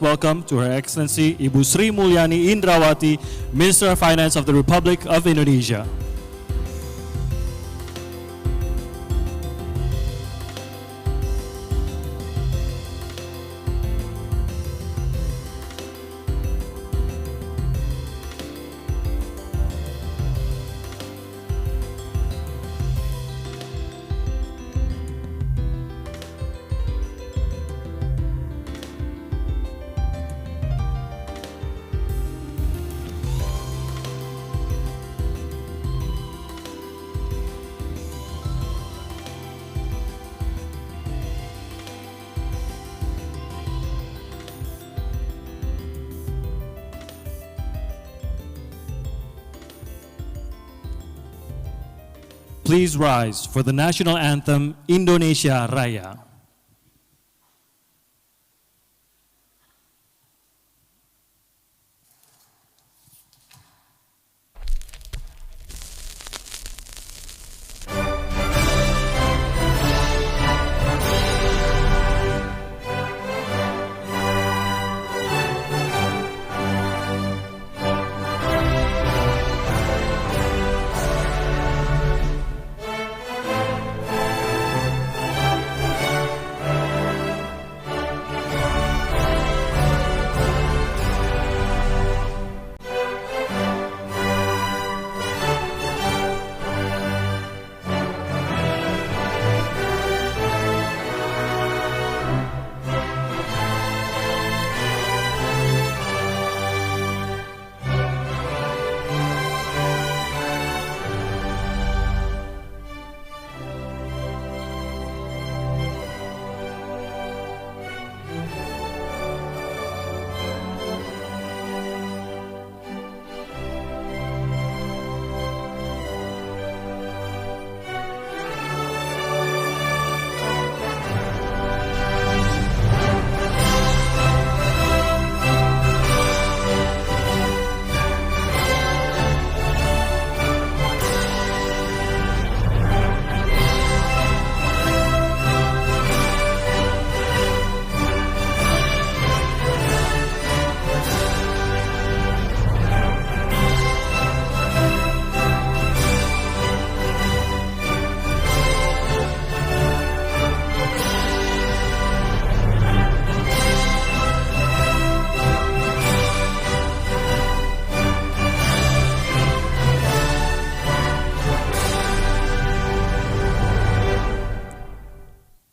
Welcome to Her Excellency Ibu Sri Mulyani Indrawati, Minister of Finance of the Republic of Indonesia. Please rise for the national anthem, Indonesia Raya.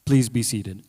Please be seated.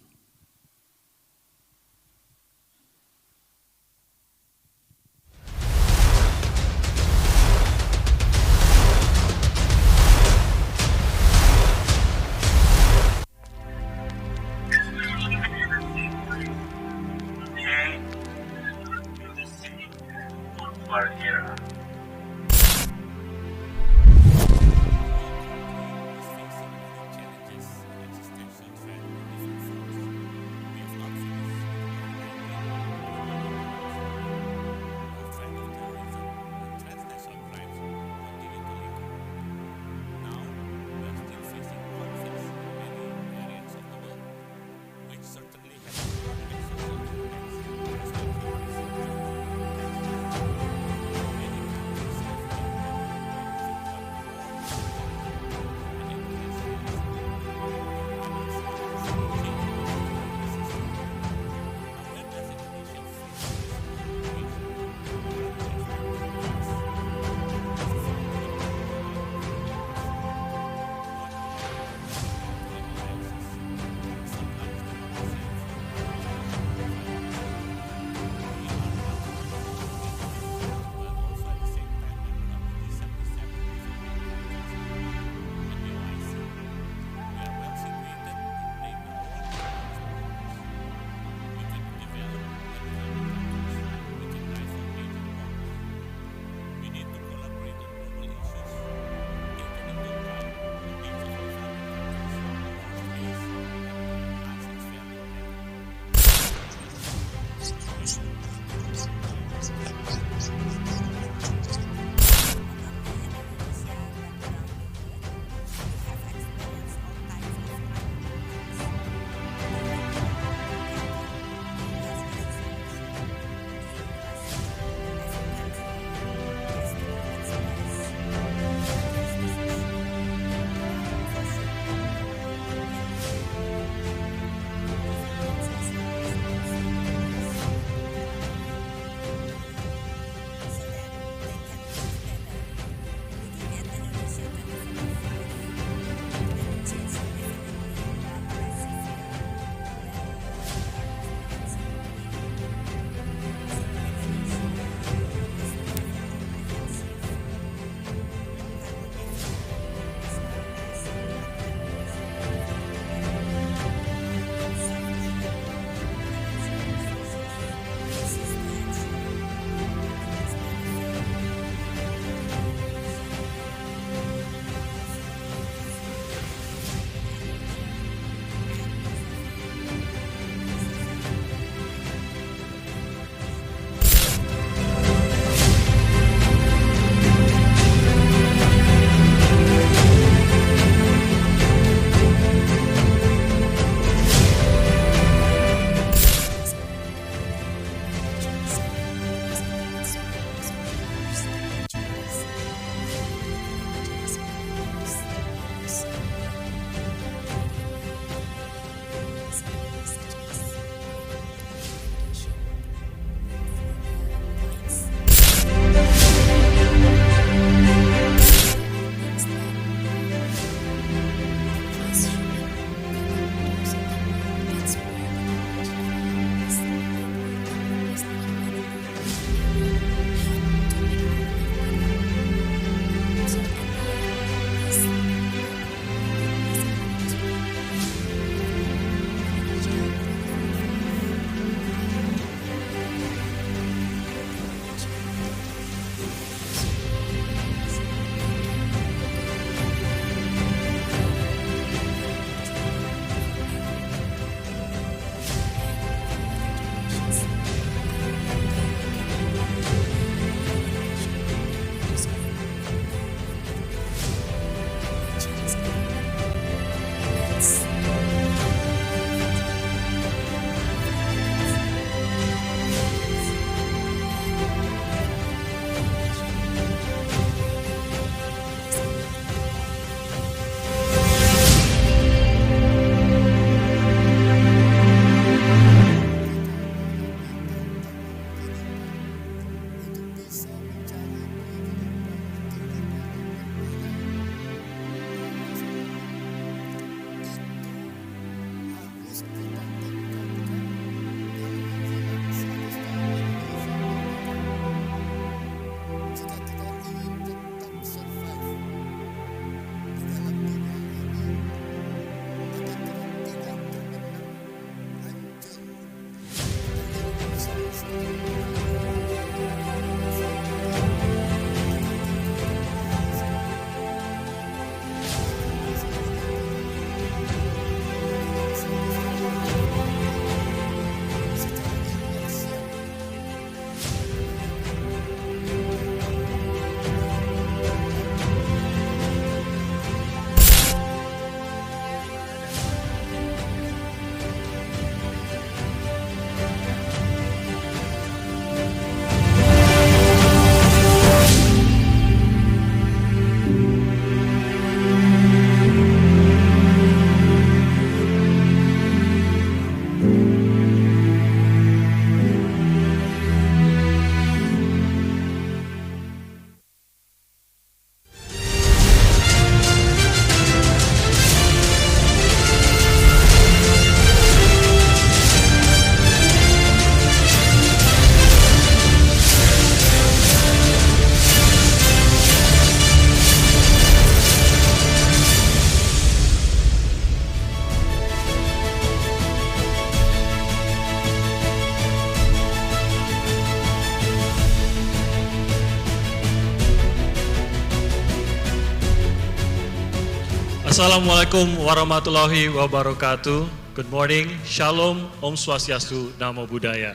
Assalamualaikum warahmatullahi wabarakatuh. Good morning, Shalom, Om Swastiastu, Namo Buddhaya.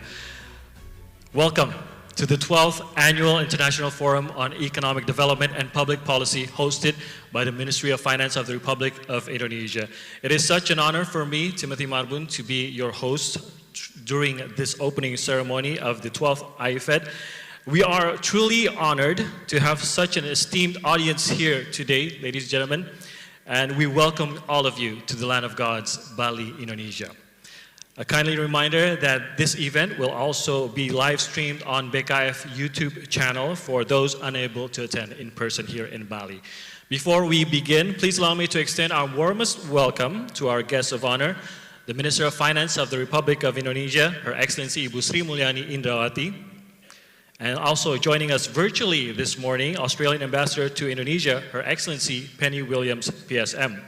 Welcome to the 12th Annual International Forum on Economic Development and Public Policy hosted by the Ministry of Finance of the Republic of Indonesia. It is such an honor for me, Timothy Marbun, to be your host during this opening ceremony of the 12th AIFED. We are truly honored to have such an esteemed audience here today, ladies and gentlemen, and we welcome all of you to the land of God's Bali, Indonesia. A kindly reminder that this event will also be live streamed on BKF YouTube channel for those unable to attend in person here in Bali. Before we begin, please allow me to extend our warmest welcome to our guests of honor, the Minister of Finance of the Republic of Indonesia, Her Excellency Ibu Sri Mulyani Indrawati. And also joining us virtually this morning, Australian Ambassador to Indonesia, Her Excellency Penny Williams, PSM.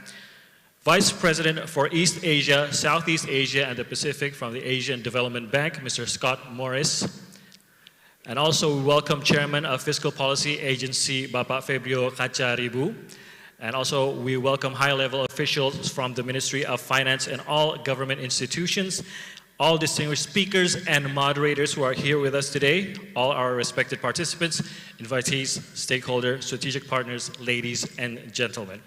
Vice President for East Asia, Southeast Asia, and the Pacific from the Asian Development Bank, Mr. Scott Morris. And also we welcome Chairman of Fiscal Policy Agency, Bapak Febrio Kacaribu. And also we welcome high-level officials from the Ministry of Finance and all government institutions, all distinguished speakers and moderators who are here with us today, all our respected participants, invitees, stakeholders, strategic partners, ladies and gentlemen.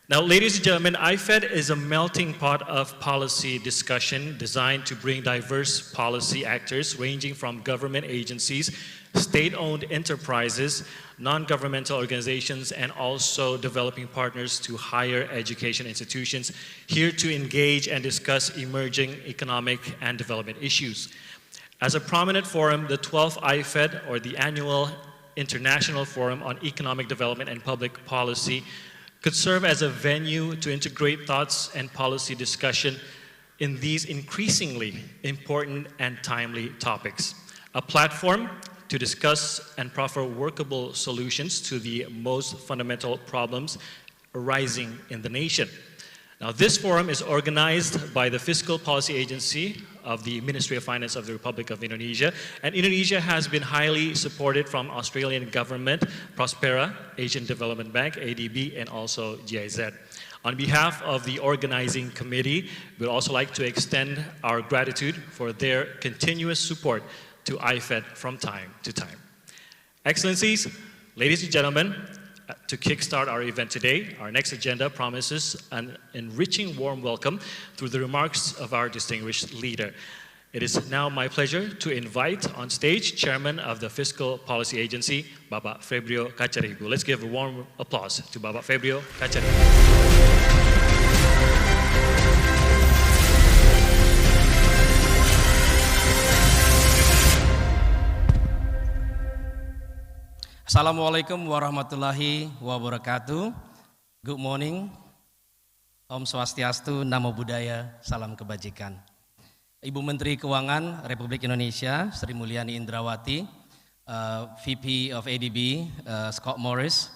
Now, ladies and gentlemen, AIFED is a melting pot of policy discussion designed to bring diverse policy actors ranging from government agencies, state-owned enterprises, non-governmental organizations, and also developing partners to higher education institutions here to engage and discuss emerging economic and development issues. As a prominent forum, the 12th AIFED, or the Annual International Forum on Economic Development and Public Policy, could serve as a venue to integrate thoughts and policy discussion in these increasingly important and timely topics. A platform to discuss and proffer workable solutions to the most fundamental problems arising in the nation. Now, this forum is organized by the Fiscal Policy Agency of the Ministry of Finance of the Republic of Indonesia, and Indonesia has been highly supported from Australian government, Prospera, Asian Development Bank, ADB, and also GIZ. On behalf of the organizing committee, we'd also like to extend our gratitude for their continuous support to AIFED from time to time. Excellencies, ladies and gentlemen, to kickstart our event today, our next agenda promises an enriching warm welcome through the remarks of our distinguished leader. It is now my pleasure to invite on stage Chairman of the Fiscal Policy Agency, Bapak Febrio Kacaribu. Let's give a warm applause to Bapak Febrio Kacaribu. Assalamualaikum warahmatullahi wabarakatuh. Good morning. Om Swastiastu, Namo Buddhaya, salam kebajikan. Ibu Menteri Keuangan Republik Indonesia, Sri Mulyani Indrawati, VP of ADB, Scott Morris.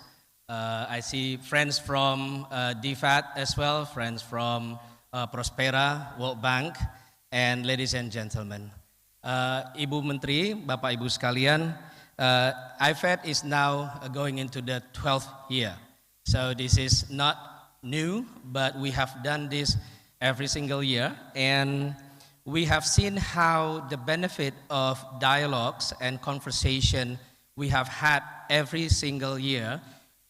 I see friends from DFAT as well, friends from Prospera, World Bank, and ladies and gentlemen. Ibu Menteri, Bapak Ibu sekalian, AIFED is now going into the 12th year. So this is not new, but we have done this every single year. And we have seen how the benefit of dialogues and conversation we have had every single year.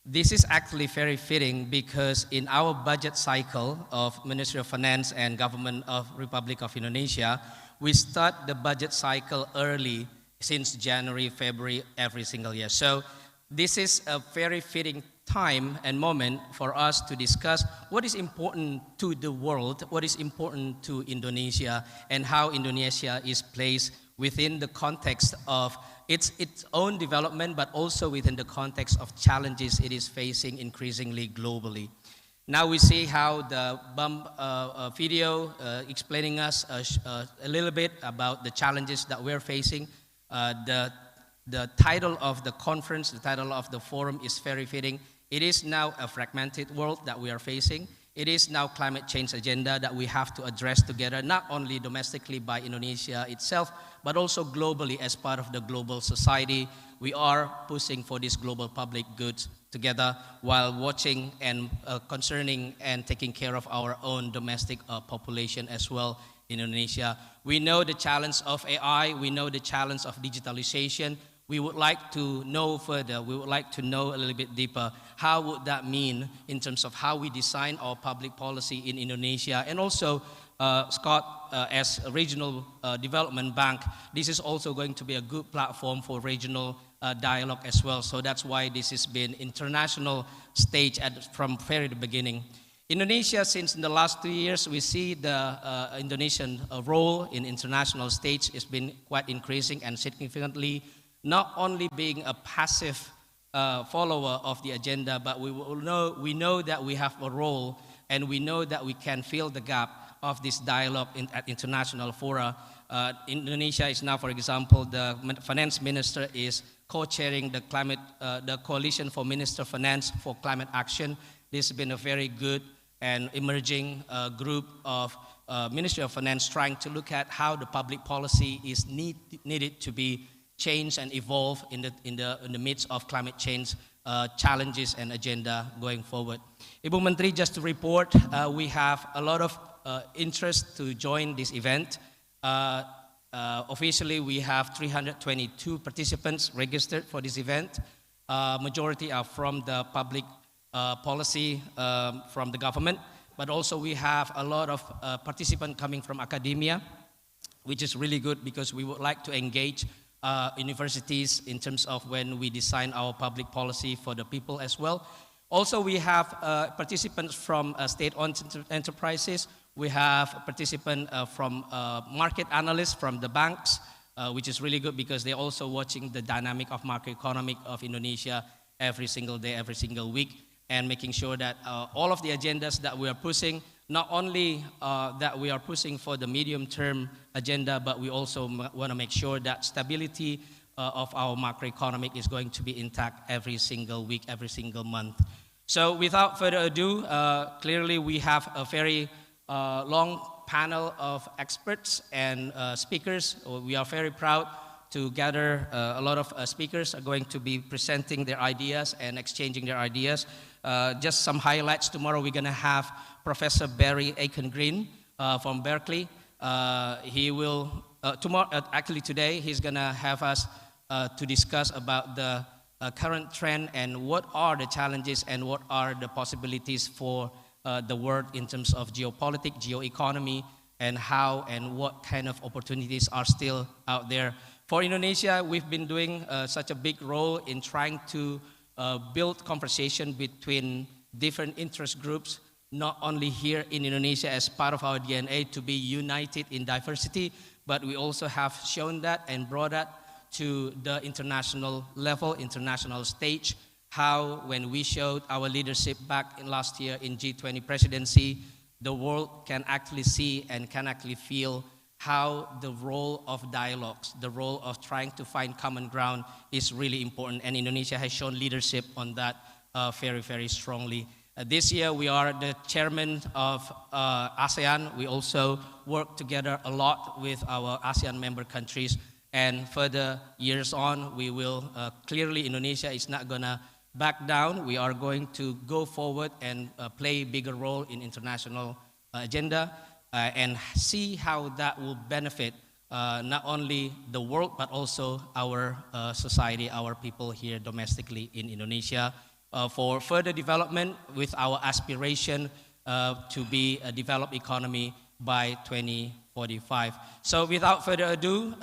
This is actually very fitting because in our budget cycle of Ministry of Finance and Government of Republic of Indonesia, we start the budget cycle early since January, February, every single year. So this is a very fitting time and moment for us to discuss what is important to the world, what is important to Indonesia, and how Indonesia is placed within the context of its own development, but also within the context of challenges it is facing increasingly globally. Now we see how the bump video explaining us a little bit about the challenges that we're facing. The title of the conference, the title of the forum is very fitting. It is now a fragmented world that we are facing. It is now climate change agenda that we have to address together, not only domestically by Indonesia itself, but also globally as part of the global society. We are pushing for this global public goods together while watching and concerning and taking care of our own domestic population as well in Indonesia. We know the challenge of AI, we know the challenge of digitalization. We would like to know further, we would like to know a little bit deeper, how would that mean in terms of how we design our public policy in Indonesia. And also, Scott, as a regional development bank, this is also going to be a good platform for regional dialogue as well. So that's why this has been international stage from very the beginning. Indonesia, since in the last 2 years, we see the Indonesian role in international stage has been quite increasing and significantly, not only being a passive follower of the agenda, but we know that we have a role and we know that we can fill the gap of this dialogue at international fora. Indonesia is now, for example, the finance minister is co-chairing the Coalition for Minister Finance for Climate Action. This has been a very good and emerging group of Ministry of Finance trying to look at how the public policy is needed to be changed and evolve in the midst of climate change challenges and agenda going forward. Ibu Menteri, just to report, we have a lot of interest to join this event. Officially, we have 322 participants registered for this event. Majority are from the public policy from the government, but also we have a lot of participants coming from academia, which is really good because we would like to engage universities in terms of when we design our public policy for the people as well. Also, we have participants from state-owned enterprises. We have participants from market analysts from the banks, which is really good because they're also watching the dynamic of market economy of Indonesia every single day, every single week, and making sure that all of the agendas that we are pushing, not only that we are pushing for the medium-term agenda, but we also want to make sure that stability of our macroeconomic is going to be intact every single week, every single month. So without further ado, clearly we have a very long panel of experts and speakers. We are very proud to gather a lot of speakers are going to be presenting their ideas and exchanging their ideas. Just some highlights. Tomorrow we're going to have Professor Barry Aiken-Green from Berkeley. He will, actually today, he's going to have us to discuss about the current trend and what are the challenges and what are the possibilities for the world in terms of geopolitics, geoeconomy, and how and what kind of opportunities are still out there. For Indonesia, we've been doing such a big role in trying to build conversation between different interest groups, not only here in Indonesia as part of our DNA to be united in diversity, but we also have shown that and brought that to the international level, international stage, how when we showed our leadership back in last year in G20 presidency, the world can actually see and can actually feel how the role of dialogues, the role of trying to find common ground is really important. And Indonesia has shown leadership on that very, very strongly. This year, we are the chairman of ASEAN. We also work together a lot with our ASEAN member countries. And further years on, we will, clearly Indonesia is not gonna back down. We are going to go forward and play a bigger role in international agenda and see how that will benefit not only the world, but also our society, our people here domestically in Indonesia, for further development with our aspiration to be a developed economy by 2045. So without further ado,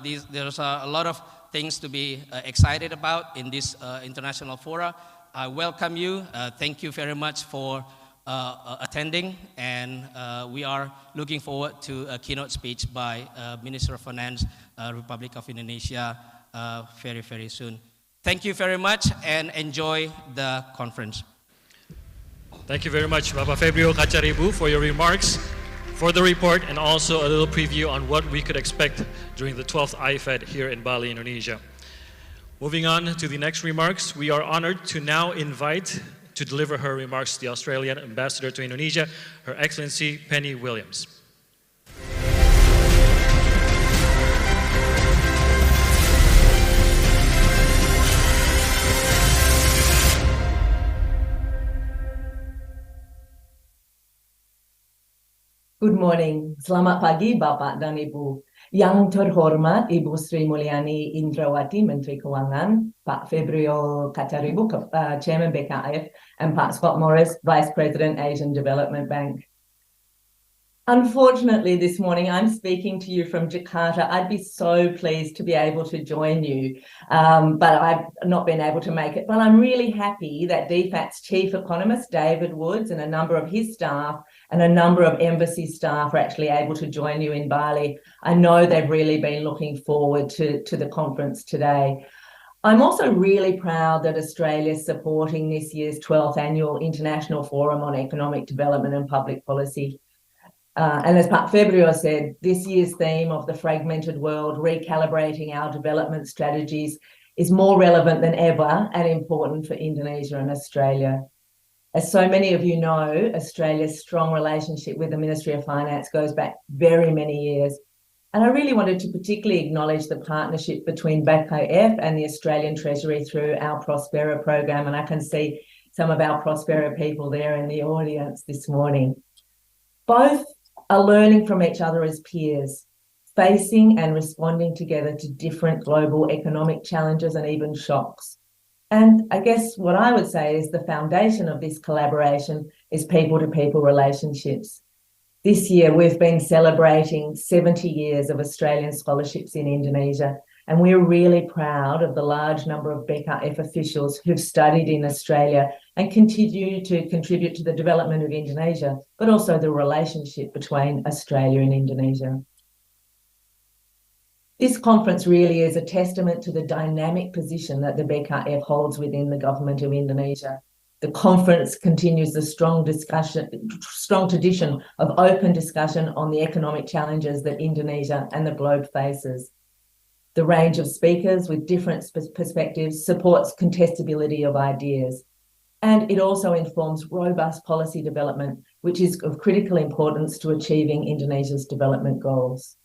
there's a lot of things to be excited about in this international fora. I welcome you. Thank you very much for attending, and we are looking forward to a keynote speech by Minister of Finance, Republic of Indonesia, very, very soon. Thank you very much and enjoy the conference. Thank you very much, Bapak Febrio Kacaribu, for your remarks, for the report, and also a little preview on what we could expect during the 12th AIFED here in Bali, Indonesia. Moving on to the next remarks, we are honored to now invite to deliver her remarks the Australian Ambassador to Indonesia, Her Excellency Penny Williams. Good morning. Selamat pagi Bapak dan Ibu. Yang terhormat Ibu Sri Mulyani Indrawati, Menteri Keuangan, Pak Febrio Kacaribu, Chairman BKF, and Pak Scott Morris, Vice President, Asian Development Bank. Unfortunately, this morning I'm speaking to you from Jakarta. I'd be so pleased to be able to join you, but I've not been able to make it. But I'm really happy that DFAT's chief economist, David Woods, and a number of his staff and a number of embassy staff are actually able to join you in Bali. I know they've really been looking forward to the conference today. I'm also really proud that Australia is supporting this year's 12th Annual International Forum on Economic Development and Public Policy. And as Pak Febrio said, this year's theme of the fragmented world, recalibrating our development strategies, is more relevant than ever and important for Indonesia and Australia. As so many of you know, Australia's strong relationship with the Ministry of Finance goes back very many years. And I really wanted to particularly acknowledge the partnership between BKF and the Australian Treasury through our Prospera program. And I can see some of our Prospera people there in the audience this morning. Both are learning from each other as peers, facing and responding together to different global economic challenges and even shocks. And I guess what I would say is the foundation of this collaboration is people-to-people relationships. This year, we've been celebrating 70 years of Australian scholarships in Indonesia, and we're really proud of the large number of BKF officials who've studied in Australia and continue to contribute to the development of Indonesia, but also the relationship between Australia and Indonesia. This conference really is a testament to the dynamic position that the BKF holds within the government of Indonesia. The conference continues the strong tradition of open discussion on the economic challenges that Indonesia and the globe faces. The range of speakers with different perspectives supports contestability of ideas. And it also informs robust policy development, which is of critical importance to achieving Indonesia's development goals.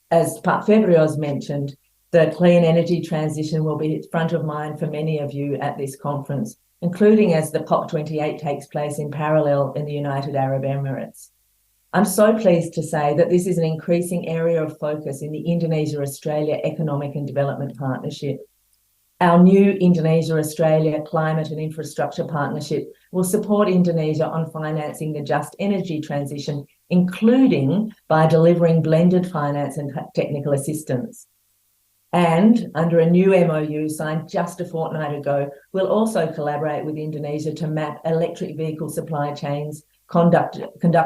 As Pak Febrio has mentioned, the clean energy transition will be front of mind for many of you at this conference, including as the COP28 takes place in parallel in the United Arab Emirates. I'm so pleased to say that this is an increasing area of focus in the Indonesia-Australia Economic and Development Partnership. Our new Indonesia-Australia Climate and Infrastructure Partnership will support Indonesia on financing the just energy transition, including by delivering blended finance and technical assistance. And under a new MOU signed just a fortnight ago, we'll also collaborate with Indonesia to map electric vehicle supply chains, conduct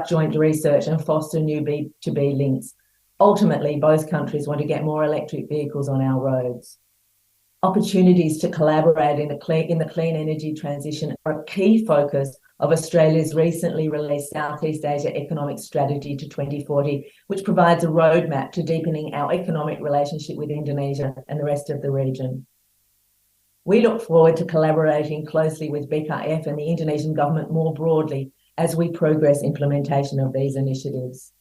joint research and foster new B2B links. Ultimately, both countries want to get more electric vehicles on our roads. Opportunities to collaborate in the clean energy transition are a key focus of Australia's recently released Southeast Asia Economic Strategy to 2040, which provides a roadmap to deepening our economic relationship with Indonesia and the rest of the region. We look forward to collaborating closely with BKF and the Indonesian government more broadly as we progress implementation of these initiatives.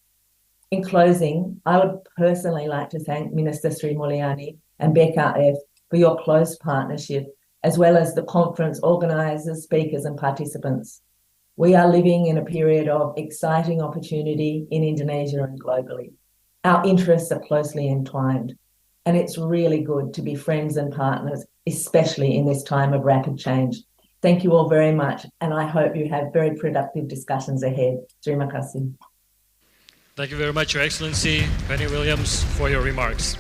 In closing, I would personally like to thank Minister Sri Mulyani and BKF for your close partnership, as well as the conference organisers, speakers and participants. We are living in a period of exciting opportunity in Indonesia and globally. Our interests are closely entwined, and it's really good to be friends and partners, especially in this time of rapid change. Thank you all very much, and I hope you have very productive discussions ahead. Terima kasih. Thank you very much, Your Excellency Penny Williams, for your remarks.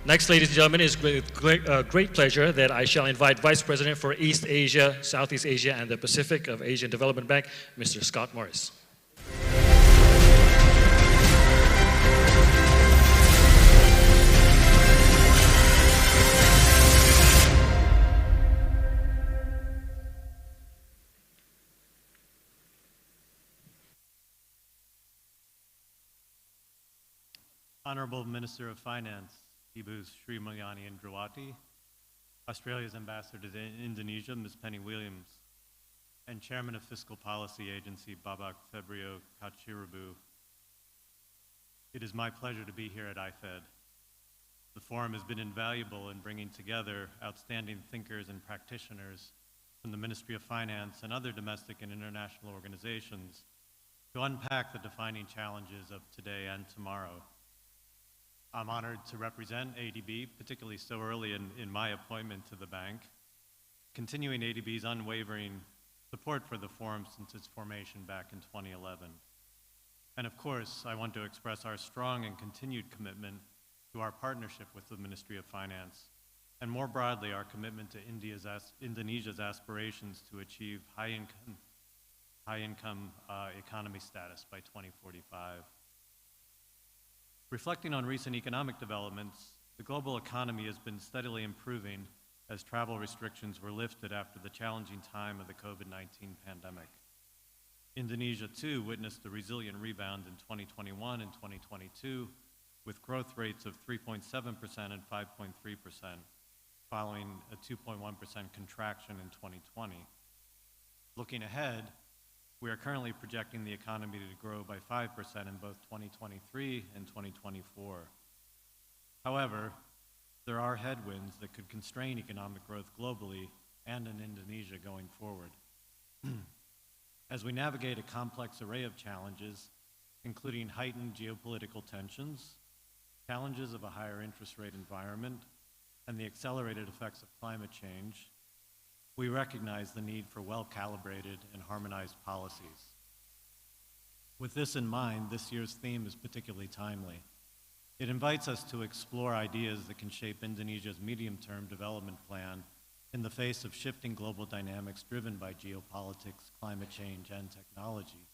Next, ladies and gentlemen, it is with great pleasure that I shall invite Vice President for East Asia, Southeast Asia, and the Pacific of Asian Development Bank, Mr. Scott Morris. Honorable Minister of Finance, Ibu Sri Mulyani Indrawati, Australia's Ambassador to Indonesia, Ms. Penny Williams, and Chairman of Fiscal Policy Agency, Babak Febrio Kachirabu. It is my pleasure to be here at AIFED. The forum has been invaluable in bringing together outstanding thinkers and practitioners from the Ministry of Finance and other domestic and international organizations to unpack the defining challenges of today and tomorrow. I'm honored to represent ADB, particularly so early in my appointment to the bank, continuing ADB's unwavering support for the forum since its formation back in 2011. And of course, I want to express our strong and continued commitment to our partnership with the Ministry of Finance, and more broadly, our commitment to Indonesia's aspirations to achieve high-income economy status by 2045. Reflecting on recent economic developments, the global economy has been steadily improving as travel restrictions were lifted after the challenging time of the COVID-19 pandemic. Indonesia, too, witnessed a resilient rebound in 2021 and 2022, with growth rates of 3.7% and 5.3%, following a 2.1% contraction in 2020. Looking ahead, we are currently projecting the economy to grow by 5% in both 2023 and 2024. However, there are headwinds that could constrain economic growth globally and in Indonesia going forward. As we navigate a complex array of challenges, including heightened geopolitical tensions, challenges of a higher interest rate environment, and the accelerated effects of climate change, we recognize the need for well-calibrated and harmonized policies. With this in mind, this year's theme is particularly timely. It invites us to explore ideas that can shape Indonesia's medium-term development plan in the face of shifting global dynamics driven by geopolitics, climate change, and technology.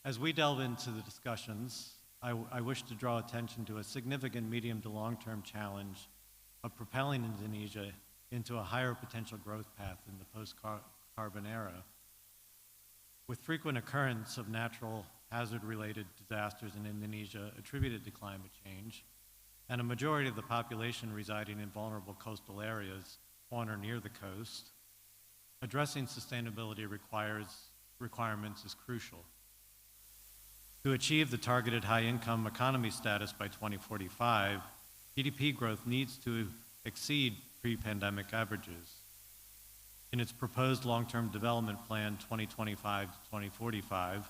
As we delve into the discussions, I wish to draw attention to a significant medium to long-term challenge of propelling Indonesia into a higher potential growth path in the post-carbon era. With frequent occurrence of natural hazard-related disasters in Indonesia attributed to climate change, and a majority of the population residing in vulnerable coastal areas on or near the coast, addressing sustainability requirements is crucial. To achieve the targeted high-income economy status by 2045, GDP growth needs to exceed pre-pandemic averages. In its proposed long-term development plan 2025 to 2045,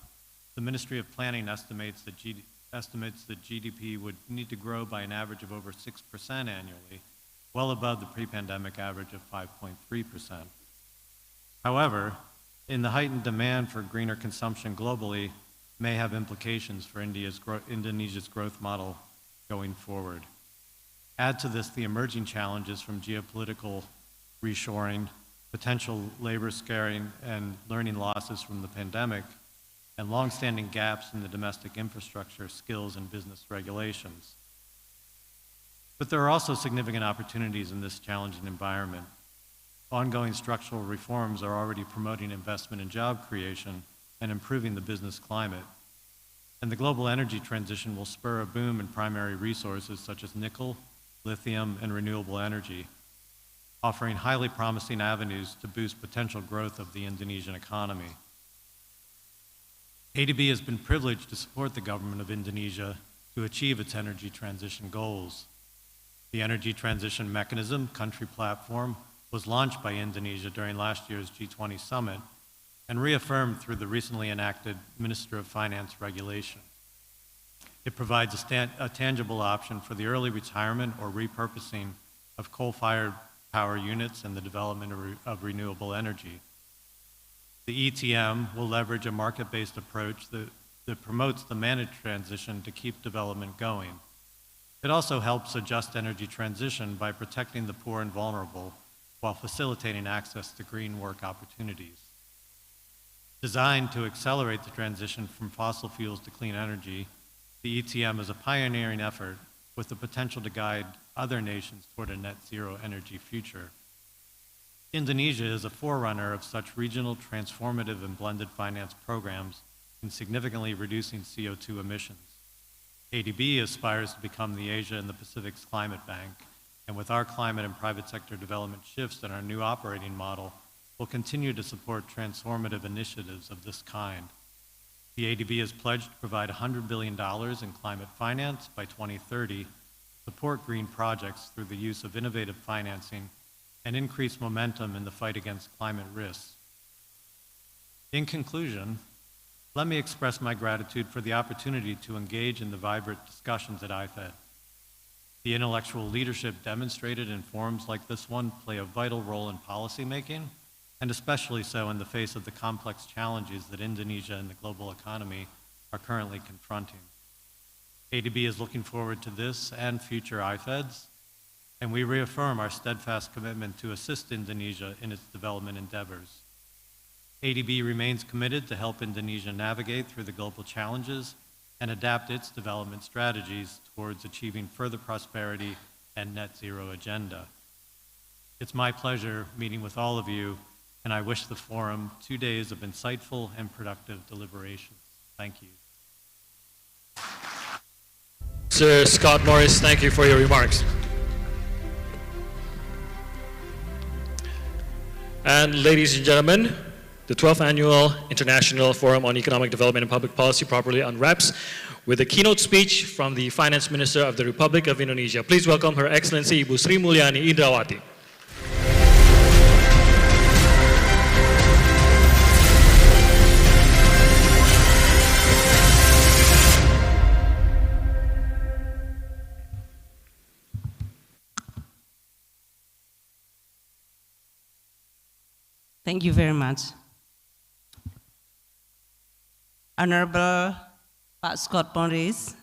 the Ministry of Planning estimates that GDP would need to grow by an average of over 6% annually, well above the pre-pandemic average of 5.3%. However, in the heightened demand for greener consumption globally may have implications for Indonesia's growth model going forward. Add to this the emerging challenges from geopolitical reshoring, potential labor scaring and learning losses from the pandemic, and long-standing gaps in the domestic infrastructure, skills, and business regulations. But there are also significant opportunities in this challenging environment. Ongoing structural reforms are already promoting investment and job creation and improving the business climate. And the global energy transition will spur a boom in primary resources such as nickel, lithium, and renewable energy, offering highly promising avenues to boost potential growth of the Indonesian economy. ADB has been privileged to support the government of Indonesia to achieve its energy transition goals. The Energy Transition Mechanism country platform was launched by Indonesia during last year's G20 summit and reaffirmed through the recently enacted Minister of Finance regulation. It provides a tangible option for the early retirement or repurposing of coal-fired power units and the development of renewable energy. The ETM will leverage a market-based approach that promotes the managed transition to keep development going. It also helps a just energy transition by protecting the poor and vulnerable while facilitating access to green work opportunities. Designed to accelerate the transition from fossil fuels to clean energy, the ETM is a pioneering effort with the potential to guide other nations toward a net zero energy future. Indonesia is a forerunner of such regional transformative and blended finance programs in significantly reducing CO2 emissions. ADB aspires to become the Asia and the Pacific's climate bank, and with our climate and private sector development shifts and our new operating model, will continue to support transformative initiatives of this kind. The ADB has pledged to provide $100 billion in climate finance by 2030, support green projects through the use of innovative financing, and increase momentum in the fight against climate risks. In conclusion, Let me express my gratitude for the opportunity to engage in the vibrant discussions at AIFED. The intellectual leadership demonstrated in forums like this one play a vital role in policymaking, and especially so in the face of the complex challenges that Indonesia and the global economy are currently confronting. ADB is looking forward to this and future AIFEDs, and we reaffirm our steadfast commitment to assist Indonesia in its development endeavors. ADB remains committed to help Indonesia navigate through the global challenges and adapt its development strategies towards achieving further prosperity and net zero agenda. It's my pleasure meeting with all of you, and I wish the forum 2 days of insightful and productive deliberations. Thank you. Sir Scott Morris, thank you for your remarks. And ladies and gentlemen, the 12th Annual International Forum on Economic Development and Public Policy properly unwraps with a keynote speech from the Finance Minister of the Republic of Indonesia. Please welcome Her Excellency Ibu Sri Mulyani Indrawati. Thank you very much. Honorable Pak Scott Morris,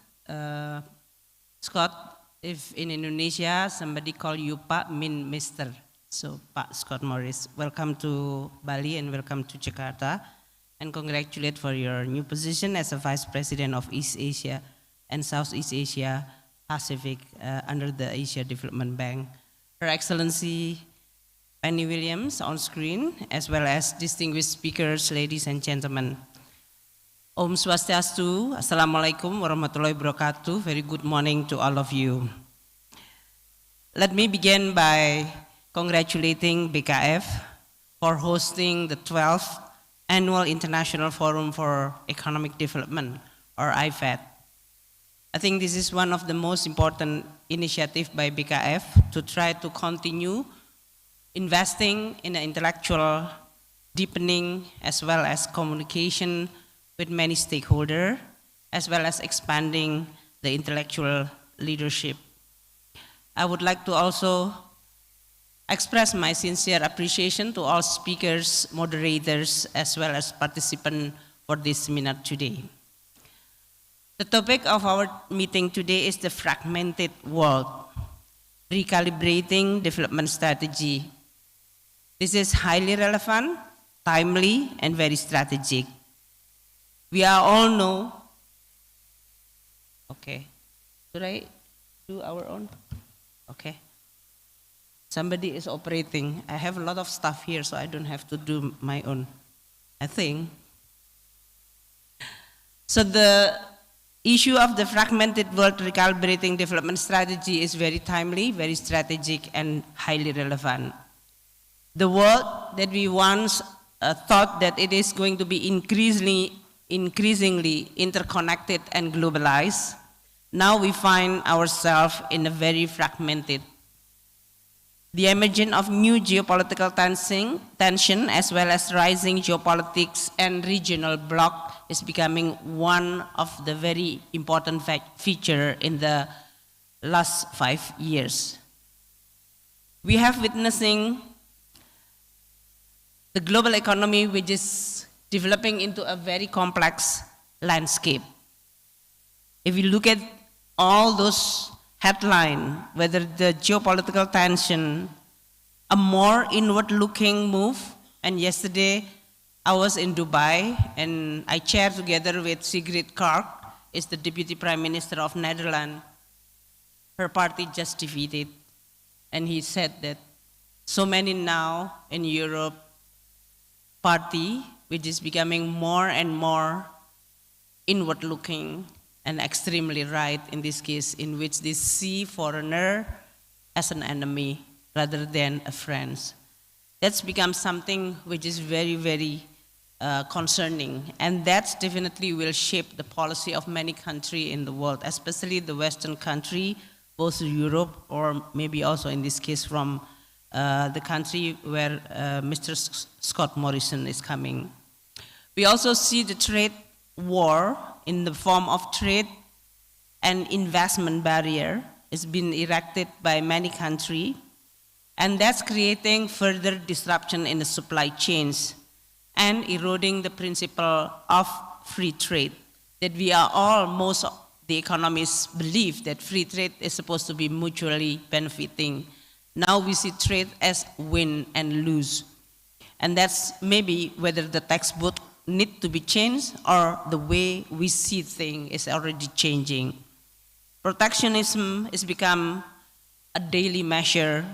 Scott, if in Indonesia somebody call you Pak, mean Mr. So Pak Scott Morris, welcome to Bali and welcome to Jakarta, and congratulate for your new position as a Vice President of East Asia and Southeast Asia Pacific under the Asia Development Bank. Her Excellency Penny Williams on screen, as well as distinguished speakers, ladies and gentlemen. Om Swastiastu, Assalamualaikum warahmatullahi wabarakatuh. Very good morning to all of you. Let me begin by congratulating BKF for hosting the 12th Annual International Forum for Economic Development, or AIFED. I think this is one of the most important initiatives by BKF to try to continue investing in the intellectual deepening as well as communication with many stakeholders, as well as expanding the intellectual leadership. I would like to also express my sincere appreciation to all speakers, moderators, as well as participants for this seminar today. The topic of our meeting today is the fragmented world, recalibrating development strategy. This is highly relevant, timely, and very strategic. We all know, okay, should I do our own? Okay. Somebody is operating. I have a lot of stuff here, so I don't have to do my own, I think. So the issue of the fragmented world recalibrating development strategy is very timely, very strategic, and highly relevant. The world that we once thought that it is going to be increasingly interconnected and globalized, now we find ourselves in a very fragmented. The emergence of new geopolitical tension as well as rising geopolitics and regional bloc is becoming one of the very important feature in the last 5 years. We have witnessing the global economy, which is developing into a very complex landscape. If you look at all those headlines, whether the geopolitical tension, a more inward-looking move, and yesterday I was in Dubai and I chaired together with Sigrid Kaag, is the Deputy Prime Minister of Netherlands. Her party just defeated, and he said that so many now in Europe party, which is becoming more and more inward-looking and extremely right in this case, in which they see foreigner as an enemy rather than a friend. That's become something which is very, very concerning, and that definitely will shape the policy of many countries in the world, especially the Western country, both Europe or maybe also in this case from the country where Mr. Scott Morrison is coming. We also see the trade war in the form of trade and investment barrier has been erected by many countries, and that's creating further disruption in the supply chains and eroding the principle of free trade. That we are all, most of the economists believe that free trade is supposed to be mutually benefiting. Now we see trade as win and lose. And that's maybe whether the textbook need to be changed or the way we see things is already changing. Protectionism has become a daily measure,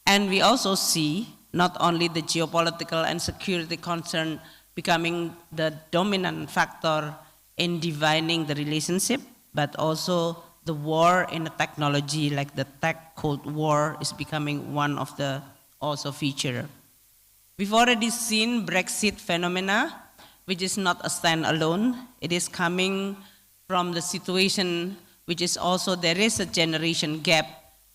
and we also see not only the geopolitical and security concern becoming the dominant factor in defining the relationship, but also the war in the technology, like the tech Cold War, is becoming one of the also feature. We've already seen Brexit phenomena, which is not a standalone. It is coming from the situation which is also there is a generation gap,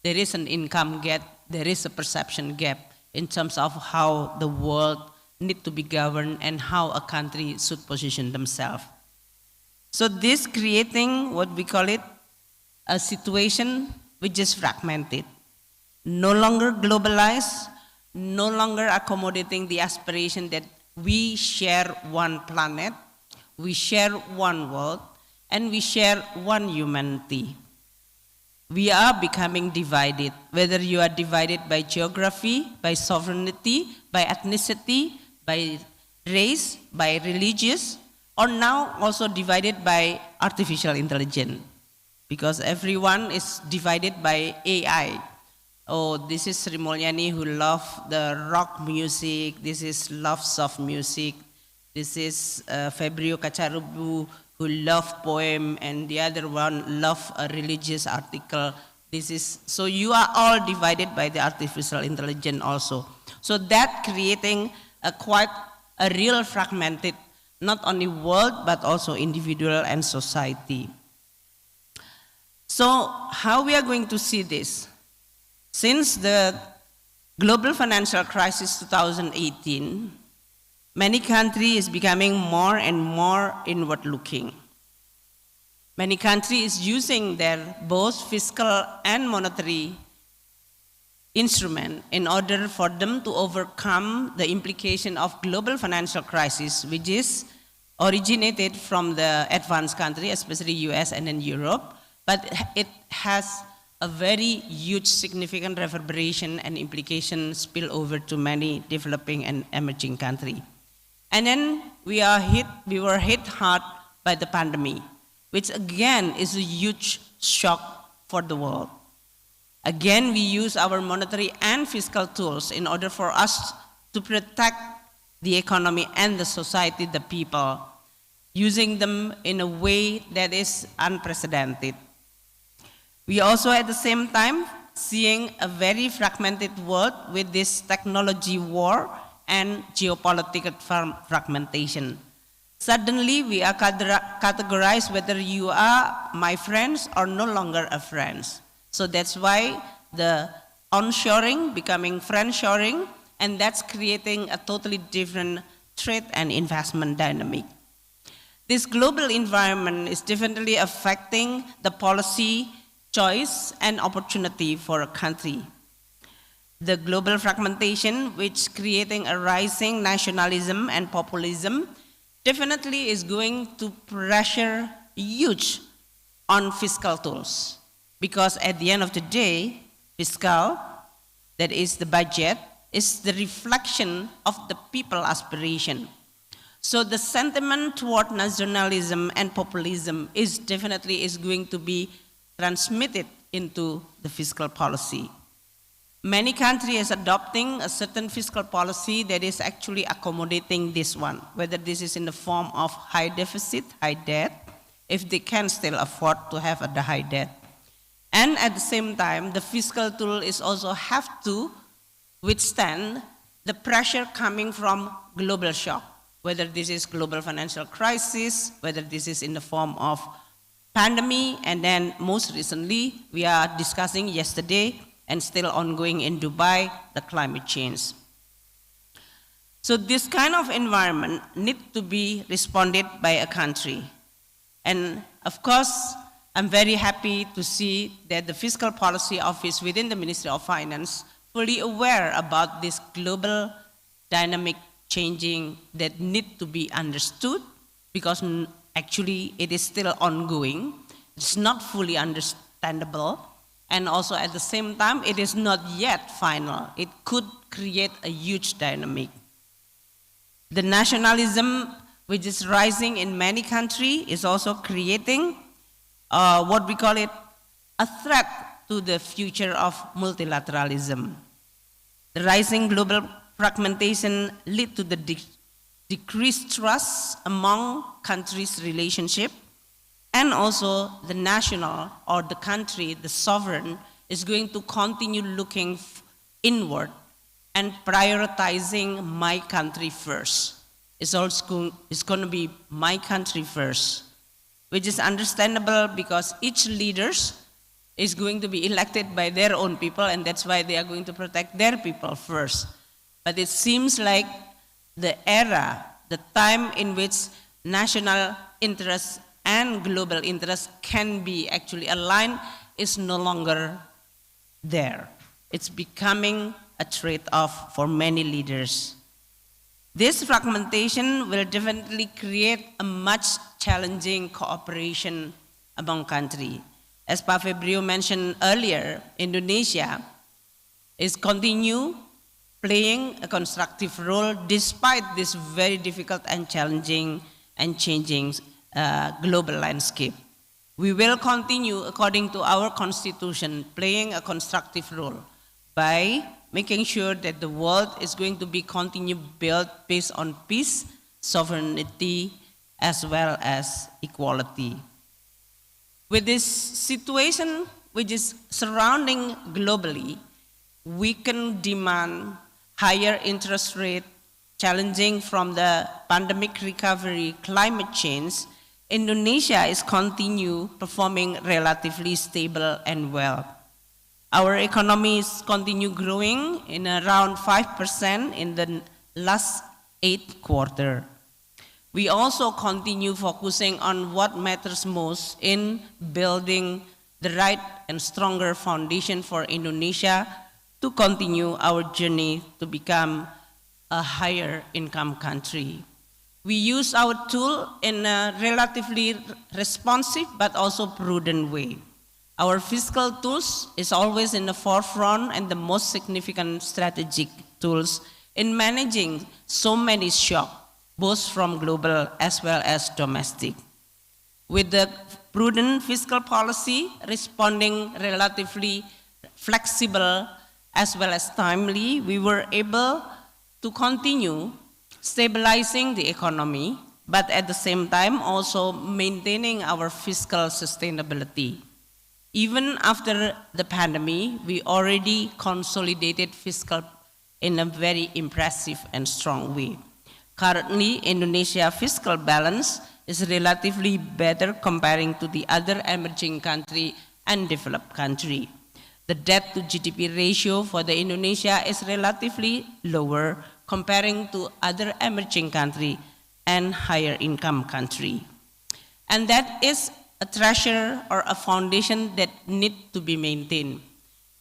there is an income gap, there is a perception gap in terms of how the world need to be governed and how a country should position themselves. So this creating what we call it a situation which is fragmented, no longer globalized, no longer accommodating the aspiration that we share one planet, we share one world, and we share one humanity. We are becoming divided, whether you are divided by geography, by sovereignty, by ethnicity, by race, by religious, or now also divided by artificial intelligence. Because everyone is divided by AI. Oh, this is Sri Mulyani who loves the rock music, this is love soft music, this is Fabrio Cacharubu who love poem, and the other one love a religious article. This is, so you are all divided by the artificial intelligence also. So that creating quite a real fragmented, not only world, but also individual and society. So how we are going to see this? Since the global financial crisis 2018, many countries is becoming more and more inward looking. Many countries is using their both fiscal and monetary instrument in order for them to overcome the implication of global financial crisis, which is originated from the advanced country, especially US and then Europe, but it has a very huge significant reverberation and implication spill over to many developing and emerging countries. And then we were hit hard by the pandemic, which again is a huge shock for the world. Again, we use our monetary and fiscal tools in order for us to protect the economy and the society, the people, using them in a way that is unprecedented. We also at the same time seeing a very fragmented world with this technology war and geopolitical fragmentation. Suddenly we are categorized whether you are my friends or no longer a friends. So that's why the onshoring becoming friendshoring, and that's creating a totally different trade and investment dynamic. This global environment is definitely affecting the policy choice and opportunity for a country. The global fragmentation, which creating a rising nationalism and populism, definitely is going to pressure huge on fiscal tools. Because at the end of the day, fiscal, that is the budget, is the reflection of the people's aspiration. So the sentiment toward nationalism and populism is definitely going to be transmitted into the fiscal policy. Many countries are adopting a certain fiscal policy that is actually accommodating this one, whether this is in the form of high deficit, high debt, if they can still afford to have the high debt. And at the same time, the fiscal tool is also have to withstand the pressure coming from global shock, whether this is global financial crisis, whether this is in the form of pandemic, and then most recently, we are discussing yesterday and still ongoing in Dubai, the climate change. So this kind of environment needs to be responded by a country. And of course, I'm very happy to see that the Fiscal Policy Office within the Ministry of Finance fully aware about this global dynamic changing that need to be understood, because actually it is still ongoing. It's not fully understandable. And also at the same time, it is not yet final. It could create a huge dynamic. The nationalism which is rising in many countries is also creating what we call it a threat to the future of multilateralism. The rising global fragmentation lead to the decreased trust among countries' relationship, and also the national or the country, the sovereign, is going to continue looking inward and prioritizing my country first. It's going to be my country first, which is understandable because each leader is going to be elected by their own people, and that's why they are going to protect their people first. But it seems like the era, the time in which national interests and global interests can be actually aligned is no longer there. It's becoming a trade-off for many leaders. This fragmentation will definitely create a much challenging cooperation among countries. As Pak Febrio mentioned earlier, Indonesia is continue playing a constructive role despite this very difficult and challenging and changing global landscape. We will continue, according to our constitution, playing a constructive role by making sure that the world is going to be continue built based on peace, sovereignty, as well as equality. With this situation which is surrounding globally, we can demand higher interest rate, challenging from the pandemic recovery, climate change. Indonesia is continue performing relatively stable and well. Our economies continue growing in around 5% in the last 8 quarters. We also continue focusing on what matters most in building the right and stronger foundation for Indonesia to continue our journey to become a higher income country. We use our tool in a relatively responsive but also prudent way. Our fiscal tools is always in the forefront and the most significant strategic tools in managing so many shocks, both from global as well as domestic. With the prudent fiscal policy responding relatively flexible as well as timely, we were able to continue stabilizing the economy, but at the same time also maintaining our fiscal sustainability. Even after the pandemic, we already consolidated fiscal in a very impressive and strong way. Currently, Indonesia's fiscal balance is relatively better comparing to the other emerging country and developed country. The debt to GDP ratio for the Indonesia is relatively lower comparing to other emerging country and higher income country. And that is a treasure or a foundation that need to be maintained,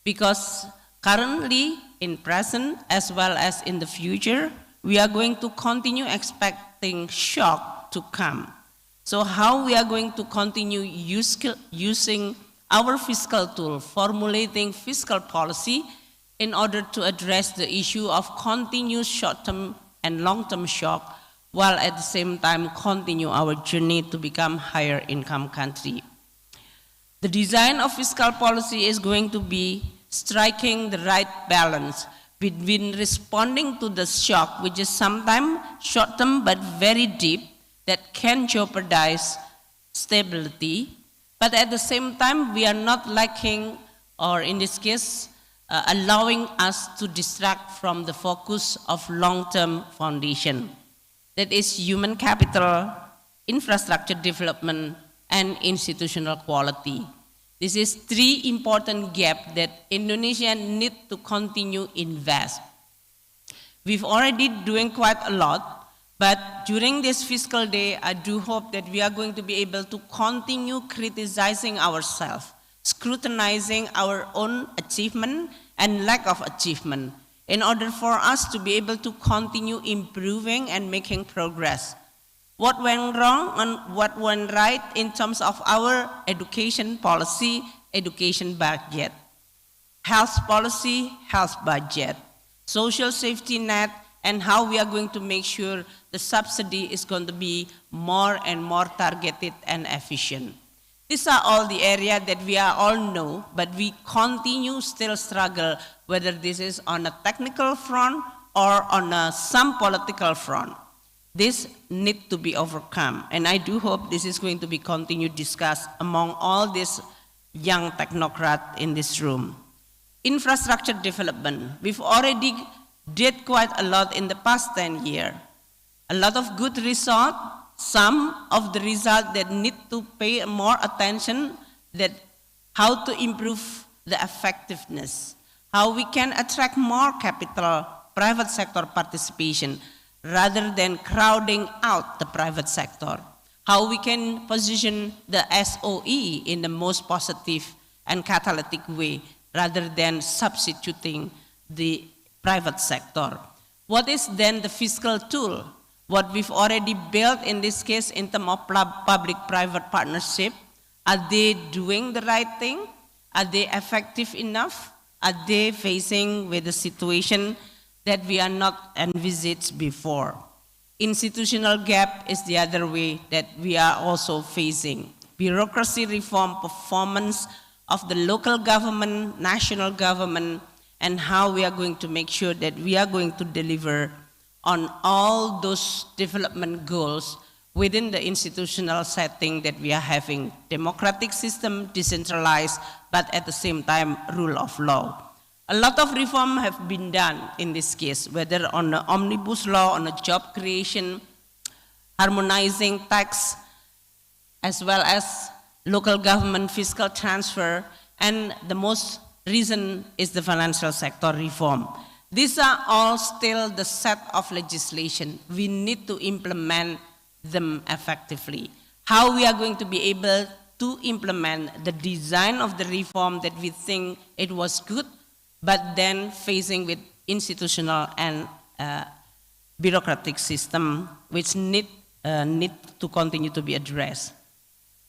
because currently, in present as well as in the future, we are going to continue expecting shock to come. So how we are going to continue using our fiscal tool, formulating fiscal policy in order to address the issue of continuous short-term and long-term shock, while at the same time continue our journey to become higher income country. The design of fiscal policy is going to be striking the right balance between responding to the shock, which is sometimes short-term but very deep, that can jeopardize stability, but at the same time we are not lacking, or in this case, allowing us to distract from the focus of long-term foundation. That is human capital, infrastructure development, and institutional quality. This is 3 important gaps that Indonesia needs to continue invest. We've already doing quite a lot, but during this fiscal day, I do hope that we are going to be able to continue criticizing ourselves, scrutinizing our own achievement and lack of achievement, in order for us to be able to continue improving and making progress. What went wrong and what went right in terms of our education policy, education budget, health policy, health budget, social safety net, and how we are going to make sure the subsidy is going to be more and more targeted and efficient. These are all the areas that we are all know, but we continue still struggle, whether this is on a technical front or on some political front. This need to be overcome, and I do hope this is going to be continued discussed among all these young technocrats in this room. Infrastructure development, we've already did quite a lot in the past 10 years. A lot of good results, some of the results that need to pay more attention, that how to improve the effectiveness, how we can attract more capital, private sector participation, rather than crowding out the private sector, how we can position the SOE in the most positive and catalytic way, rather than substituting the private sector. What is then the fiscal tool? What we've already built in this case in terms of public-private partnership, are they doing the right thing? Are they effective enough? Are they facing with the situation that we are not envisaged before? Institutional gap is the other way that we are also facing. Bureaucracy reform, performance of the local government, national government, and how we are going to make sure that we are going to deliver on all those development goals within the institutional setting that we are having. Democratic system, decentralized, but at the same time, rule of law. A lot of reform have been done in this case, whether on the omnibus law, on the job creation, harmonizing tax, as well as local government fiscal transfer, and the most recent is the financial sector reform. These are all still the set of legislation. We need to implement them effectively. How we are going to be able to implement the design of the reform that we think it was good, but then facing with institutional and bureaucratic system, which need to continue to be addressed.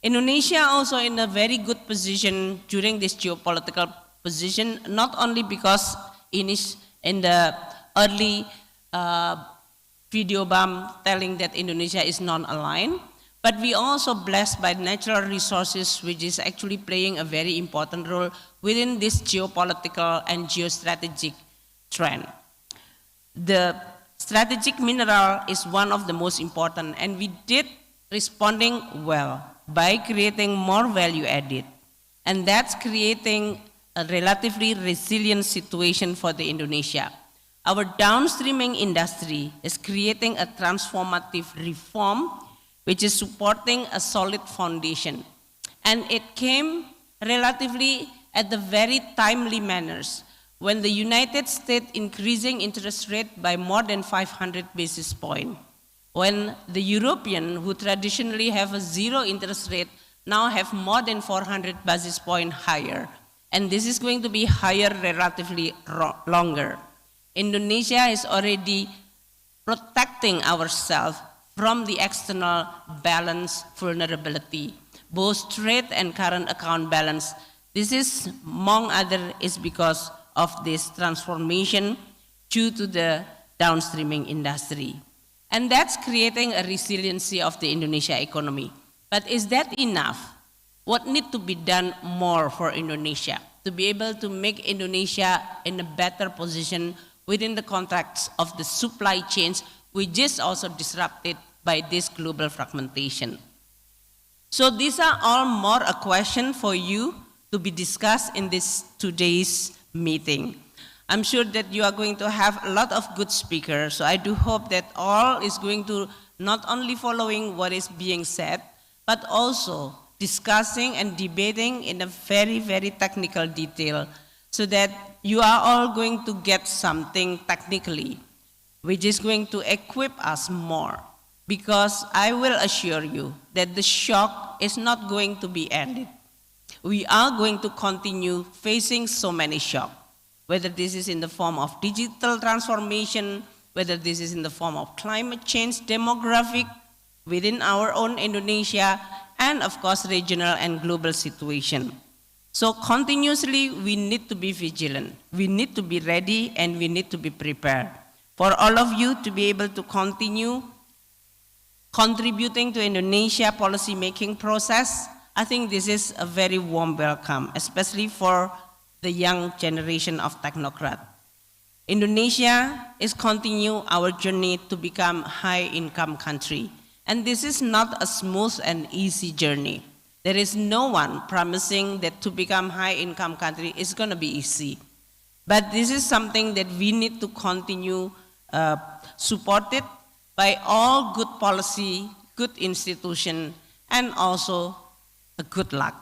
Indonesia also in a very good position during this geopolitical position, not only because in the early video bomb telling that Indonesia is non-aligned, but we also blessed by natural resources, which is actually playing a very important role within this geopolitical and geostrategic trend. The strategic mineral is one of the most important, and we did responding well by creating more value added. And that's creating a relatively resilient situation for the Indonesia. Our downstreaming industry is creating a transformative reform which is supporting a solid foundation. And it came relatively at the very timely manners when the United States increasing interest rate by more than 500 basis points, when the European, who traditionally have a zero interest rate, now have more than 400 basis points higher. And this is going to be higher relatively longer. Indonesia is already protecting ourselves from the external balance vulnerability, both trade and current account balance. This is, among other, is because of this transformation due to the downstreaming industry. And that's creating a resiliency of the Indonesia economy. But is that enough? What needs to be done more for Indonesia to be able to make Indonesia in a better position within the context of the supply chains, which is also disrupted by this global fragmentation? So these are all more a question for you to be discussed in this today's meeting. I'm sure that you are going to have a lot of good speakers, so I do hope that all is going to not only following what is being said, but also discussing and debating in a very, very technical detail, so that you are all going to get something technically which is going to equip us more. Because I will assure you that the shock is not going to be ended. We are going to continue facing so many shocks, whether this is in the form of digital transformation, whether this is in the form of climate change, demographic, within our own Indonesia, and of course regional and global situation. So continuously we need to be vigilant, we need to be ready, and we need to be prepared. For all of you to be able to continue contributing to Indonesia policy making process, I think this is a very warm welcome, especially for the young generation of technocrats. Indonesia is continue our journey to become high-income country. And this is not a smooth and easy journey. There is no one promising that to become high-income country is going to be easy. But this is something that we need to continue supported by all good policy, good institution, and also a good luck.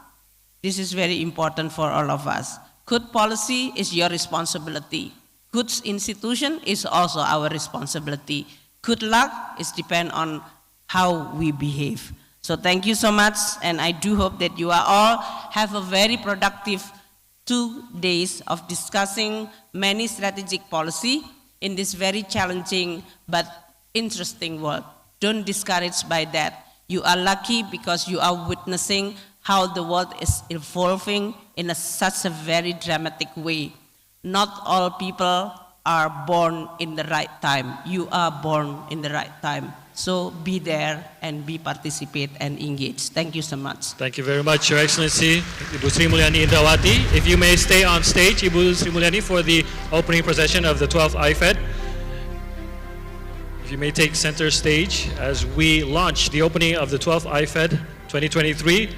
This is very important for all of us. Good policy is your responsibility. Good institution is also our responsibility. Good luck is depend on how we behave. So thank you so much, and I do hope that you are all have a very productive 2 days of discussing many strategic policy in this very challenging but interesting world. Don't discourage by that. You are lucky because you are witnessing how the world is evolving in such a very dramatic way. Not all people are born in the right time. You are born in the right time. So be there and participate and engage. Thank you so much. Thank you very much, Your Excellency, Ibu Sri Mulyani Indrawati. If you may stay on stage, Ibu Sri Mulyani, for the opening procession of the 12th AIFED. If you may take center stage as we launch the opening of the 12th AIFED 2023.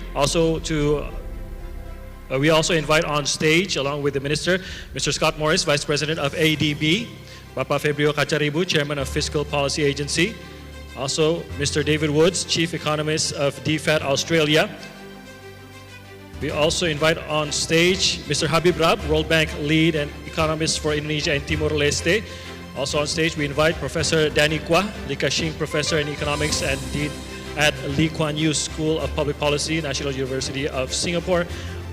We also invite on stage, along with the Minister, Mr. Scott Morris, Vice President of ADB, Bapak Febrio Kacaribu, Chairman of Fiscal Policy Agency, also Mr. David Woods, Chief Economist of DFAT Australia. We also invite on stage Mr. Habib Rab, World Bank Lead and Economist for Indonesia and Timor-Leste. Also on stage, we invite Professor Danny Kwah, Lee Ka-shing Professor in Economics and Dean at Lee Kuan Yew School of Public Policy, National University of Singapore.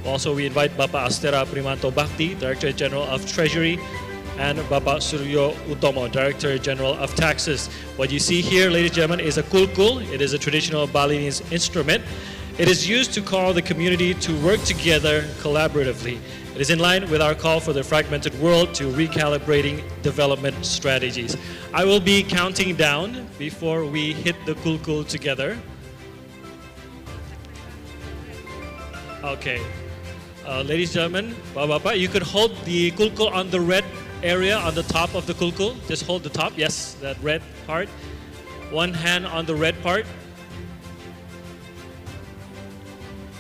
Also, we invite Bapak Astera Primanto Bhakti, Director General of Treasury, and Bapak Suryo Utomo, Director General of Taxes. What you see here, ladies and gentlemen, is a kulkul. It is a traditional Balinese instrument. It is used to call the community to work together collaboratively. It is in line with our call for the fragmented world to recalibrating development strategies. I will be counting down before we hit the kulkul together. Okay. Ladies and gentlemen, Bapak, you could hold the kulkul on the red area on the top of the kulkul. Just hold the top, yes, that red part. One hand on the red part.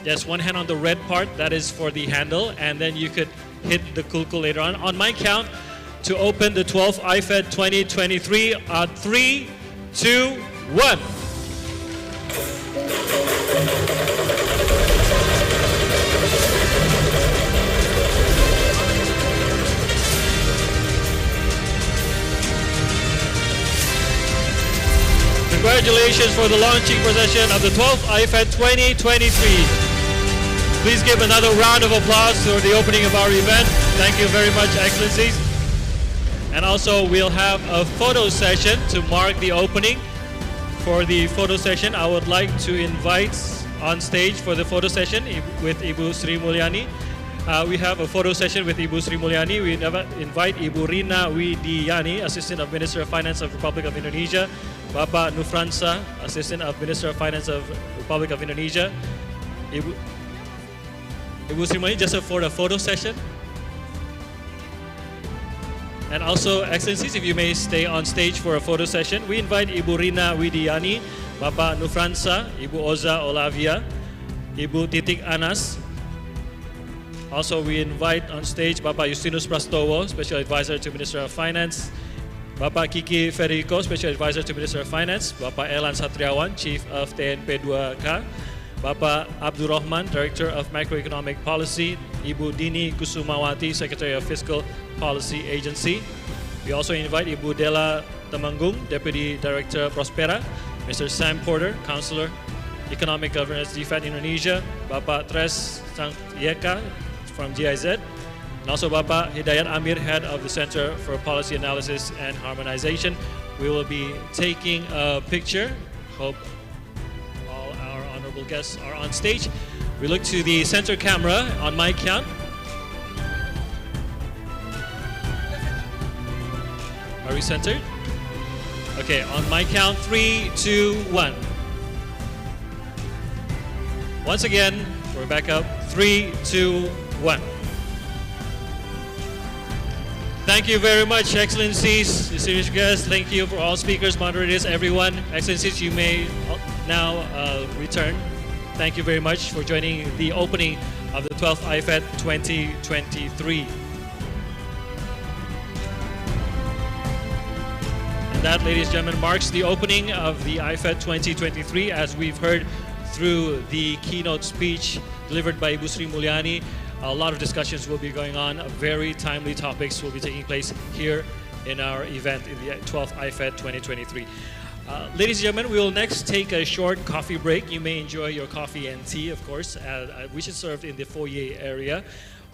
Yes, one hand on the red part, that is for the handle, and then you could hit the kulkul later on. On my count, to open the 12th AIFED 2023 on 3, 2, 1. Congratulations for the launching procession of the 12th AIFED 2023. Please give another round of applause for the opening of our event. Thank you very much, Excellencies. And also, we'll have a photo session to mark the opening. For the photo session, I would like to invite on stage for the photo session with Ibu Sri Mulyani. We have a photo session with Ibu Sri Mulyani. We invite Ibu Rina Widiyani, Assistant of Minister of Finance of Republic of Indonesia, Bapak Nufransa, Assistant of Minister of Finance of Republic of Indonesia. Ibu Sri Mulyani, just for the photo session. And also, Excellencies, if you may stay on stage for a photo session, we invite Ibu Rina Widiyani, Bapak Nufransa, Ibu Oza Olavia, Ibu Titik Anas. Also, we invite on stage Bapak Justinus Prastowo, Special Advisor to Minister of Finance, Bapak Kiki Federico, Special Advisor to Minister of Finance, Bapak Elan Satriawan, Chief of TNP2K, Bapak Abdul Rahman, Director of Macroeconomic Policy, Ibu Dini Kusumawati, Secretary of Fiscal Policy Agency. We also invite Ibu Della Temanggung, Deputy Director Prospera, Mr. Sam Porter, Counselor, Economic Governance DFAT Indonesia, Bapak Tres Sangyeka from GIZ, and also Bapak Hidayat Amir, Head of the Center for Policy Analysis and Harmonization. We will be taking a picture. Hope all our honorable guests are on stage. We look to the center camera on my count. Are we centered? Okay, on my count, 3, 2, 1. Once again, we're back up. 3, 2, 1. Thank you very much, Excellencies, distinguished guests. Thank you for all speakers, moderators, everyone. Excellencies, you may now return. Thank you very much for joining the opening of the 12th AIFED 2023. And that, ladies and gentlemen, marks the opening of the AIFED 2023, as we've heard through the keynote speech delivered by Ibu Sri Mulyani. A lot of discussions will be going on. Very timely topics will be taking place here in our event in the 12th AIFED 2023. Ladies and gentlemen, we will next take a short coffee break. You may enjoy your coffee and tea, of course, which is served in the foyer area.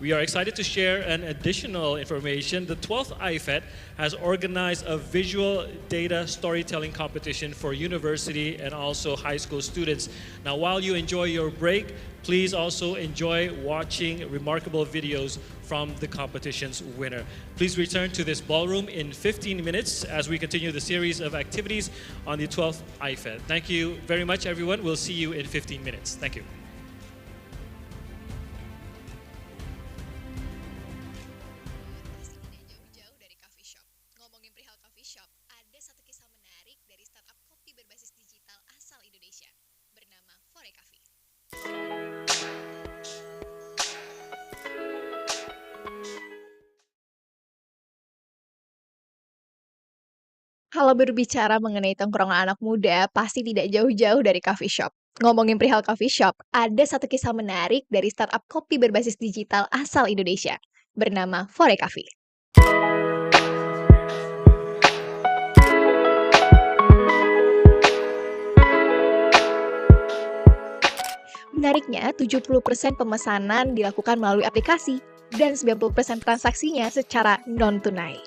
We are excited to share an additional information. The 12th AIFED has organized a visual data storytelling competition for university and also high school students. Now, while you enjoy your break, please also enjoy watching remarkable videos from the competition's winner. Please return to this ballroom in 15 minutes as we continue the series of activities on the 12th AIFED. Thank you very much, everyone. We'll see you in 15 minutes. Thank you. Kalau berbicara mengenai tongkrongan anak muda, pasti tidak jauh-jauh dari coffee shop. Ngomongin perihal coffee shop, ada satu kisah menarik dari startup kopi berbasis digital asal Indonesia, bernama Fore Coffee. Menariknya, 70% pemesanan dilakukan melalui aplikasi, dan 90% transaksinya secara non-tunai.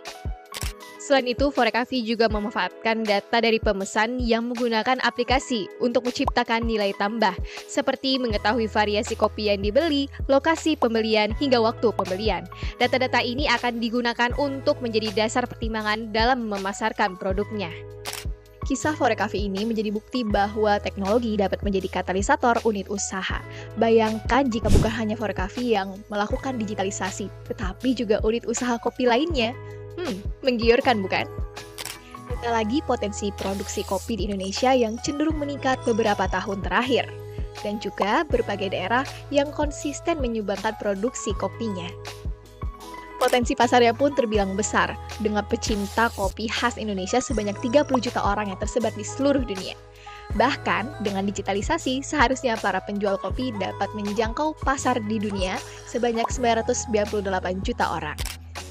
Selain itu, Fore Coffee juga memanfaatkan data dari pemesan yang menggunakan aplikasi untuk menciptakan nilai tambah, seperti mengetahui variasi kopi yang dibeli, lokasi pembelian, hingga waktu pembelian. Data-data ini akan digunakan untuk menjadi dasar pertimbangan dalam memasarkan produknya. Kisah Fore Coffee ini menjadi bukti bahwa teknologi dapat menjadi katalisator unit usaha. Bayangkan jika bukan hanya Fore Coffee yang melakukan digitalisasi, tetapi juga unit usaha kopi lainnya. Menggiurkan bukan? Kita lagi potensi produksi kopi di Indonesia yang cenderung meningkat beberapa tahun terakhir. Dan juga berbagai daerah yang konsisten menyumbangkan produksi kopinya. Potensi pasarnya pun terbilang besar, dengan pecinta kopi khas Indonesia sebanyak 30 juta orang yang tersebar di seluruh dunia. Bahkan, dengan digitalisasi, seharusnya para penjual kopi dapat menjangkau pasar di dunia sebanyak 998 juta orang.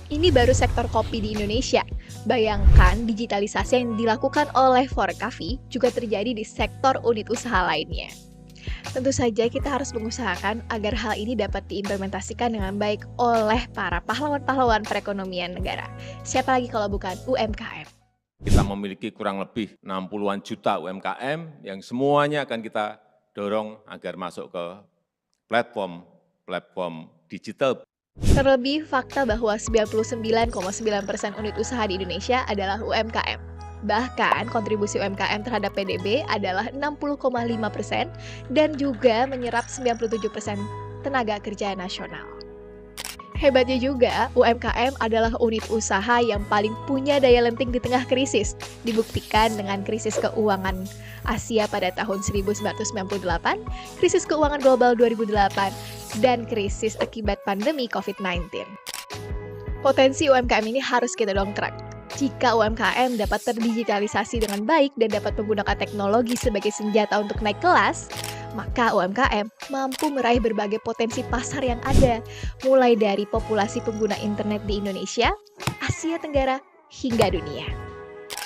Ini baru sektor kopi di Indonesia. Bayangkan digitalisasi yang dilakukan oleh Fore Coffee juga terjadi di sektor unit usaha lainnya. Tentu saja kita harus mengusahakan agar hal ini dapat diimplementasikan dengan baik oleh para pahlawan-pahlawan perekonomian negara. Siapa lagi kalau bukan UMKM? Kita memiliki kurang lebih 60-an juta UMKM yang semuanya akan kita dorong agar masuk ke platform digital. Terlebih, fakta bahwa 99,9% unit usaha di Indonesia adalah UMKM. Bahkan, kontribusi UMKM terhadap PDB adalah 60,5% dan juga menyerap 97% tenaga kerja nasional. Hebatnya juga, UMKM adalah unit usaha yang paling punya daya lenting di tengah krisis, dibuktikan dengan krisis keuangan Asia pada tahun 1998, krisis keuangan global 2008, dan krisis akibat pandemi COVID-19. Potensi UMKM ini harus kita dongkrak. Jika UMKM dapat terdigitalisasi dengan baik dan dapat menggunakan teknologi sebagai senjata untuk naik kelas, maka UMKM mampu meraih berbagai potensi pasar yang ada, mulai dari populasi pengguna internet di Indonesia, Asia Tenggara, hingga dunia.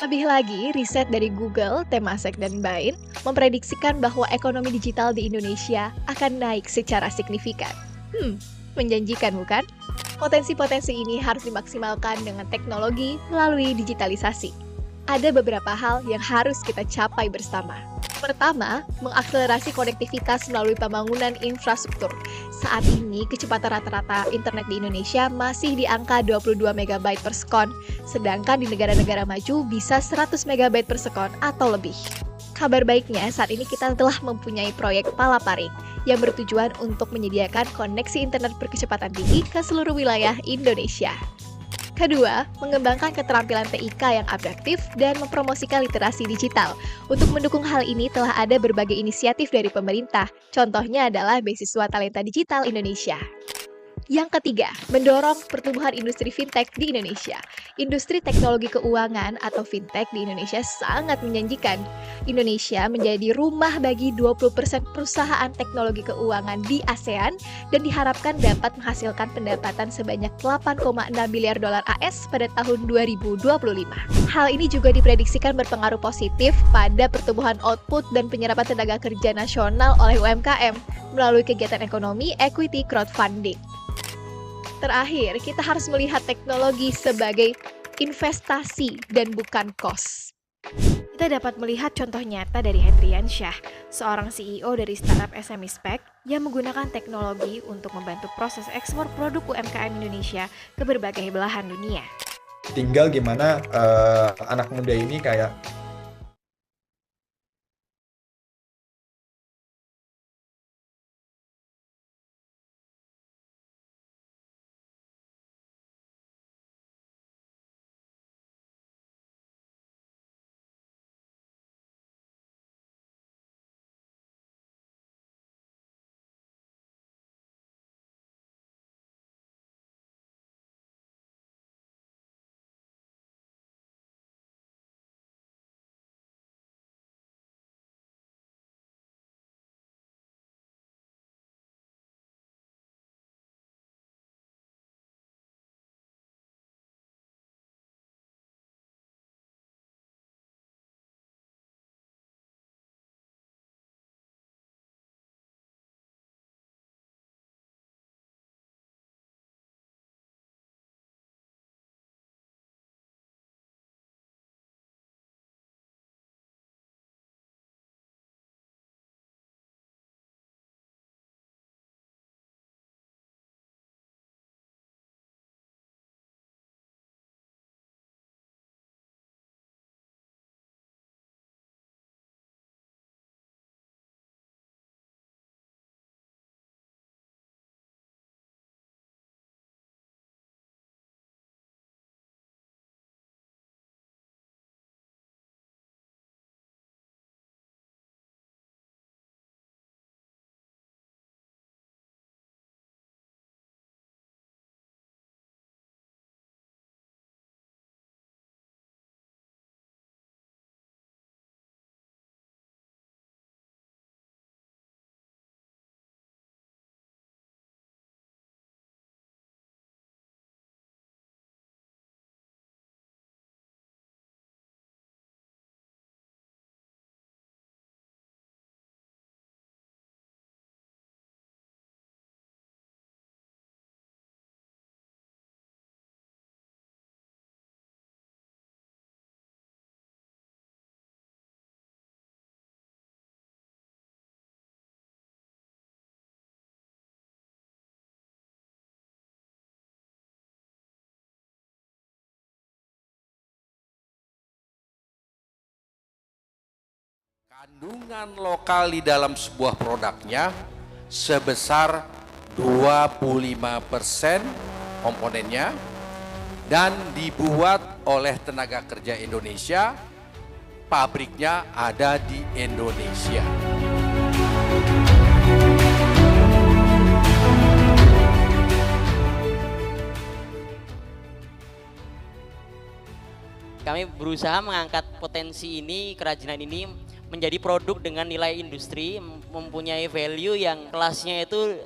Lebih lagi, riset dari Google, Temasek, dan Bain memprediksikan bahwa ekonomi digital di Indonesia akan naik secara signifikan. Menjanjikan bukan? Potensi-potensi ini harus dimaksimalkan dengan teknologi melalui digitalisasi. Ada beberapa hal yang harus kita capai bersama. Pertama, mengakselerasi konektivitas melalui pembangunan infrastruktur. Saat ini, kecepatan rata-rata internet di Indonesia masih di angka 22 MB per sekon, sedangkan di negara-negara maju bisa 100 MB per sekon atau lebih. Kabar baiknya, saat ini kita telah mempunyai proyek Palaparing yang bertujuan untuk menyediakan koneksi internet berkecepatan tinggi ke seluruh wilayah Indonesia. Kedua, mengembangkan keterampilan TIK yang adaptif dan mempromosikan literasi digital. Untuk mendukung hal ini telah ada berbagai inisiatif dari pemerintah. Contohnya adalah Beasiswa Talenta Digital Indonesia. Yang ketiga, mendorong pertumbuhan industri fintech di Indonesia. Industri teknologi keuangan atau fintech di Indonesia sangat menjanjikan. Indonesia menjadi rumah bagi 20% perusahaan teknologi keuangan di ASEAN dan diharapkan dapat menghasilkan pendapatan sebanyak 8,6 miliar dolar AS pada tahun 2025. Hal ini juga diprediksikan berpengaruh positif pada pertumbuhan output dan penyerapan tenaga kerja nasional oleh UMKM melalui kegiatan ekonomi equity crowdfunding. Terakhir, kita harus melihat teknologi sebagai investasi dan bukan cost. Kita dapat melihat contoh nyata dari Hendrian Syah, seorang CEO dari startup SME Spec yang menggunakan teknologi untuk membantu proses ekspor produk UMKM Indonesia ke berbagai belahan dunia. Tinggal gimana anak muda ini kayak kandungan lokal di dalam sebuah produknya sebesar 25% komponennya dan dibuat oleh tenaga kerja Indonesia, pabriknya ada di Indonesia. Kami berusaha mengangkat potensi ini, kerajinan ini menjadi produk dengan nilai industri, mempunyai value yang kelasnya itu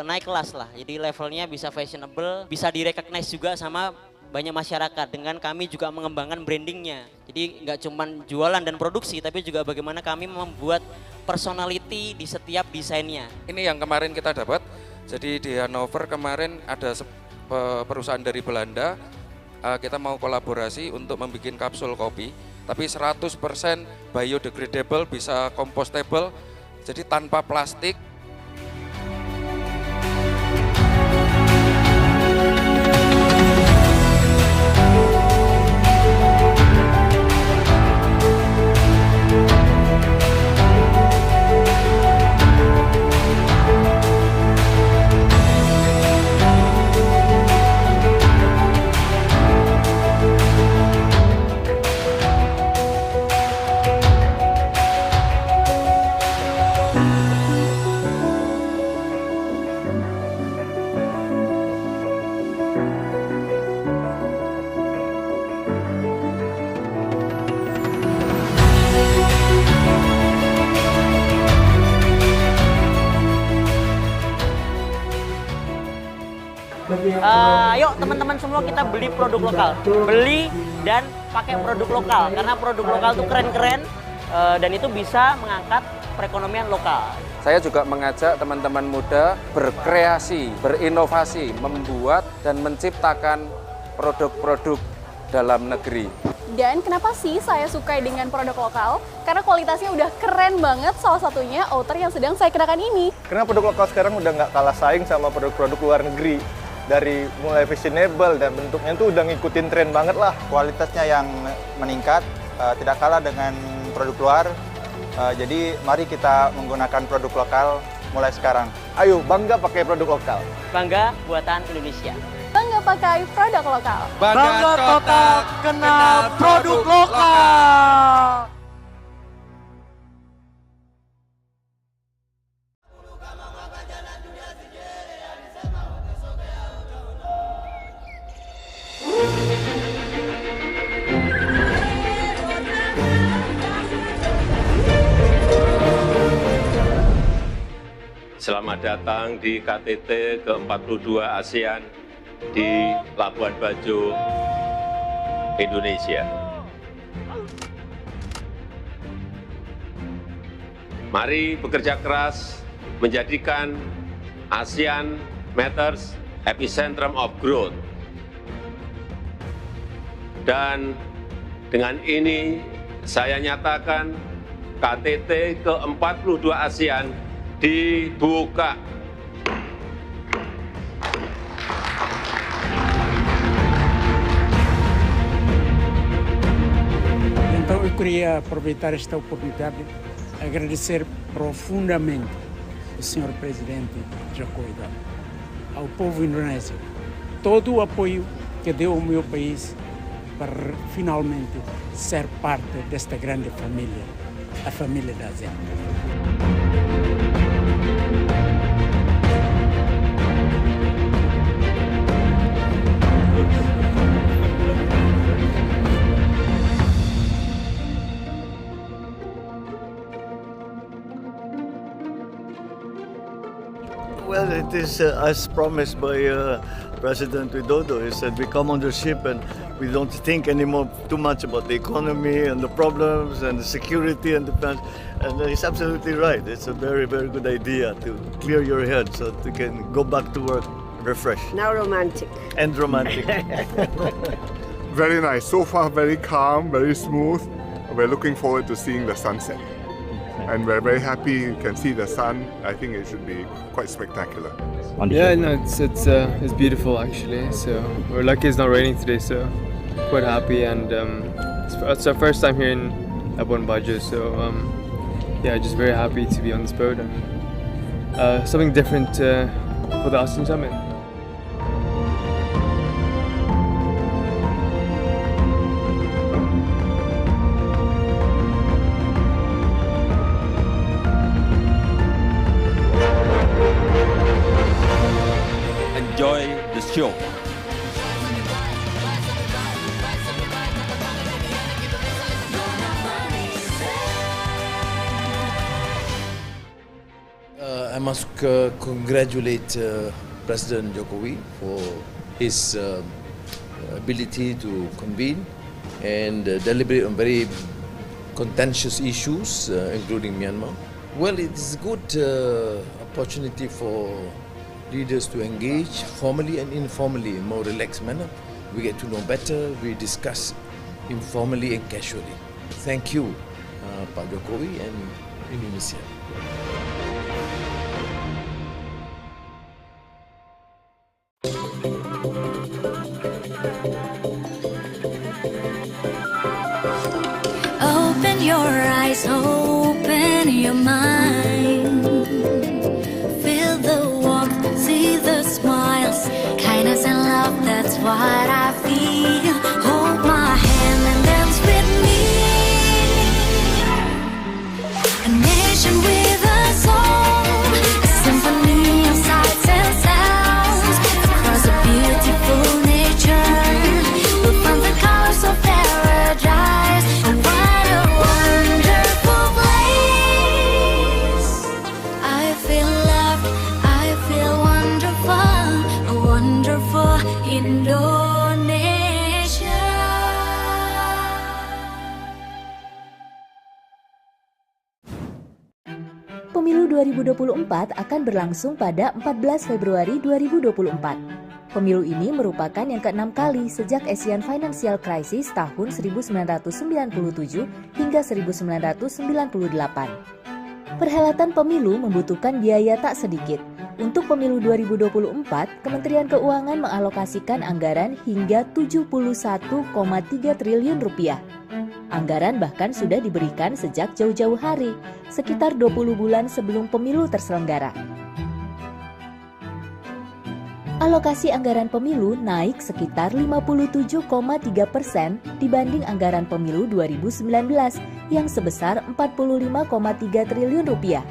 naik kelas lah. Jadi levelnya bisa fashionable, bisa direcognize juga sama banyak masyarakat dengan kami juga mengembangkan brandingnya. Jadi nggak cuma jualan dan produksi, tapi juga bagaimana kami membuat personality di setiap desainnya. Ini yang kemarin kita dapat, jadi di Hannover kemarin ada perusahaan dari Belanda, kita mau kolaborasi untuk membuat kapsul kopi, tapi 100% biodegradable, bisa compostable, jadi tanpa plastik. Ayo teman-teman semua kita beli produk lokal, beli dan pakai produk lokal karena produk lokal itu keren-keren dan itu bisa mengangkat perekonomian lokal. Saya juga mengajak teman-teman muda berkreasi, berinovasi, membuat dan menciptakan produk-produk dalam negeri. Dan kenapa sih saya suka dengan produk lokal? Karena kualitasnya udah keren banget, salah satunya outer yang sedang saya kenakan ini. Karena produk lokal sekarang udah nggak kalah saing sama produk-produk luar negeri. Dari mulai fashionable dan bentuknya tuh udah ngikutin tren banget lah. Kualitasnya yang meningkat, tidak kalah dengan produk luar. Jadi mari kita menggunakan produk lokal mulai sekarang. Ayo bangga pakai produk lokal. Bangga buatan Indonesia. Bangga pakai produk lokal. Bangga total kenal produk lokal. Selamat datang di KTT ke-42 ASEAN di Labuan Bajo, Indonesia. Mari bekerja keras menjadikan ASEAN Matters epicentrum of growth. Dan dengan ini saya nyatakan KTT ke-42 ASEAN dibuka. Então eu queria aproveitar esta oportunidade e agradecer profundamente ao Sr. Presidente Joko Widodo, ao povo indonésio, todo o apoio que deu ao meu país para finalmente ser parte desta grande família, a família da ASEAN. Well, it is as promised by President Widodo. He said we come on the ship and we don't think anymore too much about the economy and the problems and the security and the plans. And he's absolutely right. It's a very, very good idea to clear your head so that you can go back to work refreshed. Now romantic. And romantic. Very nice. So far, very calm, very smooth. We're looking forward to seeing the sunset. And we're very happy you can see the sun. I think it should be quite spectacular. Yeah, no, it's beautiful actually. So we're lucky it's not raining today, so quite happy. And it's our first time here in Labuan Bajo, so yeah, just very happy to be on this boat and something different for the ASEAN Summit. Enjoy the show. I must congratulate President Jokowi for his ability to convene and deliberate on very contentious issues, including Myanmar. Well, it is a good opportunity for leaders to engage formally and informally in a more relaxed manner. We get to know better, we discuss informally and casually. Thank you, Pak Jokowi and Indonesia. Open your eyes, open your mind. Feel the warmth, see the smiles, kindness and love, that's what I feel. Hold my hand and dance with me. A nation with a song, a symphony of sights and sounds. Across a beautiful nature, we'll find the colors of paradise. And what a wonderful place. I feel loved, I feel wonderful, a wonderful Indonesia. Pemilu 2024 akan berlangsung pada 14 Februari 2024. Pemilu ini merupakan yang ke-6 kali sejak Asian Financial Crisis tahun 1997 hingga 1998. Perhelatan pemilu membutuhkan biaya tak sedikit. Untuk pemilu 2024, Kementerian Keuangan mengalokasikan anggaran hingga 71,3 triliun rupiah. Anggaran bahkan sudah diberikan sejak jauh-jauh hari, sekitar 20 bulan sebelum pemilu terselenggara. Alokasi anggaran pemilu naik sekitar 57,3% dibanding anggaran pemilu 2019 yang sebesar 45,3 triliun rupiah.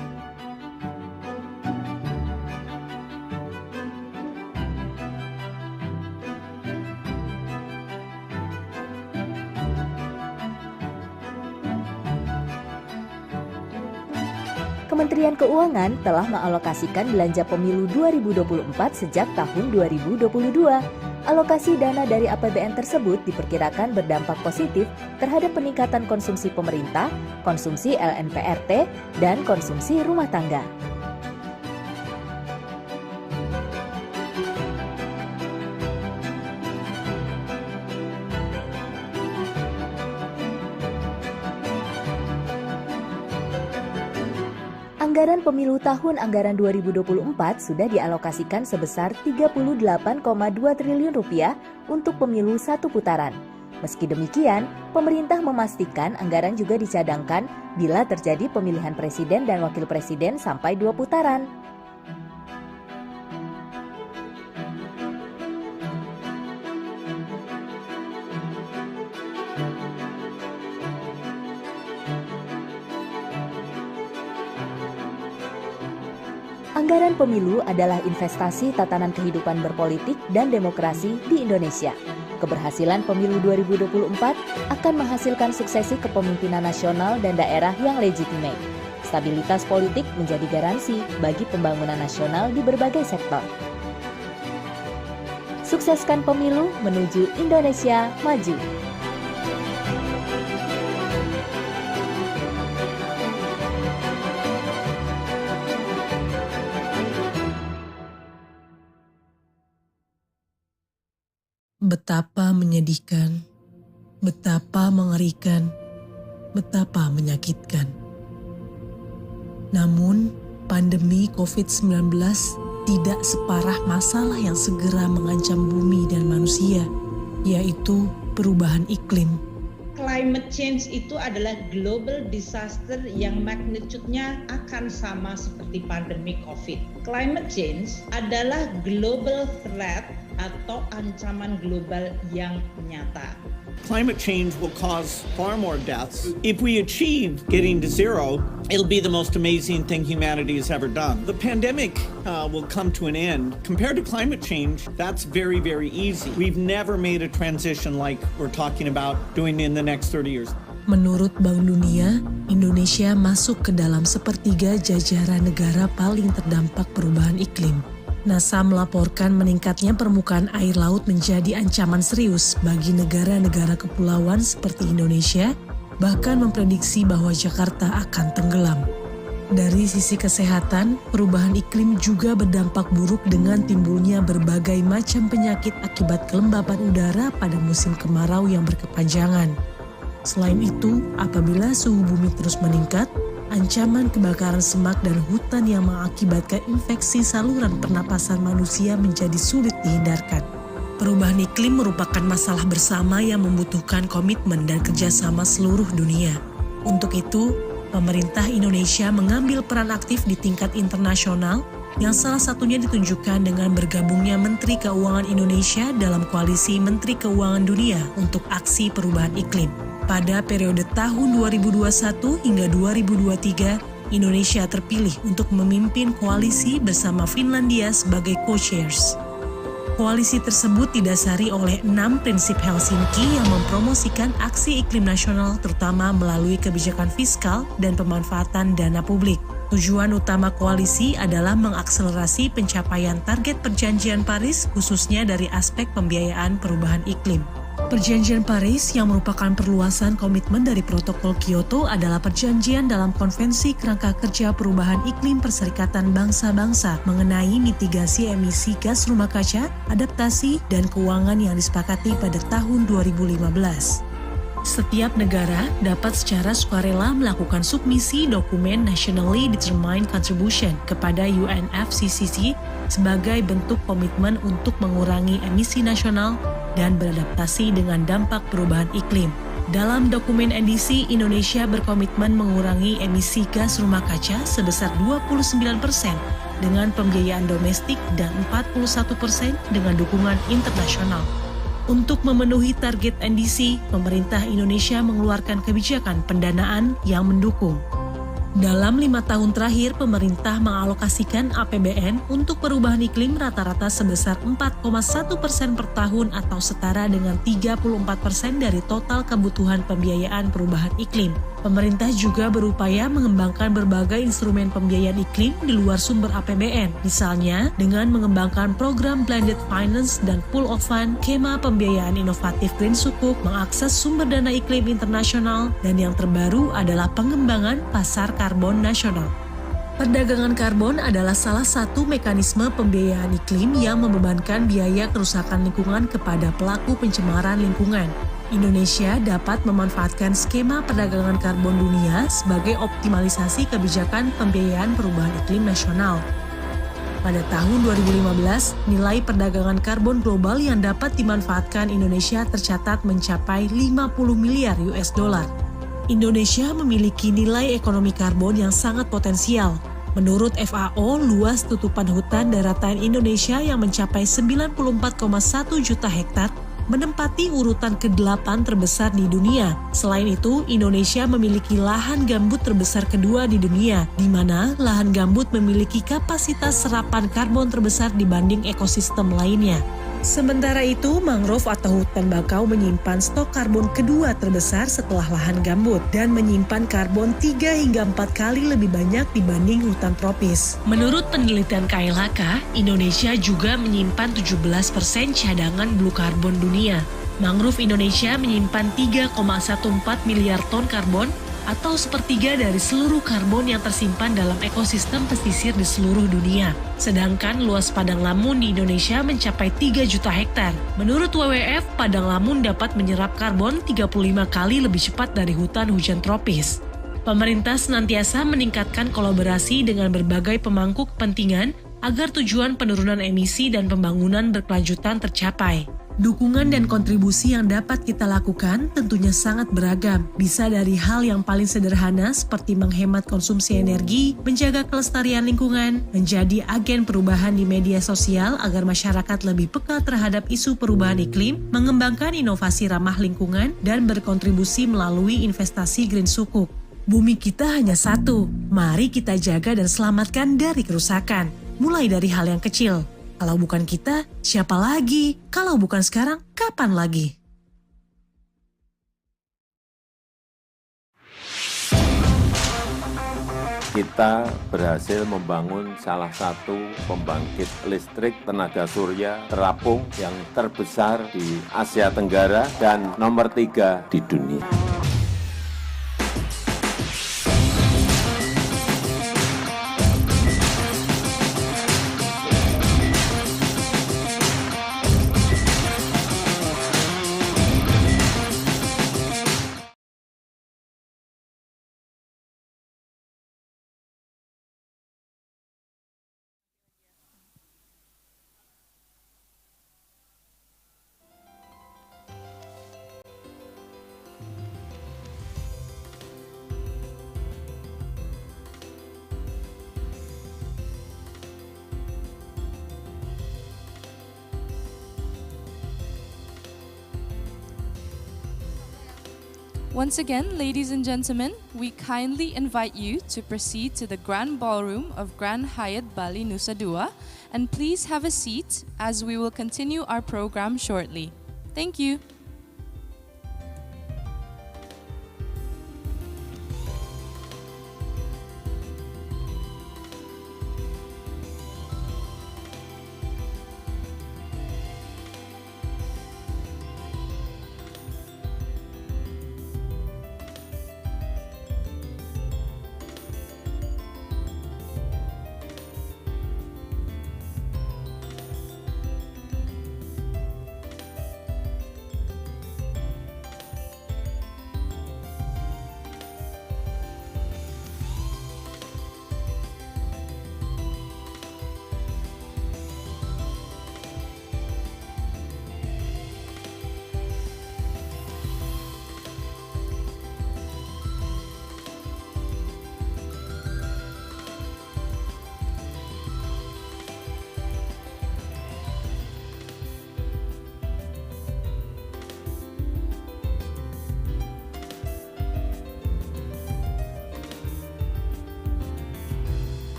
Kementerian Keuangan telah mengalokasikan belanja pemilu 2024 sejak tahun 2022. Alokasi dana dari APBN tersebut diperkirakan berdampak positif terhadap peningkatan konsumsi pemerintah, konsumsi LNPRT, dan konsumsi rumah tangga. Anggaran pemilu tahun anggaran 2024 sudah dialokasikan sebesar 38,2 triliun rupiah untuk pemilu satu putaran. Meski demikian, pemerintah memastikan anggaran juga dicadangkan bila terjadi pemilihan presiden dan wakil presiden sampai 2 putaran. Anggaran pemilu adalah investasi tatanan kehidupan berpolitik dan demokrasi di Indonesia. Keberhasilan pemilu 2024 akan menghasilkan suksesi kepemimpinan nasional dan daerah yang legitimate. Stabilitas politik menjadi garansi bagi pembangunan nasional di berbagai sektor. Sukseskan pemilu menuju Indonesia maju. Betapa menyedihkan, betapa mengerikan, betapa menyakitkan. Namun, pandemi COVID-19 tidak separah masalah yang segera mengancam bumi dan manusia, yaitu perubahan iklim. Climate change itu adalah global disaster yang magnitude-nya akan sama seperti pandemi COVID. Climate change adalah global threat atau ancaman global yang nyata. Climate change will cause far more deaths. If we achieve getting to zero, it'll be the most amazing thing humanity has ever done. The pandemic will come to an end. Compared to climate change, that's very, very easy. We've never made a transition like we're talking about doing in the next 30 years. Menurut Bank Dunia, Indonesia masuk ke dalam sepertiga jajaran negara paling terdampak perubahan iklim. NASA melaporkan meningkatnya permukaan air laut menjadi ancaman serius bagi negara-negara kepulauan seperti Indonesia, bahkan memprediksi bahwa Jakarta akan tenggelam. Dari sisi kesehatan, perubahan iklim juga berdampak buruk dengan timbulnya berbagai macam penyakit akibat kelembapan udara pada musim kemarau yang berkepanjangan. Selain itu, apabila suhu bumi terus meningkat, ancaman kebakaran semak dan hutan yang mengakibatkan infeksi saluran pernapasan manusia menjadi sulit dihindarkan. Perubahan iklim merupakan masalah bersama yang membutuhkan komitmen dan kerjasama seluruh dunia. Untuk itu, pemerintah Indonesia mengambil peran aktif di tingkat internasional yang salah satunya ditunjukkan dengan bergabungnya Menteri Keuangan Indonesia dalam koalisi Menteri Keuangan Dunia untuk aksi perubahan iklim. Pada periode tahun 2021 hingga 2023, Indonesia terpilih untuk memimpin koalisi bersama Finlandia sebagai co-chairs. Koalisi tersebut didasari oleh 6 prinsip Helsinki yang mempromosikan aksi iklim nasional terutama melalui kebijakan fiskal dan pemanfaatan dana publik. Tujuan utama koalisi adalah mengakselerasi pencapaian target Perjanjian Paris khususnya dari aspek pembiayaan perubahan iklim. Perjanjian Paris yang merupakan perluasan komitmen dari Protokol Kyoto adalah perjanjian dalam Konvensi Kerangka Kerja Perubahan Iklim Perserikatan Bangsa-Bangsa mengenai mitigasi emisi gas rumah kaca, adaptasi, dan keuangan yang disepakati pada tahun 2015. Setiap negara dapat secara sukarela melakukan submisi dokumen Nationally Determined Contribution kepada UNFCCC sebagai bentuk komitmen untuk mengurangi emisi nasional dan beradaptasi dengan dampak perubahan iklim. Dalam dokumen NDC, Indonesia berkomitmen mengurangi emisi gas rumah kaca sebesar 29% dengan pembiayaan domestik dan 41% dengan dukungan internasional. Untuk memenuhi target NDC, pemerintah Indonesia mengeluarkan kebijakan pendanaan yang mendukung. Dalam 5 tahun terakhir, pemerintah mengalokasikan APBN untuk perubahan iklim rata-rata sebesar 4,1% per tahun atau setara dengan 34% dari total kebutuhan pembiayaan perubahan iklim. Pemerintah juga berupaya mengembangkan berbagai instrumen pembiayaan iklim di luar sumber APBN, misalnya dengan mengembangkan program blended finance dan pool of fund, skema pembiayaan inovatif Green Sukuk, mengakses sumber dana iklim internasional, dan yang terbaru adalah pengembangan pasar karbon nasional. Perdagangan karbon adalah salah satu mekanisme pembiayaan iklim yang membebankan biaya kerusakan lingkungan kepada pelaku pencemaran lingkungan. Indonesia dapat memanfaatkan skema perdagangan karbon dunia sebagai optimalisasi kebijakan pembiayaan perubahan iklim nasional. Pada tahun 2015, nilai perdagangan karbon global yang dapat dimanfaatkan Indonesia tercatat mencapai 50 miliar US dollar. Indonesia memiliki nilai ekonomi karbon yang sangat potensial. Menurut FAO, luas tutupan hutan daratan Indonesia yang mencapai 94,1 juta hektar menempati urutan ke-8 terbesar di dunia. Selain itu, Indonesia memiliki lahan gambut terbesar kedua di dunia, di mana lahan gambut memiliki kapasitas serapan karbon terbesar dibanding ekosistem lainnya. Sementara itu, mangrove atau hutan bakau menyimpan stok karbon kedua terbesar setelah lahan gambut dan menyimpan karbon 3 hingga 4 kali lebih banyak dibanding hutan tropis. Menurut penelitian KLHK, Indonesia juga menyimpan 17% cadangan blue carbon dunia. Mangrove Indonesia menyimpan 3,14 miliar ton karbon atau sepertiga dari seluruh karbon yang tersimpan dalam ekosistem pesisir di seluruh dunia. Sedangkan luas padang lamun di Indonesia mencapai 3 juta hektar. Menurut WWF, padang lamun dapat menyerap karbon 35 kali lebih cepat dari hutan hujan tropis. Pemerintah senantiasa meningkatkan kolaborasi dengan berbagai pemangku kepentingan agar tujuan penurunan emisi dan pembangunan berkelanjutan tercapai. Dukungan dan kontribusi yang dapat kita lakukan tentunya sangat beragam. Bisa dari hal yang paling sederhana seperti menghemat konsumsi energi, menjaga kelestarian lingkungan, menjadi agen perubahan di media sosial agar masyarakat lebih peka terhadap isu perubahan iklim, mengembangkan inovasi ramah lingkungan, dan berkontribusi melalui investasi Green Sukuk. Bumi kita hanya satu, mari kita jaga dan selamatkan dari kerusakan. Mulai dari hal yang kecil. Kalau bukan kita, siapa lagi? Kalau bukan sekarang, kapan lagi? kita berhasil membangun salah satu pembangkit listrik tenaga surya terapung yang terbesar di Asia Tenggara dan nomor 3 di dunia. Once again, ladies and gentlemen, we kindly invite you to proceed to the Grand Ballroom of Grand Hyatt Bali Nusa Dua, and please have a seat as we will continue our program shortly. Thank you.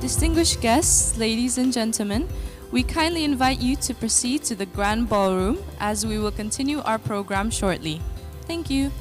Distinguished guests, ladies and gentlemen, we kindly invite you to proceed to the Grand Ballroom as we will continue our program shortly. Thank you.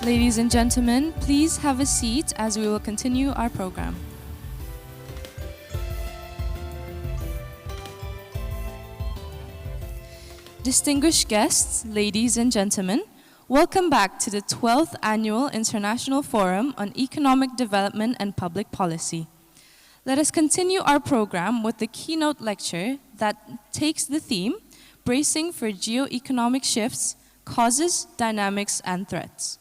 Ladies and gentlemen, please have a seat as we will continue our program. Distinguished guests, ladies and gentlemen, welcome back to the 12th Annual International Forum on Economic Development and Public Policy. Let us continue our program with the keynote lecture that takes the theme, Bracing for Geo-Economic Shifts, Causes, Dynamics, and Threats.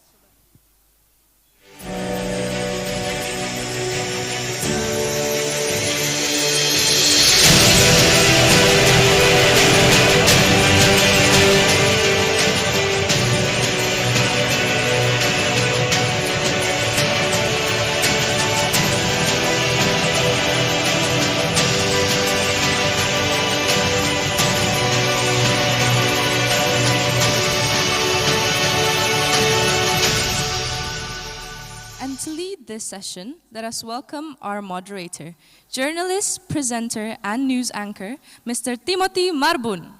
This session, let us welcome our moderator, journalist, presenter, and news anchor, Mr. Timothy Marbun.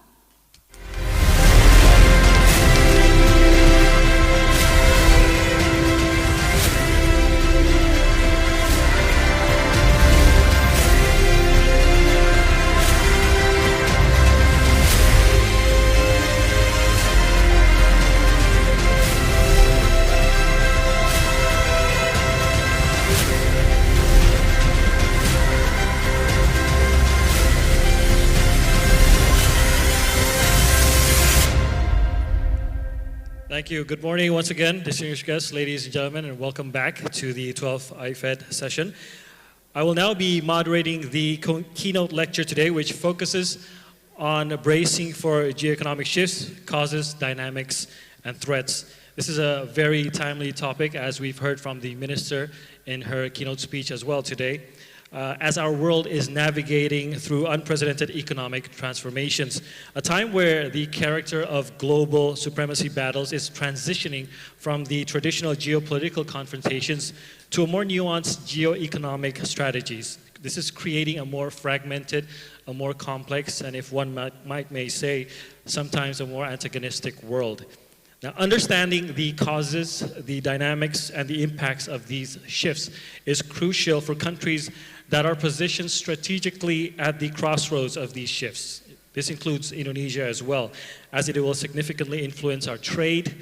Thank you. Good morning once again, distinguished guests, ladies and gentlemen, and welcome back to the 12th AIFED session. I will now be moderating the keynote lecture today, which focuses on bracing for geoeconomic shifts, causes, dynamics, and threats. This is a very timely topic, as we've heard from the minister in her keynote speech as well today. As our world is navigating through unprecedented economic transformations, a time where the character of global supremacy battles is transitioning from the traditional geopolitical confrontations to a more nuanced geoeconomic strategies. This is creating a more fragmented, a more complex, and if one may say, sometimes a more antagonistic world. Now, understanding the causes, the dynamics, and the impacts of these shifts is crucial for countries that are positioned strategically at the crossroads of these shifts. This includes Indonesia as well, as it will significantly influence our trade,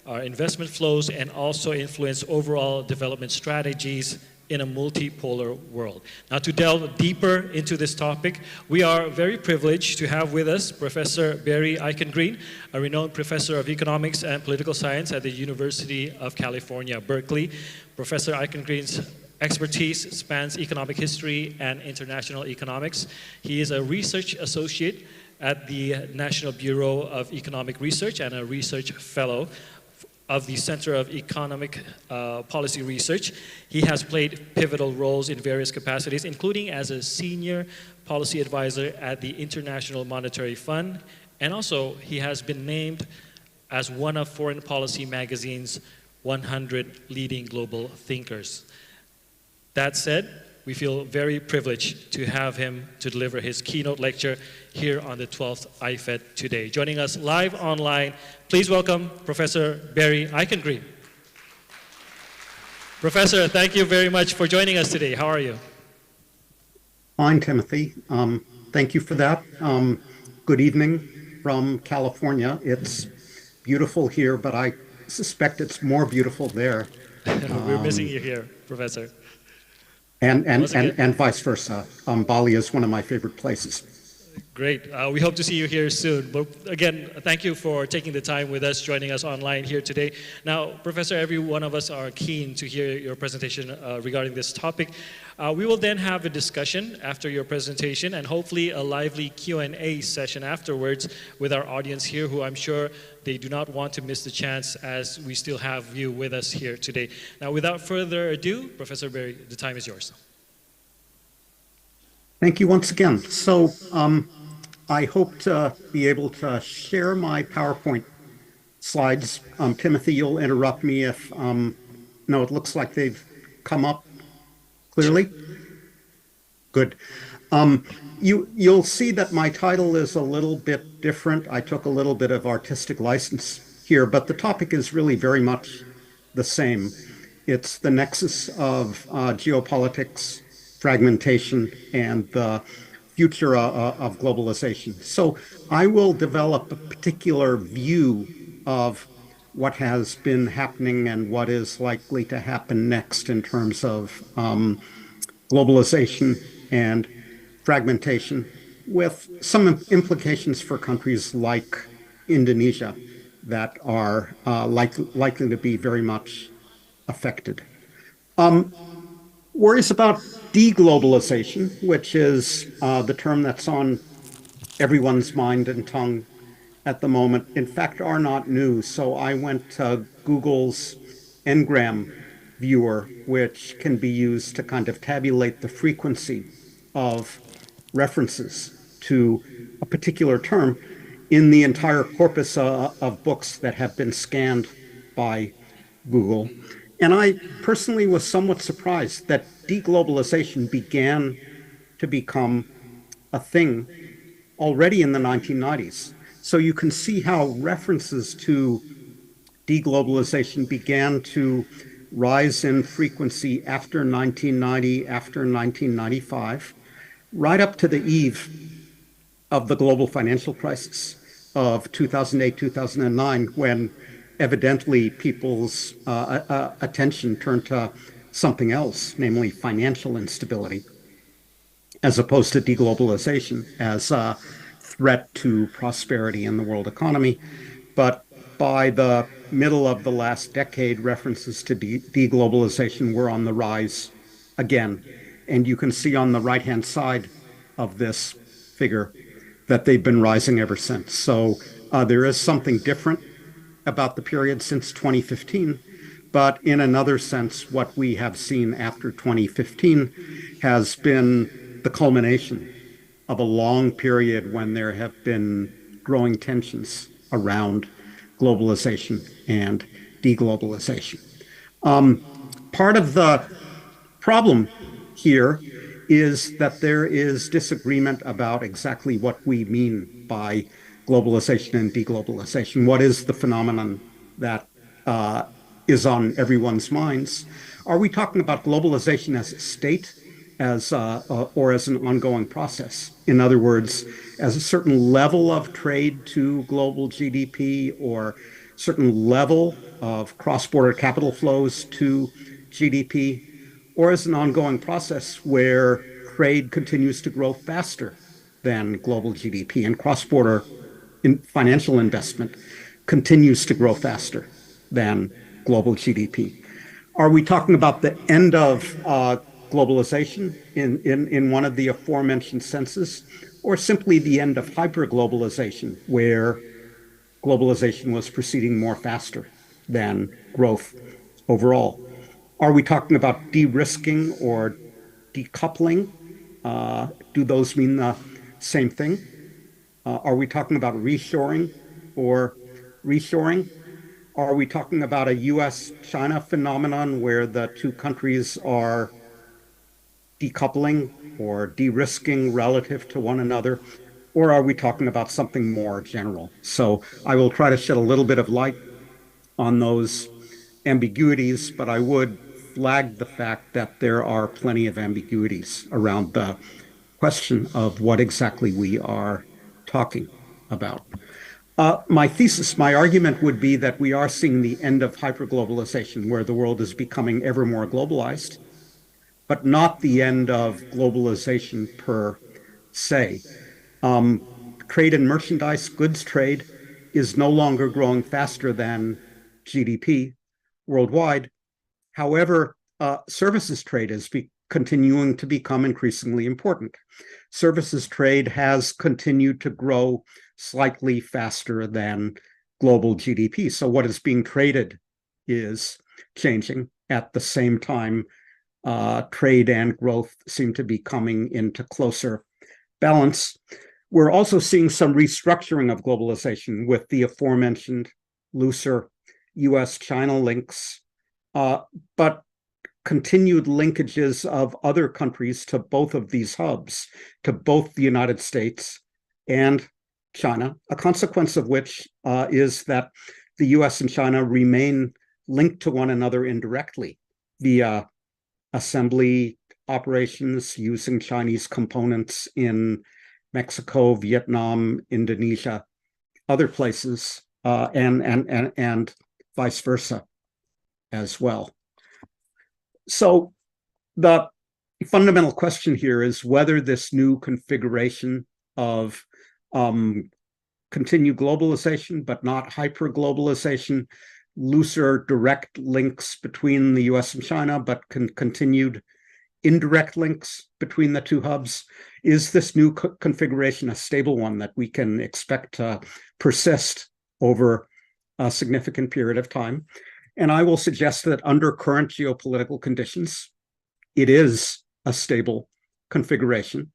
our investment flows, and also influence overall development strategies in a multipolar world. Now, to delve deeper into this topic, we are very privileged to have with us Professor Barry Eichengreen, a renowned professor of economics and political science at the University of California, Berkeley. Professor Eichengreen's expertise spans economic history and international economics. He is a research associate at the National Bureau of Economic Research and a research fellow of the Center of Economic Policy Research. He has played pivotal roles in various capacities, including as a senior policy advisor at the International Monetary Fund, and also he has been named as one of Foreign Policy Magazine's 100 leading global thinkers. That said, we feel very privileged to have him to deliver his keynote lecture here on the 12th AIFED today. Joining us live online, please welcome Professor Barry Eichengreen. Professor, thank you very much for joining us today. How are you? Fine, Timothy. Thank you for that. Good evening from California. It's beautiful here, but I suspect it's more beautiful there. We're missing you here, Professor. And vice versa. Bali is one of my favorite places. Great. We hope to see you here soon. But again, thank you for taking the time with us, joining us online here today. Now, Professor, every one of us are keen to hear your presentation regarding this topic. We will then have a discussion after your presentation and hopefully a lively Q&A session afterwards with our audience here, who I'm sure they do not want to miss the chance as we still have you with us here today. Now, without further ado, Professor Barry, the time is yours. Thank you once again. So I hope to be able to share my PowerPoint slides. Timothy, you'll interrupt me if, no, it looks like they've come up clearly. Good. You'll see that my title is a little bit different. I took a little bit of artistic license here, but the topic is really very much the same. It's the nexus of geopolitics, fragmentation, and the future of globalization. So I will develop a particular view of what has been happening and what is likely to happen next in terms of globalization and fragmentation, with some implications for countries like Indonesia that are likely to be very much affected. Worries about deglobalization, which is the term that's on everyone's mind and tongue at the moment, in fact, are not new. So I went to Google's Ngram viewer, which can be used to kind of tabulate the frequency of references to a particular term in the entire corpus of books that have been scanned by Google. And I personally was somewhat surprised that deglobalization began to become a thing already in the 1990s. So you can see how references to deglobalization began to rise in frequency after 1990, after 1995, right up to the eve of the global financial crisis of 2008, 2009, when evidently people's attention turned to something else, namely financial instability, as opposed to deglobalization as a threat to prosperity in the world economy. But by the middle of the last decade, references to deglobalization were on the rise again. And you can see on the right-hand side of this figure that they've been rising ever since. So there is something different about the period since 2015, but in another sense, what we have seen after 2015 has been the culmination of a long period when there have been growing tensions around globalization and deglobalization. Part of the problem here is that there is disagreement about exactly what we mean by globalization and deglobalization. What is the phenomenon that is on everyone's minds? Are we talking about globalization as a state, or as an ongoing process? In other words, as a certain level of trade to global GDP, or certain level of cross-border capital flows to GDP, or as an ongoing process where trade continues to grow faster than global GDP and cross-border financial investment continues to grow faster than global GDP? Are we talking about the end of globalization in one of the aforementioned senses, or simply the end of hyperglobalization, where globalization was proceeding more faster than growth overall? Are we talking about de-risking or decoupling? Do those mean the same thing? Are we talking about reshoring or reshoring? Are we talking about a US-China phenomenon where the two countries are decoupling or de-risking relative to one another? Or are we talking about something more general? So I will try to shed a little bit of light on those ambiguities, but I would flag the fact that there are plenty of ambiguities around the question of what exactly we are talking about. My thesis, my argument would be that we are seeing the end of hyperglobalization, where the world is becoming ever more globalized, but not the end of globalization per se. Trade in merchandise, goods trade, is no longer growing faster than GDP worldwide. However, services trade is continuing to become increasingly important. Services trade has continued to grow slightly faster than global GDP. So what is being traded is changing. At the same time, trade and growth seem to be coming into closer balance. We're also seeing some restructuring of globalization with the aforementioned looser US-China links, but continued linkages of other countries to both of these hubs, to both the United States and China, a consequence of which is that the US and China remain linked to one another indirectly via assembly operations using Chinese components in Mexico, Vietnam, Indonesia, other places, and vice versa as well. So the fundamental question here is whether this new configuration of continued globalization, but not hyper-globalization, looser direct links between the US and China, but continued indirect links between the two hubs. Is this new configuration a stable one that we can expect to persist over a significant period of time? And I will suggest that under current geopolitical conditions, it is a stable configuration,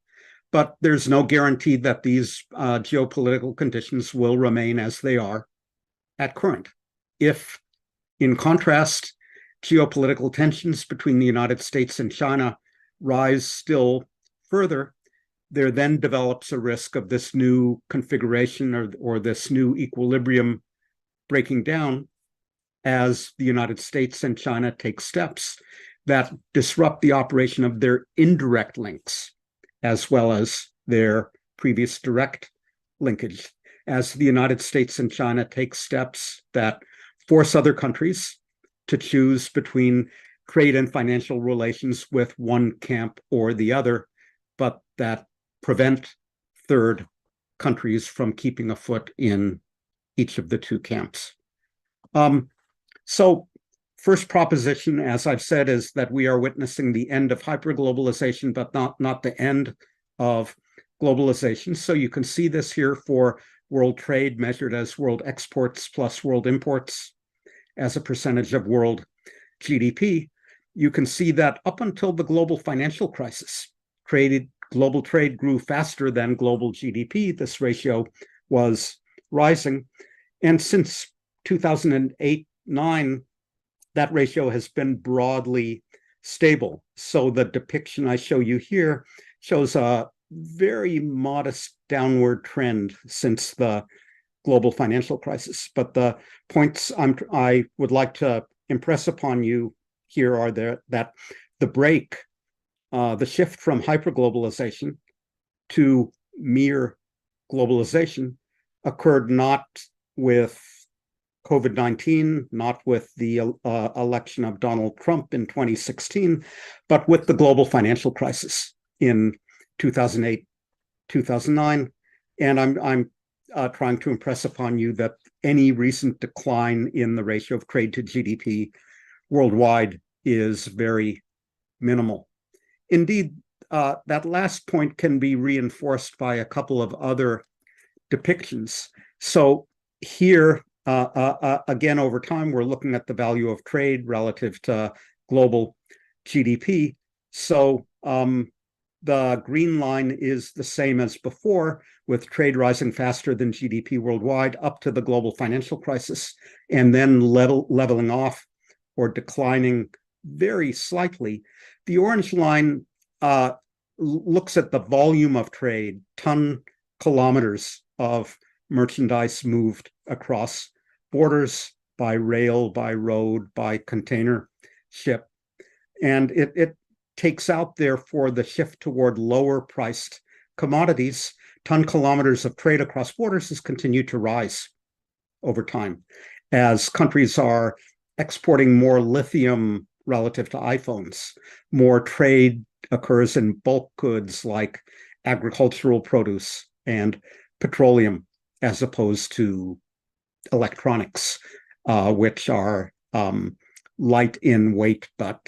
but there's no guarantee that these geopolitical conditions will remain as they are at current. If, in contrast, geopolitical tensions between the United States and China rise still further, there then develops a risk of this new configuration or this new equilibrium breaking down as the United States and China take steps that disrupt the operation of their indirect links, as well as their previous direct linkage, as the United States and China take steps that force other countries to choose between trade and financial relations with one camp or the other, but that prevent third countries from keeping a foot in each of the two camps. So first proposition, as I've said, is that we are witnessing the end of hyperglobalization, but not the end of globalization. So you can see this here for world trade measured as world exports plus world imports as a percentage of world GDP. You can see that up until the global financial crisis, global trade grew faster than global GDP. This ratio was rising. And since 2008-9, that ratio has been broadly stable. So the depiction I show you here shows a very modest downward trend since the global financial crisis. But the points I would like to impress upon you here are that the break, the shift from hyperglobalization to mere globalization occurred not with COVID-19, not with the election of Donald Trump in 2016, but with the global financial crisis in 2008, 2009. And I'm trying to impress upon you that any recent decline in the ratio of trade to GDP worldwide is very minimal. Indeed, that last point can be reinforced by a couple of other depictions. So here, again, over time, we're looking at the value of trade relative to global GDP. So the green line is the same as before, with trade rising faster than GDP worldwide up to the global financial crisis, and then leveling off or declining very slightly. The orange line looks at the volume of trade, ton kilometers of merchandise moved across borders by rail, by road, by container ship. And it takes out, therefore, the shift toward lower priced commodities. Ton kilometers of trade across borders has continued to rise over time as countries are exporting more lithium relative to iPhones. More trade occurs in bulk goods like agricultural produce and petroleum, as opposed to electronics, which are light in weight but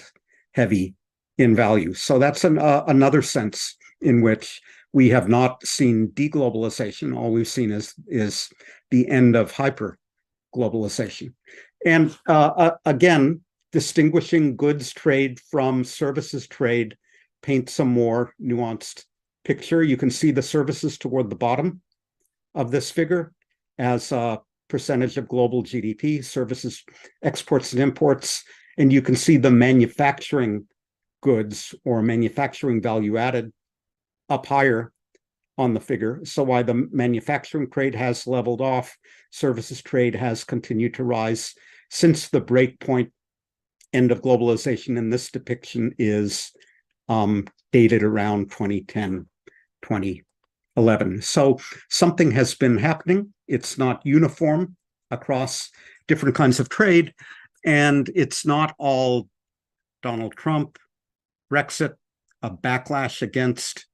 heavy in value. So that's another sense in which we have not seen deglobalization. All we've seen is the end of hyper-globalization. And again, distinguishing goods trade from services trade paints a more nuanced picture. You can see the services toward the bottom of this figure as a percentage of global GDP, services, exports and imports, and you can see the manufacturing goods or manufacturing value added up higher on the figure. So while the manufacturing trade has leveled off, services trade has continued to rise since the breakpoint end of globalization in this depiction is dated around 2010, 2011. So something has been happening. It's not uniform across different kinds of trade, and it's not all Donald Trump, Brexit, a backlash against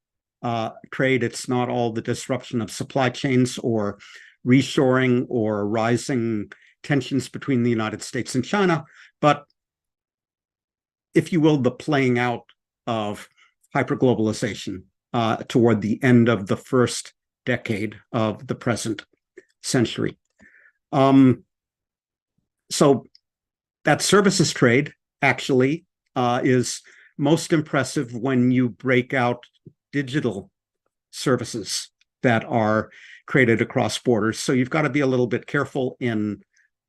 trade. It's not all the disruption of supply chains or reshoring or rising tensions between the United States and China, but, if you will, the playing out of hyperglobalization toward the end of the first decade of the present century. So that services trade actually is most impressive when you break out digital services that are created across borders. So you've got to be a little bit careful in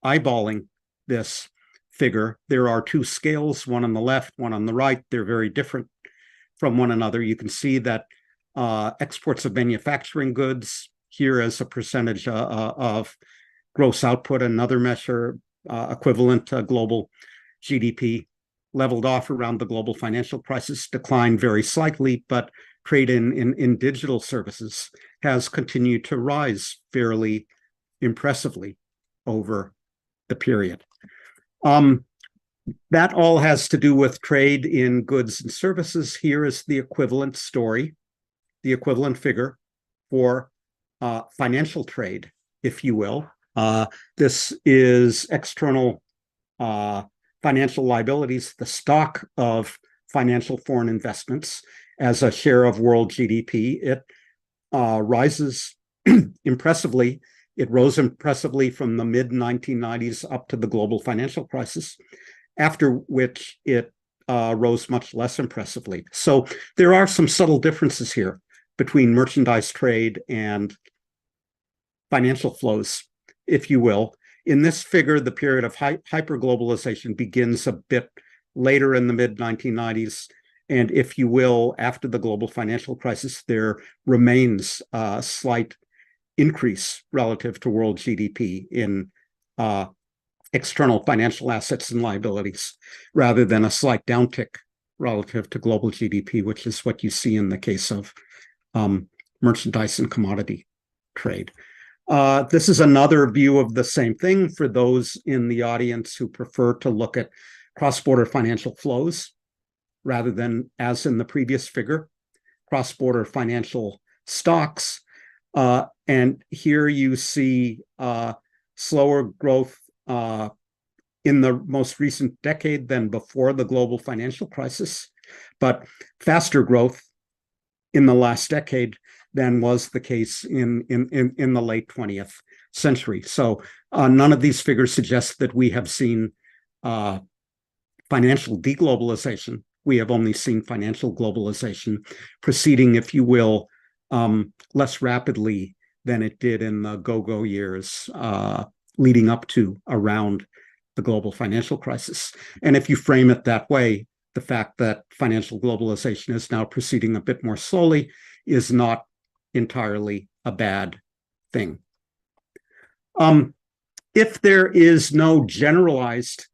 eyeballing this figure. There are two scales, one on the left, one on the right. They're very different from one another. You can see that exports of manufacturing goods here as a percentage of gross output, another measure equivalent to global GDP, leveled off around the global financial crisis, declined very slightly, but trade in digital services has continued to rise fairly impressively over the period. That all has to do with trade in goods and services. Here is the equivalent story, the equivalent figure for financial trade, if you will. This is external financial liabilities, the stock of financial foreign investments as a share of world GDP. It rises impressively. It rose impressively from the mid-1990s up to the global financial crisis, after which it rose much less impressively. So there are some subtle differences here between merchandise trade and financial flows, if you will. In this figure, the period of hyperglobalization begins a bit later in the mid-1990s. And if you will, after the global financial crisis, there remains a slight increase relative to world GDP in external financial assets and liabilities, rather than a slight downtick relative to global GDP, which is what you see in the case of merchandise and commodity trade. This is another view of the same thing for those in the audience who prefer to look at cross-border financial flows rather than, as in the previous figure, cross-border financial stocks. And here you see slower growth in the most recent decade than before the global financial crisis, but faster growth in the last decade than was the case in the late 20th century. So none of these figures suggest that we have seen financial deglobalization. We have only seen financial globalization proceeding, if you will, less rapidly than it did in the go-go years leading up to around the global financial crisis. And if you frame it that way, the fact that financial globalization is now proceeding a bit more slowly is not entirely a bad thing. If there is no generalized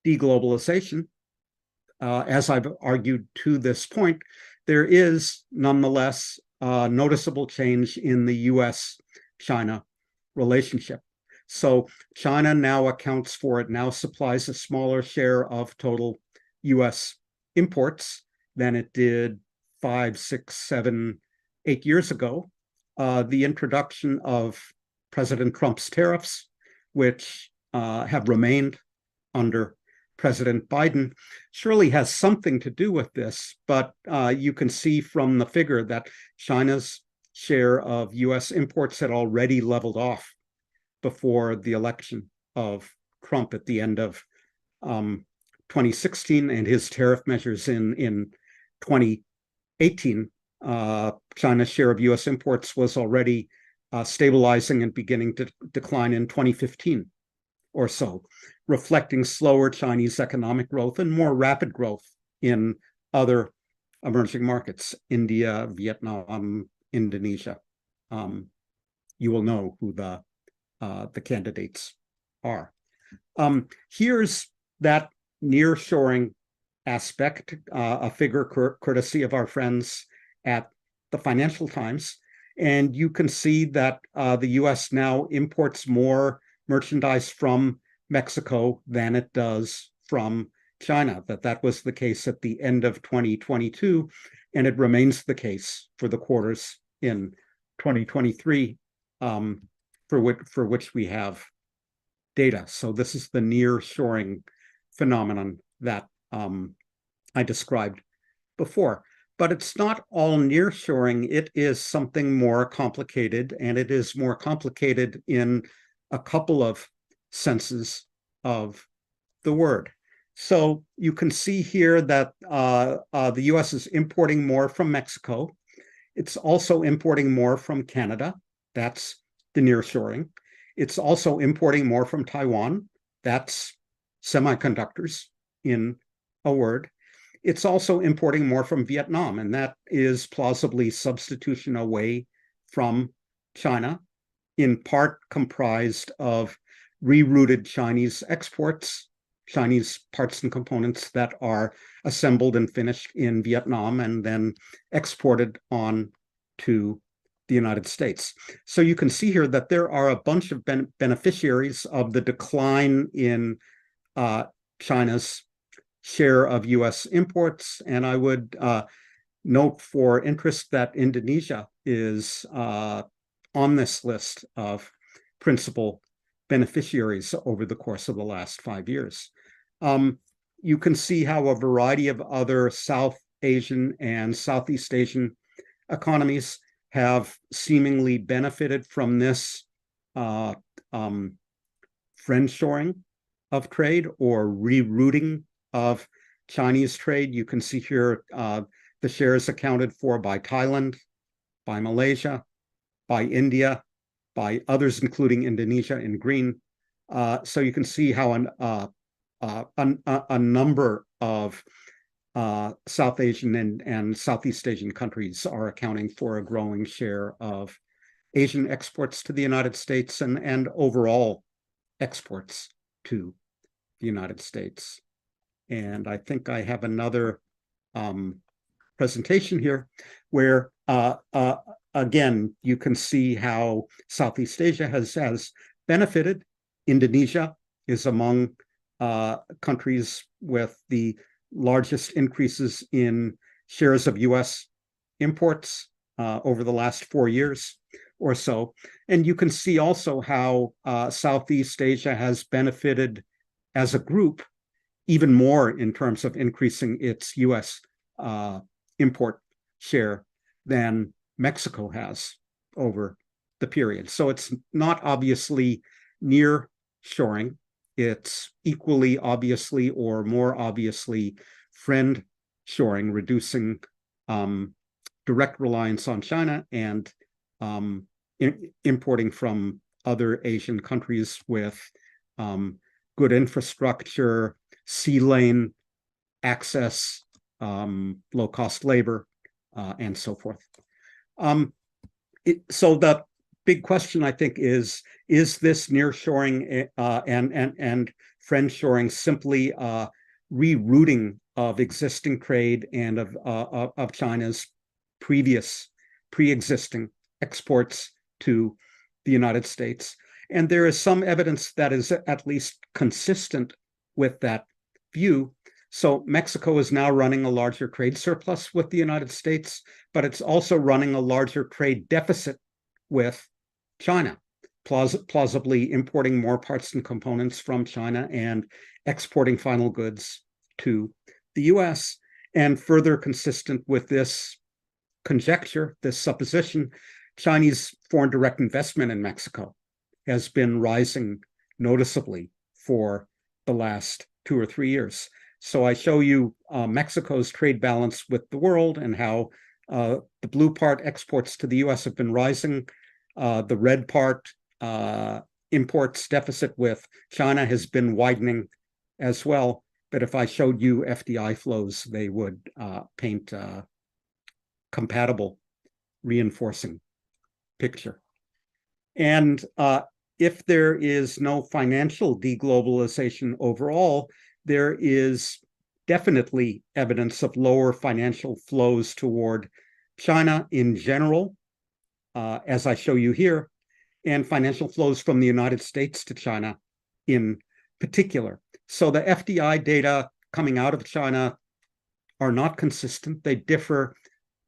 deglobalization, as I've argued to this point, there is nonetheless a noticeable change in the US-China relationship. So China now accounts for, it now supplies a smaller share of total US imports than it did 5, 6, 7, 8 years ago. The introduction of President Trump's tariffs, which have remained under President Biden, surely has something to do with this, but you can see from the figure that China's share of US imports had already leveled off before the election of Trump at the end of 2016 and his tariff measures in 2018. China's share of US imports was already stabilizing and beginning to decline in 2015 or so, reflecting slower Chinese economic growth and more rapid growth in other emerging markets, India, Vietnam, Indonesia. You will know who the candidates are. Here's that nearshoring aspect, a figure courtesy of our friends at the Financial Times. And you can see that the US now imports more merchandise from Mexico than it does from China, that was the case at the end of 2022, and it remains the case for the quarters in 2023 for which we have data. So this is the nearshoring phenomenon that I described before. But it's not all nearshoring. It is something more complicated, and it is more complicated in a couple of senses of the word. So you can see here that the US is importing more from Mexico. It's also importing more from Canada. That's the nearshoring. It's also importing more from Taiwan. That's semiconductors, in a word. It's also importing more from Vietnam, and that is plausibly substitution away from China, in part comprised of rerouted Chinese exports, Chinese parts and components that are assembled and finished in Vietnam and then exported on to the United States. So you can see here that there are a bunch of beneficiaries of the decline in China's share of US imports. And I would note for interest that Indonesia is on this list of principal beneficiaries over the course of the last 5 years. You can see how a variety of other South Asian and Southeast Asian economies have seemingly benefited from this friendshoring of trade or rerouting of Chinese trade. You can see here the shares accounted for by Thailand, by Malaysia, by India, by others, including Indonesia in green. So you can see how a number of South Asian and Southeast Asian countries are accounting for a growing share of Asian exports to the United States and overall exports to the United States. And I think I have another presentation here where, again, you can see how Southeast Asia has benefited. Indonesia is among countries with the largest increases in shares of US imports over the last 4 years or so. And you can see also how Southeast Asia has benefited as a group even more in terms of increasing its US import share than Mexico has over the period. So it's not obviously nearshoring. It's equally obviously or more obviously friendshoring, reducing direct reliance on China and importing from other Asian countries with good infrastructure, sea lane access, low-cost labor, and so forth. So the big question, I think, is this nearshoring and friendshoring simply rerouting of existing trade and of China's pre-existing exports to the United States? And there is some evidence that is at least consistent with that view. So Mexico is now running a larger trade surplus with the United States, but it's also running a larger trade deficit with China, plausibly importing more parts and components from China and exporting final goods to the US. And further consistent with this conjecture, this supposition, Chinese foreign direct investment in Mexico has been rising noticeably for the last 2 or 3 years. So I show you Mexico's trade balance with the world and how the blue part, exports to the US, have been rising. The red part, imports deficit with China, has been widening as well. But if I showed you FDI flows, they would paint a compatible, reinforcing picture. And if there is no financial deglobalization overall, there is definitely evidence of lower financial flows toward China in general, as I show you here, and financial flows from the United States to China in particular. So the FDI data coming out of China are not consistent. They differ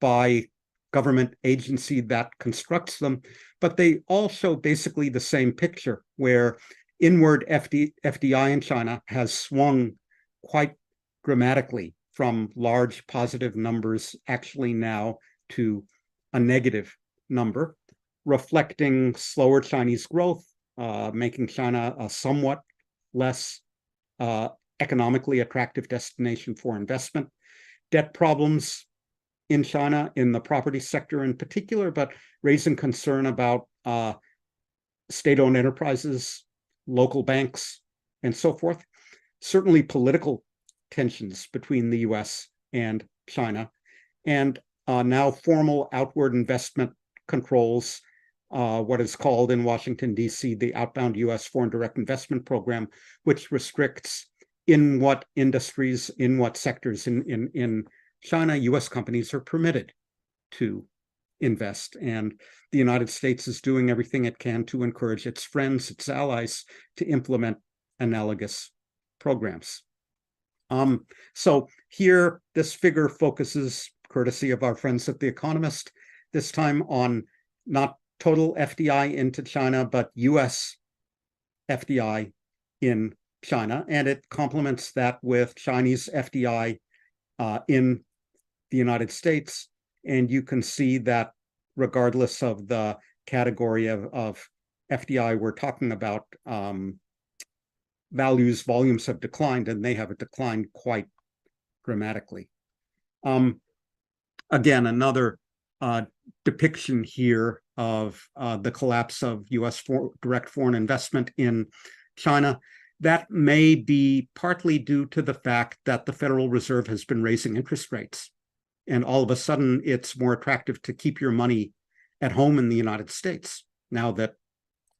by government agency that constructs them, but they all show basically the same picture, where inward FDI in China has swung quite dramatically from large positive numbers actually now to a negative number, reflecting slower Chinese growth, making China a somewhat less economically attractive destination for investment, debt problems in China in the property sector in particular, but raising concern about state-owned enterprises, local banks, and so forth. Certainly political tensions between the US and China, and now formal outward investment controls, what is called in Washington, D.C., the outbound US Foreign Direct Investment Program, which restricts in what industries, in what sectors in China, US companies are permitted to invest. And the United States is doing everything it can to encourage its friends, its allies, to implement analogous programs. So here, this figure focuses, courtesy of our friends at The Economist, this time on not total FDI into China, but US FDI in China. And it complements that with Chinese FDI in the United States. And you can see that regardless of the category of FDI we're talking about, volumes have declined, and they have declined quite dramatically. Again, another depiction here of the collapse of US direct foreign investment in China. That may be partly due to the fact that the Federal Reserve has been raising interest rates. And all of a sudden, it's more attractive to keep your money at home in the United States now that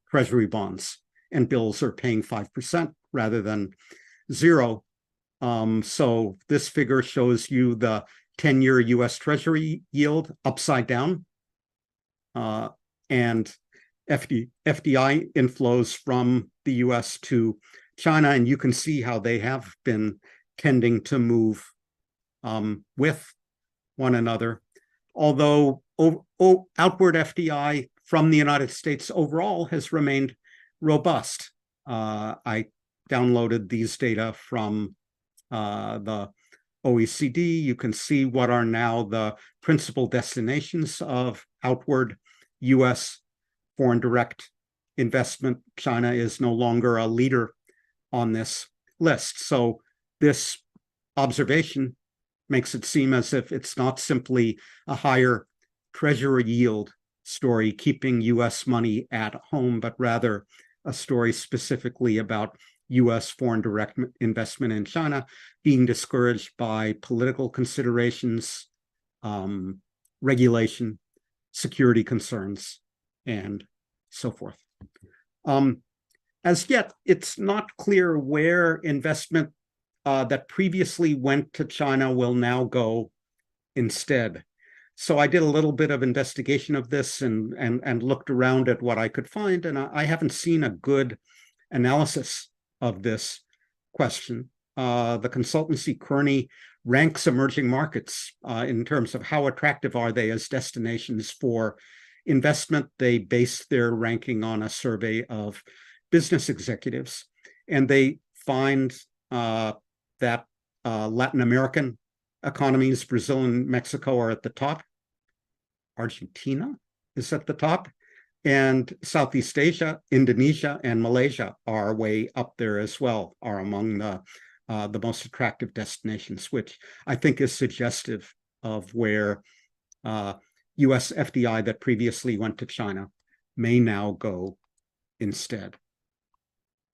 Treasury bonds and bills are paying 5% rather than 0. So this figure shows you the 10-year US Treasury yield upside down, and FDI inflows from the US to China, and you can see how they have been tending to move with one another. Although outward FDI from the United States overall has remained robust. I downloaded these data from the OECD. You can see what are now the principal destinations of outward US foreign direct investment. China is no longer a leader on this list. So this observation makes it seem as if it's not simply a higher treasury yield story keeping US money at home, but rather a story specifically about US foreign direct investment in China being discouraged by political considerations, regulation, security concerns, and so forth. As yet, it's not clear where investment that previously went to China will now go instead. So I did a little bit of investigation of this and looked around at what I could find, and I haven't seen a good analysis of this question. The consultancy Kearney ranks emerging markets in terms of how attractive are they as destinations for investment. They base their ranking on a survey of business executives, and they find that Latin American economies, Brazil and Mexico, are at the top. Argentina is at the top. And Southeast Asia, Indonesia, and Malaysia are way up there as well, are among the most attractive destinations, which I think is suggestive of where US FDI that previously went to China may now go instead.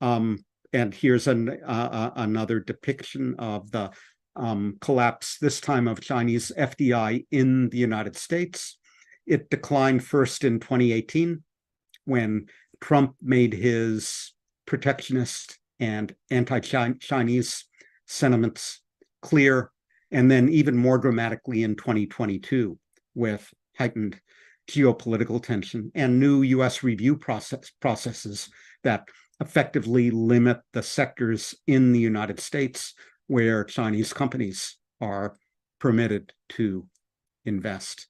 And here's another depiction of the collapse, this time of Chinese FDI in the United States. It declined first in 2018 when Trump made his protectionist and anti-Chinese sentiments clear, and then even more dramatically in 2022 with heightened geopolitical tension and new U.S. review processes that effectively limit the sectors in the United States where Chinese companies are permitted to invest.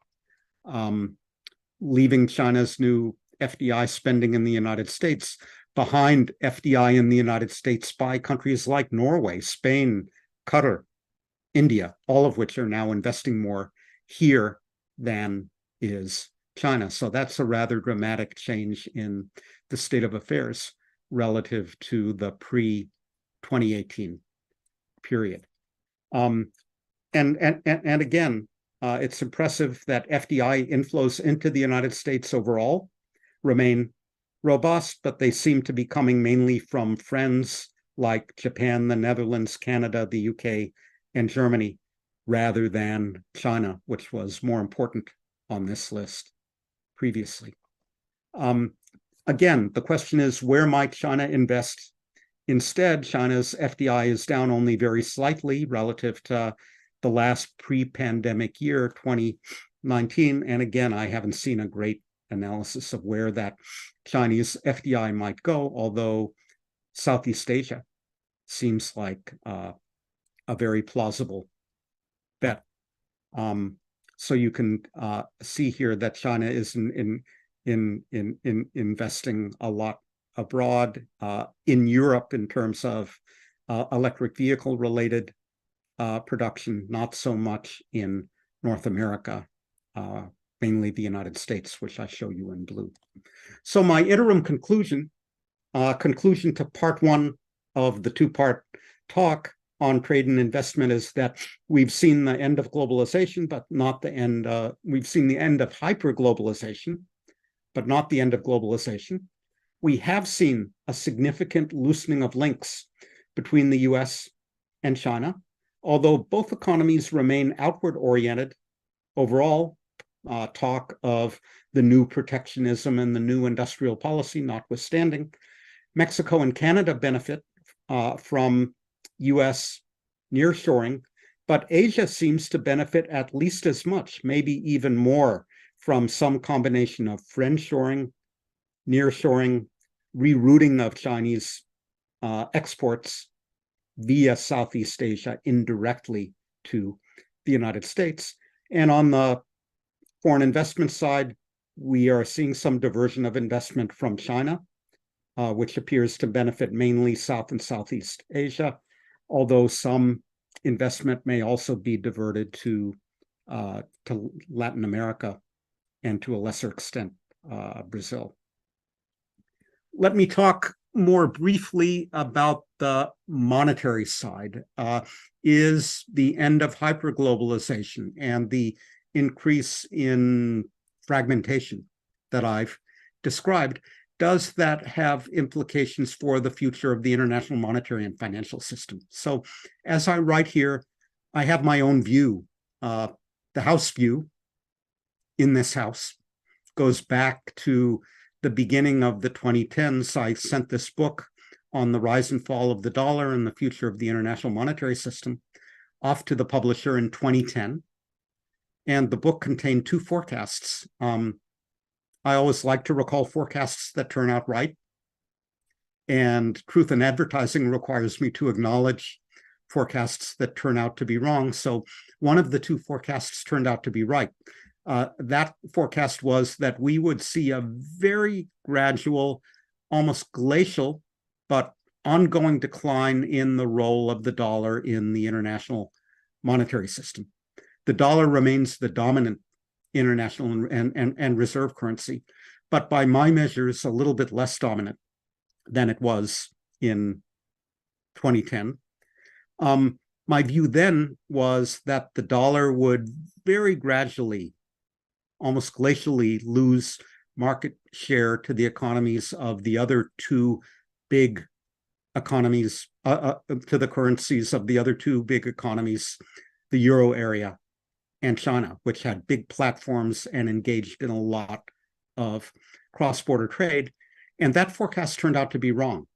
Leaving China's new FDI spending in the United States behind FDI in the United States by countries like Norway, Spain, Qatar, India, all of which are now investing more here than is China. So that's a rather dramatic change in the state of affairs relative to the pre-2018 period. And again, it's impressive that FDI inflows into the United States overall remain robust, but they seem to be coming mainly from friends like Japan, the Netherlands, Canada, the UK, and Germany, rather than China, which was more important on this list previously. Again, the question is, where might China invest? Instead, China's FDI is down only very slightly relative to the last pre-pandemic year, 2019. And again, I haven't seen a great analysis of where that Chinese FDI might go, although Southeast Asia seems like a very plausible bet. So you can see here that China is investing a lot abroad, in Europe in terms of electric vehicle related production, not so much in North America, mainly the United States, which I show you in blue. So my interim conclusion to part one of the two-part talk on trade and investment is that we've seen the end of globalization, but not the end. We've seen the end of hyperglobalization, but not the end of globalization. We have seen a significant loosening of links between the US and China, although both economies remain outward oriented. Overall, talk of the new protectionism and the new industrial policy notwithstanding, Mexico and Canada benefit from US nearshoring, but Asia seems to benefit at least as much, maybe even more, from some combination of friendshoring, nearshoring, rerouting of Chinese exports via Southeast Asia indirectly to the United States. And on the foreign investment side, we are seeing some diversion of investment from China, which appears to benefit mainly South and Southeast Asia, although some investment may also be diverted to Latin America and to a lesser extent, Brazil. Let me talk more briefly about the monetary side. Is the end of hyperglobalization and the increase in fragmentation that I've described, does that have implications for the future of the international monetary and financial system? So as I write here, I have my own view. The House view in this House goes back to the beginning of the 2010s. I sent this book on the rise and fall of the dollar and the future of the international monetary system off to the publisher in 2010. And the book contained two forecasts. I always like to recall forecasts that turn out right. And truth in advertising requires me to acknowledge forecasts that turn out to be wrong. So one of the two forecasts turned out to be right. That forecast was that we would see a very gradual, almost glacial, but ongoing decline in the role of the dollar in the international monetary system. The dollar remains the dominant international and reserve currency, but by my measures, a little bit less dominant than it was in 2010. My view then was that the dollar would very gradually, almost glacially, lose market share to the economies of the other two big economies, to the currencies of the other two big economies, the Euro area and China, which had big platforms and engaged in a lot of cross-border trade. And that forecast turned out to be wrong.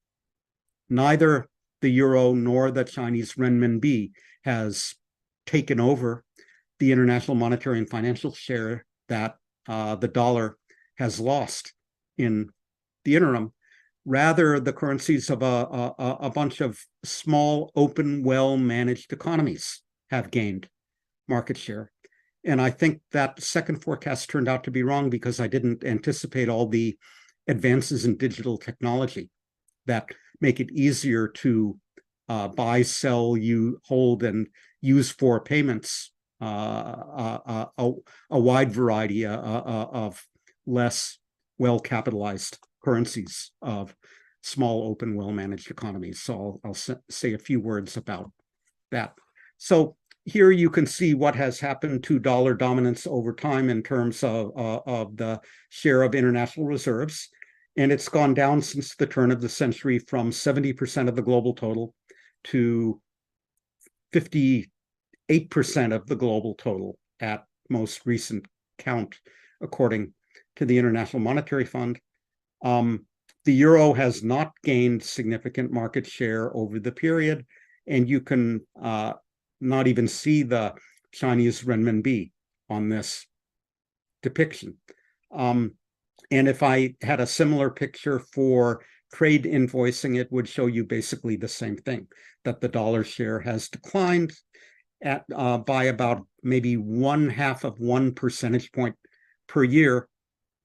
Neither the euro nor the Chinese renminbi has taken over the international monetary and financial share that the dollar has lost in the interim. Rather, the currencies of a bunch of small, open, well-managed economies have gained market share. And I think that second forecast turned out to be wrong because I didn't anticipate all the advances in digital technology that make it easier to buy, sell, hold, and use for payments a wide variety of less well-capitalized currencies of small, open, well-managed economies. So I'll say a few words about that. So here you can see what has happened to dollar dominance over time in terms of the share of international reserves. And it's gone down since the turn of the century from 70% of the global total to 58% of the global total at most recent count, according to the International Monetary Fund. The euro has not gained significant market share over the period, and you can not even see the Chinese renminbi on this depiction. And if I had a similar picture for trade invoicing, it would show you basically the same thing, that the dollar share has declined by about maybe 1/2 of 1 percentage point per year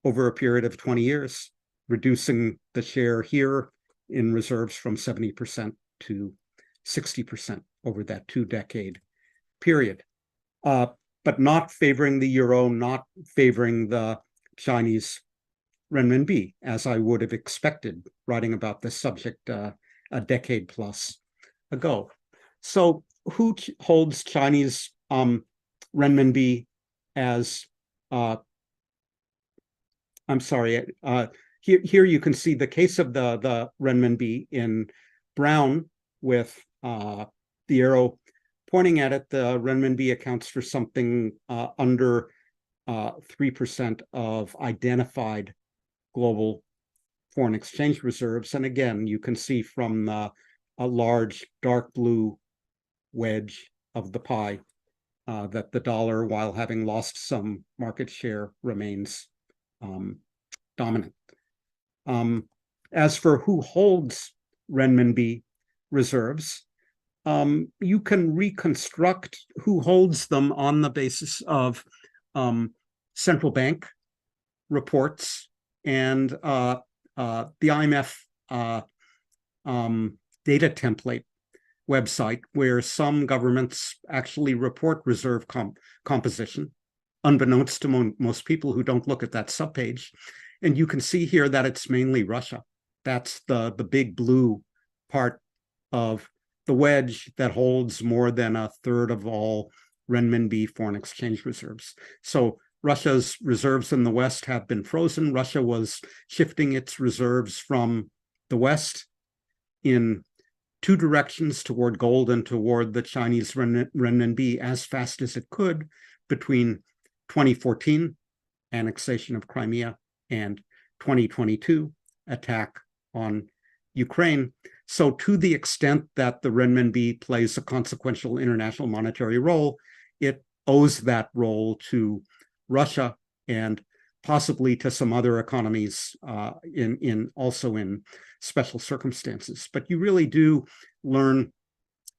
over a period of 20 years, reducing the share here in reserves from 70% to 60% over that 2-decade period. But not favoring the euro, not favoring the Chinese renminbi, as I would have expected, writing about this subject a decade plus ago. So who holds Chinese renminbi as, I'm sorry, here you can see the case of the renminbi in brown with the arrow pointing at it. The renminbi accounts for something under 3% of identified global foreign exchange reserves. And again, you can see from a large dark blue wedge of the pie that the dollar, while having lost some market share, remains dominant. As for who holds renminbi reserves, you can reconstruct who holds them on the basis of central bank reports and the IMF data template website, where some governments actually report reserve composition, unbeknownst to most people who don't look at that subpage. And you can see here that it's mainly Russia. That's the big blue part of the wedge that holds more than 1/3 of all renminbi foreign exchange reserves. So Russia's reserves in the West have been frozen. Russia was shifting its reserves from the West in 2 directions, toward gold and toward the Chinese renminbi, as fast as it could between 2014, annexation of Crimea, and 2022, attack on Ukraine. So to the extent that the renminbi plays a consequential international monetary role, it owes that role to Russia and possibly to some other economies also in special circumstances. But you really do learn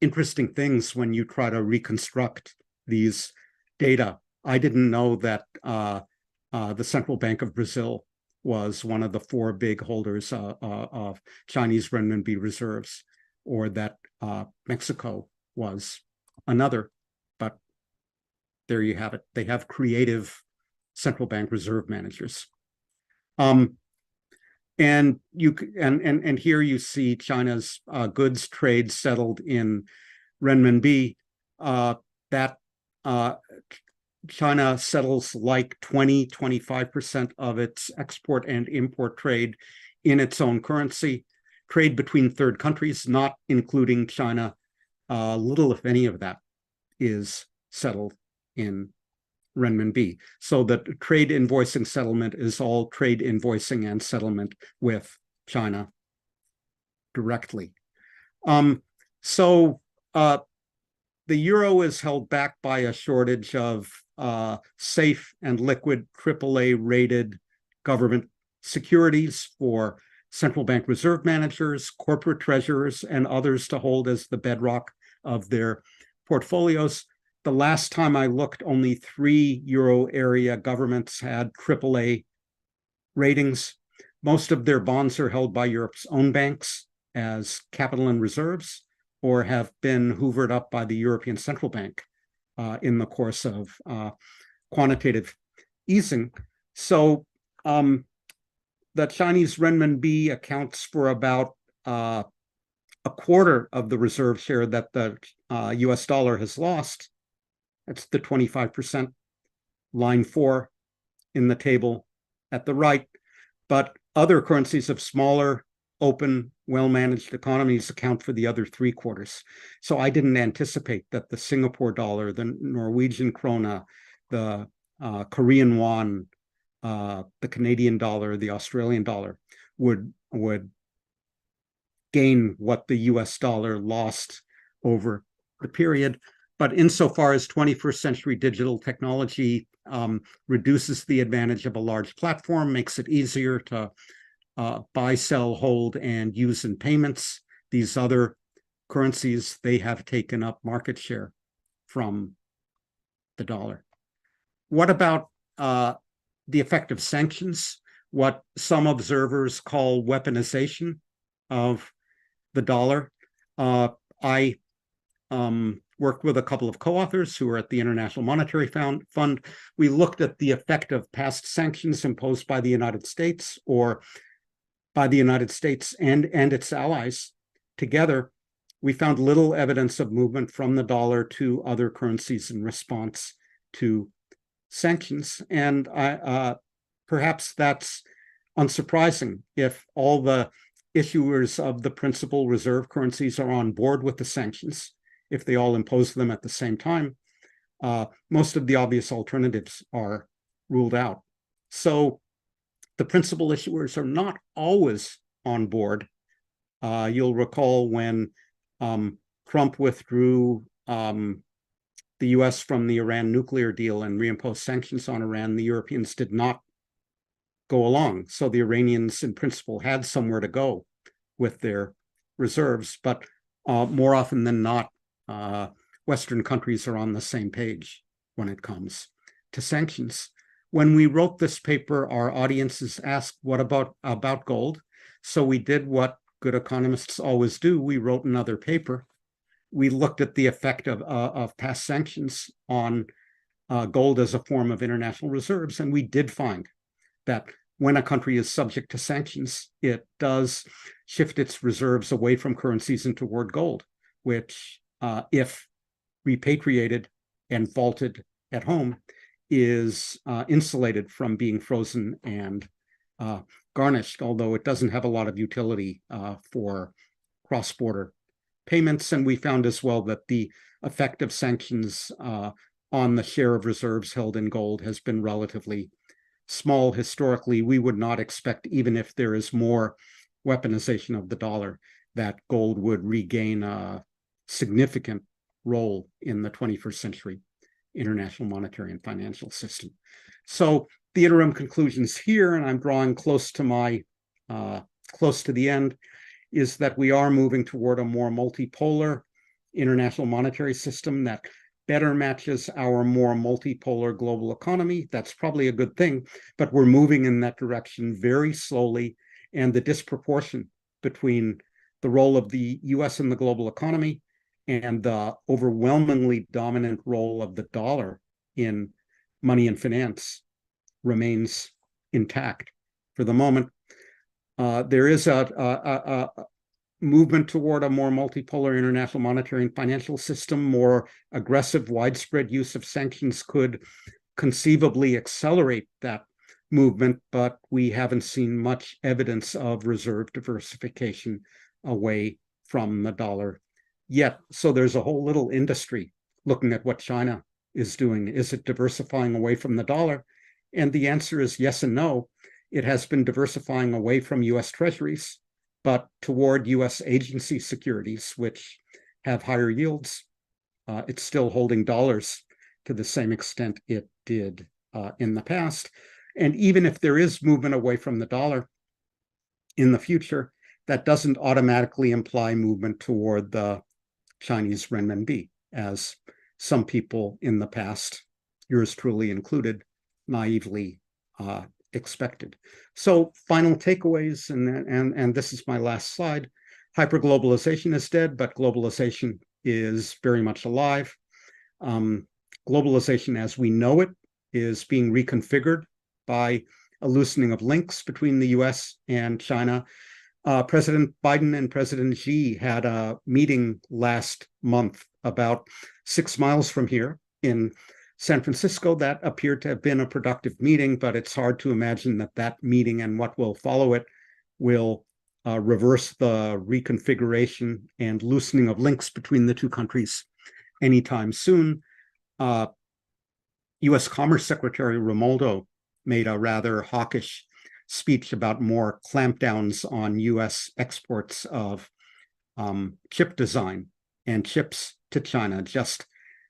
interesting things when you try to reconstruct these data. I didn't know that the Central Bank of Brazil was one of the 4 big holders of Chinese renminbi reserves, or that Mexico was another. But there you have it. They have creative central bank reserve managers. And here you see China's goods trade settled in renminbi. That China settles like 20–25% of its export and import trade in its own currency. Trade between third countries, not including China, little if any of that is settled in renminbi. So the trade invoicing settlement is all trade invoicing and settlement with China directly. So the euro is held back by a shortage of safe and liquid AAA rated government securities for central bank reserve managers, corporate treasurers, and others to hold as the bedrock of their portfolios. The last time I looked, only 3 euro area governments had AAA ratings. Most of their bonds are held by Europe's own banks as capital and reserves, or have been hoovered up by the European Central Bank in the course of quantitative easing. So the Chinese renminbi accounts for about a quarter of the reserve share that the US dollar has lost. That's the 25%, line 4 in the table at the right. But other currencies of smaller, open, well-managed economies account for the other 3/4. So I didn't anticipate that the Singapore dollar, the Norwegian krona, the Korean won, the Canadian dollar, the Australian dollar would gain what the US dollar lost over the period. But insofar as 21st century digital technology reduces the advantage of a large platform, makes it easier to buy, sell, hold, and use in payments, these other currencies, they have taken up market share from the dollar. What about the effect of sanctions? What some observers call weaponization of the dollar. I worked with a couple of co-authors who are at the International Monetary Fund. We looked at the effect of past sanctions imposed by the United States or by the United States and its allies together. We found little evidence of movement from the dollar to other currencies in response to sanctions. And perhaps that's unsurprising if all the issuers of the principal reserve currencies are on board with the sanctions, if they all impose them at the same time. Most of the obvious alternatives are ruled out. So the principal issuers are not always on board. You'll recall when Trump withdrew the US from the Iran nuclear deal and reimposed sanctions on Iran, the Europeans did not go along. So the Iranians in principle had somewhere to go with their reserves, but more often than not, Western countries are on the same page when it comes to sanctions. When we wrote this paper, our audiences asked, what about gold? So we did what good economists always do. We wrote another paper. We looked at the effect of past sanctions on gold as a form of international reserves, and we did find that when a country is subject to sanctions, it does shift its reserves away from currencies and toward gold, which, if repatriated and vaulted at home, is insulated from being frozen and garnished, although it doesn't have a lot of utility for cross-border payments. And we found as well that the effect of sanctions on the share of reserves held in gold has been relatively small historically. We would not expect, even if there is more weaponization of the dollar, that gold would regain a significant role in the 21st century international monetary and financial system. So the interim conclusions here, and I'm drawing close to the end, is that we are moving toward a more multipolar international monetary system that better matches our more multipolar global economy. That's probably a good thing, but we're moving in that direction very slowly, and the disproportion between the role of the US in the global economy and the overwhelmingly dominant role of the dollar in money and finance remains intact for the moment. There is a movement toward a more multipolar international monetary and financial system. More aggressive, widespread use of sanctions could conceivably accelerate that movement, but we haven't seen much evidence of reserve diversification away from the dollar yet. So there's a whole little industry looking at what China is doing. Is it diversifying away from the dollar? And the answer is yes and no. it has been diversifying away from US Treasuries, but toward US agency securities, which have higher yields. It's still holding dollars to the same extent it did in the past. And even if there is movement away from the dollar in the future, that doesn't automatically imply movement toward the Chinese renminbi, as some people in the past, yours truly included, naively expected. So final takeaways, and this is my last slide. Hyperglobalization is dead, but globalization is very much alive. Globalization as we know it is being reconfigured by a loosening of links between the US and China. President Biden and President Xi had a meeting last month about 6 miles from here in San Francisco that appeared to have been a productive meeting, but it's hard to imagine that that meeting and what will follow it will reverse the reconfiguration and loosening of links between the two countries anytime soon. US Commerce Secretary Romualdo made a rather hawkish speech about more clampdowns on US exports of chip design and chips to China just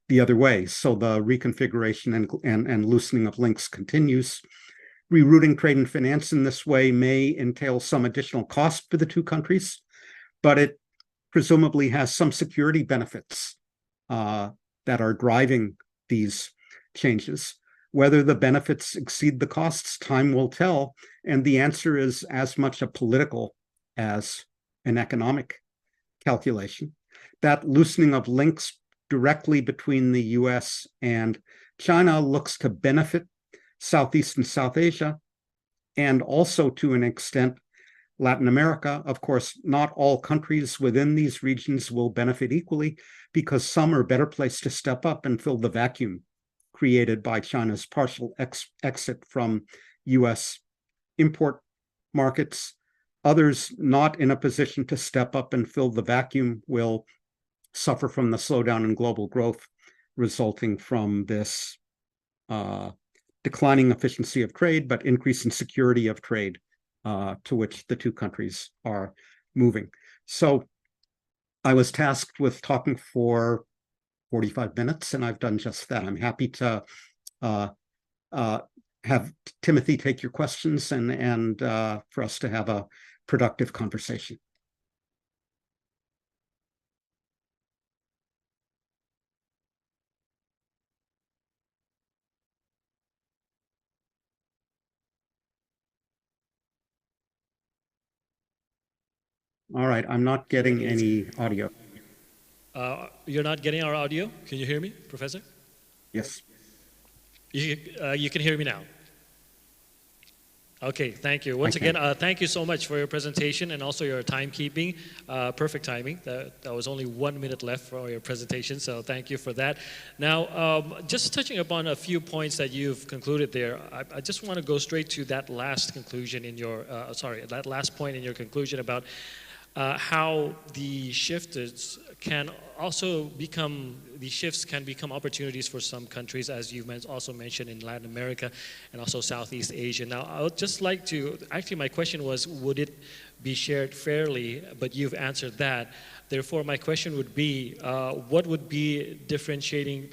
the other way. So the reconfiguration and loosening of links continues. Rerouting trade and finance in this way may entail some additional cost for the two countries, but it presumably has some security benefits that are driving these changes. Whether the benefits exceed the costs, time will tell. And the answer is as much a political as an economic calculation. That loosening of links directly between the US and China looks to benefit Southeast and South Asia, and also to an extent, Latin America. Of course, not all countries within these regions will benefit equally, because some are better placed to step up and fill the vacuum created by China's partial exit from US import markets. Others not in a position to step up and fill the vacuum will suffer from the slowdown in global growth resulting from this declining efficiency of trade, but increase in security of trade to which the two countries are moving. So I was tasked with talking for 45 minutes, and I've done just that. I'm happy to have Timothy take your questions and for us to have a productive conversation. All right, I'm not getting any audio. You're not getting our audio? Can you hear me, Professor? Yes. You can hear me now. Okay, thank you. Once again, thank you so much for your presentation and also your timekeeping. Perfect timing. That was only 1 minute left for your presentation, so thank you for that. Now, just touching upon a few points that you've concluded there, I just want to go straight to that last conclusion in your, that last point in your conclusion about how the shifts can also become, the shifts can become opportunities for some countries, as you also mentioned in Latin America and also Southeast Asia. Now, I would just like to, actually my question was, would it be shared fairly? But you've answered that. Therefore, my question would be, what would be differentiating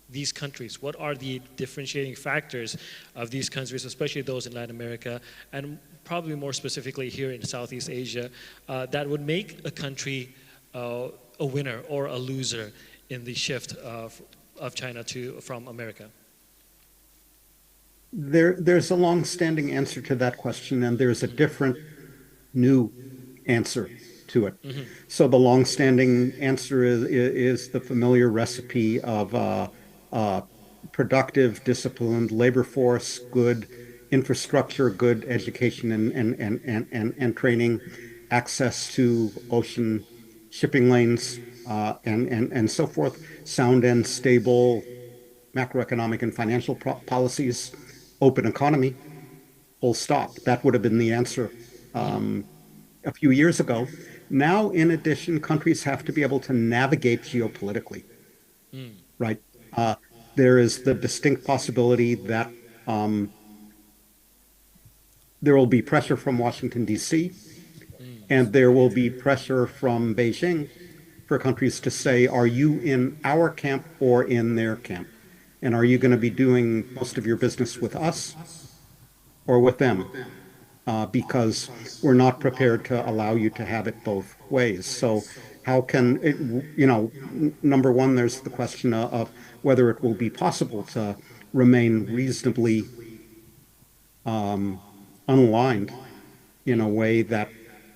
these countries? What are the differentiating factors of these countries, especially those in Latin America, and probably more specifically here in Southeast Asia, that would make a country a winner or a loser in the shift of China from America? There's a long-standing answer to that question, and there's a different new answer to it. Mm-hmm. So the long-standing answer is the familiar recipe of productive, disciplined labor force, good infrastructure, good education and training, access to ocean shipping lanes, and so forth, sound and stable macroeconomic and financial policies, open economy, full stop. That would have been the answer a few years ago. Now, in addition, countries have to be able to navigate geopolitically, right? There is the distinct possibility that there will be pressure from Washington, D.C., and there will be pressure from Beijing for countries to say, are you in our camp or in their camp? And are you going to be doing most of your business with us or with them? Because we're not prepared to allow you to have it both ways. So how can it, number one, there's the question of whether it will be possible to remain reasonably unaligned in a way that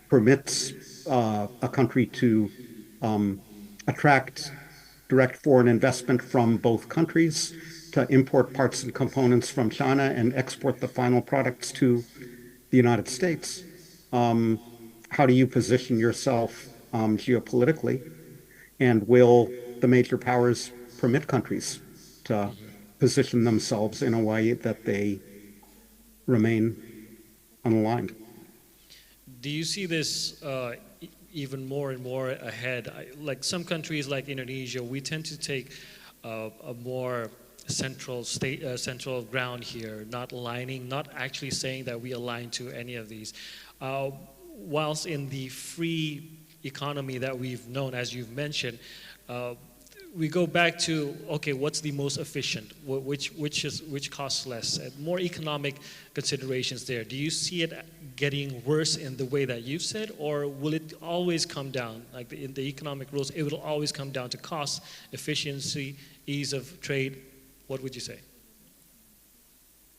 permits a country to attract direct foreign investment from both countries, to import parts and components from China and export the final products to the United States. How do you position yourself geopolitically? And will the major powers permit countries to position themselves in a way that they remain unaligned? Do you see this even more and more ahead? Like some countries like Indonesia, we tend to take a more central ground here, not aligning, not actually saying that we align to any of these. Whilst in the free economy that we've known, as you've mentioned, we go back to, okay, what's the most efficient? Which costs less? And more economic considerations there. Do you see it getting worse in the way that you've said, or will it always come down? Like in the economic rules, it will always come down to cost, efficiency, ease of trade. What would you say?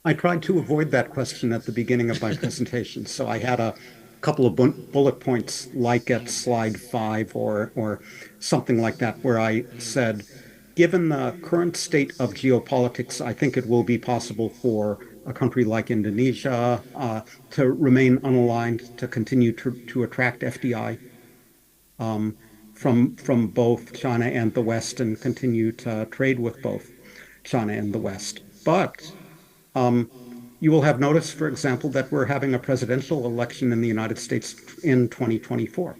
I tried to avoid that question at the beginning of my presentation, so I had a couple of bullet points like at slide 5 or something like that, where I said, given the current state of geopolitics, I think it will be possible for a country like Indonesia to remain unaligned, to continue to attract FDI from both China and the West, and continue to trade with both China and the West. But you will have noticed, for example, that we're having a presidential election in the United States in 2024.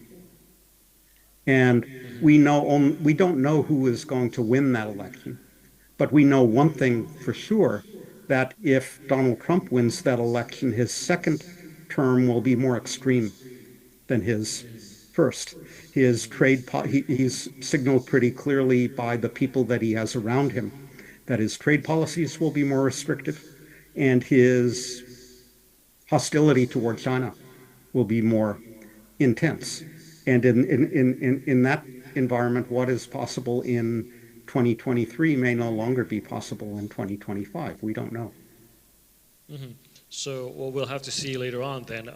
And we don't know who is going to win that election. But we know one thing for sure, that if Donald Trump wins that election, his second term will be more extreme than his first. His he's signaled pretty clearly by the people that he has around him that his trade policies will be more restrictive, and his hostility toward China will be more intense. And in that environment, what is possible in 2023 may no longer be possible in 2025. We don't know. Mm-hmm. So what we'll have to see later on then,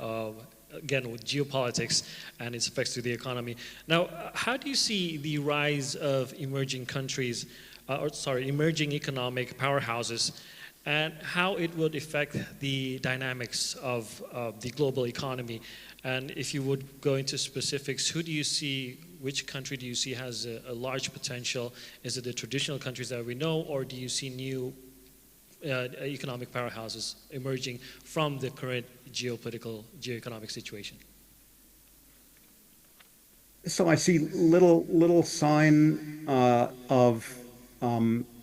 again, with geopolitics and its effects to the economy. Now, how do you see the rise of emerging countries, emerging economic powerhouses, and how it would affect the dynamics of the global economy? And if you would go into specifics, who do you see, which country do you see has a large potential? Is it the traditional countries that we know, or do you see new economic powerhouses emerging from the current geoeconomic situation? So I see little sign of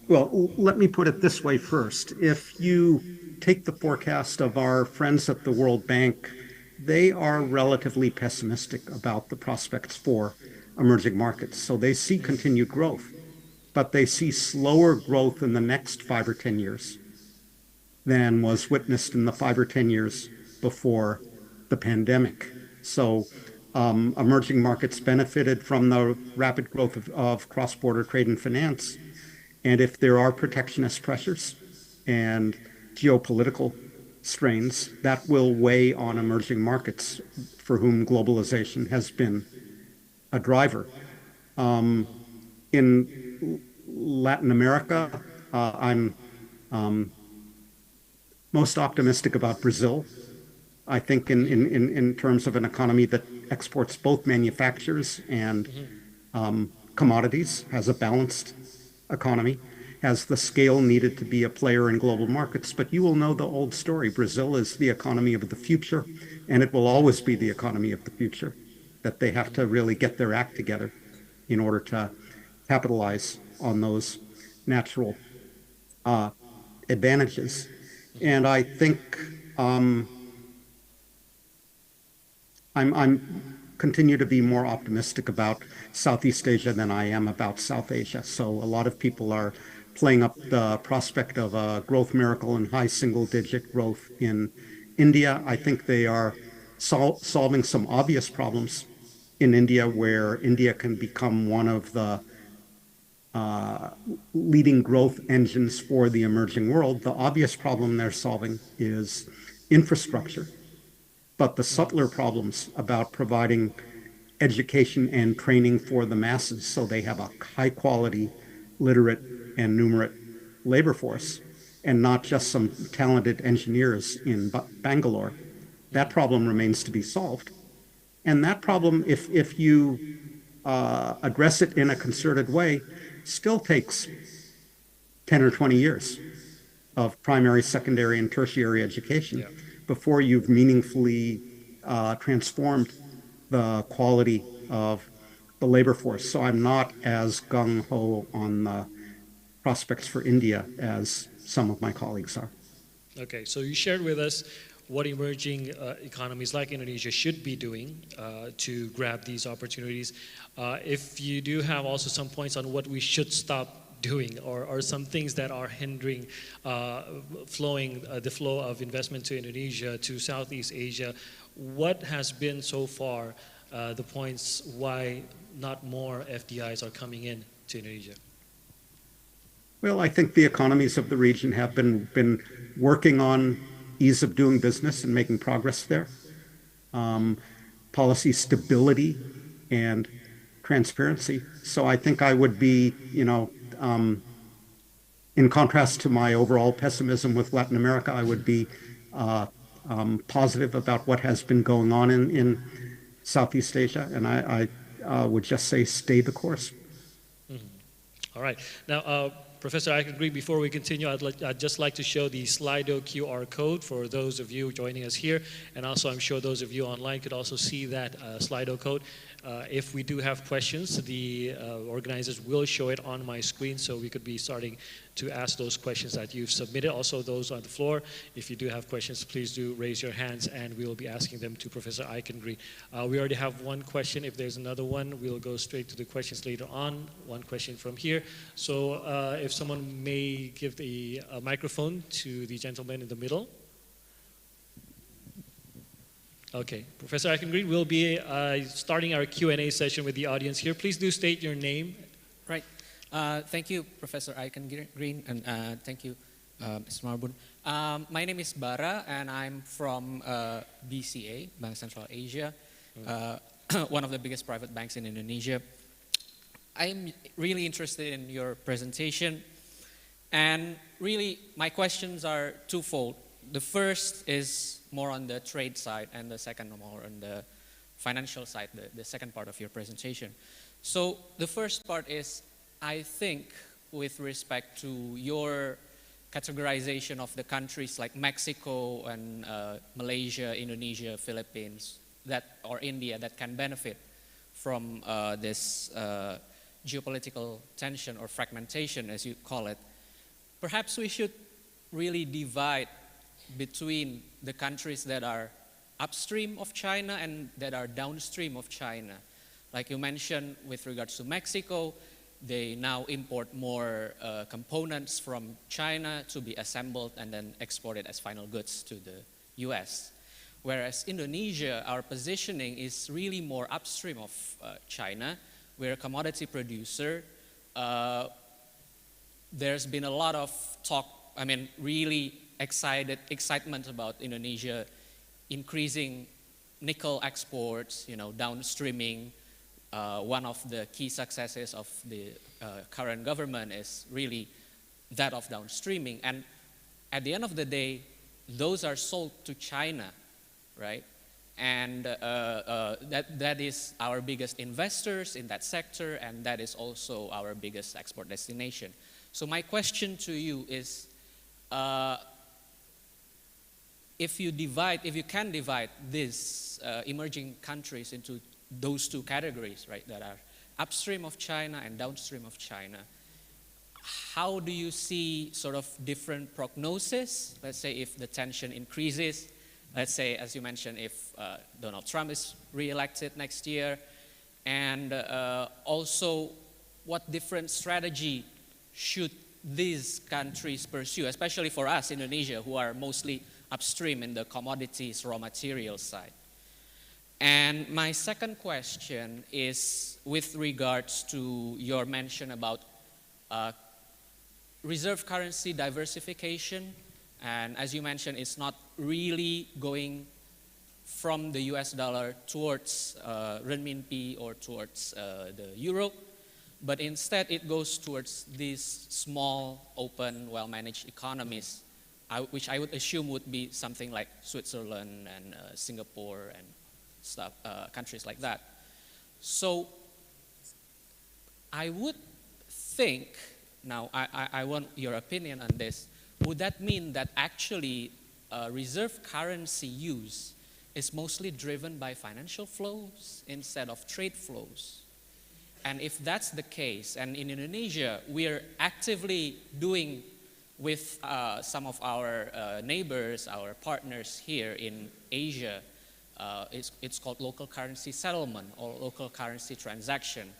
well, let me put it this way first. If you take the forecast of our friends at the World Bank, they are relatively pessimistic about the prospects for emerging markets. So they see continued growth, but they see slower growth in the next 5 or 10 years than was witnessed in the 5 or 10 years before the pandemic. So emerging markets benefited from the rapid growth of cross-border trade and finance. And if there are protectionist pressures and geopolitical strains, that will weigh on emerging markets for whom globalization has been a driver. In Latin America, I'm most optimistic about Brazil. I think in terms of an economy that exports both manufactures and commodities, has a balanced economy, has the scale needed to be a player in global markets. But you will know the old story. Brazil is the economy of the future, and it will always be the economy of the future, that they have to really get their act together in order to capitalize on those natural advantages. And I think I'm continue to be more optimistic about Southeast Asia than I am about South Asia. So a lot of people are playing up the prospect of a growth miracle and high single-digit growth in India. I think they are solving some obvious problems in India, where India can become one of the leading growth engines for the emerging world. The obvious problem they're solving is infrastructure. But the subtler problems about providing education and training for the masses so they have a high quality, literate, and numerate labor force, and not just some talented engineers in Bangalore, that problem remains to be solved. And that problem, if you address it in a concerted way, still takes 10 or 20 years of primary, secondary, and tertiary education before you've meaningfully transformed the quality of the labor force. So I'm not as gung-ho on the prospects for India as some of my colleagues are. Okay, so you shared with us what emerging economies like Indonesia should be doing to grab these opportunities. If you do have also some points on what we should stop doing, or some things that are hindering the flow of investment to Indonesia, to Southeast Asia, what has been so far the points why not more FDIs are coming in to Indonesia? Well, I think the economies of the region have been working on ease of doing business and making progress there. Policy stability and transparency. So I think I would be, in contrast to my overall pessimism with Latin America, I would be positive about what has been going on in Southeast Asia, and I would just say stay the course. Mm-hmm. All right. Now, Professor, I agree. Before we continue, I'd just like to show the Slido QR code for those of you joining us here, and also I'm sure those of you online could also see that Slido code. If we do have questions, the organizers will show it on my screen, so we could be starting to ask those questions that you've submitted. Also, those on the floor, if you do have questions, please do raise your hands, and we will be asking them to Professor Eichengreen. We already have one question. If there's another one, we'll go straight to the questions later on. One question from here. So if someone may give the microphone to the gentleman in the middle. Okay, Professor Eichengreen, we'll be starting our Q&A session with the audience here. Please do state your name. Right. Thank you, Professor Eichengreen, and thank you, Mr. Marbun. My name is Bara, and I'm from BCA, Bank Central Asia, one of the biggest private banks in Indonesia. I'm really interested in your presentation, and really my questions are twofold. The first is more on the trade side, and the second more on the financial side, the second part of your presentation. So the first part is, I think, with respect to your categorization of the countries like Mexico and Malaysia, Indonesia, Philippines, or India that can benefit from this geopolitical tension or fragmentation, as you call it, perhaps we should really divide between the countries that are upstream of China and that are downstream of China. Like you mentioned with regards to Mexico, they now import more components from China to be assembled and then exported as final goods to the US. Whereas Indonesia, our positioning is really more upstream of China. We're a commodity producer. There's been a lot of talk, really excitement about Indonesia increasing nickel exports, downstreaming. One of the key successes of the current government is really that of downstreaming. And at the end of the day, those are sold to China, right? And that is our biggest investors in that sector, and that is also our biggest export destination. So my question to you is, if you can divide these emerging countries into those two categories, right, that are upstream of China and downstream of China, how do you see sort of different prognosis? Let's say if the tension increases, let's say, as you mentioned, if Donald Trump is re-elected next year, and also what different strategy should these countries pursue, especially for us, Indonesia, who are mostly upstream in the commodities, raw materials side. And my second question is with regards to your mention about reserve currency diversification. And as you mentioned, it's not really going from the US dollar towards renminbi or towards the euro, but instead it goes towards these small, open, well-managed economies, which I would assume would be something like Switzerland and Singapore and stuff, countries like that. So I would think, now I want your opinion on this, would that mean that actually reserve currency use is mostly driven by financial flows instead of trade flows? And if that's the case, and in Indonesia, we're actively doing with some of our neighbors, our partners here in Asia, it's called local currency settlement or local currency transaction,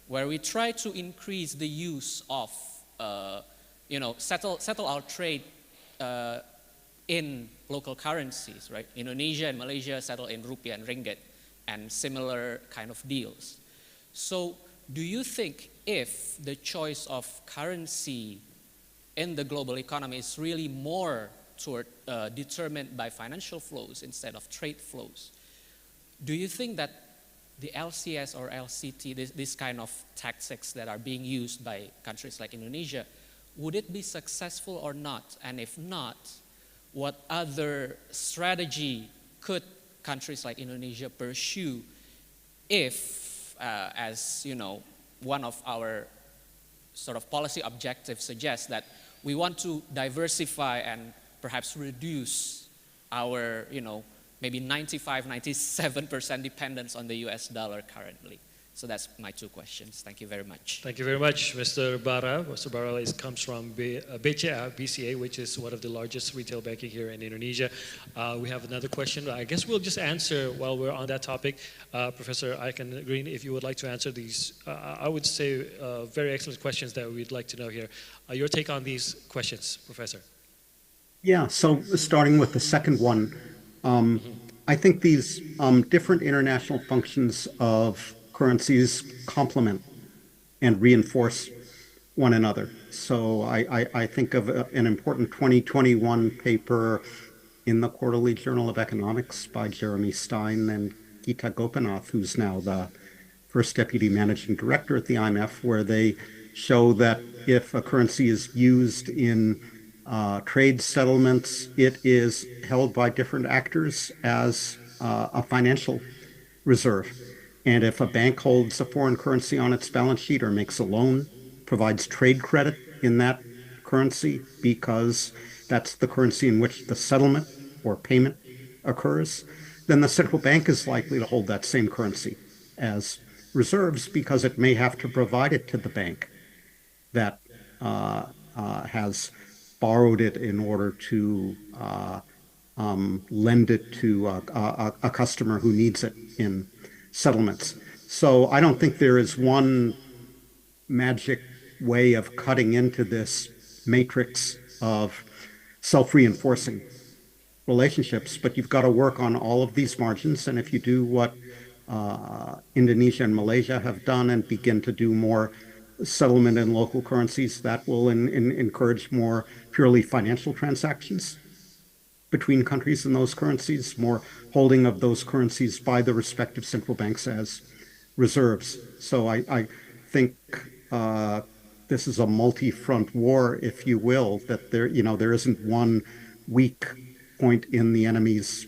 where we try to increase the use of, settle our trade in local currencies, right? Indonesia and Malaysia settle in rupiah and ringgit and similar kind of deals. So do you think if the choice of currency in the global economy is really more determined by financial flows instead of trade flows, do you think that the LCS or LCT, this kind of tactics that are being used by countries like Indonesia, would it be successful or not? And if not, what other strategy could countries like Indonesia pursue if, as you know, one of our sort of policy objectives suggests that we want to diversify and perhaps reduce our, maybe 95, 97% dependence on the US dollar currently? So that's my two questions. Thank you very much. Thank you very much, Mr. Bara. Mr. Bara comes from BCA, BCA, which is one of the largest retail banking here in Indonesia. We have another question. I guess we'll just answer while we're on that topic. Professor Aiken Green, if you would like to answer these, I would say very excellent questions that we'd like to know here. Your take on these questions, Professor. Yeah, so starting with the second one, I think these different international functions of currencies complement and reinforce one another. So I think of an important 2021 paper in the Quarterly Journal of Economics by Jeremy Stein and Gita Gopinath, who's now the first deputy managing director at the IMF, where they show that if a currency is used in trade settlements, it is held by different actors as a financial reserve. And if a bank holds a foreign currency on its balance sheet or makes a loan, provides trade credit in that currency because that's the currency in which the settlement or payment occurs, then the central bank is likely to hold that same currency as reserves because it may have to provide it to the bank that has borrowed it in order to lend it to a customer who needs it in settlements. So I don't think there is one magic way of cutting into this matrix of self-reinforcing relationships, but you've got to work on all of these margins. And if you do what Indonesia and Malaysia have done and begin to do more settlement in local currencies, that will encourage more purely financial transactions between countries in those currencies, more holding of those currencies by the respective central banks as reserves. So I think this is a multi-front war, if you will, that there isn't one weak point in the enemy's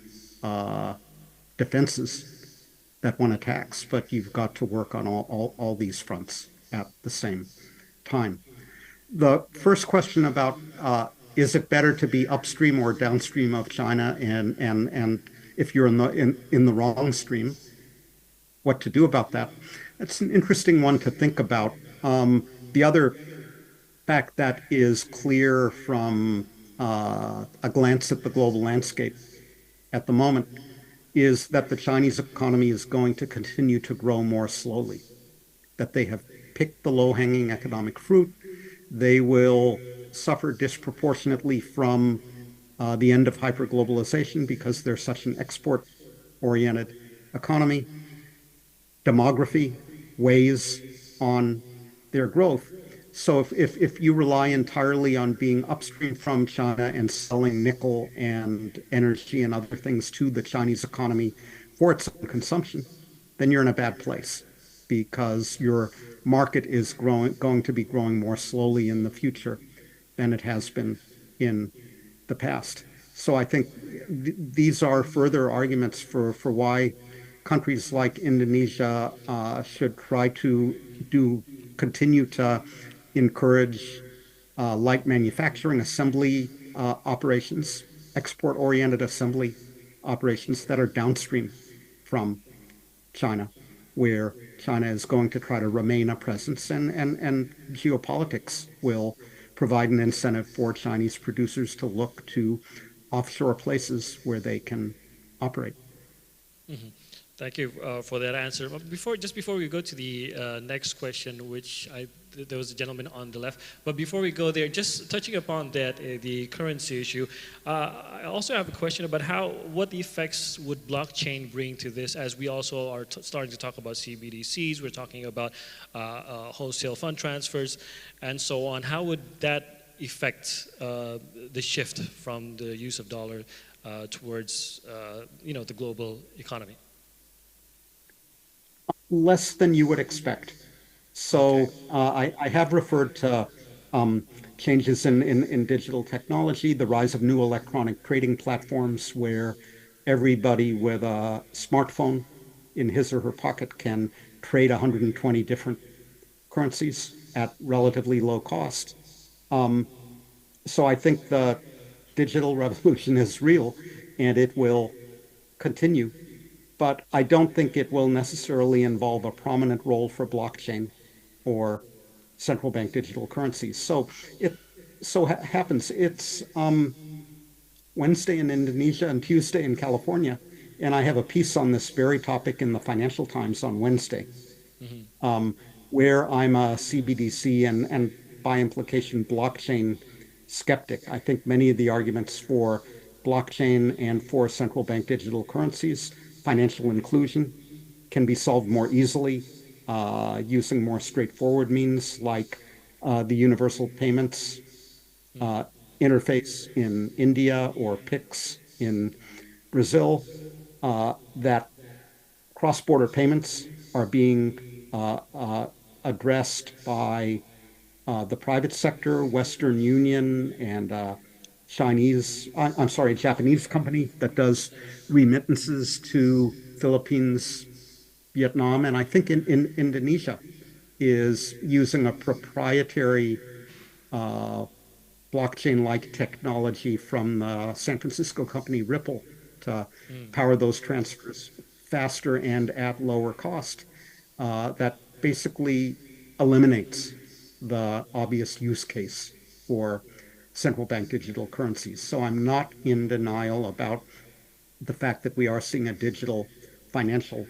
defenses that one attacks, but you've got to work on all these fronts at the same time. The first question about is it better to be upstream or downstream of China, and if you're in the wrong stream, what to do about that? That's an interesting one to think about. The other fact that is clear from a glance at the global landscape at the moment is that the Chinese economy is going to continue to grow more slowly, that they have picked the low-hanging economic fruit. They will suffer disproportionately from the end of hyperglobalization because they're such an export-oriented economy. Demography weighs on their growth. So if you rely entirely on being upstream from China and selling nickel and energy and other things to the Chinese economy for its own consumption, then you're in a bad place because your market is going to be growing more slowly in the future than it has been in the past. So I think these are further arguments for why countries like Indonesia should try to continue to encourage light manufacturing, assembly operations, export-oriented assembly operations that are downstream from China, where China is going to try to remain a presence, and geopolitics will provide an incentive for Chinese producers to look to offshore places where they can operate. Mm-hmm. Thank you for that answer. Just before we go to the next question, which there was a gentleman on the left, but before we go there, just touching upon that, the currency issue, I also have a question about what effects would blockchain bring to this, as we also are starting to talk about CBDCs, we're talking about wholesale fund transfers, and so on. How would that affect the shift from the use of dollar towards the global economy? Less than you would expect. So I have referred to changes in digital technology, the rise of new electronic trading platforms where everybody with a smartphone in his or her pocket can trade 120 different currencies at relatively low cost. So I think the digital revolution is real and it will continue. But I don't think it will necessarily involve a prominent role for blockchain or central bank digital currencies. So it happens. It's Wednesday in Indonesia and Tuesday in California, and I have a piece on this very topic in the Financial Times on Wednesday, where I'm a CBDC and by implication blockchain skeptic. I think many of the arguments for blockchain and for central bank digital currencies, financial inclusion, can be solved more easily using more straightforward means like the universal payments interface in India or PIX in Brazil, that cross-border payments are being addressed by the private sector, Western Union, and Japanese company that does remittances to Philippines, Vietnam, and I think in Indonesia is using a proprietary blockchain-like technology from the San Francisco company Ripple to power those transfers faster and at lower cost. That basically eliminates the obvious use case for central bank digital currencies. So I'm not in denial about the fact that we are seeing a digital financial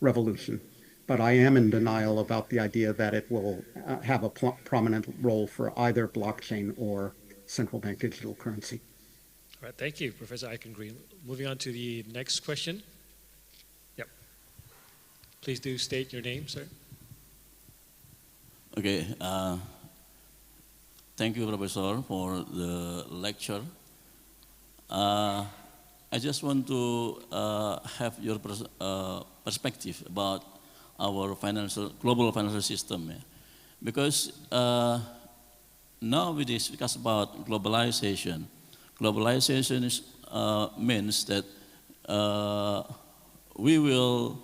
revolution, but I am in denial about the idea that it will have a prominent role for either blockchain or central bank digital currency. All right, thank you, Professor Eichengreen. Moving on to the next question. Yep. Please do state your name, sir. Okay. Thank you, Professor, for the lecture. I just want to have your perspective about our global financial system, because now we discuss about globalization. Globalization means that we will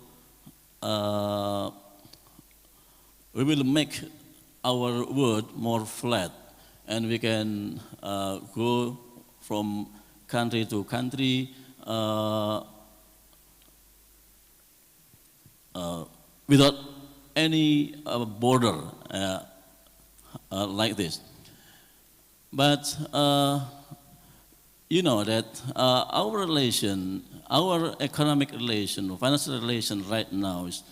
make our world more flat, and we can go from country to country without any border like this. But you know that our economic relation, financial relation right now is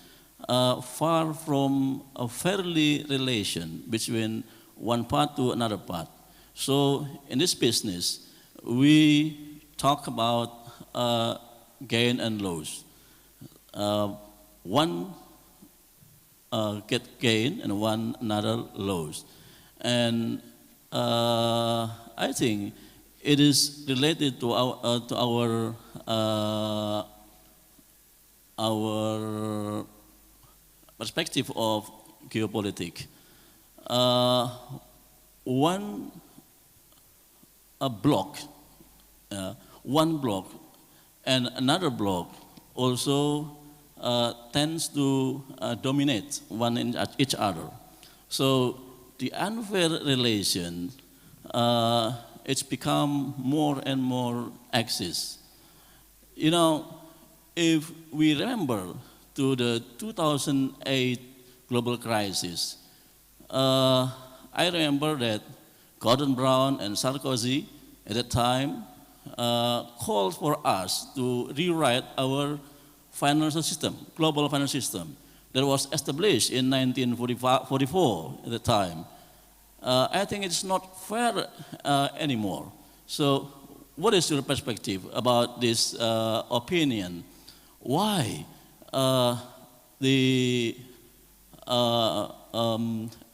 far from a fairly relation between one part to another part. So in this business, we talk about gain and loss. One get gain and one another loss. And I think it is related to our perspective of geopolitics. One block and another block also tends to dominate one in each other. So the unfair relation, it's become more and more axis. You know, if we remember to the 2008 global crisis, I remember that Gordon Brown and Sarkozy at that time called for us to rewrite our financial system, global financial system, that was established in 1944 at the time. I think it's not fair anymore. So what is your perspective about this opinion? Why the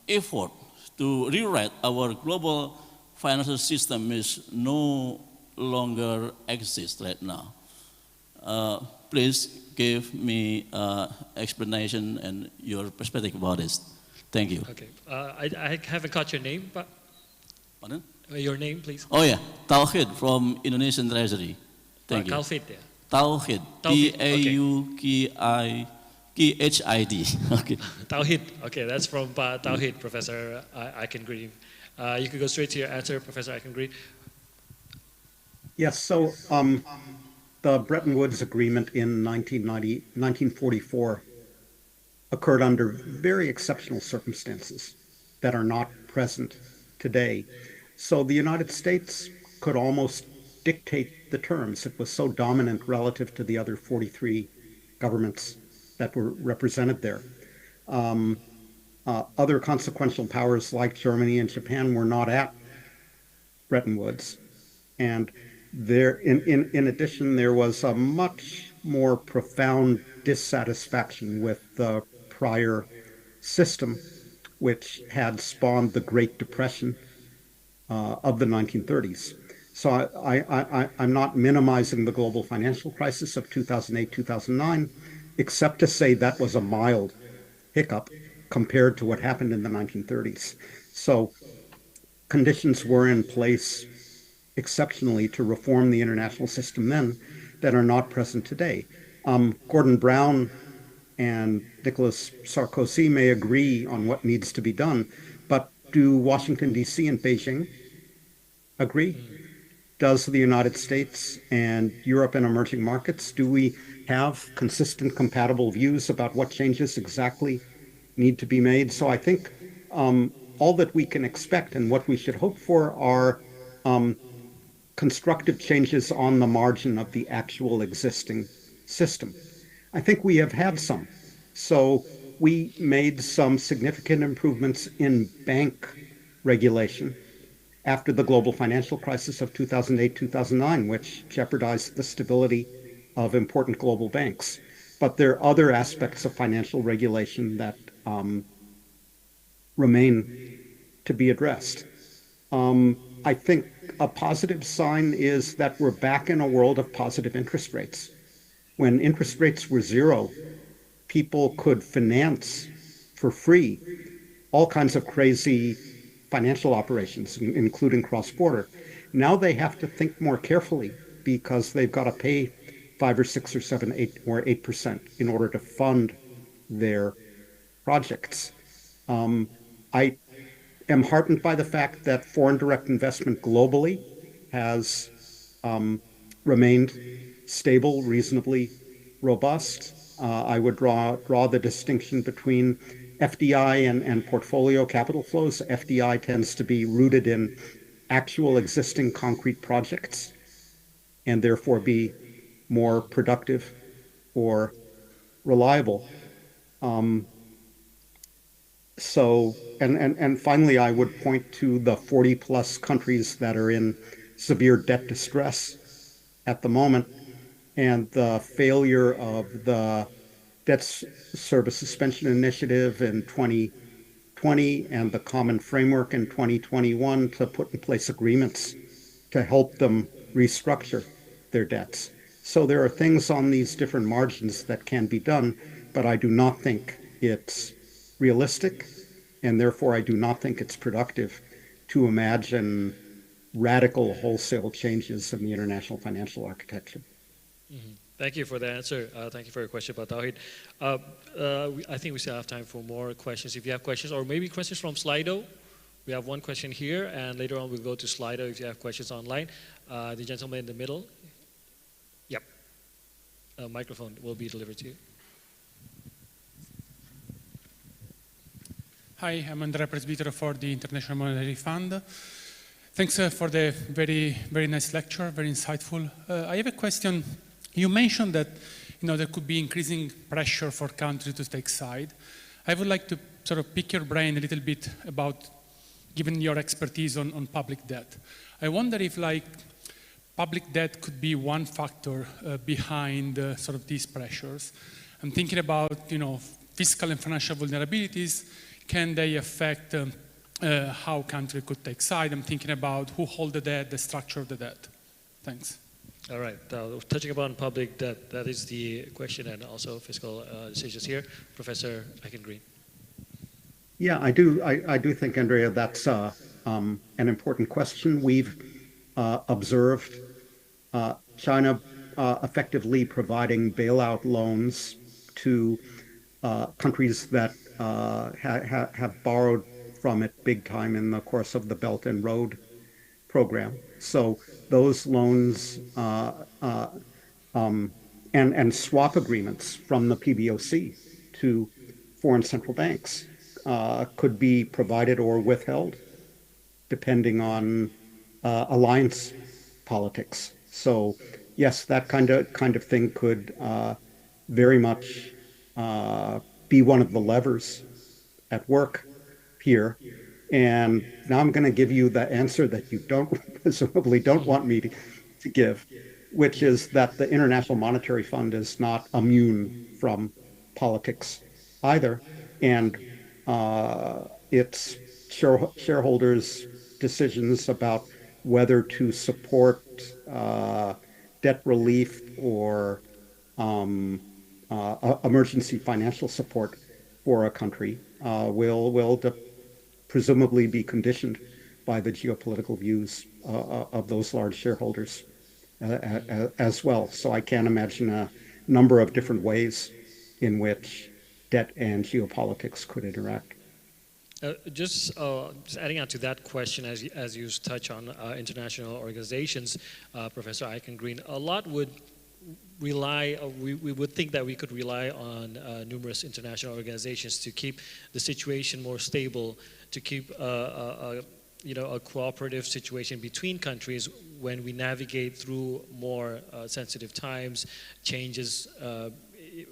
effort to rewrite our global financial system is no longer exist right now? Please give me explanation and your perspective about this. Thank you. Okay, I haven't caught your name, but pardon? Your name, please. Oh yeah, Tauhid from Indonesian Treasury. Thank you. Tauhid, yeah. Tauhid. Taukhid. Okay. Tauhid. Okay, that's from Tauhid, Professor Eichengreen. You could go straight to your answer, Professor Eichengreen. Yes. So the Bretton Woods Agreement in 1944 occurred under very exceptional circumstances that are not present today. So the United States could almost dictate the terms. It was so dominant relative to the other 43 governments that were represented there. Other consequential powers like Germany and Japan were not at Bretton Woods. And there, in addition, there was a much more profound dissatisfaction with the prior system, which had spawned the Great Depression of the 1930s. So I'm not minimizing the global financial crisis of 2008, 2009, except to say that was a mild hiccup compared to what happened in the 1930s. So conditions were in place exceptionally to reform the international system then that are not present today. Gordon Brown and Nicolas Sarkozy may agree on what needs to be done, but do Washington, D.C. and Beijing agree? Does the United States and Europe and emerging markets, do we have consistent, compatible views about what changes exactly need to be made? So I think all that we can expect and what we should hope for are constructive changes on the margin of the actual existing system. I think we have had some. So we made some significant improvements in bank regulation after the global financial crisis of 2008, 2009, which jeopardized the stability of important global banks. But there are other aspects of financial regulation that remain to be addressed. I think a positive sign is that we're back in a world of positive interest rates. When interest rates were zero, people could finance for free all kinds of crazy financial operations, including cross-border. Now they have to think more carefully because they've got to pay 5 or 6 or 7, 8 or 8% in order to fund their projects. I am heartened by the fact that foreign direct investment globally has remained stable, reasonably robust. I would draw the distinction between FDI and portfolio capital flows. FDI tends to be rooted in actual existing concrete projects, and therefore be more productive or reliable. And finally, I would point to the 40 plus countries that are in severe debt distress at the moment, and the failure of the debt service suspension initiative in 2020 and the common framework in 2021 to put in place agreements to help them restructure their debts. So there are things on these different margins that can be done, but I do not think it's realistic, and therefore I do not think it's productive to imagine radical wholesale changes in the international financial architecture. Mm-hmm. Thank you for the answer. Thank you for your question about Tawhid. I think we still have time for more questions. If you have questions, or maybe questions from Slido. We have one question here, and later on we'll go to Slido if you have questions online. The gentleman in the middle. Yep. A microphone will be delivered to you. Hi, I'm Andrea Presbitero for the International Monetary Fund. Thanks for the very, very nice lecture, very insightful. I have a question. You mentioned that there could be increasing pressure for countries to take side. I would like to sort of pick your brain a little bit about, given your expertise on public debt. I wonder if public debt could be one factor behind sort of these pressures. I'm thinking about fiscal and financial vulnerabilities. Can they affect how countries could take side? I'm thinking about who hold the debt, the structure of the debt. Thanks. All right. Touching upon public debt, that is the question, and also fiscal decisions here. Professor Eichengreen. Yeah, I do think, Andrea, that's an important question. We've observed China effectively providing bailout loans to countries that have borrowed from it big time in the course of the Belt and Road program. So those loans and swap agreements from the PBOC to foreign central banks could be provided or withheld, depending on alliance politics. So yes, that kind of thing could very much be one of the levers at work here. And now I'm going to give you the answer that you presumably don't want me to give, which is that the International Monetary Fund is not immune from politics either. And its shareholders' decisions about whether to support debt relief or emergency financial support for a country will presumably be conditioned by the geopolitical views of those large shareholders as well. So I can imagine a number of different ways in which debt and geopolitics could interact. Just adding on to that question, as you touch on international organizations, Professor Eichengreen, a lot would rely, we would think that we could rely on numerous international organizations to keep the situation more stable, to keep a cooperative situation between countries when we navigate through more sensitive times, changes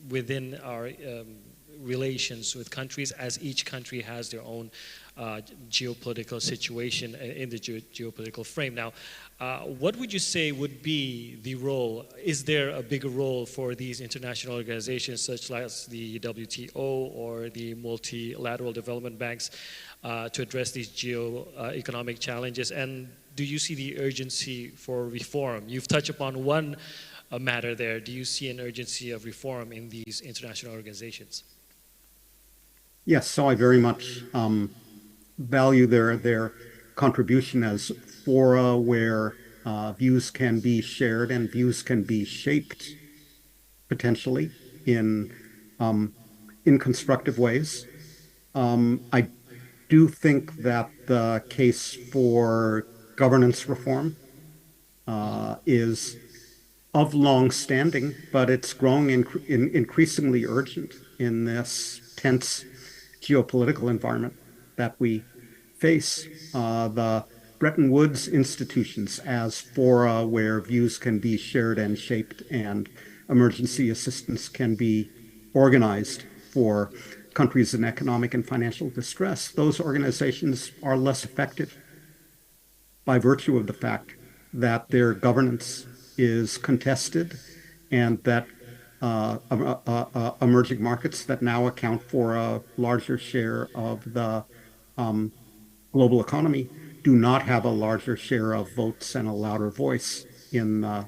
within our relations with countries, as each country has their own geopolitical situation in the geopolitical frame. Now, what would you say would be the role? Is there a bigger role for these international organizations such as the WTO or the multilateral development banks to address these economic challenges? And do you see the urgency for reform? You've touched upon one matter there. Do you see an urgency of reform in these international organizations? Yes, so I very much value their contribution as fora where views can be shared and views can be shaped potentially in constructive ways. I do think that the case for governance reform is of long standing, but it's growing increasingly urgent in this tense geopolitical environment that we face. The Bretton Woods institutions as fora where views can be shared and shaped and emergency assistance can be organized for countries in economic and financial distress, those organizations are less effective by virtue of the fact that their governance is contested and that emerging markets that now account for a larger share of the global economy do not have a larger share of votes and a louder voice in the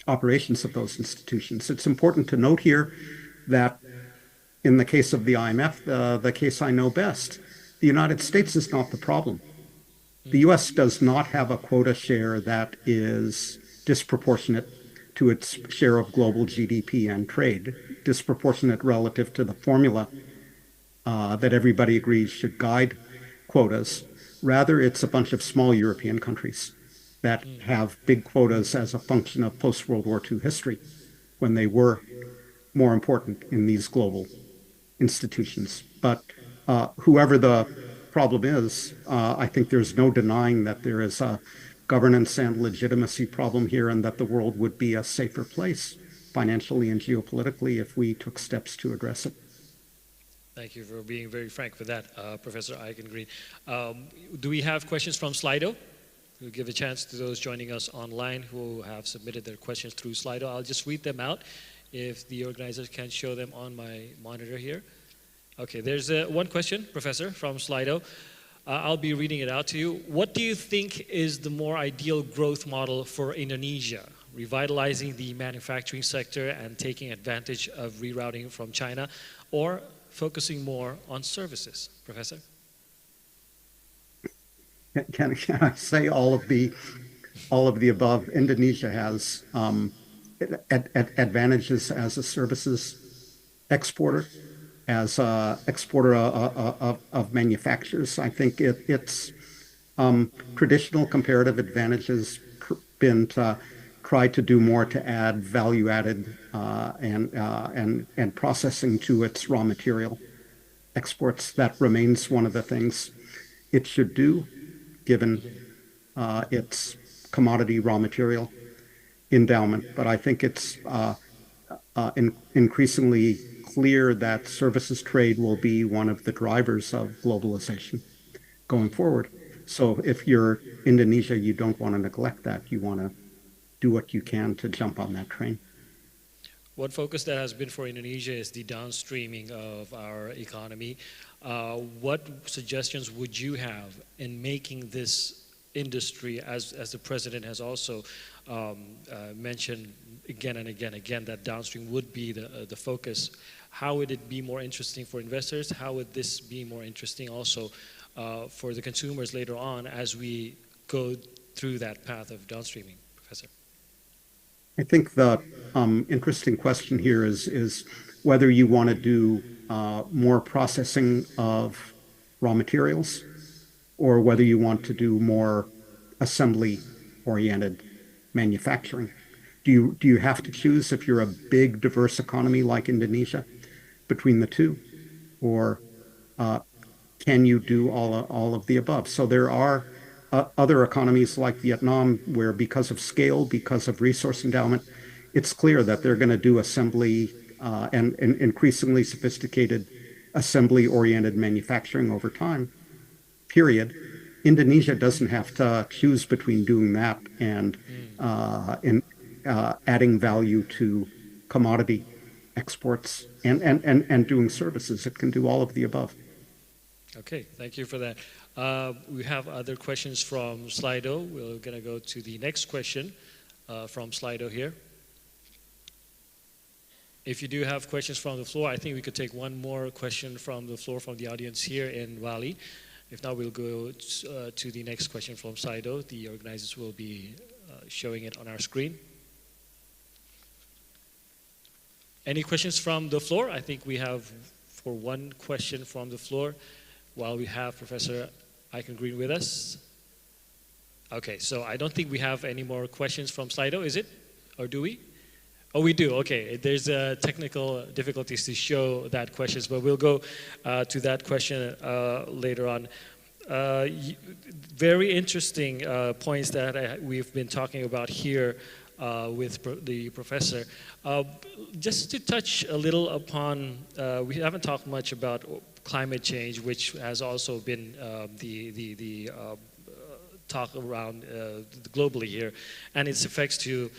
operations of those institutions. It's important to note here that in the case of the IMF, the case I know best, the United States is not the problem. The US does not have a quota share that is disproportionate to its share of global GDP and trade, disproportionate relative to the formula that everybody agrees should guide quotas. Rather, it's a bunch of small European countries that have big quotas as a function of post-World War II history when they were more important in these global institutions. But whoever the problem is, I think there's no denying that there is a governance and legitimacy problem here and that the world would be a safer place financially and geopolitically if we took steps to address it. Thank you for being very frank with that, Professor Eichengreen. Do we have questions from Slido? We'll give a chance to those joining us online who have submitted their questions through Slido. I'll just read them out if the organizers can show them on my monitor here. Okay, there's one question, Professor, from Slido. I'll be reading it out to you. What do you think is the more ideal growth model for Indonesia? Revitalizing the manufacturing sector and taking advantage of rerouting from China, or focusing more on services, Professor? Can I say all of the above? Indonesia has advantages as a services exporter, as an exporter of manufacturers. I think its traditional comparative advantage has been to try to do more to add value-added and processing to its raw material exports. That remains one of the things it should do, given its commodity raw material endowment. But I think it's increasingly clear that services trade will be one of the drivers of globalization going forward. So if you're Indonesia, you don't want to neglect that. You want to do what you can to jump on that train. One focus that has been for Indonesia is the downstreaming of our economy. What suggestions would you have in making this industry, as the President has also mentioned again and again, that downstream would be the focus? How would it be more interesting for investors? How would this be more interesting also for the consumers later on as we go through that path of downstreaming, Professor? I think the interesting question here is whether you want to do more processing of raw materials or whether you want to do more assembly-oriented manufacturing. Do you have to choose, if you're a big, diverse economy like Indonesia, between the two? Or can you do all of the above? So there are other economies like Vietnam where, because of scale, because of resource endowment, it's clear that they're going to do assembly and increasingly sophisticated assembly-oriented manufacturing over time, period. Indonesia doesn't have to choose between doing that and adding value to commodity exports and doing services. It can do all of the above. Okay, thank you for that. We have other questions from Slido. We're going to go to the next question from Slido here. If you do have questions from the floor, I think we could take one more question from the floor from the audience here in Bali. If not, we'll go to the next question from Slido. The organizers will be showing it on our screen. Any questions from the floor? I think we have for one question from the floor while we have Professor Eichengreen with us. Okay, so I don't think we have any more questions from Slido, is it? Or do we? Oh, we do. Okay, there's technical difficulties to show that questions, but we'll go to that question later on. very interesting points that we've been talking about here with the professor. Just to touch a little upon, we haven't talked much about climate change, which has also been the talk around globally here, and its effects to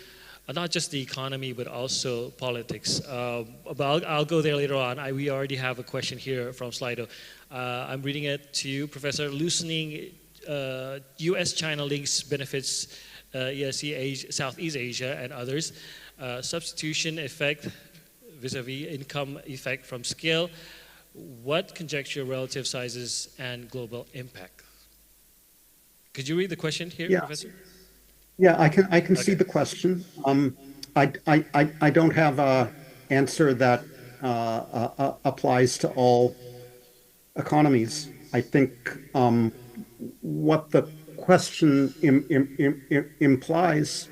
not just the economy, but also politics. But I'll go there later on. We already have a question here from Slido. I'm reading it to you, Professor. Loosening U.S.-China links benefits ESE, Southeast Asia, and others. Substitution effect vis-a-vis income effect from scale. What conjecture relative sizes and global impact? Could you read the question here, Professor? Yeah, I can see the question. I don't have a answer that applies to all economies. I think what the question implies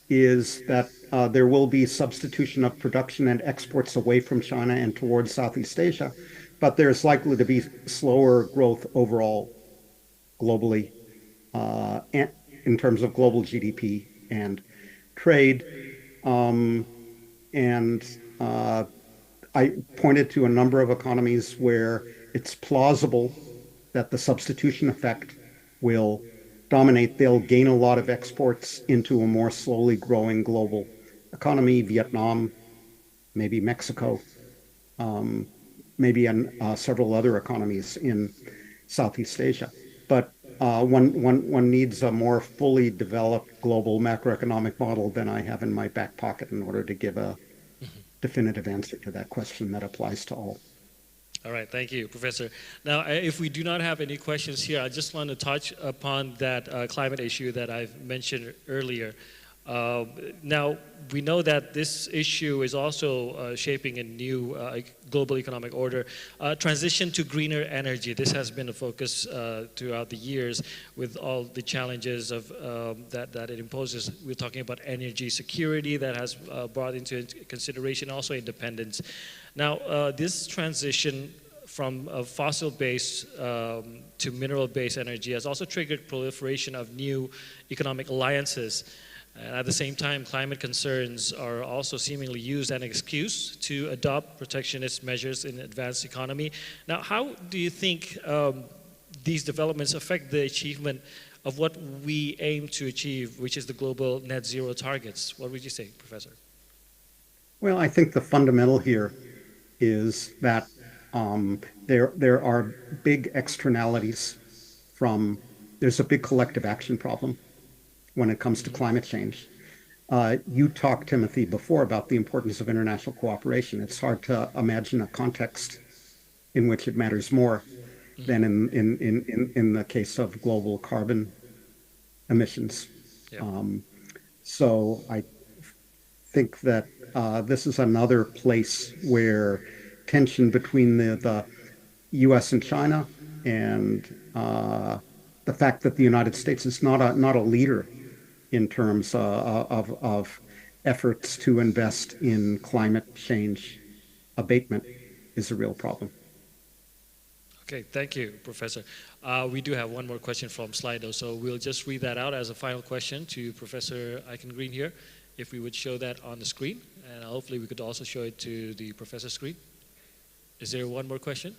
is that there will be substitution of production and exports away from China and towards Southeast Asia, but there's likely to be slower growth overall globally in terms of global GDP and trade. I pointed to a number of economies where it's plausible that the substitution effect will dominate. They'll gain a lot of exports into a more slowly growing global economy, Vietnam, maybe Mexico, maybe several other economies in Southeast Asia. But one needs a more fully developed global macroeconomic model than I have in my back pocket in order to give a definitive answer to that question that applies to all. All right, thank you, Professor. Now, if we do not have any questions here, I just want to touch upon that climate issue that I've mentioned earlier. Now, we know that this issue is also shaping a new global economic order. Transition to greener energy. This has been a focus throughout the years with all the challenges of that it imposes. We're talking about energy security that has brought into consideration also independence. Now, this transition from fossil-based to mineral-based energy has also triggered proliferation of new economic alliances. And at the same time, climate concerns are also seemingly used as an excuse to adopt protectionist measures in advanced economy. Now, how do you think these developments affect the achievement of what we aim to achieve, which is the global net zero targets? What would you say, Professor? Well, I think the fundamental here is that there are big externalities from, there's a big collective action problem when it comes to climate change. You talked, Timothy, before about the importance of international cooperation. It's hard to imagine a context in which it matters more than in the case of global carbon emissions. Yeah. So I think that this is another place where tension between the U.S. and China and the fact that the United States is not a leader in terms of efforts to invest in climate change abatement is a real problem. Okay, thank you, Professor. We do have one more question from Slido, so we'll just read that out as a final question to Professor Eichengreen here. If we would show that on the screen, and hopefully we could also show it to the professor's screen. Is there one more question?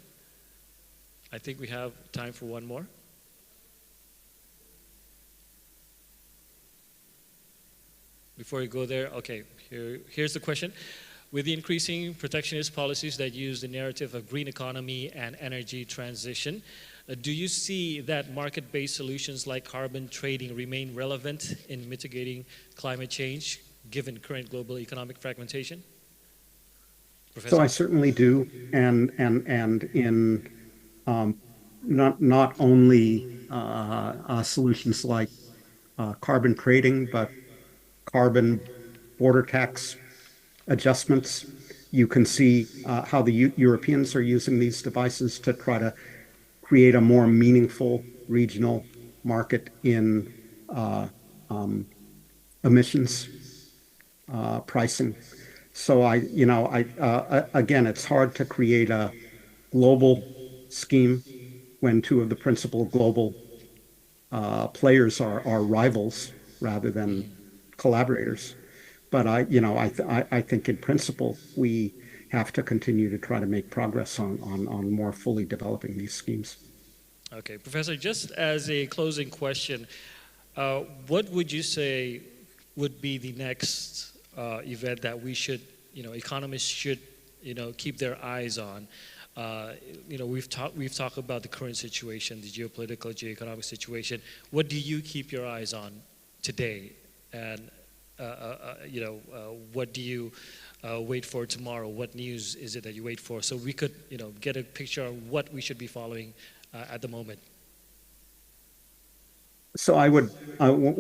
I think we have time for one more. Before you go there, okay, here's the question. With the increasing protectionist policies that use the narrative of green economy and energy transition, do you see that market-based solutions like carbon trading remain relevant in mitigating climate change, given current global economic fragmentation? Professor? So I certainly do, and in not only solutions like carbon trading, but carbon border tax adjustments. You can see how the Europeans are using these devices to try to create a more meaningful regional market in emissions pricing. So again, it's hard to create a global scheme when two of the principal global players are rivals rather than collaborators. But I think in principle we have to continue to try to make progress on more fully developing these schemes. Okay, Professor, just as a closing question, what would you say would be the next event that we should, economists should, keep their eyes on? We've talked about the current situation, the geopolitical, geoeconomic situation. What do you keep your eyes on today? And what do you wait for tomorrow? What news is it that you wait for? So we could, get a picture of what we should be following at the moment. So I would,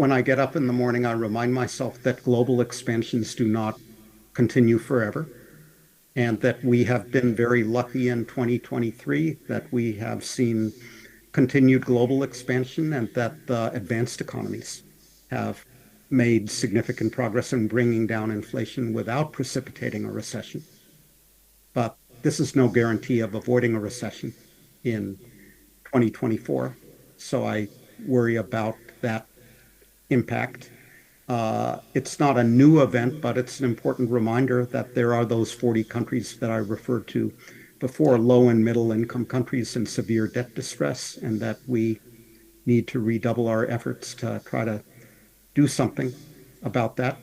when I get up in the morning, I remind myself that global expansions do not continue forever, and that we have been very lucky in 2023 that we have seen continued global expansion, and that the advanced economies have made significant progress in bringing down inflation without precipitating a recession. But this is no guarantee of avoiding a recession in 2024. So I worry about that impact. It's not a new event, but it's an important reminder that there are those 40 countries that I referred to before, low and middle income countries in severe debt distress, and that we need to redouble our efforts to try to do something about that.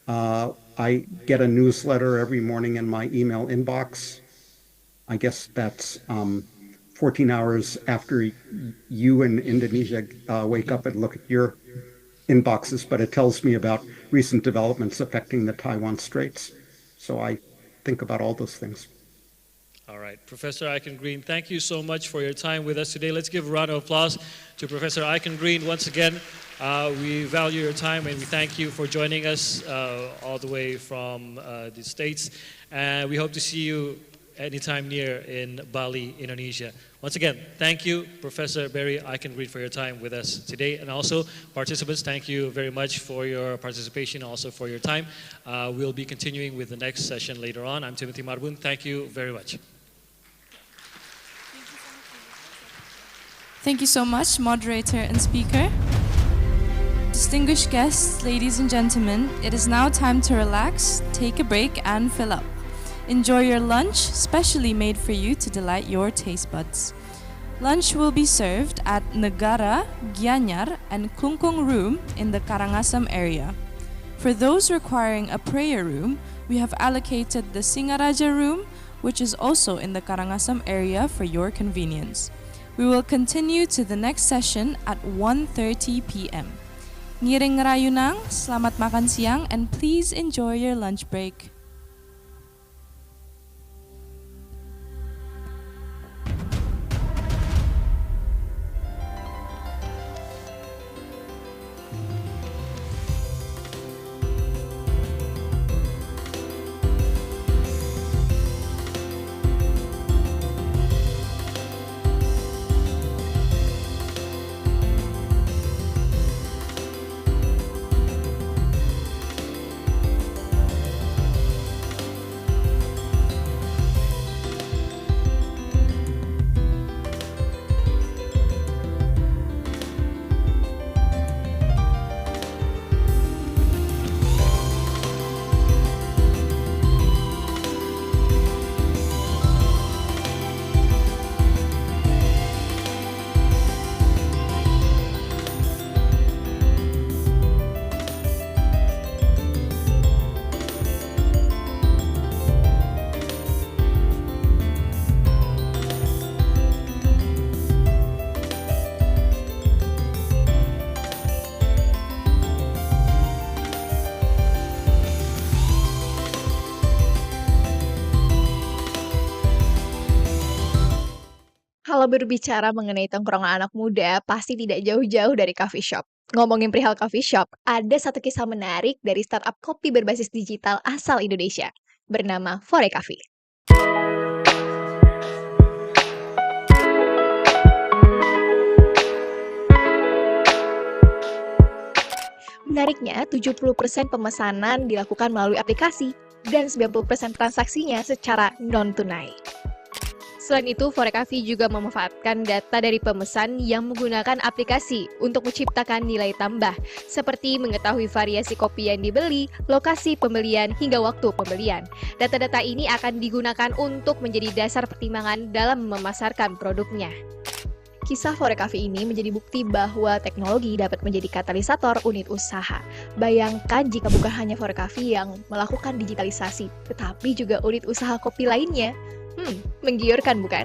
I get a newsletter every morning in my email inbox. I guess that's 14 hours after you in Indonesia wake up and look at your inboxes, but it tells me about recent developments affecting the Taiwan Straits. So I think about all those things. All right, Professor Eichengreen, thank you so much for your time with us today. Let's give a round of applause to Professor Eichengreen once again. We value your time and we thank you for joining us all the way from the States. And we hope to see you anytime near in Bali, Indonesia. Once again, thank you, Professor Barry Eichengreen, for your time with us today. And also, participants, thank you very much for your participation, also for your time. We'll be continuing with the next session later on. I'm Timothy Marbun. Thank you very much. Thank you so much, moderator and speaker. Distinguished guests, ladies and gentlemen, it is now time to relax, take a break, and fill up. Enjoy your lunch, specially made for you to delight your taste buds. Lunch will be served at Negara, Gianyar, and Kungkung Room in the Karangasem area. For those requiring a prayer room, we have allocated the Singaraja Room, which is also in the Karangasem area for your convenience. We will continue to the next session at 1:30 p.m. Ngiring Rayunang, selamat makan siang, and please enjoy your lunch break. Kalau berbicara mengenai tongkrongan anak muda, pasti tidak jauh-jauh dari coffee shop. Ngomongin perihal coffee shop, ada satu kisah menarik dari startup kopi berbasis digital asal Indonesia, bernama Fore Coffee. Menariknya, 70% pemesanan dilakukan melalui aplikasi, dan 90% transaksinya secara non-tunai. Selain itu, Forecafi juga memanfaatkan data dari pemesan yang menggunakan aplikasi untuk menciptakan nilai tambah, seperti mengetahui variasi kopi yang dibeli, lokasi pembelian, hingga waktu pembelian. Data-data ini akan digunakan untuk menjadi dasar pertimbangan dalam memasarkan produknya. Kisah Forecafi ini menjadi bukti bahwa teknologi dapat menjadi katalisator unit usaha. Bayangkan jika bukan hanya Forecafi yang melakukan digitalisasi, tetapi juga unit usaha kopi lainnya. Menggiurkan bukan?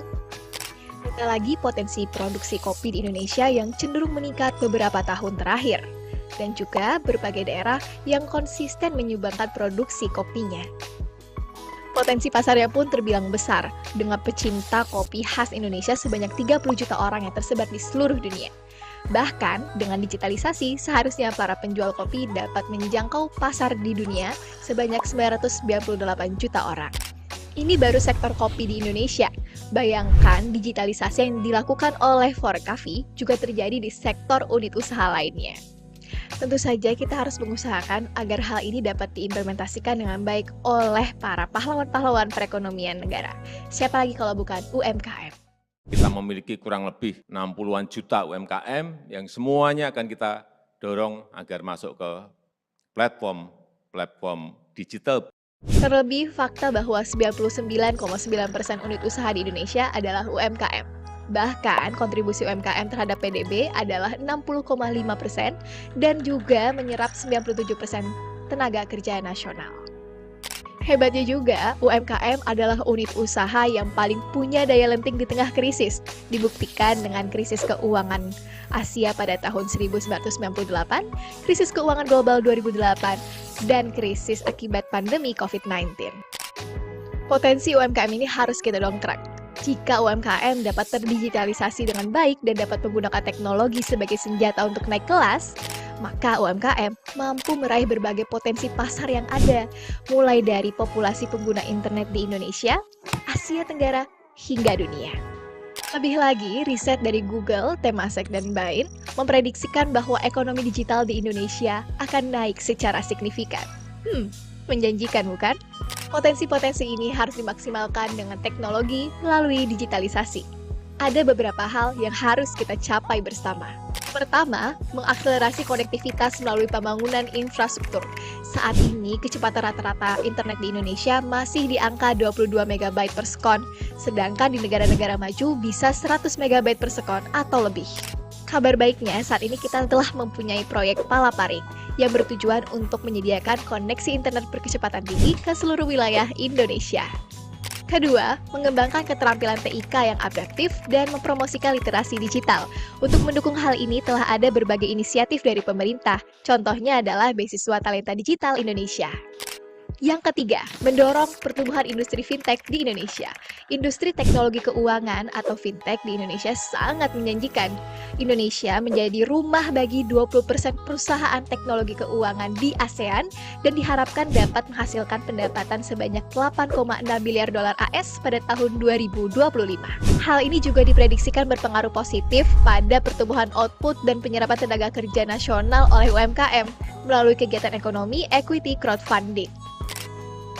Kita lagi potensi produksi kopi di Indonesia yang cenderung meningkat beberapa tahun terakhir. Dan juga berbagai daerah yang konsisten menyumbangkan produksi kopinya. Potensi pasarnya pun terbilang besar, dengan pecinta kopi khas Indonesia sebanyak 30 juta orang yang tersebar di seluruh dunia. Bahkan, dengan digitalisasi, seharusnya para penjual kopi dapat menjangkau pasar di dunia sebanyak 998 juta orang. Ini baru sektor kopi di Indonesia. Bayangkan digitalisasi yang dilakukan oleh Forecafi juga terjadi di sektor unit usaha lainnya. Tentu saja kita harus mengusahakan agar hal ini dapat diimplementasikan dengan baik oleh para pahlawan-pahlawan perekonomian negara. Siapa lagi kalau bukan UMKM? Kita memiliki kurang lebih 60-an juta UMKM yang semuanya akan kita dorong agar masuk ke platform digital. Terlebih, fakta bahwa 99,9% unit usaha di Indonesia adalah UMKM. Bahkan, kontribusi UMKM terhadap PDB adalah 60,5% dan juga menyerap 97% tenaga kerja nasional. Hebatnya juga, UMKM adalah unit usaha yang paling punya daya lenting di tengah krisis, dibuktikan dengan krisis keuangan Asia pada tahun 1998, krisis keuangan global 2008, dan krisis akibat pandemi COVID-19. Potensi UMKM ini harus kita dongkrak. Jika UMKM dapat terdigitalisasi dengan baik dan dapat menggunakan teknologi sebagai senjata untuk naik kelas, maka UMKM mampu meraih berbagai potensi pasar yang ada, mulai dari populasi pengguna internet di Indonesia, Asia Tenggara, hingga dunia. Lebih lagi, riset dari Google, Temasek, dan Bain memprediksikan bahwa ekonomi digital di Indonesia akan naik secara signifikan. Menjanjikan bukan? Potensi-potensi ini harus dimaksimalkan dengan teknologi melalui digitalisasi. Ada beberapa hal yang harus kita capai bersama. Pertama, mengakselerasi konektivitas melalui pembangunan infrastruktur. Saat ini, kecepatan rata-rata internet di Indonesia masih di angka 22 MB per sekon, sedangkan di negara-negara maju bisa 100 MB per sekon atau lebih. Kabar baiknya, saat ini kita telah mempunyai proyek Palaparing yang bertujuan untuk menyediakan koneksi internet berkecepatan tinggi ke seluruh wilayah Indonesia. Kedua, mengembangkan keterampilan TIK yang adaptif dan mempromosikan literasi digital. Untuk mendukung hal ini telah ada berbagai inisiatif dari pemerintah. Contohnya adalah Beasiswa Talenta Digital Indonesia. Yang ketiga, mendorong pertumbuhan industri fintech di Indonesia. Industri teknologi keuangan atau fintech di Indonesia sangat menjanjikan. Indonesia menjadi rumah bagi 20% perusahaan teknologi keuangan di ASEAN dan diharapkan dapat menghasilkan pendapatan sebanyak 8,6 miliar dolar AS pada tahun 2025. Hal ini juga diprediksikan berpengaruh positif pada pertumbuhan output dan penyerapan tenaga kerja nasional oleh UMKM melalui kegiatan ekonomi equity crowdfunding.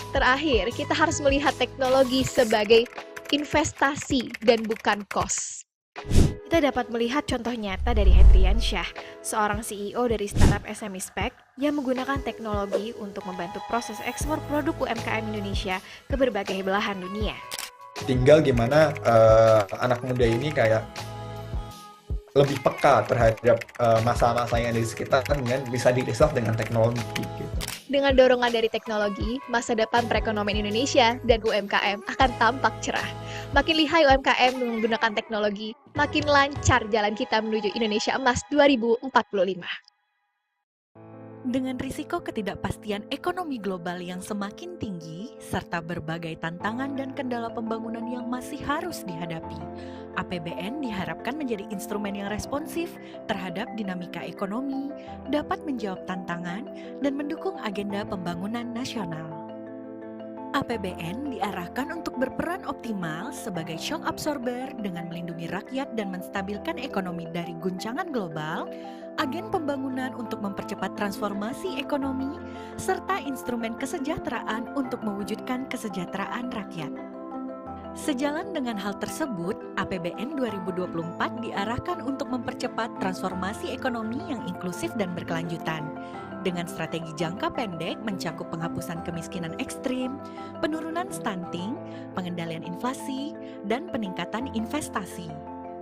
Terakhir, kita harus melihat teknologi sebagai investasi dan bukan cost. Kita dapat melihat contoh nyata dari Hendrian Syah, seorang CEO dari startup SME Spec yang menggunakan teknologi untuk membantu proses ekspor produk UMKM Indonesia ke berbagai belahan dunia. Tinggal gimana anak muda ini kayak lebih peka terhadap masalah-masalah yang ada di sekitar dengan bisa di-resolve dengan teknologi gitu. Dengan dorongan dari teknologi, masa depan perekonomian Indonesia dan UMKM akan tampak cerah. Makin lihai UMKM menggunakan teknologi, makin lancar jalan kita menuju Indonesia Emas 2045. Dengan risiko ketidakpastian ekonomi global yang semakin tinggi, serta berbagai tantangan dan kendala pembangunan yang masih harus dihadapi, APBN diharapkan menjadi instrumen yang responsif terhadap dinamika ekonomi, dapat menjawab tantangan, dan mendukung agenda pembangunan nasional. APBN diarahkan untuk berperan optimal sebagai shock absorber dengan melindungi rakyat dan menstabilkan ekonomi dari guncangan global, agen pembangunan untuk mempercepat transformasi ekonomi, serta instrumen kesejahteraan untuk mewujudkan kesejahteraan rakyat. Sejalan dengan hal tersebut, APBN 2024 diarahkan untuk mempercepat transformasi ekonomi yang inklusif dan berkelanjutan. Dengan strategi jangka pendek mencakup penghapusan kemiskinan ekstrim, penurunan stunting, pengendalian inflasi, dan peningkatan investasi.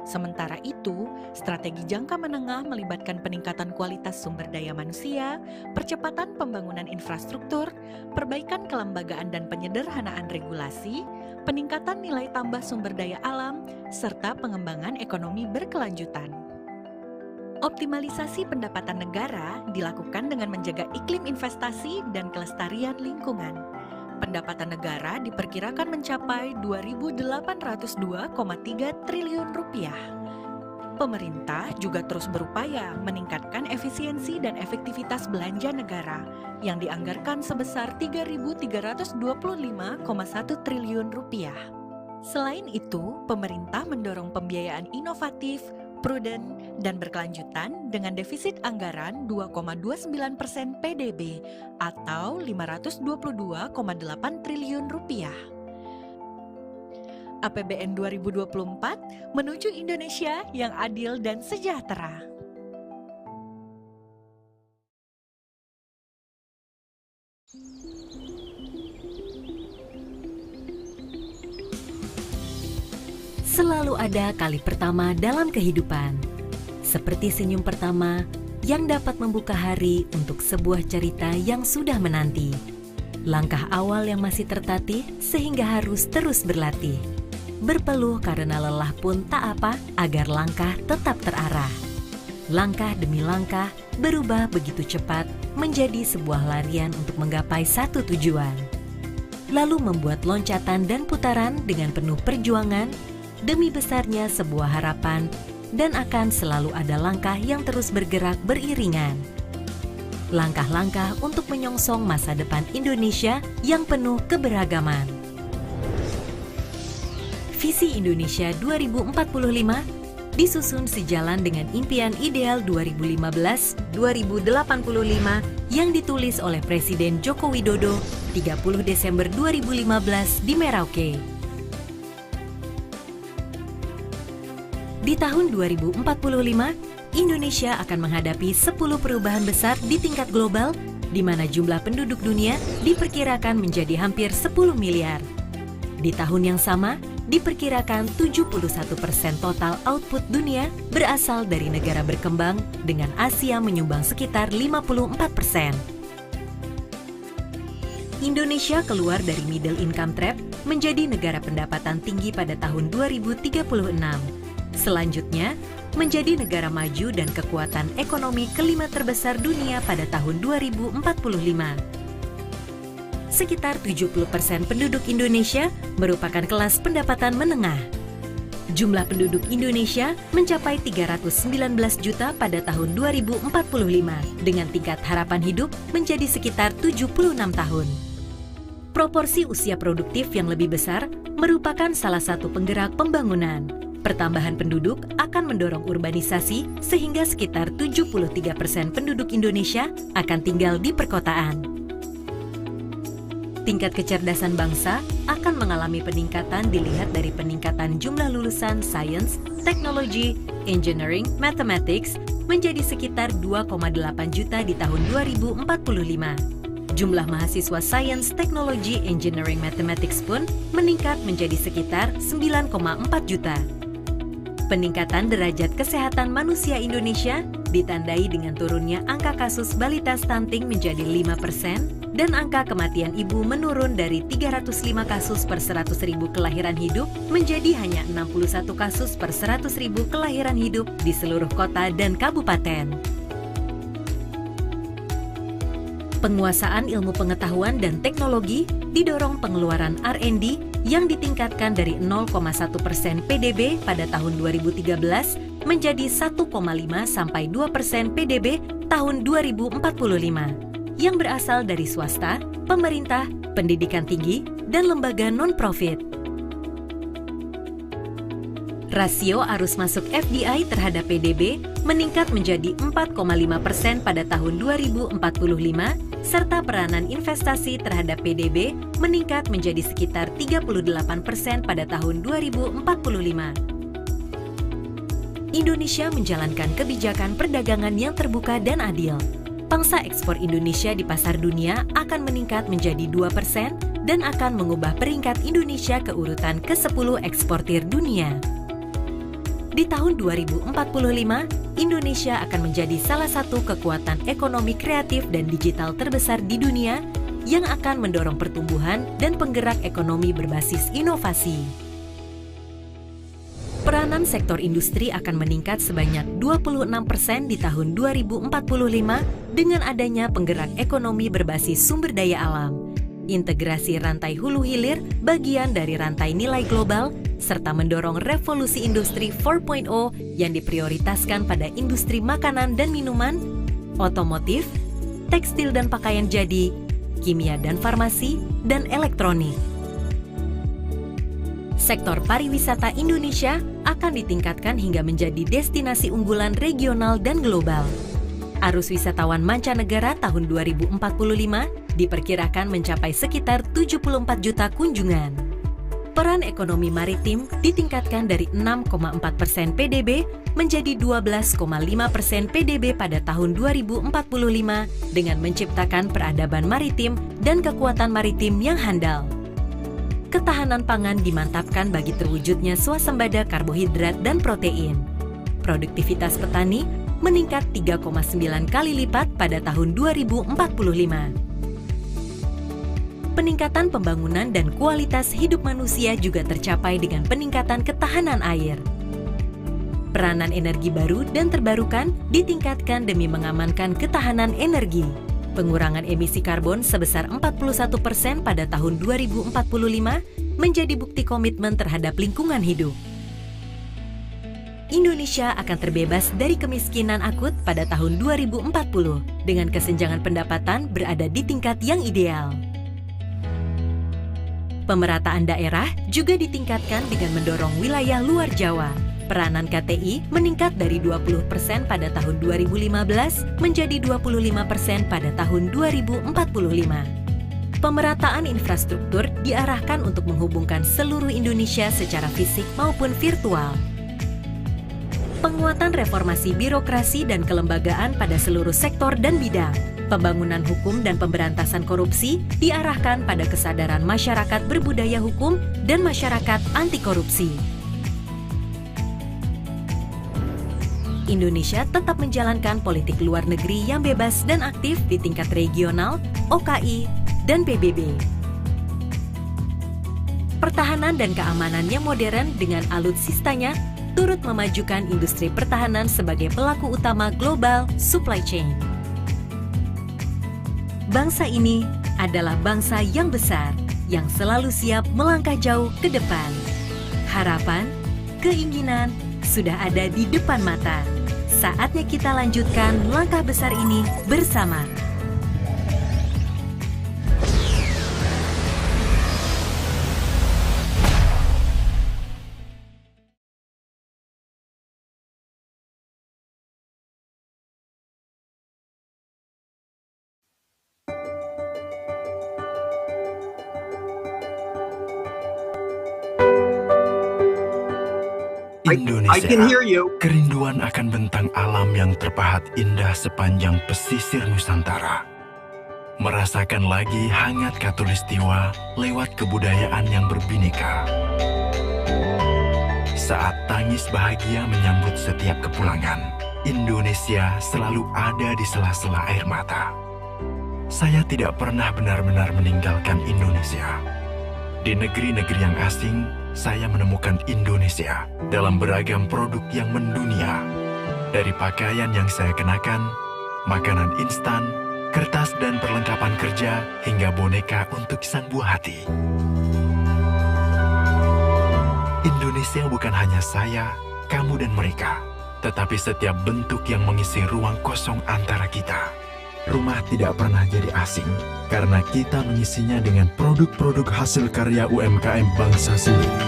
Sementara itu, strategi jangka menengah melibatkan peningkatan kualitas sumber daya manusia, percepatan pembangunan infrastruktur, perbaikan kelembagaan dan penyederhanaan regulasi, peningkatan nilai tambah sumber daya alam, serta pengembangan ekonomi berkelanjutan. Optimalisasi pendapatan negara dilakukan dengan menjaga iklim investasi dan kelestarian lingkungan. Pendapatan negara diperkirakan mencapai 2.802,3 triliun rupiah. Pemerintah juga terus berupaya meningkatkan efisiensi dan efektivitas belanja negara yang dianggarkan sebesar 3.325,1 triliun rupiah. Selain itu, pemerintah mendorong pembiayaan inovatif, prudent, dan berkelanjutan dengan defisit anggaran 2,29% PDB atau 522,8 triliun rupiah. APBN 2024 menuju Indonesia yang adil dan sejahtera. Selalu ada kali pertama dalam kehidupan, seperti senyum pertama yang dapat membuka hari untuk sebuah cerita yang sudah menanti. Langkah awal yang masih tertatih sehingga harus terus berlatih. Berpeluh karena lelah pun tak apa agar langkah tetap terarah. Langkah demi langkah berubah begitu cepat menjadi sebuah larian untuk menggapai satu tujuan. Lalu membuat loncatan dan putaran dengan penuh perjuangan demi besarnya sebuah harapan, dan akan selalu ada langkah yang terus bergerak beriringan. Langkah-langkah untuk menyongsong masa depan Indonesia yang penuh keberagaman. Visi Indonesia 2045 disusun sejalan dengan impian ideal 2015-2085 yang ditulis oleh Presiden Joko Widodo 30 Desember 2015 di Merauke. Di tahun 2045, Indonesia akan menghadapi 10 perubahan besar di tingkat global, di mana jumlah penduduk dunia diperkirakan menjadi hampir 10 miliar. Di tahun yang sama, diperkirakan 71% total output dunia berasal dari negara berkembang, dengan Asia menyumbang sekitar 54%. Indonesia keluar dari middle income trap menjadi negara pendapatan tinggi pada tahun 2036. Selanjutnya, menjadi negara maju dan kekuatan ekonomi kelima terbesar dunia pada tahun 2045. Sekitar 70% penduduk Indonesia merupakan kelas pendapatan menengah. Jumlah penduduk Indonesia mencapai 319 juta pada tahun 2045 dengan tingkat harapan hidup menjadi sekitar 76 tahun. Proporsi usia produktif yang lebih besar merupakan salah satu penggerak pembangunan. Pertambahan penduduk akan mendorong urbanisasi sehingga sekitar 73% penduduk Indonesia akan tinggal di perkotaan. Tingkat kecerdasan bangsa akan mengalami peningkatan dilihat dari peningkatan jumlah lulusan sains, teknologi, engineering, mathematics menjadi sekitar 2,8 juta di tahun 2045. Jumlah mahasiswa sains, teknologi, engineering, mathematics pun meningkat menjadi sekitar 9,4 juta. Peningkatan derajat kesehatan manusia Indonesia ditandai dengan turunnya angka kasus balita stunting menjadi 5% dan angka kematian ibu menurun dari 305 kasus per 100.000 kelahiran hidup menjadi hanya 61 kasus per 100.000 kelahiran hidup di seluruh kota dan kabupaten. Penguasaan ilmu pengetahuan dan teknologi didorong pengeluaran R&D yang ditingkatkan dari 0,1% PDB pada tahun 2013 menjadi 1,5 sampai 2% PDB tahun 2045 yang berasal dari swasta, pemerintah, pendidikan tinggi, dan lembaga non-profit. Rasio arus masuk FDI terhadap PDB meningkat menjadi 4,5% pada tahun 2045 serta peranan investasi terhadap PDB meningkat menjadi sekitar 38% pada tahun 2045. Indonesia menjalankan kebijakan perdagangan yang terbuka dan adil. Pangsa ekspor Indonesia di pasar dunia akan meningkat menjadi 2% dan akan mengubah peringkat Indonesia ke urutan ke-10 eksportir dunia. Di tahun 2045, Indonesia akan menjadi salah satu kekuatan ekonomi kreatif dan digital terbesar di dunia yang akan mendorong pertumbuhan dan penggerak ekonomi berbasis inovasi. Peranan sektor industri akan meningkat sebanyak 26% di tahun 2045 dengan adanya penggerak ekonomi berbasis sumber daya alam, integrasi rantai hulu hilir bagian dari rantai nilai global, serta mendorong revolusi industri 4.0 yang diprioritaskan pada industri makanan dan minuman, otomotif, tekstil dan pakaian jadi, kimia dan farmasi, dan elektronik. Sektor pariwisata Indonesia akan ditingkatkan hingga menjadi destinasi unggulan regional dan global. Arus wisatawan mancanegara tahun 2045 diperkirakan mencapai sekitar 74 juta kunjungan. Peran ekonomi maritim ditingkatkan dari 6,4% PDB menjadi 12,5% PDB pada tahun 2045 dengan menciptakan peradaban maritim dan kekuatan maritim yang handal. Ketahanan pangan dimantapkan bagi terwujudnya swasembada karbohidrat dan protein. Produktivitas petani meningkat 3,9 kali lipat pada tahun 2045. Peningkatan pembangunan dan kualitas hidup manusia juga tercapai dengan peningkatan ketahanan air. Peranan energi baru dan terbarukan ditingkatkan demi mengamankan ketahanan energi. Pengurangan emisi karbon sebesar 41% pada tahun 2045 menjadi bukti komitmen terhadap lingkungan hidup. Indonesia akan terbebas dari kemiskinan akut pada tahun 2040 dengan kesenjangan pendapatan berada di tingkat yang ideal. Pemerataan daerah juga ditingkatkan dengan mendorong wilayah luar Jawa. Peranan KTI meningkat dari 20% pada tahun 2015 menjadi 25% pada tahun 2045. Pemerataan infrastruktur diarahkan untuk menghubungkan seluruh Indonesia secara fisik maupun virtual. Penguatan reformasi birokrasi dan kelembagaan pada seluruh sektor dan bidang. Pembangunan hukum dan pemberantasan korupsi diarahkan pada kesadaran masyarakat berbudaya hukum dan masyarakat anti korupsi. Indonesia tetap menjalankan politik luar negeri yang bebas dan aktif di tingkat regional, OKI, dan PBB. Pertahanan dan keamanan yang modern dengan alutsistanya turut memajukan industri pertahanan sebagai pelaku utama global supply chain. Bangsa ini adalah bangsa yang besar, yang selalu siap melangkah jauh ke depan. Harapan, keinginan sudah ada di depan mata. Saatnya kita lanjutkan langkah besar ini bersama. Indonesia, kerinduan akan bentang alam yang terpahat indah sepanjang pesisir Nusantara. Merasakan lagi hangat khatulistiwa lewat kebudayaan yang berbineka. Saat tangis bahagia menyambut setiap kepulangan, Indonesia selalu ada di sela-sela air mata. Saya tidak pernah benar-benar meninggalkan Indonesia. Di negeri-negeri yang asing, saya menemukan Indonesia dalam beragam produk yang mendunia. Dari pakaian yang saya kenakan, makanan instan, kertas dan perlengkapan kerja, hingga boneka untuk sang buah hati. Indonesia bukan hanya saya, kamu dan mereka, tetapi setiap bentuk yang mengisi ruang kosong antara kita. Rumah tidak pernah jadi asing, karena kita mengisinya dengan produk-produk hasil karya UMKM bangsa sendiri.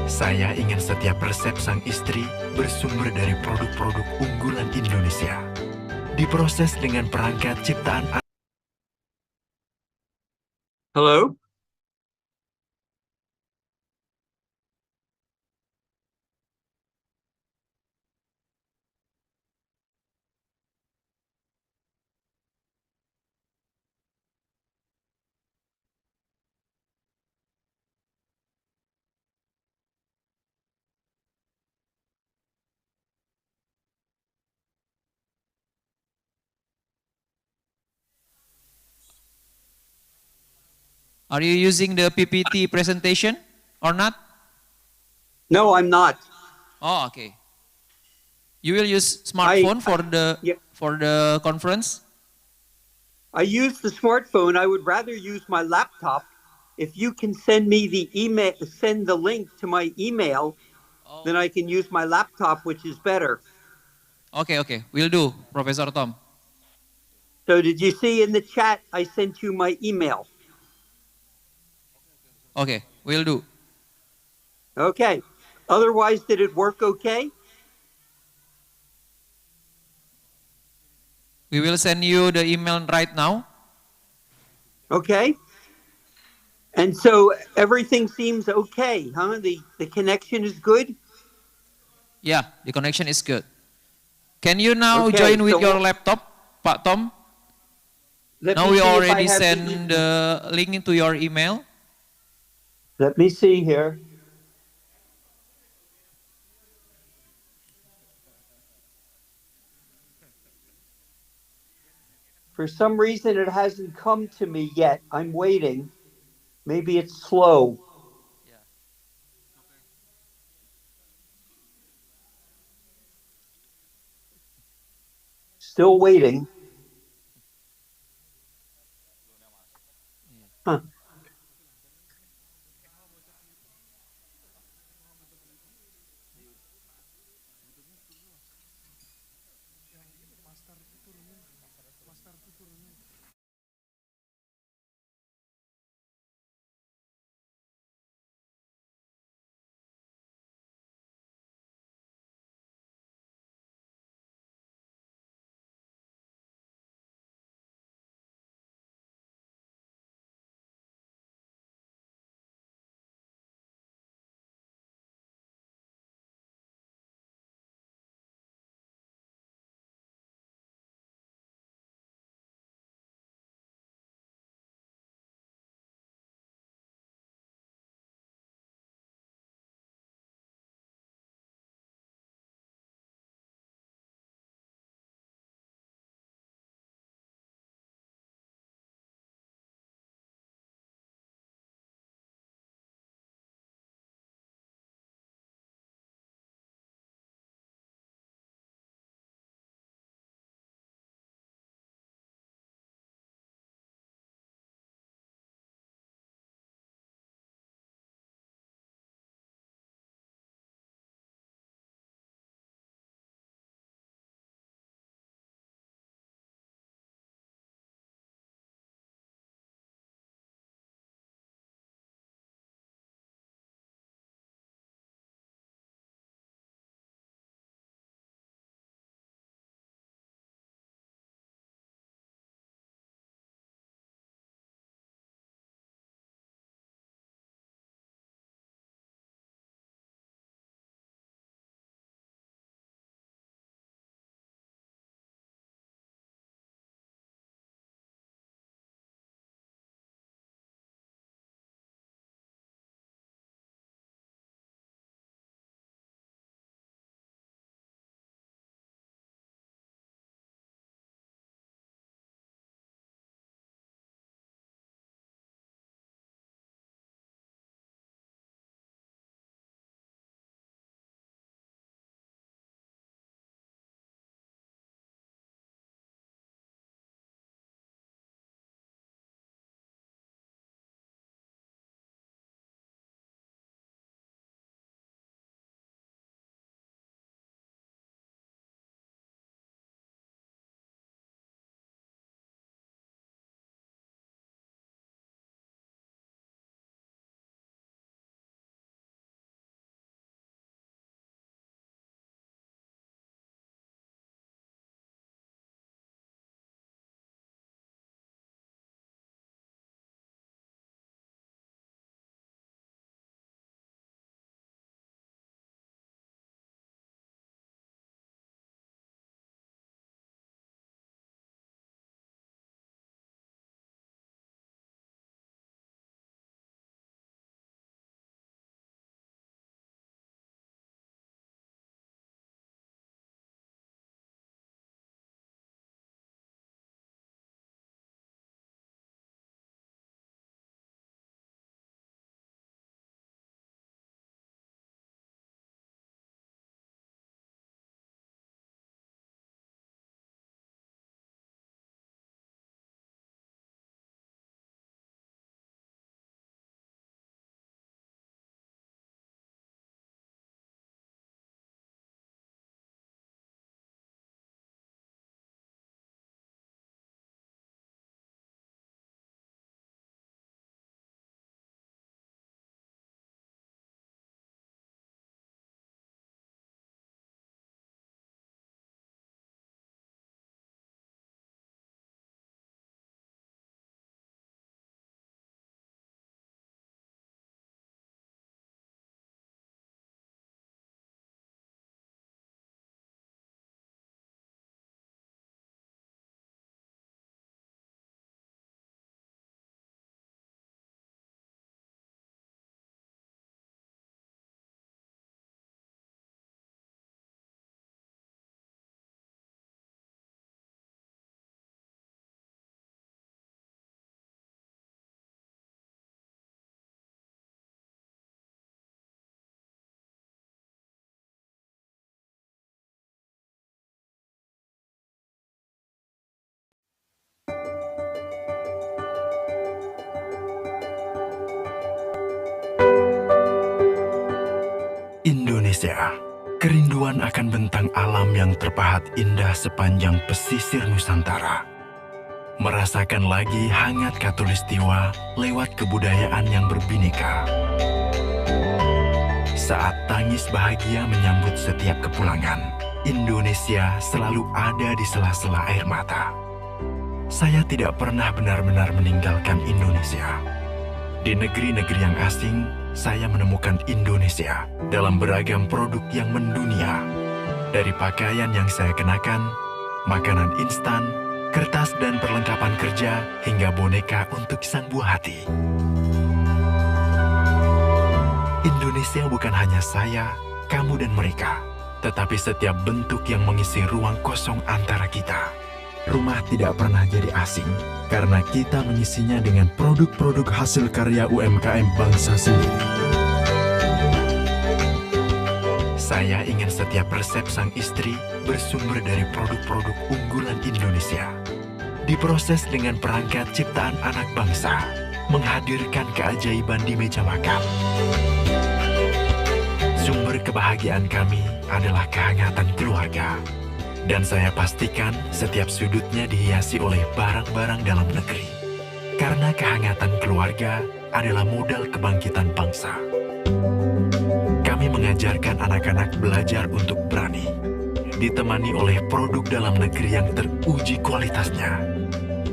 Saya ingin setiap resep sang istri bersumber dari produk-produk unggulan Indonesia. diproses dengan perangkat ciptaan. Hello? Are you using the PPT presentation or not? No, I'm not. Oh, okay. You will use smartphone for the conference? I use the smartphone. I would rather use my laptop. If you can send me the email, send the link to my email, then I can use my laptop, which is better. Okay, will do, Professor Tom. So did you see in the chat, I sent you my email? Okay, will do. Okay. Otherwise, did it work okay? We will send you the email right now. Okay. And so everything seems okay, huh? The connection is good? Yeah, the connection is good. Can you now Okay, join with so your laptop, Pak Tom? let Now me we see if I already have send the link to your email. Let me see here. For some reason, it hasn't come to me yet. I'm waiting. Maybe it's slow. Still waiting. Huh. Indonesia. Kerinduan akan bentang alam yang terpahat indah sepanjang pesisir Nusantara. Merasakan lagi hangat Katulistiwa lewat kebudayaan yang berbineka. Saat tangis bahagia menyambut setiap kepulangan, Indonesia selalu ada di sela-sela air mata. Saya tidak pernah benar-benar meninggalkan Indonesia. Di negeri-negeri yang asing, saya menemukan Indonesia dalam beragam produk yang mendunia. Dari pakaian yang saya kenakan, makanan instan, kertas dan perlengkapan kerja, hingga boneka untuk sang buah hati. Indonesia bukan hanya saya, kamu dan mereka, tetapi setiap bentuk yang mengisi ruang kosong antara kita. Rumah tidak pernah jadi asing, karena kita mengisinya dengan produk-produk hasil karya UMKM bangsa sendiri. Saya ingin setiap resep sang istri bersumber dari produk-produk unggulan Indonesia. Diproses dengan perangkat ciptaan anak bangsa, menghadirkan keajaiban di meja makan. Sumber kebahagiaan kami adalah kehangatan keluarga. Dan saya pastikan setiap sudutnya dihiasi oleh barang-barang dalam negeri. Karena kehangatan keluarga adalah modal kebangkitan bangsa. Kami mengajarkan anak-anak belajar untuk berani, ditemani oleh produk dalam negeri yang teruji kualitasnya.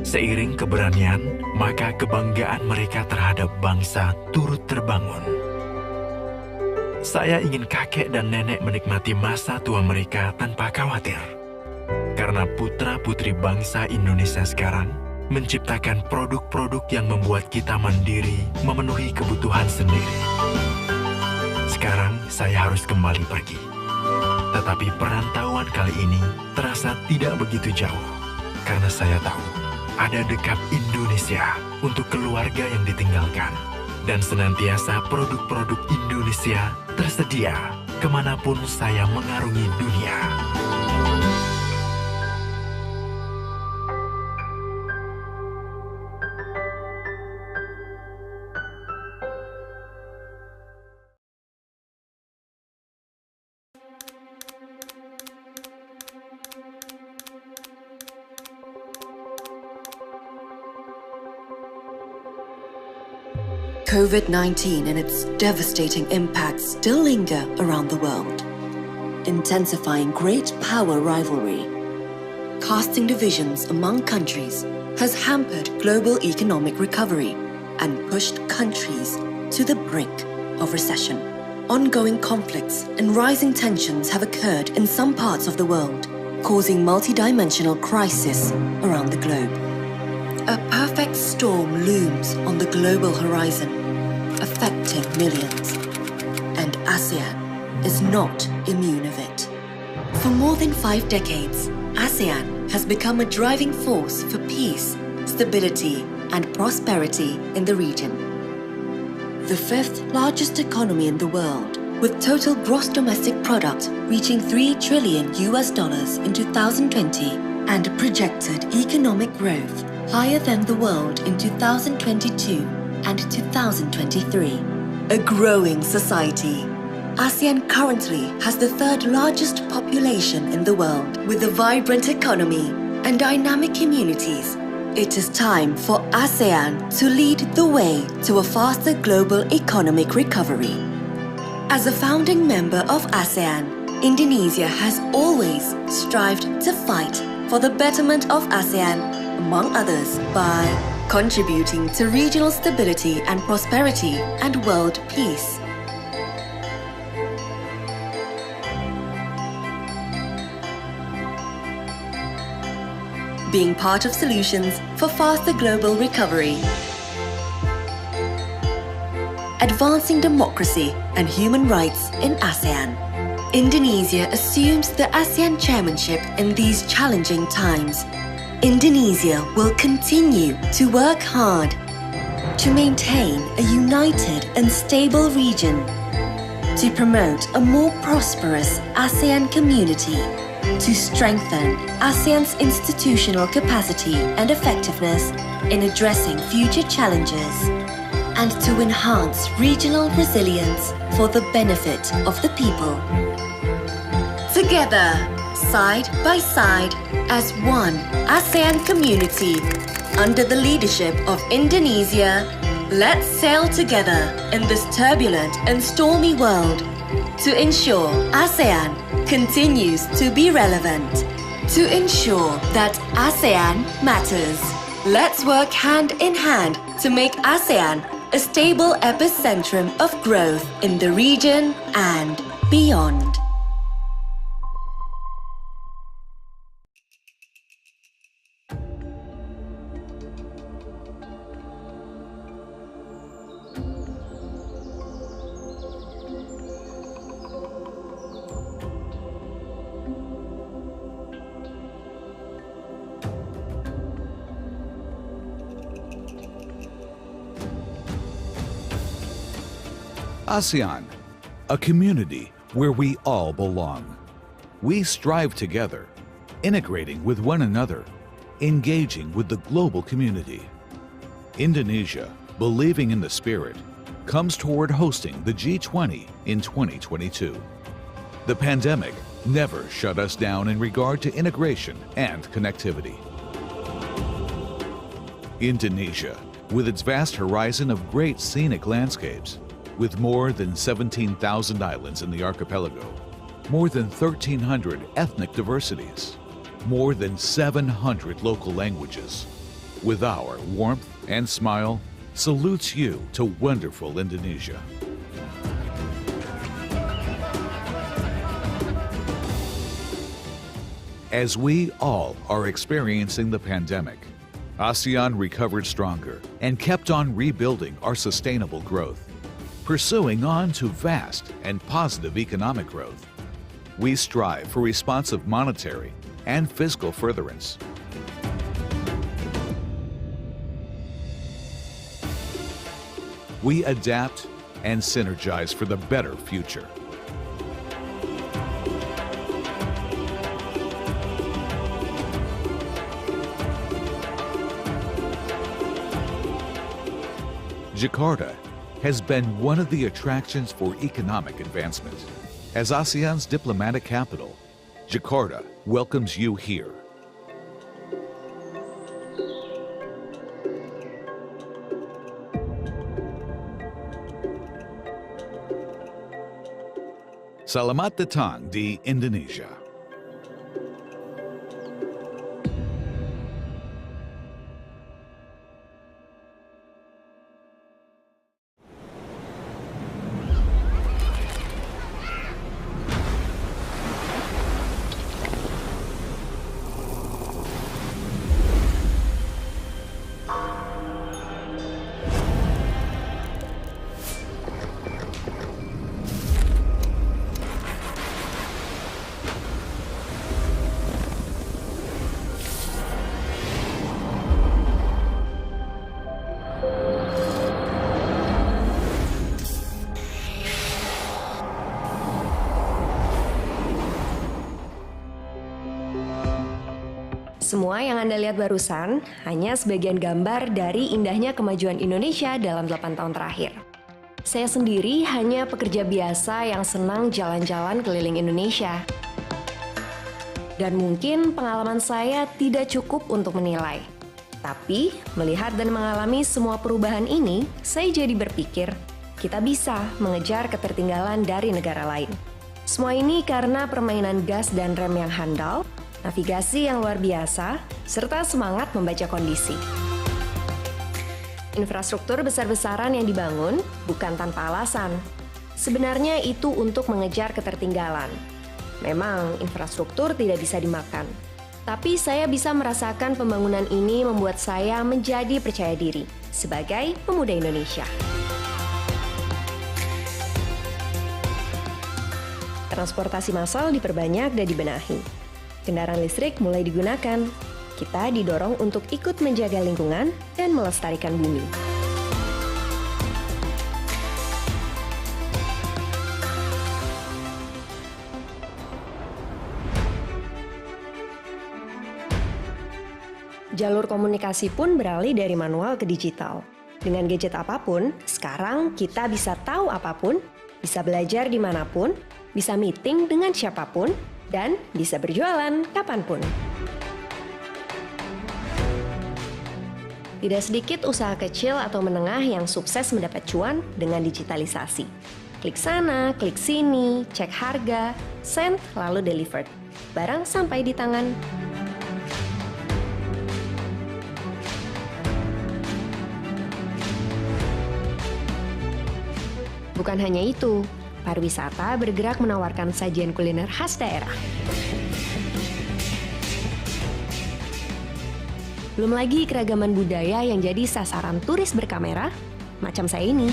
Seiring keberanian, maka kebanggaan mereka terhadap bangsa turut terbangun. Saya ingin kakek dan nenek menikmati masa tua mereka tanpa khawatir. Karena putra-putri bangsa Indonesia sekarang menciptakan produk-produk yang membuat kita mandiri, memenuhi kebutuhan sendiri. Sekarang saya harus kembali pergi. Tetapi perantauan kali ini terasa tidak begitu jauh. Karena saya tahu ada dekat Indonesia untuk keluarga yang ditinggalkan. Dan senantiasa produk-produk Indonesia tersedia kemanapun saya mengarungi dunia. COVID-19 and its devastating impacts still linger around the world, intensifying great power rivalry. Casting divisions among countries has hampered global economic recovery and pushed countries to the brink of recession. Ongoing conflicts and rising tensions have occurred in some parts of the world, causing multidimensional crisis around the globe. A perfect storm looms on the global horizon, affecting millions, and ASEAN is not immune of it. For more than 5 decades, ASEAN has become a driving force for peace, stability, and prosperity in the region. The 5th largest economy in the world, with total gross domestic product reaching $3 trillion in 2020 and projected economic growth higher than the world in 2022 and 2023. A growing society. ASEAN currently has the 3rd largest population in the world, with a vibrant economy and dynamic communities. It is time for ASEAN to lead the way to a faster global economic recovery. As a founding member of ASEAN, Indonesia has always strived to fight for the betterment of ASEAN, among others, by contributing to regional stability and prosperity and world peace. Being part of solutions for faster global recovery. Advancing democracy and human rights in ASEAN. Indonesia assumes the ASEAN chairmanship in these challenging times. Indonesia will continue to work hard to maintain a united and stable region, to promote a more prosperous ASEAN community, to strengthen ASEAN's institutional capacity and effectiveness in addressing future challenges, and to enhance regional resilience for the benefit of the people. Together, side by side, as one ASEAN community, under the leadership of Indonesia, let's sail together in this turbulent and stormy world to ensure ASEAN continues to be relevant, to ensure that ASEAN matters. Let's work hand in hand to make ASEAN a stable epicentrum of growth in the region and beyond. ASEAN, a community where we all belong. We strive together, integrating with one another, engaging with the global community. Indonesia, believing in the spirit, comes toward hosting the G20 in 2022. The pandemic never shut us down in regard to integration and connectivity. Indonesia, with its vast horizon of great scenic landscapes, with more than 17,000 islands in the archipelago, more than 1,300 ethnic diversities, more than 700 local languages, with our warmth and smile, salutes you to wonderful Indonesia. As we all are experiencing the pandemic, ASEAN recovered stronger and kept on rebuilding our sustainable growth, pursuing on to vast and positive economic growth. We strive for responsive monetary and fiscal furtherance. We adapt and synergize for the better future. Jakarta has been one of the attractions for economic advancement. As ASEAN's diplomatic capital, Jakarta welcomes you here. Selamat datang di Indonesia. Semua yang Anda lihat barusan hanya sebagian gambar dari indahnya kemajuan Indonesia dalam 8 tahun terakhir. Saya sendiri hanya pekerja biasa yang senang jalan-jalan keliling Indonesia. Dan mungkin pengalaman saya tidak cukup untuk menilai. Tapi, melihat dan mengalami semua perubahan ini, saya jadi berpikir, kita bisa mengejar ketertinggalan dari negara lain. Semua ini karena permainan gas dan rem yang handal, navigasi yang luar biasa, serta semangat membaca kondisi. Infrastruktur besar-besaran yang dibangun bukan tanpa alasan. Sebenarnya itu untuk mengejar ketertinggalan. Memang infrastruktur tidak bisa dimakan. Tapi saya bisa merasakan pembangunan ini membuat saya menjadi percaya diri sebagai pemuda Indonesia. Transportasi massal diperbanyak dan dibenahi. Kendaraan listrik mulai digunakan. Kita didorong untuk ikut menjaga lingkungan dan melestarikan bumi. Jalur komunikasi pun beralih dari manual ke digital. Dengan gadget apapun, sekarang kita bisa tahu apapun, bisa belajar dimanapun, bisa meeting dengan siapapun, dan bisa berjualan kapanpun. Tidak sedikit usaha kecil atau menengah yang sukses mendapat cuan dengan digitalisasi. Klik sana, klik sini, cek harga, send, lalu delivered. Barang sampai di tangan. Bukan hanya itu, pariwisata bergerak menawarkan sajian kuliner khas daerah. Belum lagi keragaman budaya yang jadi sasaran turis berkamera, macam saya ini.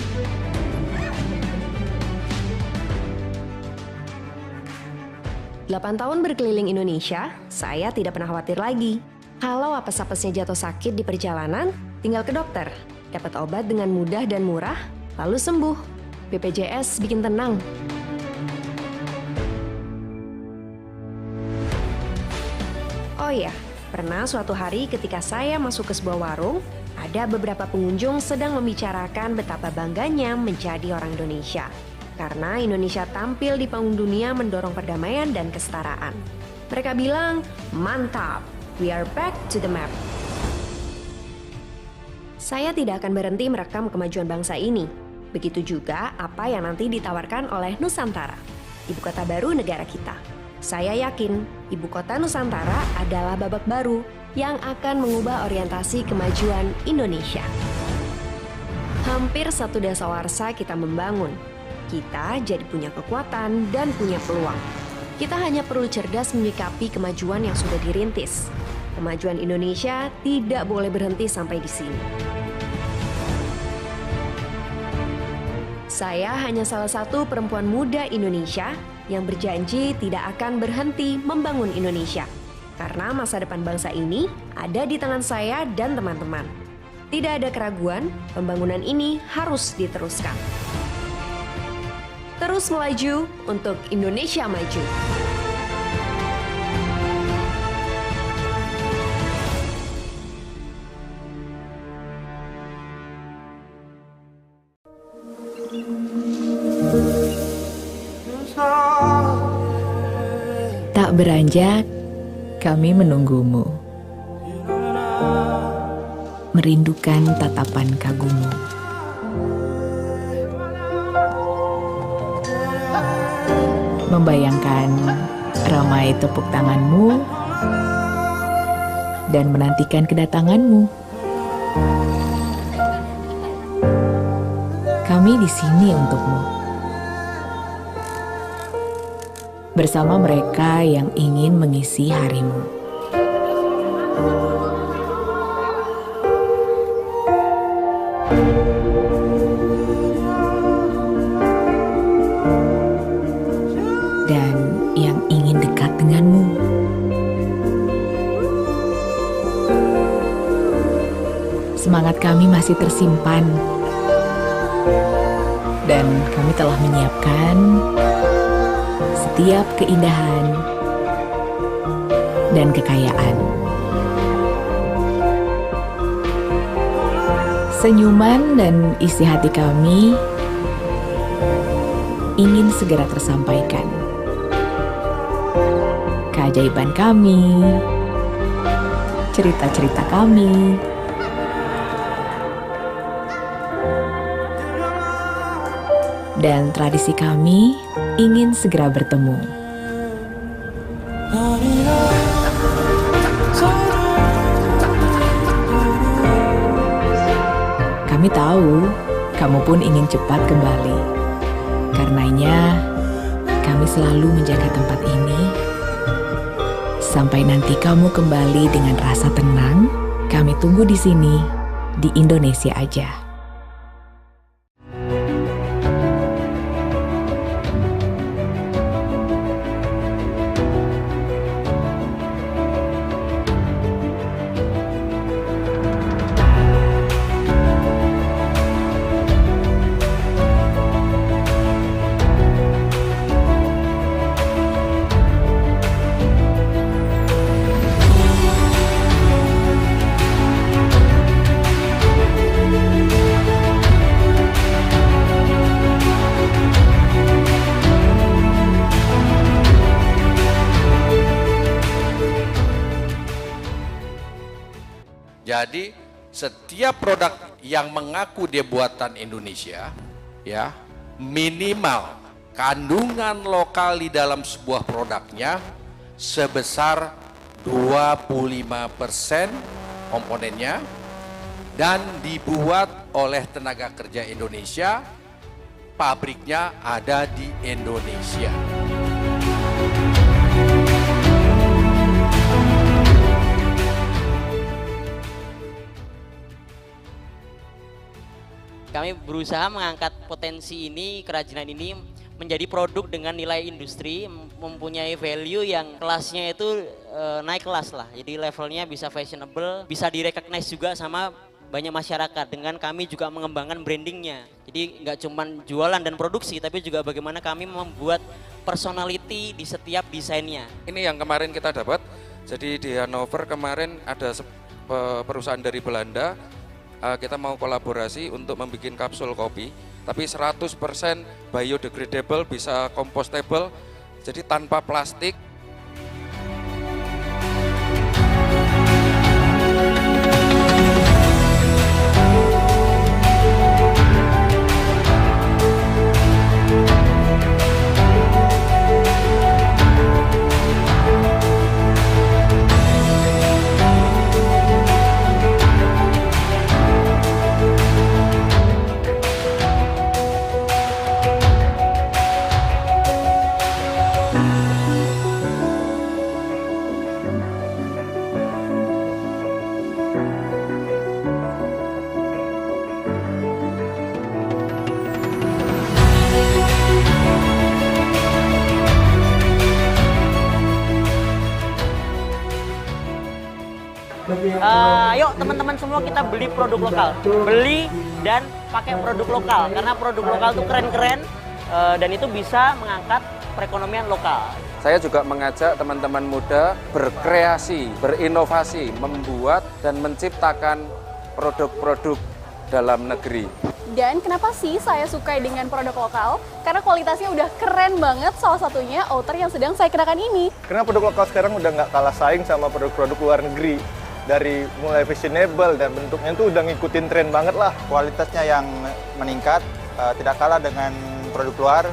Delapan tahun berkeliling Indonesia, saya tidak pernah khawatir lagi. Kalau apes-apesnya jatuh sakit di perjalanan, tinggal ke dokter, dapat obat dengan mudah dan murah, lalu sembuh. BPJS bikin tenang. Oh iya, pernah suatu hari ketika saya masuk ke sebuah warung, ada beberapa pengunjung sedang membicarakan betapa bangganya menjadi orang Indonesia. Karena Indonesia tampil di panggung dunia mendorong perdamaian dan kesetaraan. Mereka bilang, mantap, we are back to the map. Saya tidak akan berhenti merekam kemajuan bangsa ini. Begitu juga apa yang nanti ditawarkan oleh Nusantara, ibu kota baru negara kita. Saya yakin ibu kota Nusantara adalah babak baru yang akan mengubah orientasi kemajuan Indonesia. Hampir satu dasawarsa kita membangun. Kita jadi punya kekuatan dan punya peluang. Kita hanya perlu cerdas menyikapi kemajuan yang sudah dirintis. Kemajuan Indonesia tidak boleh berhenti sampai di sini. Saya hanya salah satu perempuan muda Indonesia yang berjanji tidak akan berhenti membangun Indonesia. Karena masa depan bangsa ini ada di tangan saya dan teman-teman. Tidak ada keraguan, pembangunan ini harus diteruskan. Terus melaju untuk Indonesia maju. Tak beranjak, kami menunggumu. Merindukan tatapan kagummu. Membayangkan ramai tepuk tanganmu dan menantikan kedatanganmu. Kami di sini untukmu. Bersama mereka yang ingin mengisi harimu. Dan yang ingin dekat denganmu. Semangat kami masih tersimpan. Dan kami telah menyiapkan setiap keindahan dan kekayaan. Senyuman dan isi hati kami ingin segera tersampaikan. Keajaiban kami, cerita-cerita kami, dan tradisi kami ingin segera bertemu. Kami tahu kamu pun ingin cepat kembali. Karenanya, kami selalu menjaga tempat ini. Sampai nanti kamu kembali dengan rasa tenang, kami tunggu di sini, di Indonesia aja. Jadi setiap produk yang mengaku dia buatan Indonesia, ya, minimal kandungan lokal di dalam sebuah produknya sebesar 25% komponennya dan dibuat oleh tenaga kerja Indonesia, pabriknya ada di Indonesia. Kami berusaha mengangkat potensi ini, kerajinan ini menjadi produk dengan nilai industri, mempunyai value yang kelasnya itu naik kelas lah. Jadi levelnya bisa fashionable, bisa direcognize juga sama banyak masyarakat. Dengan kami juga mengembangkan brandingnya. Jadi nggak cuma jualan dan produksi, tapi juga bagaimana kami membuat personality di setiap desainnya. Ini yang kemarin kita dapat, jadi di Hannover kemarin ada perusahaan dari Belanda, kita mau kolaborasi untuk membuat kapsul kopi, tapi 100% biodegradable, bisa compostable, jadi tanpa plastik. Ayo teman-teman semua kita beli produk lokal, beli dan pakai produk lokal karena produk lokal itu keren-keren dan itu bisa mengangkat perekonomian lokal. Saya juga mengajak teman-teman muda berkreasi, berinovasi, membuat dan menciptakan produk-produk dalam negeri. Dan kenapa sih saya suka dengan produk lokal? Karena kualitasnya udah keren banget, salah satunya outer yang sedang saya kenakan ini. Karena produk lokal sekarang udah nggak kalah saing sama produk-produk luar negeri. Dari mulai fashionable dan bentuknya itu udah ngikutin tren banget lah. Kualitasnya yang meningkat, tidak kalah dengan produk luar.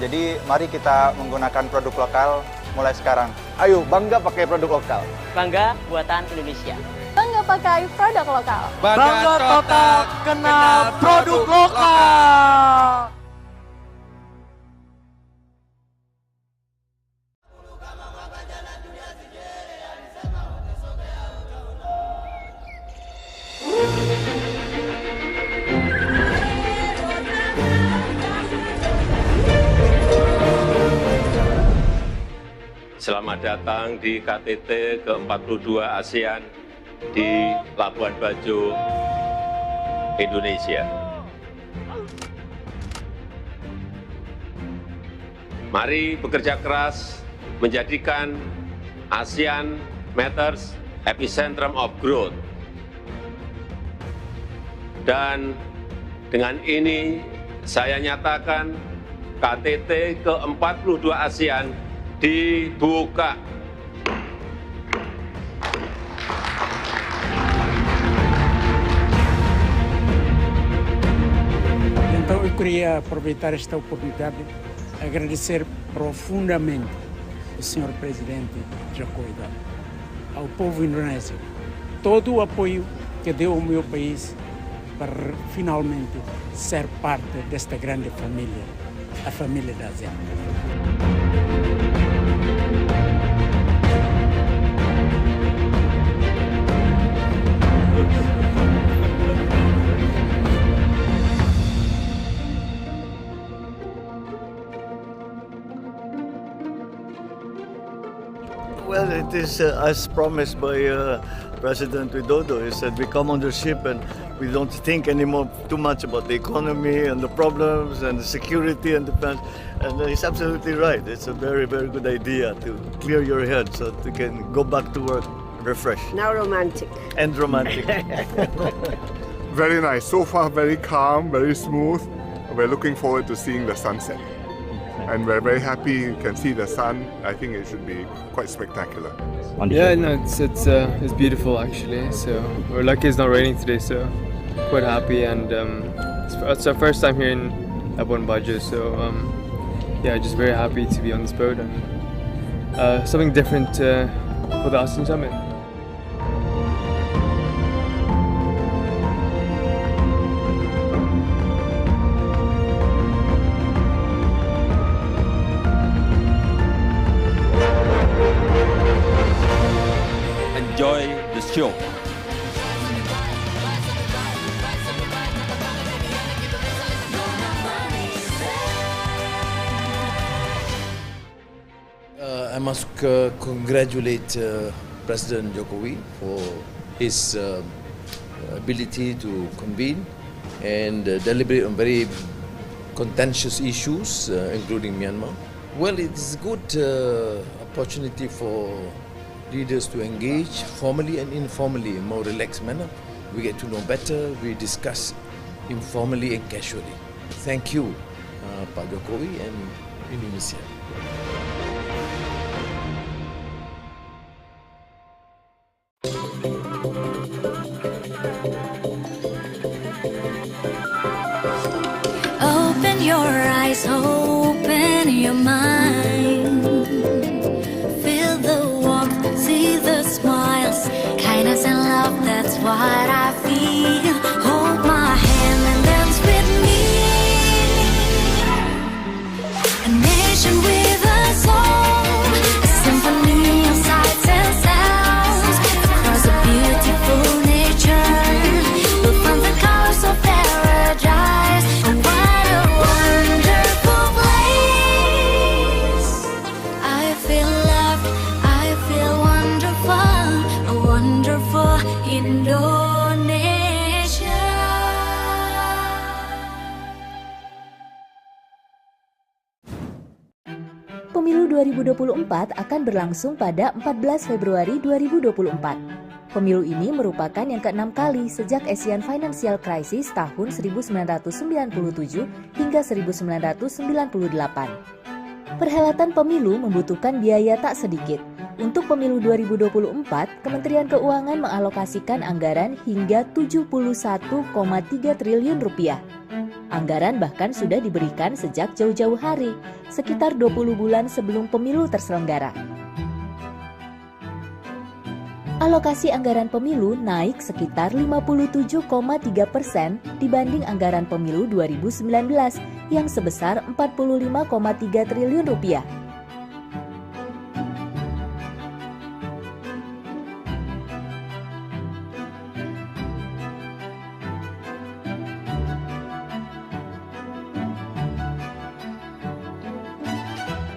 Jadi mari kita menggunakan produk lokal mulai sekarang. Ayo bangga pakai produk lokal. Bangga buatan Indonesia. Bangga pakai produk lokal. Bangga total kena produk lokal. Selamat datang di KTT ke-42 ASEAN di Labuan Bajo, Indonesia. Mari bekerja keras menjadikan ASEAN Matters epicentrum of growth. Dan dengan ini saya nyatakan KTT ke-42 ASEAN dibuka. Então eu queria aproveitar esta oportunidade e agradecer profundamente ao Sr. Presidente Joko Widodo, ao povo indonésio, todo o apoio que deu ao meu país para finalmente ser parte desta grande família, a família da ASEAN. Well, it is as promised by President Widodo, is that we come on the ship and we don't think anymore too much about the economy and the problems and the security and defense. And he's absolutely right. It's a very, very good idea to clear your head so that you can go back to work refreshed. Now romantic. And romantic. Very nice. So far, very calm, very smooth. We're looking forward to seeing the sunset. and we're very happy you can see the sun. I think it should be quite spectacular. Yeah, no, it's beautiful actually. So we're lucky it's not raining today, so quite happy, and it's our first time here in Labuan Bajo. So yeah, just very happy to be on this boat and something different for the ASEAN Summit. Enjoy the show. I must congratulate President Jokowi for his ability to convene and deliberate on very contentious issues, including Myanmar. Well, it's a good opportunity for leaders to engage formally and informally in a more relaxed manner. We get to know better, we discuss informally and casually. Thank you, Pak Jokowi and Indonesia. Open your eyes, open your mind. Feel the warmth, see the smiles, kindness and love, that's what I feel. Hold my hand and dance with me. A nation with a soul, a symphony of sights and sounds. Across a beautiful nature, we'll find the colors of paradise. Oh, what a wonderful place. I feel loved, I feel wonderful, a wonderful Indonesia. Pemilu 2024 akan berlangsung pada 14 Februari 2024. Pemilu ini merupakan yang ke-6 kali sejak Asian Financial Crisis tahun 1997 hingga 1998. Perhelatan pemilu membutuhkan biaya tak sedikit. Untuk pemilu 2024, Kementerian Keuangan mengalokasikan anggaran hingga 71,3 triliun rupiah. Anggaran bahkan sudah diberikan sejak jauh-jauh hari, sekitar 20 bulan sebelum pemilu terselenggara. Alokasi anggaran pemilu naik sekitar 57,3% dibanding anggaran pemilu 2019 yang sebesar 45,3 triliun rupiah.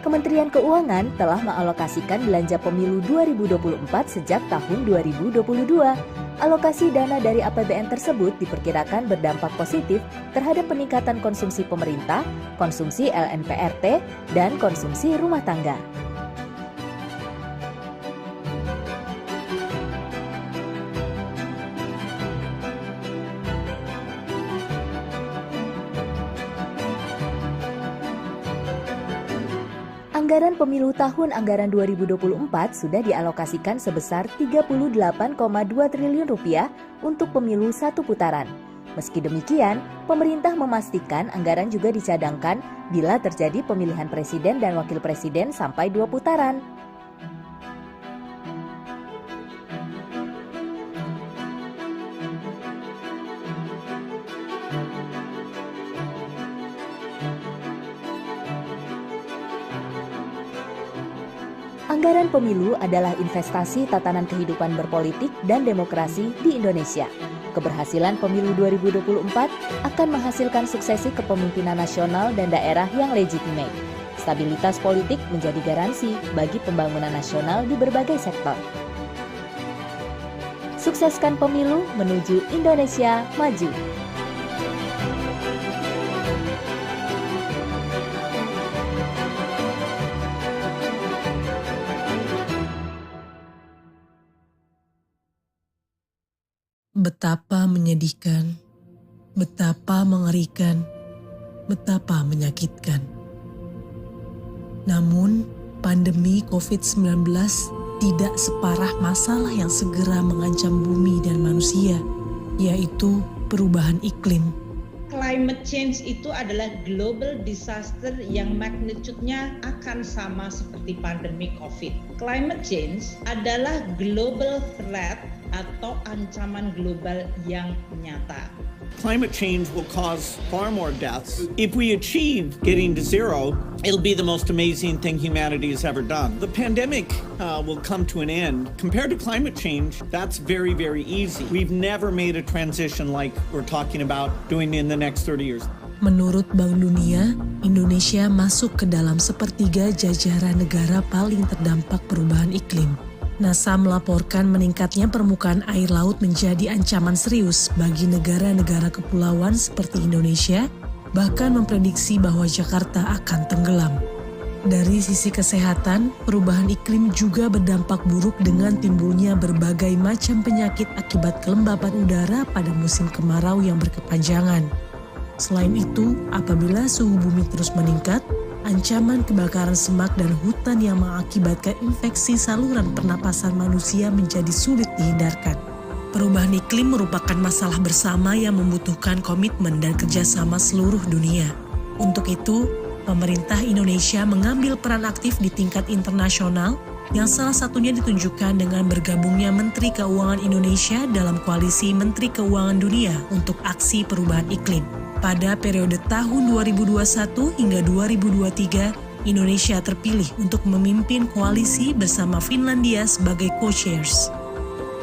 Kementerian Keuangan telah mengalokasikan belanja pemilu 2024 sejak tahun 2022. Alokasi dana dari APBN tersebut diperkirakan berdampak positif terhadap peningkatan konsumsi pemerintah, konsumsi LNPRT, dan konsumsi rumah tangga. Anggaran pemilu tahun anggaran 2024 sudah dialokasikan sebesar 38,2 triliun rupiah untuk pemilu satu putaran. Meski demikian, pemerintah memastikan anggaran juga dicadangkan bila terjadi pemilihan presiden dan wakil presiden sampai 2 putaran. Anggaran pemilu adalah investasi tatanan kehidupan berpolitik dan demokrasi di Indonesia. Keberhasilan pemilu 2024 akan menghasilkan suksesi kepemimpinan nasional dan daerah yang legitimate. Stabilitas politik menjadi garansi bagi pembangunan nasional di berbagai sektor. Sukseskan pemilu menuju Indonesia maju. Betapa menyedihkan, betapa mengerikan, betapa menyakitkan. Namun, pandemi COVID-19 tidak separah masalah yang segera mengancam bumi dan manusia, yaitu perubahan iklim. Climate change itu adalah global disaster yang magnitude-nya akan sama seperti pandemi COVID. Climate change adalah global threat atau ancaman global yang nyata. Climate change will cause far more deaths. If we achieve getting to zero, it'll be the most amazing thing humanity has ever done. The pandemic will come to an end. Compared to climate change, that's very, very easy. We've never made a transition like we're talking about doing in the next 30 years. Menurut Bank Dunia, Indonesia masuk ke dalam sepertiga jajaran negara paling terdampak perubahan iklim. NASA melaporkan meningkatnya permukaan air laut menjadi ancaman serius bagi negara-negara kepulauan seperti Indonesia, bahkan memprediksi bahwa Jakarta akan tenggelam. Dari sisi kesehatan, perubahan iklim juga berdampak buruk dengan timbulnya berbagai macam penyakit akibat kelembapan udara pada musim kemarau yang berkepanjangan. Selain itu, apabila suhu bumi terus meningkat, ancaman kebakaran semak dan hutan yang mengakibatkan infeksi saluran pernapasan manusia menjadi sulit dihindarkan. Perubahan iklim merupakan masalah bersama yang membutuhkan komitmen dan kerjasama seluruh dunia. Untuk itu, pemerintah Indonesia mengambil peran aktif di tingkat internasional yang salah satunya ditunjukkan dengan bergabungnya Menteri Keuangan Indonesia dalam Koalisi Menteri Keuangan Dunia untuk Aksi Perubahan Iklim. Pada periode tahun 2021 hingga 2023, Indonesia terpilih untuk memimpin koalisi bersama Finlandia sebagai co-chairs.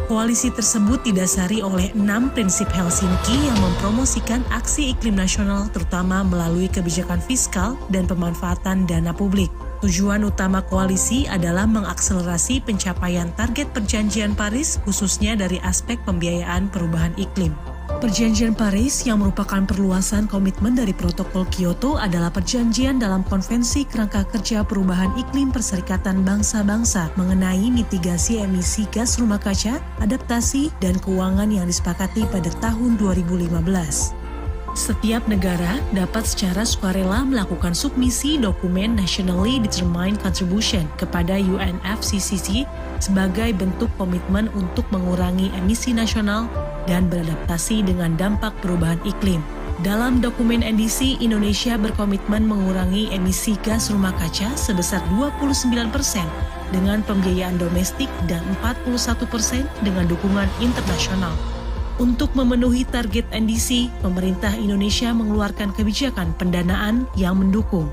Koalisi tersebut didasari oleh 6 prinsip Helsinki yang mempromosikan aksi iklim nasional terutama melalui kebijakan fiskal dan pemanfaatan dana publik. Tujuan utama koalisi adalah mengakselerasi pencapaian target Perjanjian Paris khususnya dari aspek pembiayaan perubahan iklim. Perjanjian Paris yang merupakan perluasan komitmen dari Protokol Kyoto adalah perjanjian dalam Konvensi Kerangka Kerja Perubahan Iklim Perserikatan Bangsa-Bangsa mengenai mitigasi emisi gas rumah kaca, adaptasi, dan keuangan yang disepakati pada tahun 2015. Setiap negara dapat secara sukarela melakukan submisi dokumen Nationally Determined Contribution kepada UNFCCC sebagai bentuk komitmen untuk mengurangi emisi nasional dan beradaptasi dengan dampak perubahan iklim. Dalam dokumen NDC, Indonesia berkomitmen mengurangi emisi gas rumah kaca sebesar 29% dengan pembiayaan domestik dan 41% dengan dukungan internasional. Untuk memenuhi target NDC, pemerintah Indonesia mengeluarkan kebijakan pendanaan yang mendukung.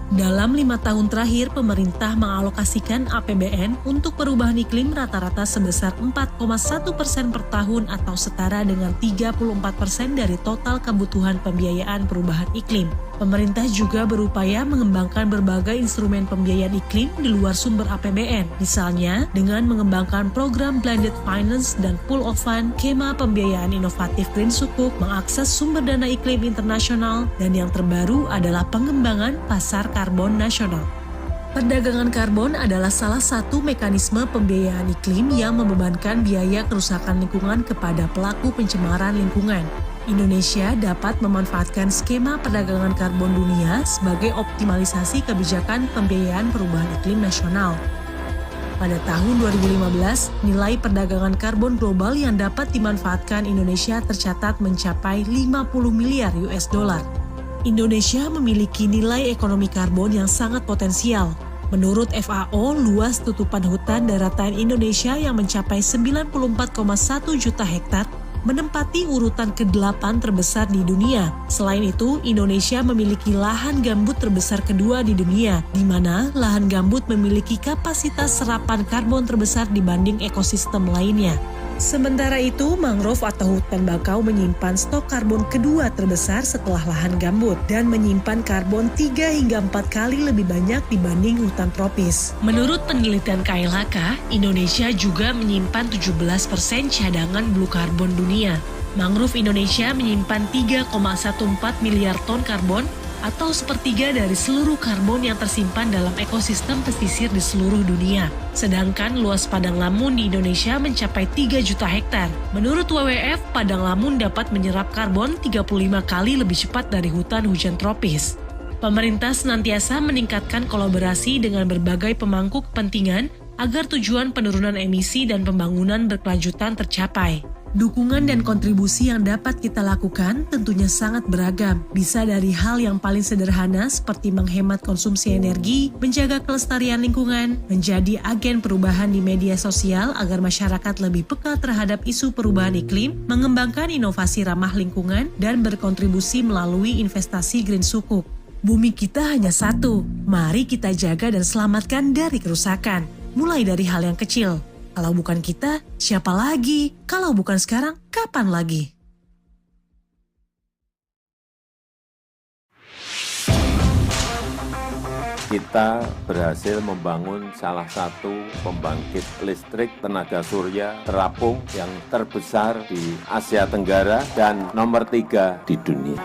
Dalam 5 tahun terakhir, pemerintah mengalokasikan APBN untuk perubahan iklim rata-rata sebesar 4,1% per tahun atau setara dengan 34% dari total kebutuhan pembiayaan perubahan iklim. Pemerintah juga berupaya mengembangkan berbagai instrumen pembiayaan iklim di luar sumber APBN, misalnya dengan mengembangkan program blended finance dan pool of fund, skema pembiayaan inovatif Green Sukuk, mengakses sumber dana iklim internasional, dan yang terbaru adalah pengembangan pasar karbon nasional. Perdagangan karbon adalah salah satu mekanisme pembiayaan iklim yang membebankan biaya kerusakan lingkungan kepada pelaku pencemaran lingkungan. Indonesia dapat memanfaatkan skema perdagangan karbon dunia sebagai optimalisasi kebijakan pembiayaan perubahan iklim nasional. Pada tahun 2015, nilai perdagangan karbon global yang dapat dimanfaatkan Indonesia tercatat mencapai 50 miliar US dollar. Indonesia memiliki nilai ekonomi karbon yang sangat potensial. Menurut FAO, luas tutupan hutan daratan Indonesia yang mencapai 94,1 juta hektar menempati urutan ke-8 terbesar di dunia. Selain itu, Indonesia memiliki lahan gambut terbesar kedua di dunia, di mana lahan gambut memiliki kapasitas serapan karbon terbesar dibanding ekosistem lainnya. Sementara itu, mangrove atau hutan bakau menyimpan stok karbon kedua terbesar setelah lahan gambut dan menyimpan karbon 3 hingga 4 kali lebih banyak dibanding hutan tropis. Menurut penelitian KLHK, Indonesia juga menyimpan 17% cadangan blue carbon dunia. Mangrove Indonesia menyimpan 3,14 miliar ton karbon atau sepertiga dari seluruh karbon yang tersimpan dalam ekosistem pesisir di seluruh dunia. Sedangkan luas padang lamun di Indonesia mencapai 3 juta hektar. Menurut WWF, padang lamun dapat menyerap karbon 35 kali lebih cepat dari hutan hujan tropis. Pemerintah senantiasa meningkatkan kolaborasi dengan berbagai pemangku kepentingan agar tujuan penurunan emisi dan pembangunan berkelanjutan tercapai. Dukungan dan kontribusi yang dapat kita lakukan tentunya sangat beragam. Bisa dari hal yang paling sederhana seperti menghemat konsumsi energi, menjaga kelestarian lingkungan, menjadi agen perubahan di media sosial agar masyarakat lebih peka terhadap isu perubahan iklim, mengembangkan inovasi ramah lingkungan, dan berkontribusi melalui investasi green sukuk. Bumi kita hanya satu, mari kita jaga dan selamatkan dari kerusakan. Mulai dari hal yang kecil. Kalau bukan kita, siapa lagi? Kalau bukan sekarang, kapan lagi? Kita berhasil membangun salah satu pembangkit listrik tenaga surya terapung yang terbesar di Asia Tenggara dan nomor 3 di dunia.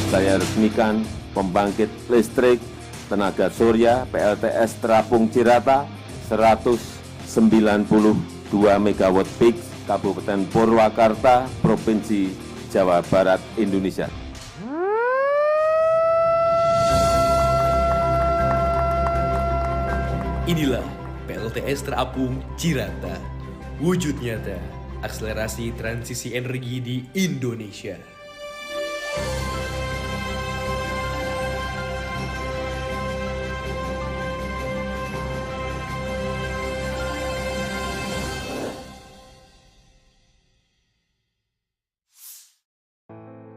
Saya resmikan pembangkit listrik tenaga surya PLTS Terapung Cirata 192 MW peak Kabupaten Purwakarta, Provinsi Jawa Barat, Indonesia. Inilah PLTS Terapung Cirata, wujud nyata akselerasi transisi energi di Indonesia.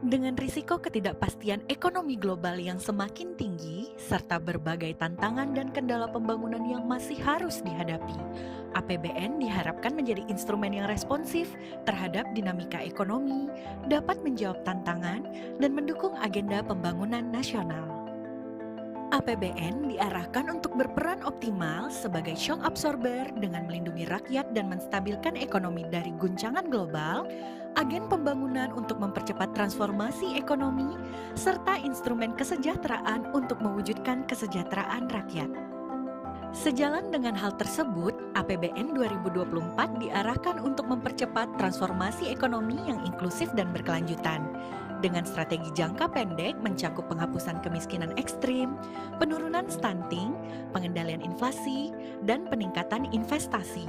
Dengan risiko ketidakpastian ekonomi global yang semakin tinggi, serta berbagai tantangan dan kendala pembangunan yang masih harus dihadapi, APBN diharapkan menjadi instrumen yang responsif terhadap dinamika ekonomi, dapat menjawab tantangan, dan mendukung agenda pembangunan nasional. APBN diarahkan untuk berperan optimal sebagai shock absorber dengan melindungi rakyat dan menstabilkan ekonomi dari guncangan global, agen pembangunan untuk mempercepat transformasi ekonomi, serta instrumen kesejahteraan untuk mewujudkan kesejahteraan rakyat. Sejalan dengan hal tersebut, APBN 2024 diarahkan untuk mempercepat transformasi ekonomi yang inklusif dan berkelanjutan, dengan strategi jangka pendek mencakup penghapusan kemiskinan ekstrim, penurunan stunting, pengendalian inflasi, dan peningkatan investasi.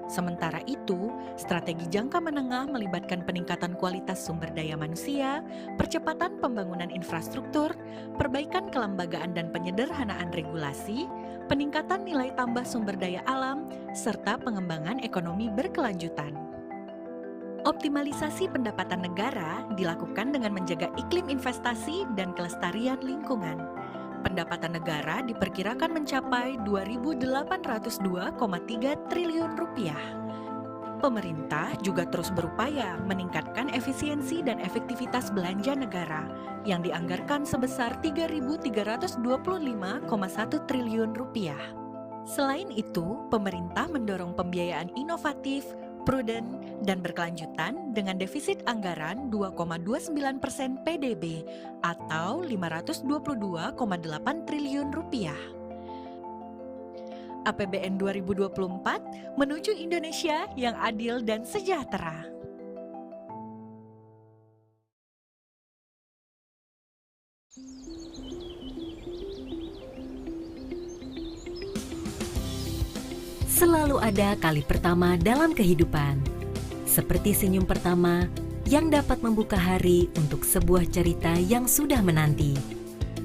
Sementara itu, strategi jangka menengah melibatkan peningkatan kualitas sumber daya manusia, percepatan pembangunan infrastruktur, perbaikan kelembagaan dan penyederhanaan regulasi, peningkatan nilai tambah sumber daya alam, serta pengembangan ekonomi berkelanjutan. Optimalisasi pendapatan negara dilakukan dengan menjaga iklim investasi dan kelestarian lingkungan. Pendapatan negara diperkirakan mencapai Rp2.802,3 triliun. Pemerintah juga terus berupaya meningkatkan efisiensi dan efektivitas belanja negara yang dianggarkan sebesar Rp3.325,1 triliun. Selain itu, pemerintah mendorong pembiayaan inovatif, prudent, dan berkelanjutan dengan defisit anggaran 2,29% PDB atau Rp522,8 triliun. APBN 2024 menuju Indonesia yang adil dan sejahtera. Selalu ada kali pertama dalam kehidupan, seperti senyum pertama yang dapat membuka hari untuk sebuah cerita yang sudah menanti.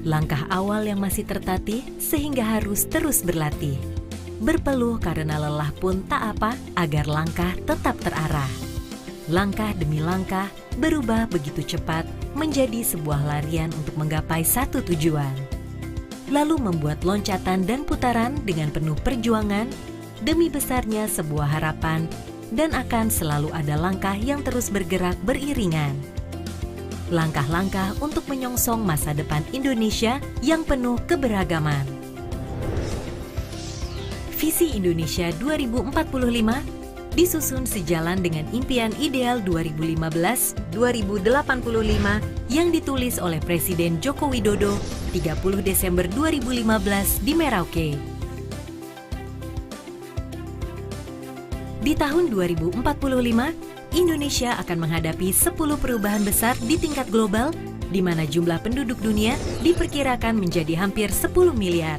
Langkah awal yang masih tertatih sehingga harus terus berlatih. Berpeluh karena lelah pun tak apa agar langkah tetap terarah. Langkah demi langkah berubah begitu cepat menjadi sebuah larian untuk menggapai satu tujuan. Lalu membuat loncatan dan putaran dengan penuh perjuangan demi besarnya sebuah harapan, dan akan selalu ada langkah yang terus bergerak beriringan. Langkah-langkah untuk menyongsong masa depan Indonesia yang penuh keberagaman. Visi Indonesia 2045 disusun sejalan dengan impian ideal 2015-2085 yang ditulis oleh Presiden Joko Widodo 30 Desember 2015 di Merauke. Di tahun 2045, Indonesia akan menghadapi 10 perubahan besar di tingkat global, di mana jumlah penduduk dunia diperkirakan menjadi hampir 10 miliar.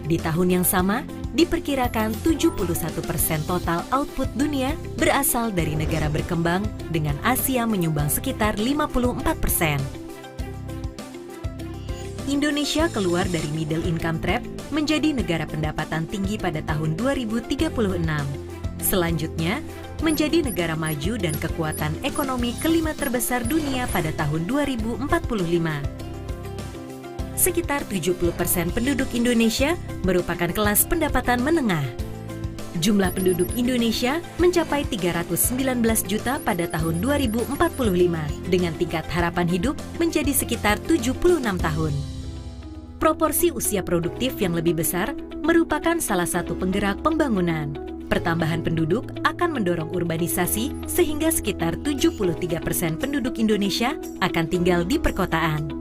Di tahun yang sama, diperkirakan 71% total output dunia berasal dari negara berkembang, dengan Asia menyumbang sekitar 54%. Indonesia keluar dari middle income trap menjadi negara pendapatan tinggi pada tahun 2036. Selanjutnya, menjadi negara maju dan kekuatan ekonomi kelima terbesar dunia pada tahun 2045. Sekitar 70% penduduk Indonesia merupakan kelas pendapatan menengah. Jumlah penduduk Indonesia mencapai 319 juta pada tahun 2045, dengan tingkat harapan hidup menjadi sekitar 76 tahun. Proporsi usia produktif yang lebih besar merupakan salah satu penggerak pembangunan. Pertambahan penduduk akan mendorong urbanisasi sehingga sekitar 73% penduduk Indonesia akan tinggal di perkotaan.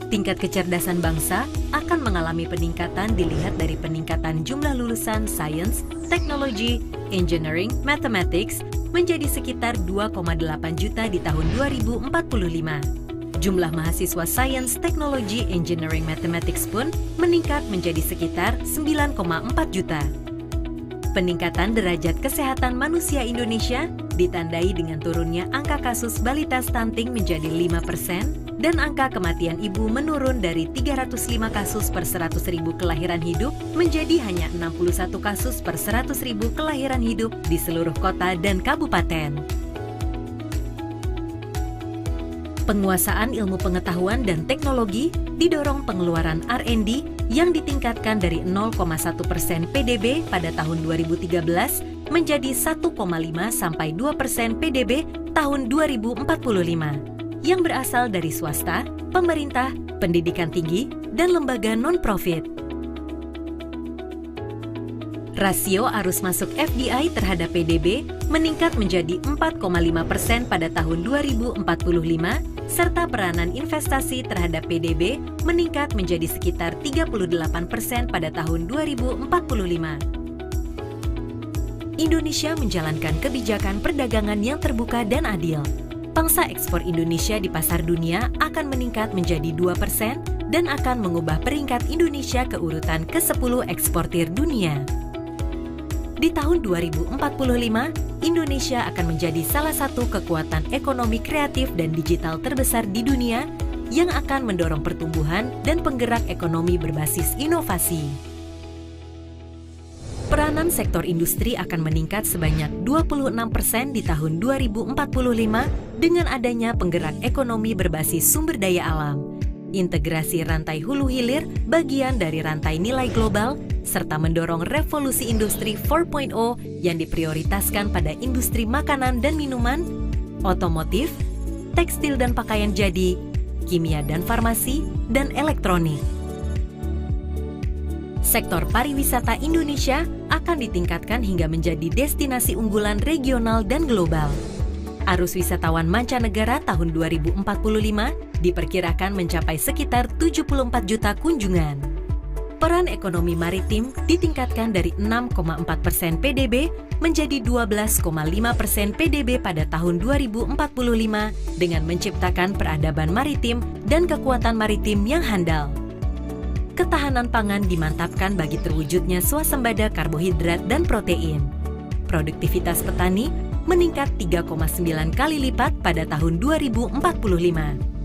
Tingkat kecerdasan bangsa akan mengalami peningkatan dilihat dari peningkatan jumlah lulusan sains, teknologi, engineering, mathematics menjadi sekitar 2,8 juta di tahun 2045. Jumlah mahasiswa sains, teknologi, engineering, mathematics pun meningkat menjadi sekitar 9,4 juta. Peningkatan derajat kesehatan manusia Indonesia ditandai dengan turunnya angka kasus balita stunting menjadi 5% dan angka kematian ibu menurun dari 305 kasus per 100.000 kelahiran hidup menjadi hanya 61 kasus per 100.000 kelahiran hidup di seluruh kota dan kabupaten. Penguasaan ilmu pengetahuan dan teknologi didorong pengeluaran R&D yang ditingkatkan dari 0,1% PDB pada tahun 2013 menjadi 1,5 sampai 2% PDB tahun 2045 yang berasal dari swasta, pemerintah, pendidikan tinggi, dan lembaga non-profit. Rasio arus masuk FDI terhadap PDB meningkat menjadi 4,5% pada tahun 2045, serta peranan investasi terhadap PDB meningkat menjadi sekitar 38% pada tahun 2045. Indonesia menjalankan kebijakan perdagangan yang terbuka dan adil. Pangsa ekspor Indonesia di pasar dunia akan meningkat menjadi 2% dan akan mengubah peringkat Indonesia ke urutan ke-10 eksportir dunia. Di tahun 2045, Indonesia akan menjadi salah satu kekuatan ekonomi kreatif dan digital terbesar di dunia yang akan mendorong pertumbuhan dan penggerak ekonomi berbasis inovasi. Peranan sektor industri akan meningkat sebanyak 26% di tahun 2045 dengan adanya penggerak ekonomi berbasis sumber daya alam, integrasi rantai hulu hilir bagian dari rantai nilai global, serta mendorong revolusi industri 4.0 yang diprioritaskan pada industri makanan dan minuman, otomotif, tekstil dan pakaian jadi, kimia dan farmasi, dan elektronik. Sektor pariwisata Indonesia akan ditingkatkan hingga menjadi destinasi unggulan regional dan global. Arus wisatawan mancanegara tahun 2045 diperkirakan mencapai sekitar 74 juta kunjungan. Peran ekonomi maritim ditingkatkan dari 6,4% PDB menjadi 12,5% PDB pada tahun 2045 dengan menciptakan peradaban maritim dan kekuatan maritim yang handal. Ketahanan pangan dimantapkan bagi terwujudnya swasembada karbohidrat dan protein. Produktivitas petani meningkat 3,9 kali lipat pada tahun 2045.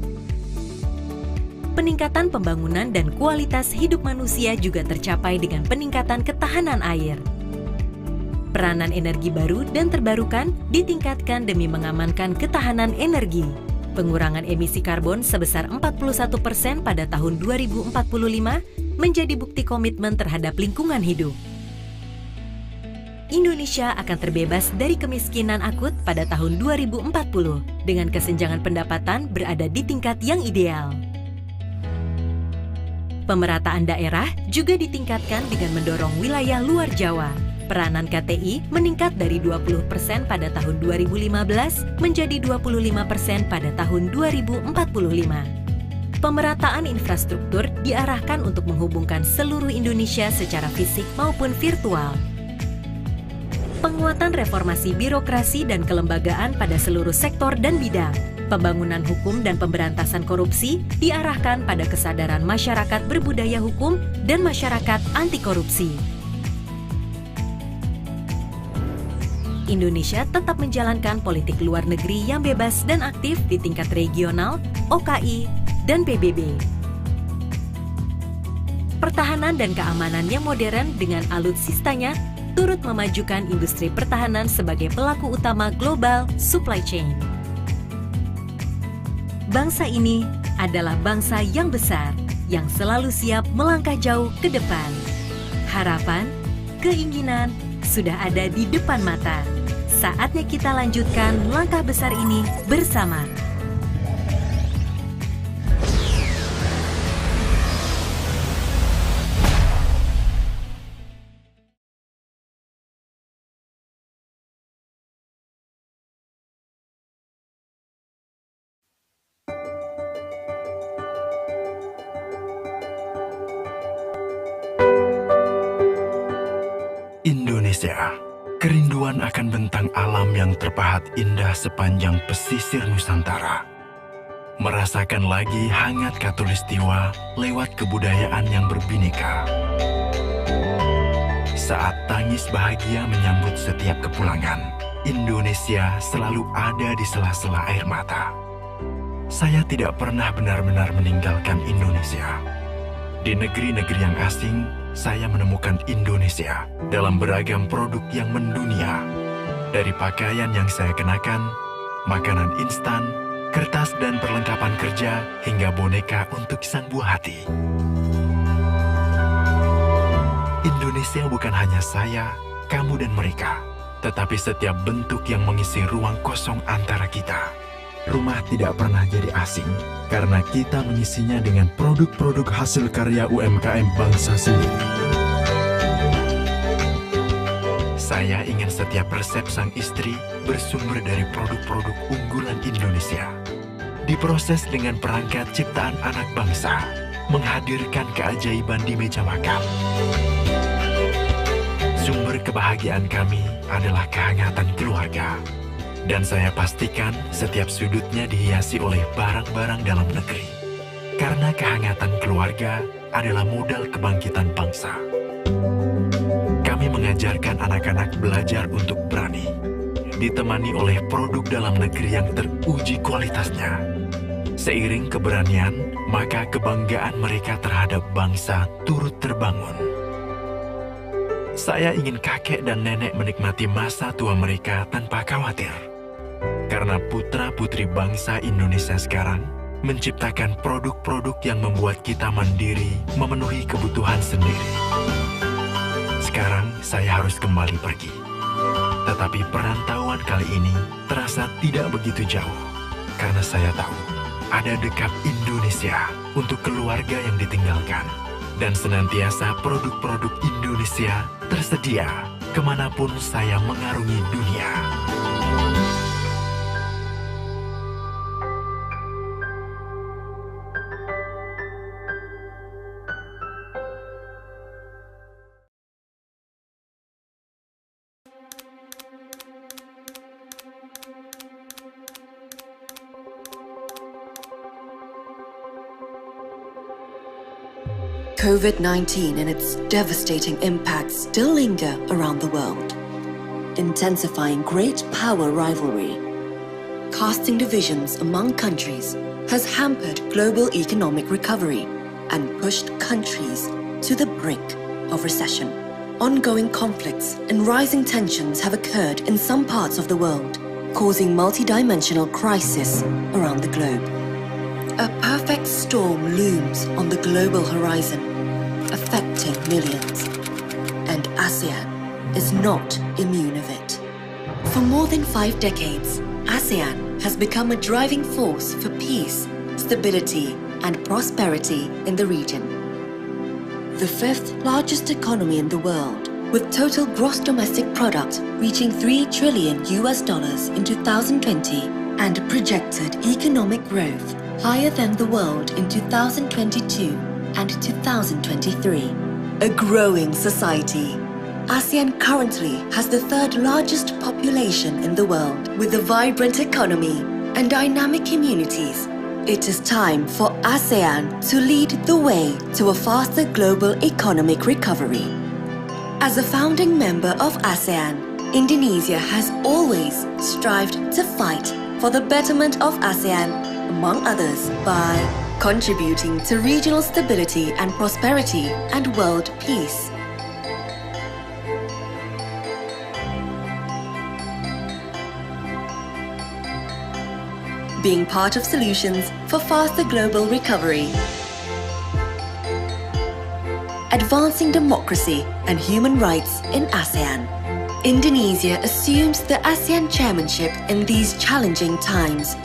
Peningkatan pembangunan dan kualitas hidup manusia juga tercapai dengan peningkatan ketahanan air. Peranan energi baru dan terbarukan ditingkatkan demi mengamankan ketahanan energi. Pengurangan emisi karbon sebesar 41% pada tahun 2045 menjadi bukti komitmen terhadap lingkungan hidup. Indonesia akan terbebas dari kemiskinan akut pada tahun 2040 dengan kesenjangan pendapatan berada di tingkat yang ideal. Pemerataan daerah juga ditingkatkan dengan mendorong wilayah luar Jawa. Peranan KTI meningkat dari 20% pada tahun 2015 menjadi 25% pada tahun 2045. Pemerataan infrastruktur diarahkan untuk menghubungkan seluruh Indonesia secara fisik maupun virtual. Penguatan reformasi birokrasi dan kelembagaan pada seluruh sektor dan bidang. Pembangunan hukum dan pemberantasan korupsi diarahkan pada kesadaran masyarakat berbudaya hukum dan masyarakat anti korupsi. Indonesia tetap menjalankan politik luar negeri yang bebas dan aktif di tingkat regional, OKI, dan PBB. Pertahanan dan keamanan yang modern dengan alutsistanya turut memajukan industri pertahanan sebagai pelaku utama global supply chain. Bangsa ini adalah bangsa yang besar, yang selalu siap melangkah jauh ke depan. Harapan, keinginan sudah ada di depan mata. Saatnya kita lanjutkan langkah besar ini bersama. Indonesia, kerinduan akan bentang alam yang terpahat indah sepanjang pesisir Nusantara. Merasakan lagi hangat Katulistiwa lewat kebudayaan yang berbineka. Saat tangis bahagia menyambut setiap kepulangan, Indonesia selalu ada di sela-sela air mata. Saya tidak pernah benar-benar meninggalkan Indonesia. Di negeri-negeri yang asing, saya menemukan Indonesia dalam beragam produk yang mendunia. Dari pakaian yang saya kenakan, makanan instan, kertas dan perlengkapan kerja, hingga boneka untuk sang buah hati. Indonesia bukan hanya saya, kamu dan mereka, tetapi setiap bentuk yang mengisi ruang kosong antara kita. Rumah tidak pernah jadi asing, karena kita mengisinya dengan produk-produk hasil karya UMKM bangsa sendiri. Saya ingin setiap resep sang istri bersumber dari produk-produk unggulan Indonesia. Diproses dengan perangkat ciptaan anak bangsa, menghadirkan keajaiban di meja makan. Sumber kebahagiaan kami adalah kehangatan keluarga. Dan saya pastikan setiap sudutnya dihiasi oleh barang-barang dalam negeri. Karena kehangatan keluarga adalah modal kebangkitan bangsa. Kami mengajarkan anak-anak belajar untuk berani, ditemani oleh produk dalam negeri yang teruji kualitasnya. Seiring keberanian, maka kebanggaan mereka terhadap bangsa turut terbangun. Saya ingin kakek dan nenek menikmati masa tua mereka tanpa khawatir. Karena putra-putri bangsa Indonesia sekarang menciptakan produk-produk yang membuat kita mandiri, memenuhi kebutuhan sendiri. Sekarang saya harus kembali pergi. Tetapi perantauan kali ini terasa tidak begitu jauh. Karena saya tahu, ada dekat Indonesia untuk keluarga yang ditinggalkan. Dan senantiasa produk-produk Indonesia tersedia kemanapun saya mengarungi dunia. COVID-19 and its devastating impacts still linger around the world, intensifying great power rivalry. Casting divisions among countries has hampered global economic recovery and pushed countries to the brink of recession. Ongoing conflicts and rising tensions have occurred in some parts of the world, causing multidimensional crisis around the globe. A perfect storm looms on the global horizon, affecting millions, and ASEAN is not immune of it. For more than 5 decades, ASEAN has become a driving force for peace, stability, and prosperity in the region. The 5th largest economy in the world, with total gross domestic product reaching $3 trillion in 2020 and projected economic growth higher than the world in 2022 and 2023. A growing society. ASEAN currently has the third largest population in the world with a vibrant economy and dynamic communities. It is time for ASEAN to lead the way to a faster global economic recovery. As a founding member of ASEAN, Indonesia has always strived to fight for the betterment of ASEAN, among others, by contributing to regional stability and prosperity and world peace. Being part of solutions for faster global recovery. Advancing democracy and human rights in ASEAN. Indonesia assumes the ASEAN chairmanship in these challenging times.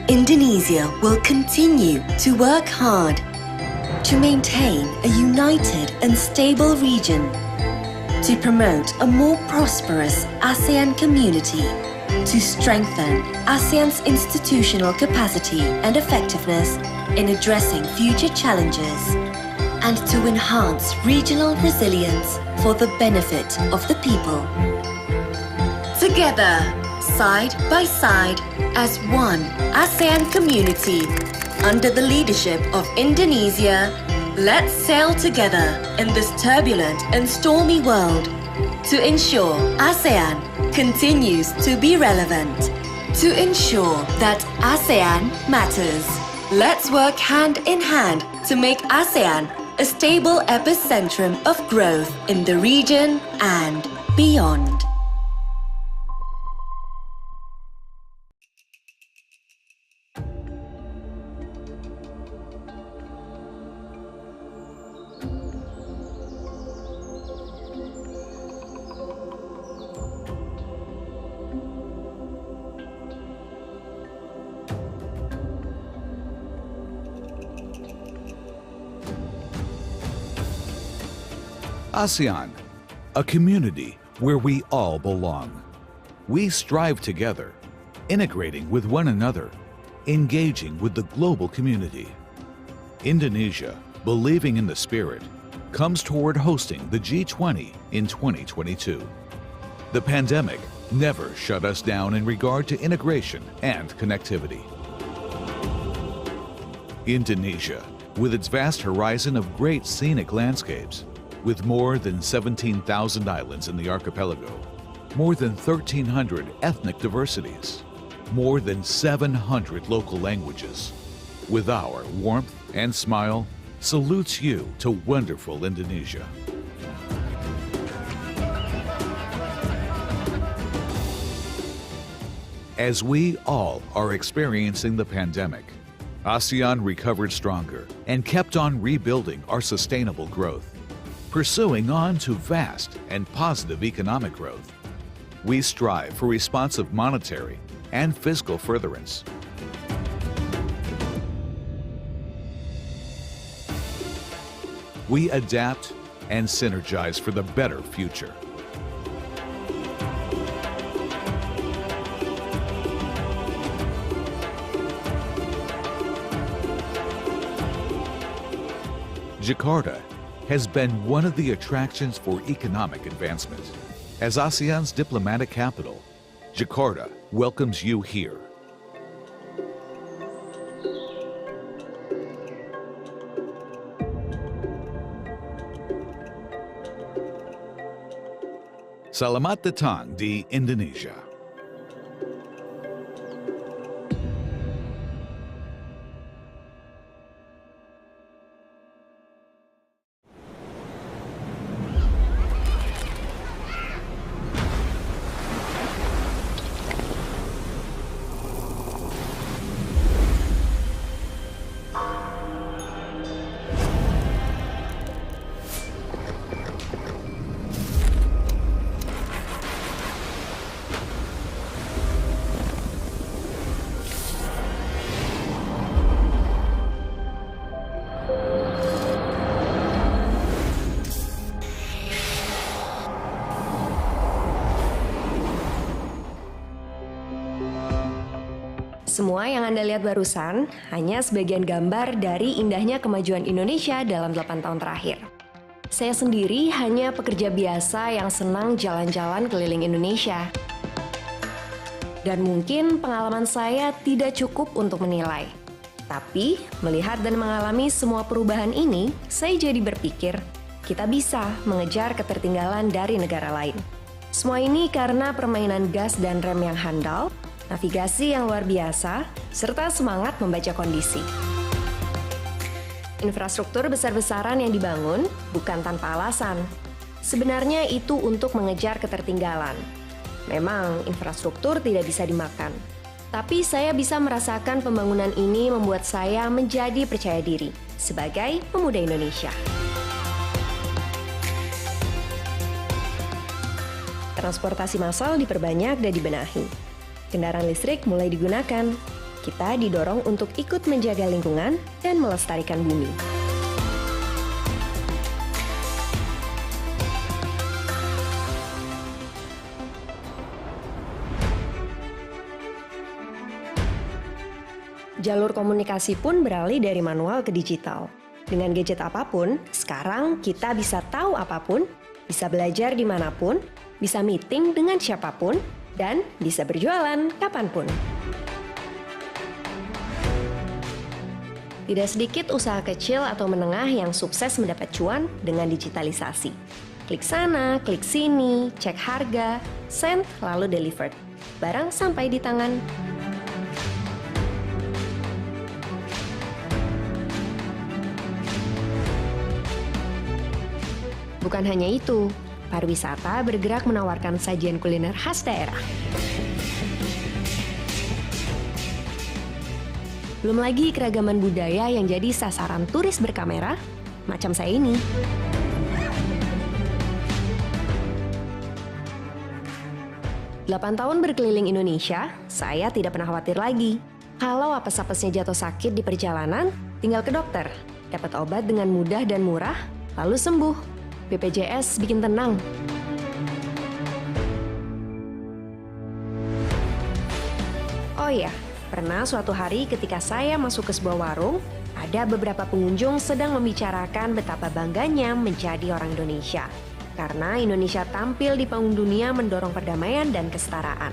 Indonesia will continue to work hard to maintain a united and stable region, to promote a more prosperous ASEAN community, to strengthen ASEAN's institutional capacity and effectiveness in addressing future challenges, and to enhance regional resilience for the benefit of the people. Together, side by side, as one ASEAN community, under the leadership of Indonesia, let's sail together in this turbulent and stormy world to ensure ASEAN continues to be relevant, to ensure that ASEAN matters. Let's work hand in hand to make ASEAN a stable epicentrum of growth in the region and beyond. ASEAN, a community where we all belong. We strive together, integrating with one another, engaging with the global community. Indonesia, believing in the spirit, comes toward hosting the G20 in 2022. The pandemic never shut us down in regard to integration and connectivity. Indonesia, with its vast horizon of great scenic landscapes, with more than 17,000 islands in the archipelago, more than 1,300 ethnic diversities, more than 700 local languages, with our warmth and smile, salutes you to wonderful Indonesia. As we all are experiencing the pandemic, ASEAN recovered stronger and kept on rebuilding our sustainable growth, pursuing on to vast and positive economic growth. We strive for responsive monetary and fiscal furtherance. We adapt and synergize for the better future. Jakarta has been one of the attractions for economic advancement. As ASEAN's diplomatic capital, Jakarta welcomes you here. Selamat datang di Indonesia. Semua yang Anda lihat barusan hanya sebagian gambar dari indahnya kemajuan Indonesia dalam 8 tahun terakhir. Saya sendiri hanya pekerja biasa yang senang jalan-jalan keliling Indonesia. Dan mungkin pengalaman saya tidak cukup untuk menilai. Tapi, melihat dan mengalami semua perubahan ini, saya jadi berpikir, kita bisa mengejar ketertinggalan dari negara lain. Semua ini karena permainan gas dan rem yang handal, navigasi yang luar biasa, serta semangat membaca kondisi. Infrastruktur besar-besaran yang dibangun bukan tanpa alasan. Sebenarnya itu untuk mengejar ketertinggalan. Memang infrastruktur tidak bisa dimakan. Tapi saya bisa merasakan pembangunan ini membuat saya menjadi percaya diri sebagai pemuda Indonesia. Transportasi massal diperbanyak dan dibenahi. Kendaraan listrik mulai digunakan. Kita didorong untuk ikut menjaga lingkungan dan melestarikan bumi. Jalur komunikasi pun beralih dari manual ke digital. Dengan gadget apapun, sekarang kita bisa tahu apapun, bisa belajar dimanapun, bisa meeting dengan siapapun, dan bisa berjualan kapanpun. Tidak sedikit usaha kecil atau menengah yang sukses mendapat cuan dengan digitalisasi. Klik sana, klik sini, cek harga, send, lalu delivered. Barang sampai di tangan. Bukan hanya itu, pariwisata bergerak menawarkan sajian kuliner khas daerah. Belum lagi keragaman budaya yang jadi sasaran turis berkamera, macam saya ini. Delapan tahun berkeliling Indonesia, saya tidak pernah khawatir lagi. Kalau apes-apesnya jatuh sakit di perjalanan, tinggal ke dokter, dapat obat dengan mudah dan murah, lalu sembuh. BPJS bikin tenang. Oh iya, pernah suatu hari ketika saya masuk ke sebuah warung, ada beberapa pengunjung sedang membicarakan betapa bangganya menjadi orang Indonesia. Karena Indonesia tampil di panggung dunia mendorong perdamaian dan kesetaraan.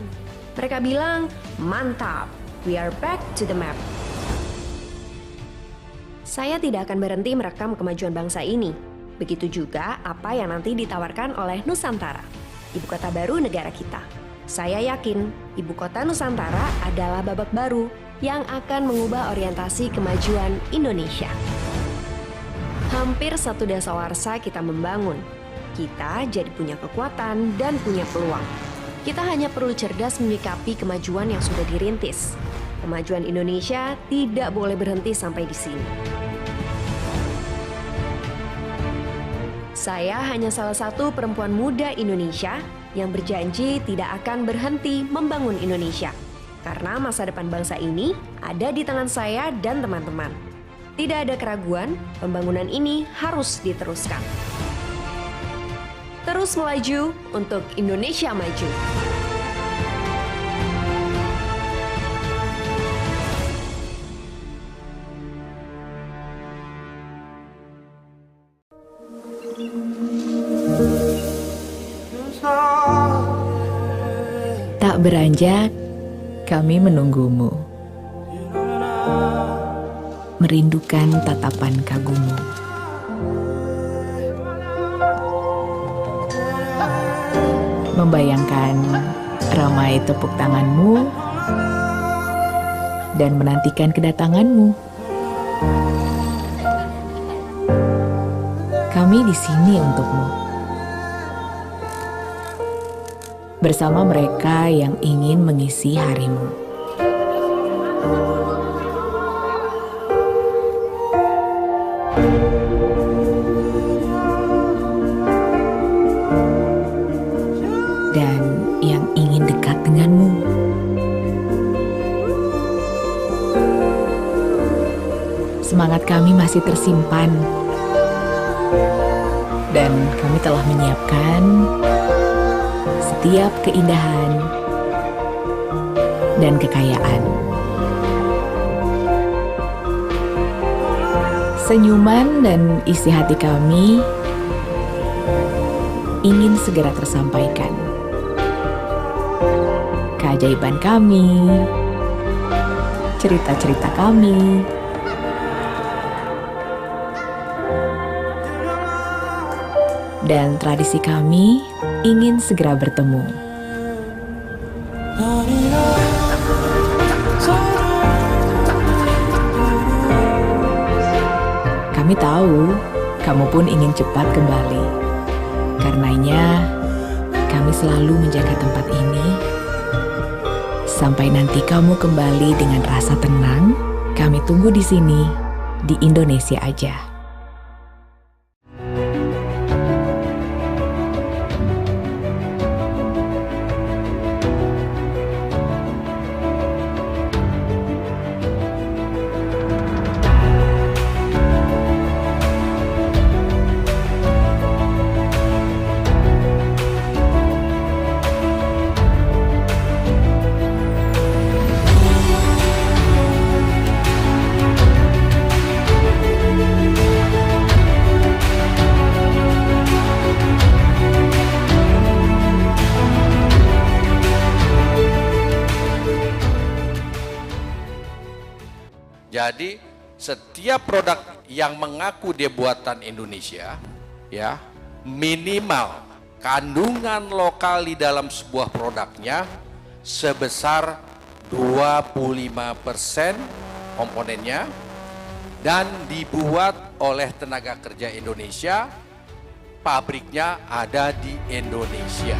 Mereka bilang, mantap, we are back to the map. Saya tidak akan berhenti merekam kemajuan bangsa ini. Begitu juga apa yang nanti ditawarkan oleh Nusantara, ibu kota baru negara kita. Saya yakin ibu kota Nusantara adalah babak baru yang akan mengubah orientasi kemajuan Indonesia. Hampir satu dasawarsa kita membangun. Kita jadi punya kekuatan dan punya peluang. Kita hanya perlu cerdas menyikapi kemajuan yang sudah dirintis. Kemajuan Indonesia tidak boleh berhenti sampai di sini. Saya hanya salah satu perempuan muda Indonesia yang berjanji tidak akan berhenti membangun Indonesia. Karena masa depan bangsa ini ada di tangan saya dan teman-teman. Tidak ada keraguan, pembangunan ini harus diteruskan. Terus melaju untuk Indonesia maju. Tak beranjak, kami menunggumu. Merindukan tatapan kagummu. Membayangkan ramai tepuk tanganmu dan menantikan kedatanganmu. Kami di sini untukmu. Bersama mereka yang ingin mengisi harimu. Dan yang ingin dekat denganmu. Semangat kami masih tersimpan. Dan kami telah menyiapkan setiap keindahan dan kekayaan. Senyuman dan isi hati kami ingin segera tersampaikan. Keajaiban kami, cerita-cerita kami, dan tradisi kami ingin segera bertemu. Kami tahu kamu pun ingin cepat kembali. Karenanya, kami selalu menjaga tempat ini. Sampai nanti kamu kembali dengan rasa tenang, kami tunggu di sini, di Indonesia aja. Jadi setiap produk yang mengaku dia buatan Indonesia, ya, minimal kandungan lokal di dalam sebuah produknya sebesar 25% komponennya dan dibuat oleh tenaga kerja Indonesia, pabriknya ada di Indonesia.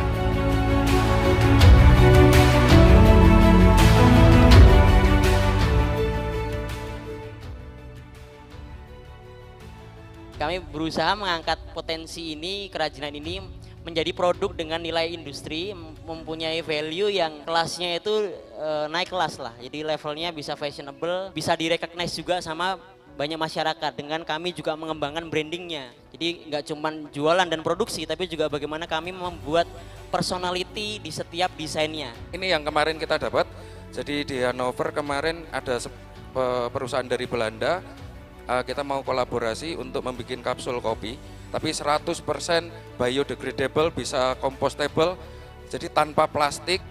Kami berusaha mengangkat potensi ini, kerajinan ini menjadi produk dengan nilai industri, mempunyai value yang kelasnya itu naik kelas lah. Jadi levelnya bisa fashionable, bisa direcognize juga sama banyak masyarakat. Dengan kami juga mengembangkan brandingnya. Jadi nggak cuma jualan dan produksi, tapi juga bagaimana kami membuat personality di setiap desainnya. Ini yang kemarin kita dapat, jadi di Hannover kemarin ada perusahaan dari Belanda, kita mau kolaborasi untuk membuat kapsul kopi, tapi 100% biodegradable, bisa compostable, jadi tanpa plastik.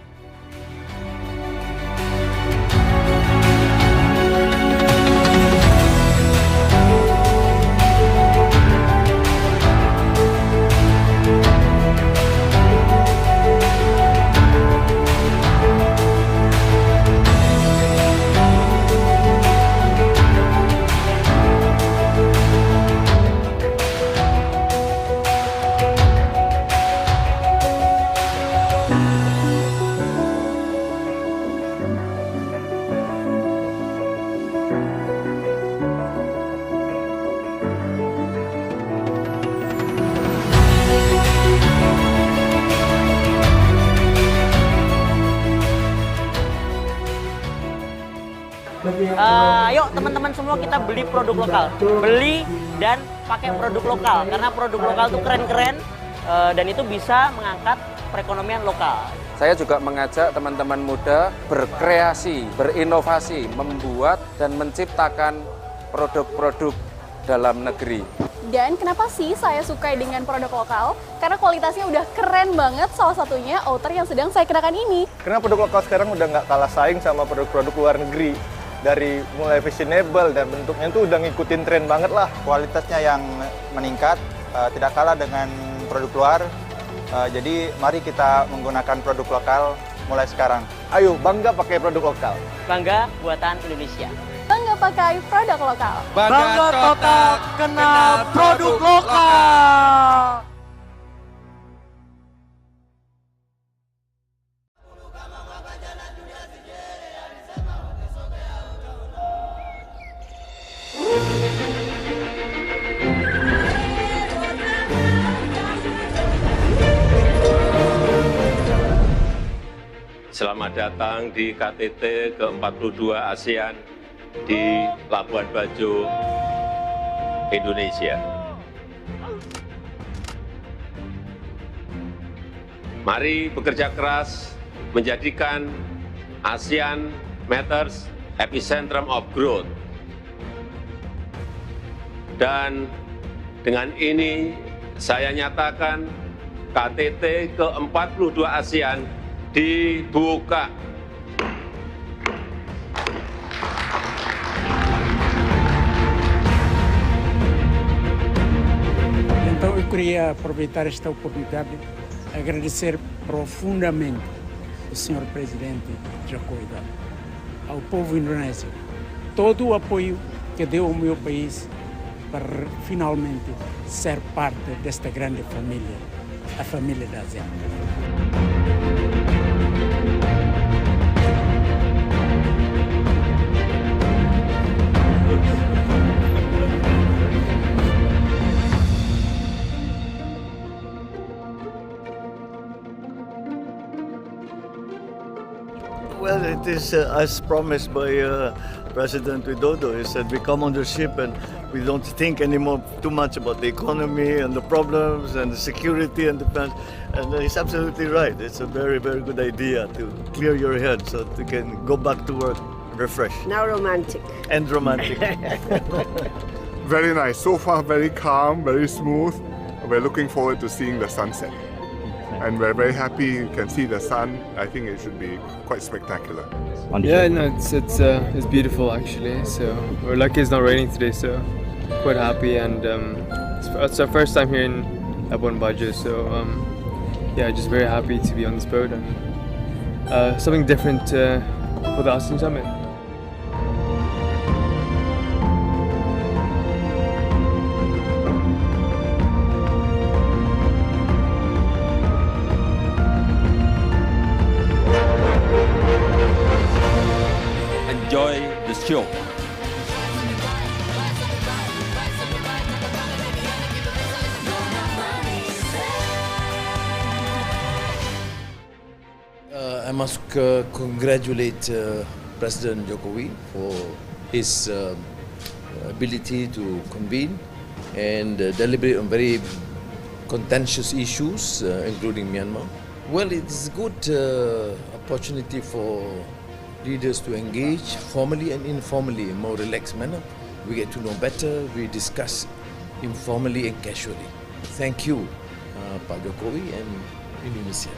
Ayo teman-teman semua kita beli produk lokal, beli dan pakai produk lokal karena produk lokal itu keren-keren dan itu bisa mengangkat perekonomian lokal. Saya juga mengajak teman-teman muda berkreasi, berinovasi, membuat dan menciptakan produk-produk dalam negeri. Dan kenapa sih saya suka dengan produk lokal? Karena kualitasnya udah keren banget, salah satunya outer yang sedang saya kenakan ini. Karena produk lokal sekarang udah nggak kalah saing sama produk-produk luar negeri. Dari mulai fashionable dan bentuknya itu udah ngikutin tren banget lah. Kualitasnya yang meningkat, tidak kalah dengan produk luar. Jadi mari kita menggunakan produk lokal mulai sekarang. Ayo bangga pakai produk lokal. Bangga buatan Indonesia. Bangga pakai produk lokal. Bangga total kenal produk lokal. Selamat datang di KTT ke-42 ASEAN di Labuan Bajo, Indonesia. Mari bekerja keras menjadikan ASEAN Matters epicentrum of growth. Dan dengan ini saya nyatakan KTT ke-42 ASEAN dibuka. Então eu queria aproveitar esta oportunidade e agradecer profundamente ao Sr. Presidente Joko Widodo, ao povo indonésio, todo o apoio que deu ao meu país para finalmente ser parte desta grande família, a família da ASEAN. Well, it is as promised by President Widodo. He said we come on the ship and we don't think anymore too much about the economy and the problems and the security and defense. And he's absolutely right. It's a very, very good idea to clear your head so that you can go back to work refreshed. Now romantic. And romantic. Very nice. So far, very calm, very smooth. We're looking forward to seeing the sunset. And we're very happy you can see the sun. I think it should be quite spectacular. Yeah, no, it's beautiful actually. So we're lucky it's not raining today, so quite happy. And it's our first time here in Labuan Bajo, so yeah, just very happy to be on this boat and something different for the ASEAN Summit. Enjoy the show. I must congratulate President Jokowi for his ability to convene and deliberate on very contentious issues, including Myanmar. Well, it's a good opportunity for leaders to engage formally and informally in a more relaxed manner. We get to know better, we discuss informally and casually. Thank you, Pak Jokowi and Indonesia.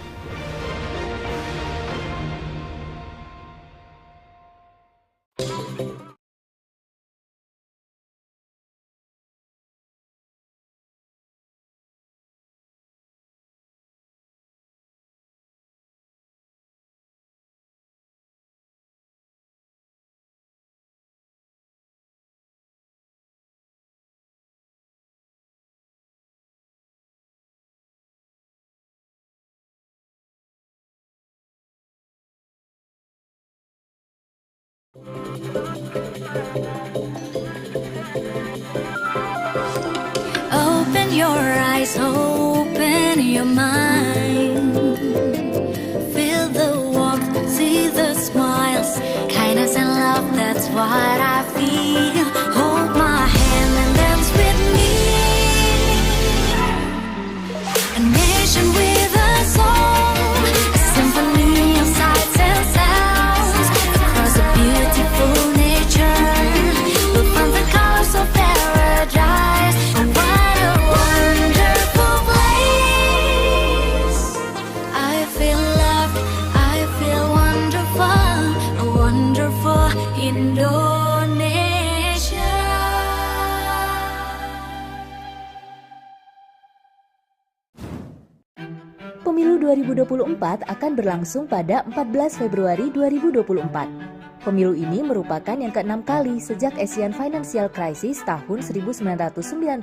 Open your eyes, open your mind. Feel the warmth, see the smiles, kindness and love, that's what I feel. Hold my hand and dance with me. A nation with a song, a symphony of sights and sounds. Across a beautiful nature, we'll find the colors of paradise. Oh, what a wonderful place. I feel loved, I feel wonderful, a wonderful Indonesia. Pemilu 2024 akan berlangsung pada 14 Februari 2024. Pemilu ini merupakan yang ke-6 kali sejak Asian Financial Crisis tahun 1997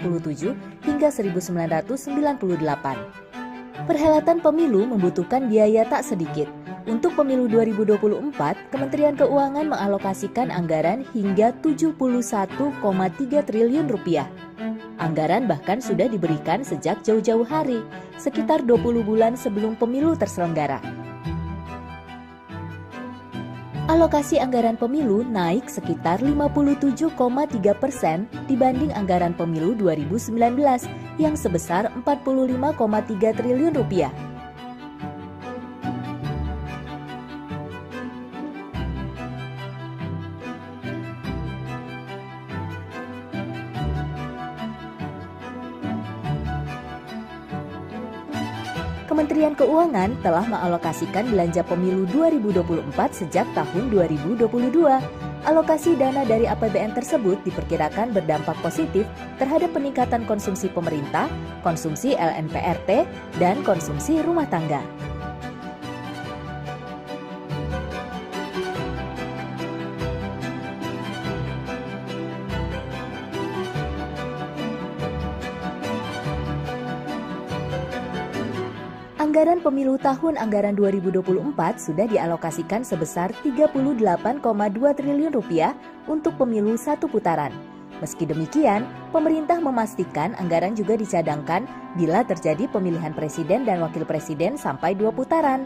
hingga 1998. Perhelatan pemilu membutuhkan biaya tak sedikit. Untuk pemilu 2024, Kementerian Keuangan mengalokasikan anggaran hingga 71,3 triliun rupiah. Anggaran bahkan sudah diberikan sejak jauh-jauh hari, sekitar 20 bulan sebelum pemilu terselenggara. Alokasi anggaran pemilu naik sekitar 57,3% dibanding anggaran pemilu 2019 yang sebesar 45,3 triliun rupiah. Kementerian Keuangan telah mengalokasikan belanja pemilu 2024 sejak tahun 2022. Alokasi dana dari APBN tersebut diperkirakan berdampak positif terhadap peningkatan konsumsi pemerintah, konsumsi LNPRT, dan konsumsi rumah tangga. Anggaran pemilu tahun anggaran 2024 sudah dialokasikan sebesar Rp38,2 triliun untuk pemilu satu putaran. Meski demikian, pemerintah memastikan anggaran juga dicadangkan bila terjadi pemilihan presiden dan wakil presiden sampai 2 putaran.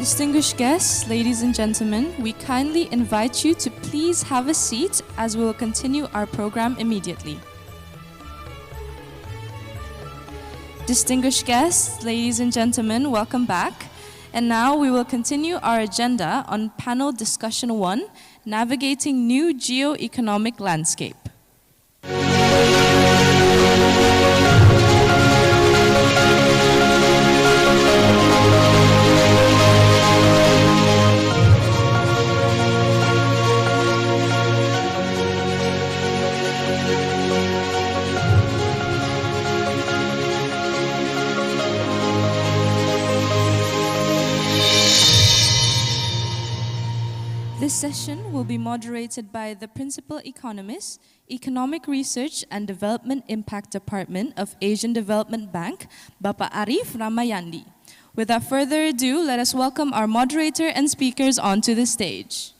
Distinguished guests, ladies and gentlemen, we kindly invite you to please have a seat as we will continue our program immediately. Distinguished guests, ladies and gentlemen, welcome back. And now we will continue our agenda on panel discussion 1, Navigating New Geo-Economic Landscape. This session will be moderated by the Principal Economist, Economic Research and Development Impact Department of Asian Development Bank, Bapak Arif Ramayandi. Without further ado, let us welcome our moderator and speakers onto the stage.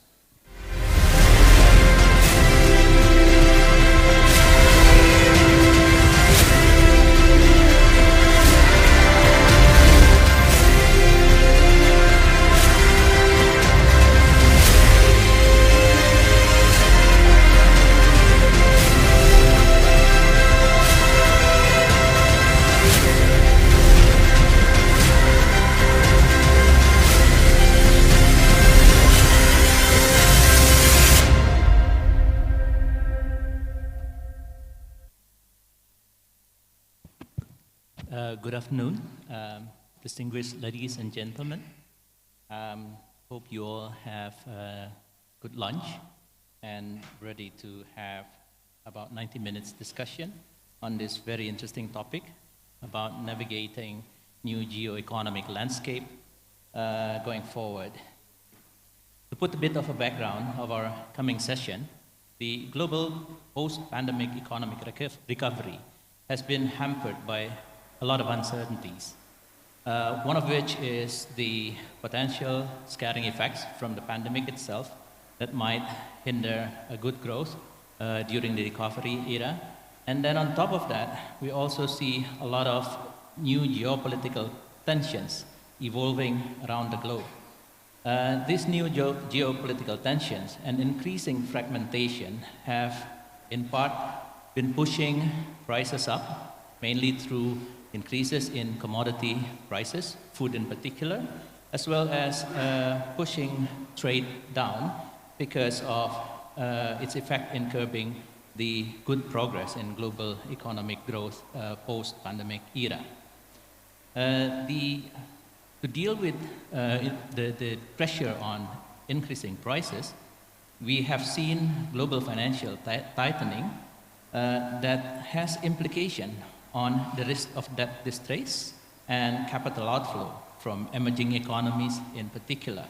Good afternoon, distinguished ladies and gentlemen. Hope you all have a good lunch and ready to have about 90 minutes discussion on this very interesting topic about navigating new geo-economic landscape going forward. To put a bit of a background of our coming session, the global post-pandemic economic recovery has been hampered by a lot of uncertainties, one of which is the potential scattering effects from the pandemic itself that might hinder a good growth during the recovery era. And then on top of that, we also see a lot of new geopolitical tensions evolving around the globe. These new geopolitical tensions and increasing fragmentation have in part been pushing prices up, mainly through increases in commodity prices, food in particular, as well as pushing trade down because of its effect in curbing the good progress in global economic growth post-pandemic era. To deal with the pressure on increasing prices, we have seen global financial tightening that has implication on the risk of debt distress and capital outflow from emerging economies in particular.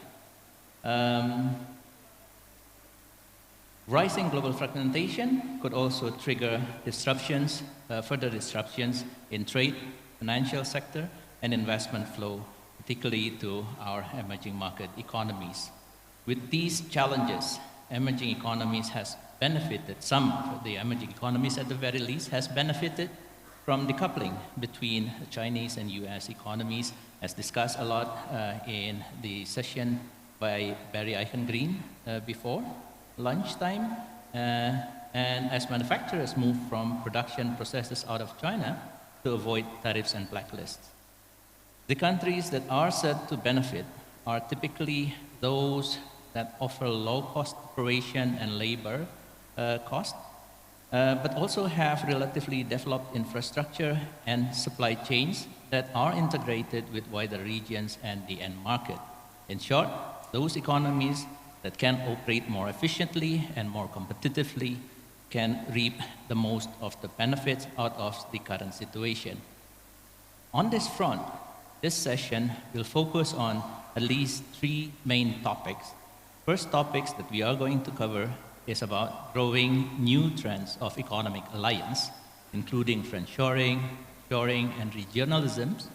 Rising global fragmentation could also trigger disruptions, further disruptions in trade, financial sector, and investment flow, particularly to our emerging market economies. With these challenges, emerging economies has benefited, some of the emerging economies at the very least, has benefited from decoupling between Chinese and US economies, as discussed a lot in the session by Barry Eichengreen before lunchtime, and as manufacturers move from production processes out of China to avoid tariffs and blacklists. The countries that are set to benefit are typically those that offer low-cost operation and labor costs, but also have relatively developed infrastructure and supply chains that are integrated with wider regions and the end market. In short, those economies that can operate more efficiently and more competitively can reap the most of the benefits out of the current situation. On this front, this session will focus on at least three main topics. First topics that we are going to cover is about growing new trends of economic alliance, including friendshoring, shoring, and regionalisms.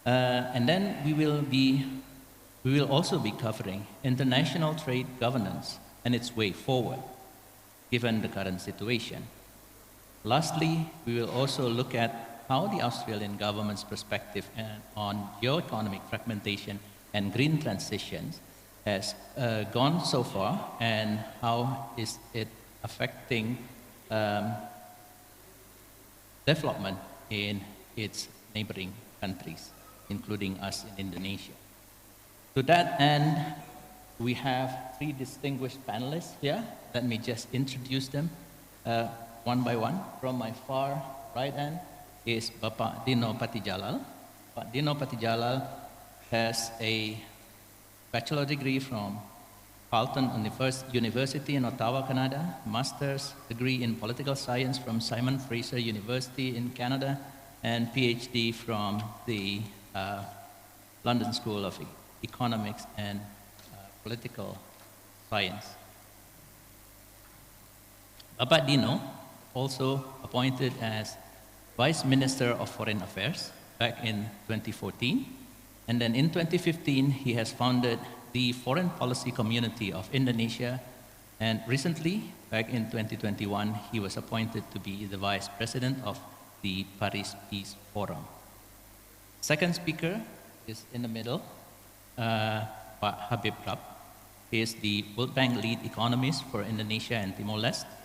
And then we will also be covering international trade governance and its way forward, given the current situation. Lastly, we will also look at how the Australian government's perspective on geo-economic fragmentation and green transitions has gone so far, and how is it affecting development in its neighboring countries, including us in Indonesia. To that end, we have three distinguished panelists here. Let me just introduce them one by one. From my far right hand is Bapak Dino Patijalal. Pak Dino Patijalal has a bachelor degree from Carleton University in Ottawa, Canada, master's degree in political science from Simon Fraser University in Canada, and PhD from the London School of Economics and Political Science. Bapak Dino, also appointed as Vice Minister of Foreign Affairs back in 2014. And then in 2015, he has founded the Foreign Policy Community of Indonesia. And recently, back in 2021, he was appointed to be the Vice President of the Paris Peace Forum. Second speaker is in the middle, Pak Habib Rab. He is the World Bank lead economist for Indonesia and Timor-Leste.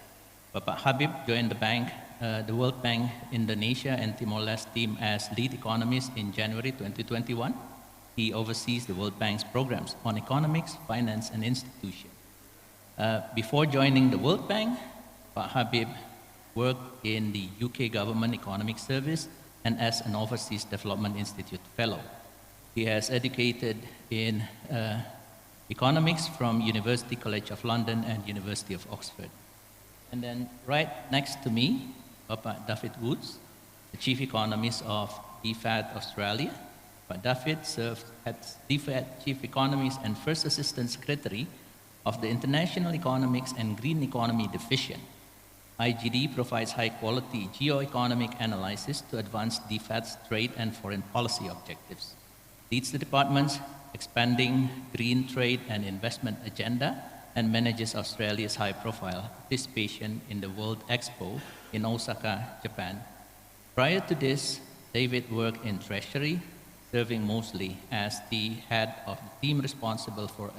Bapak Habib joined the World Bank Indonesia and Timor-Leste team as lead economist in January 2021. He oversees the World Bank's programs on economics, finance, and institutions. Before joining the World Bank, Pak Habib worked in the UK Government Economic Service and as an Overseas Development Institute Fellow. He has educated in economics from University College of London and University of Oxford. And then right next to me, Bapak David Woods, the Chief Economist of AIFED Australia. Bapak David served as AIFED Chief Economist and First Assistant Secretary of the International Economics and Green Economy Division. IGD provides high-quality geo-economic analysis to advance DFAT's trade and foreign policy objectives. Leads the department's expanding green trade and investment agenda and manages Australia's high-profile participation in the World Expo in Osaka, Japan. Prior to this, David worked in Treasury, serving mostly as the head of the team responsible for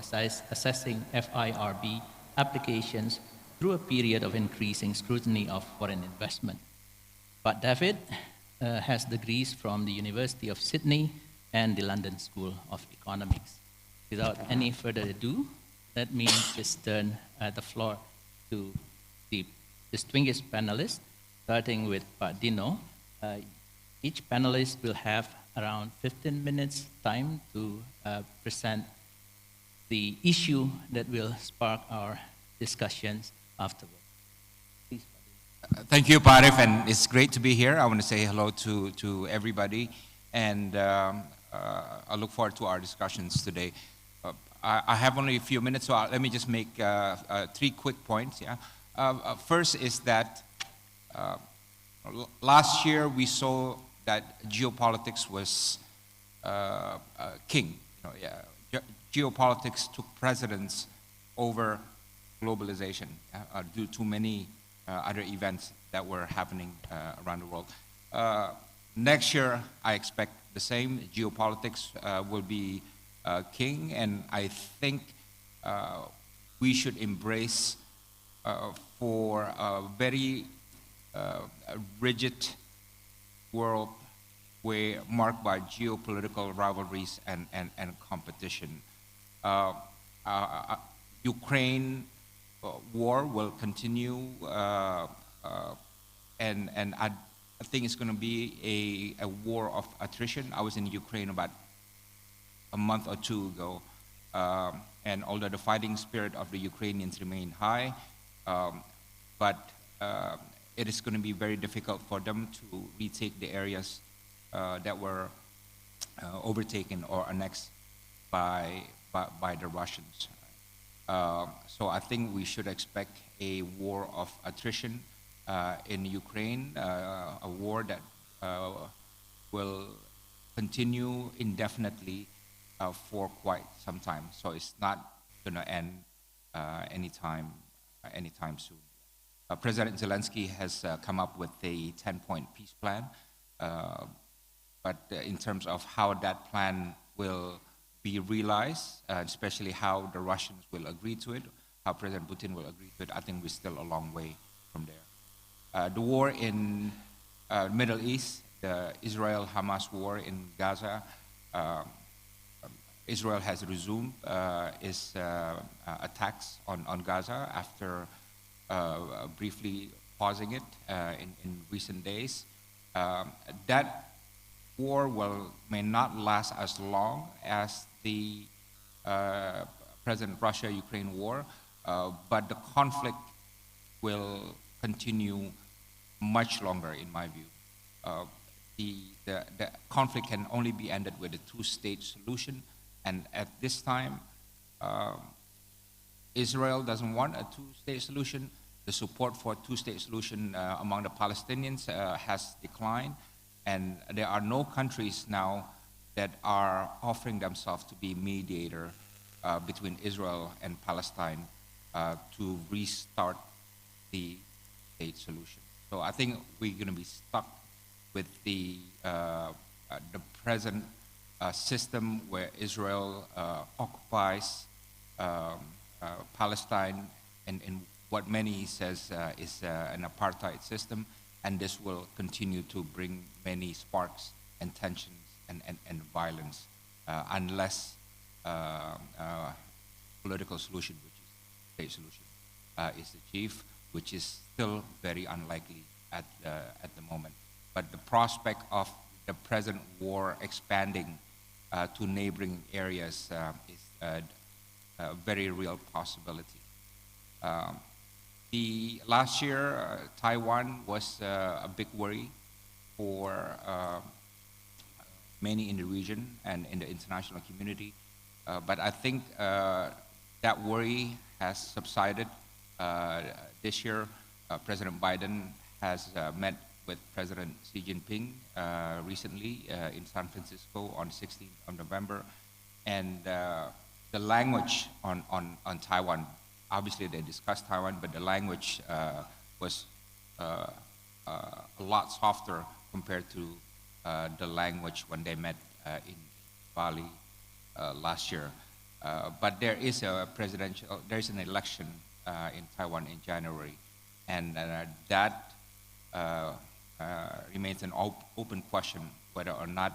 assessing FIRB applications through a period of increasing scrutiny of foreign investment. But David has degrees from the University of Sydney and the London School of Economics. Without any further ado, let me just turn the floor to the distinguished panelists, starting with Pak Dino. Each panelist will have around 15 minutes time to present the issue that will spark our discussions afterward. Please. Thank you, Parif, and it's great to be here. I want to say hello to everybody, and I look forward to our discussions today. I have only a few minutes, so let me just make 3 quick points. Yeah. First is that last year we saw that geopolitics was king. Geopolitics took precedence over globalization due to many other events that were happening around the world. Next year, I expect the same. Geopolitics will be king, and I think we should embrace for a very rigid world where marked by geopolitical rivalries and competition. Ukraine war will continue, and I think it's going to be a war of attrition. I was in Ukraine about a month or 2 ago, and although the fighting spirit of the Ukrainians remain high, but it is going to be very difficult for them to retake the areas that were overtaken or annexed by the Russians. So I think we should expect a war of attrition in Ukraine, a war that will continue indefinitely for quite some time. So it's not going to end anytime soon. President Zelensky has come up with a 10-point peace plan, but in terms of how that plan will be realized, especially how the Russians will agree to it, how President Putin will agree to it, I think we're still a long way from there. The war in Middle East, the Israel-Hamas war in Gaza, Israel has resumed its attacks on Gaza after briefly pausing it in recent days. That war may not last as long as the present Russia-Ukraine war, but the conflict will continue much longer, in my view. The conflict can only be ended with a 2-state solution, and at this time, Israel doesn't want a 2-state solution. the support for two-state solution among the Palestinians has declined, and there are no countries now that are offering themselves to be mediator between Israel and Palestine to restart the state solution. So I think we're going to be stuck with the present system where Israel occupies Palestine in what many says is an apartheid system, and this will continue to bring many sparks and tensions and violence unless political solution, which is state solution, is achieved, which is still very unlikely at the moment. But the prospect of the present war expanding to neighboring areas is a very real possibility. Last year, Taiwan was a big worry for many in the region and in the international community. But I think that worry has subsided. This year, President Biden has met with President Xi Jinping recently in San Francisco on 16th of November. And the language on Taiwan, obviously they discussed Taiwan, but the language was a lot softer compared to the language when they met in Bali last year. But there is an election in Taiwan in January, and that remains an open question whether or not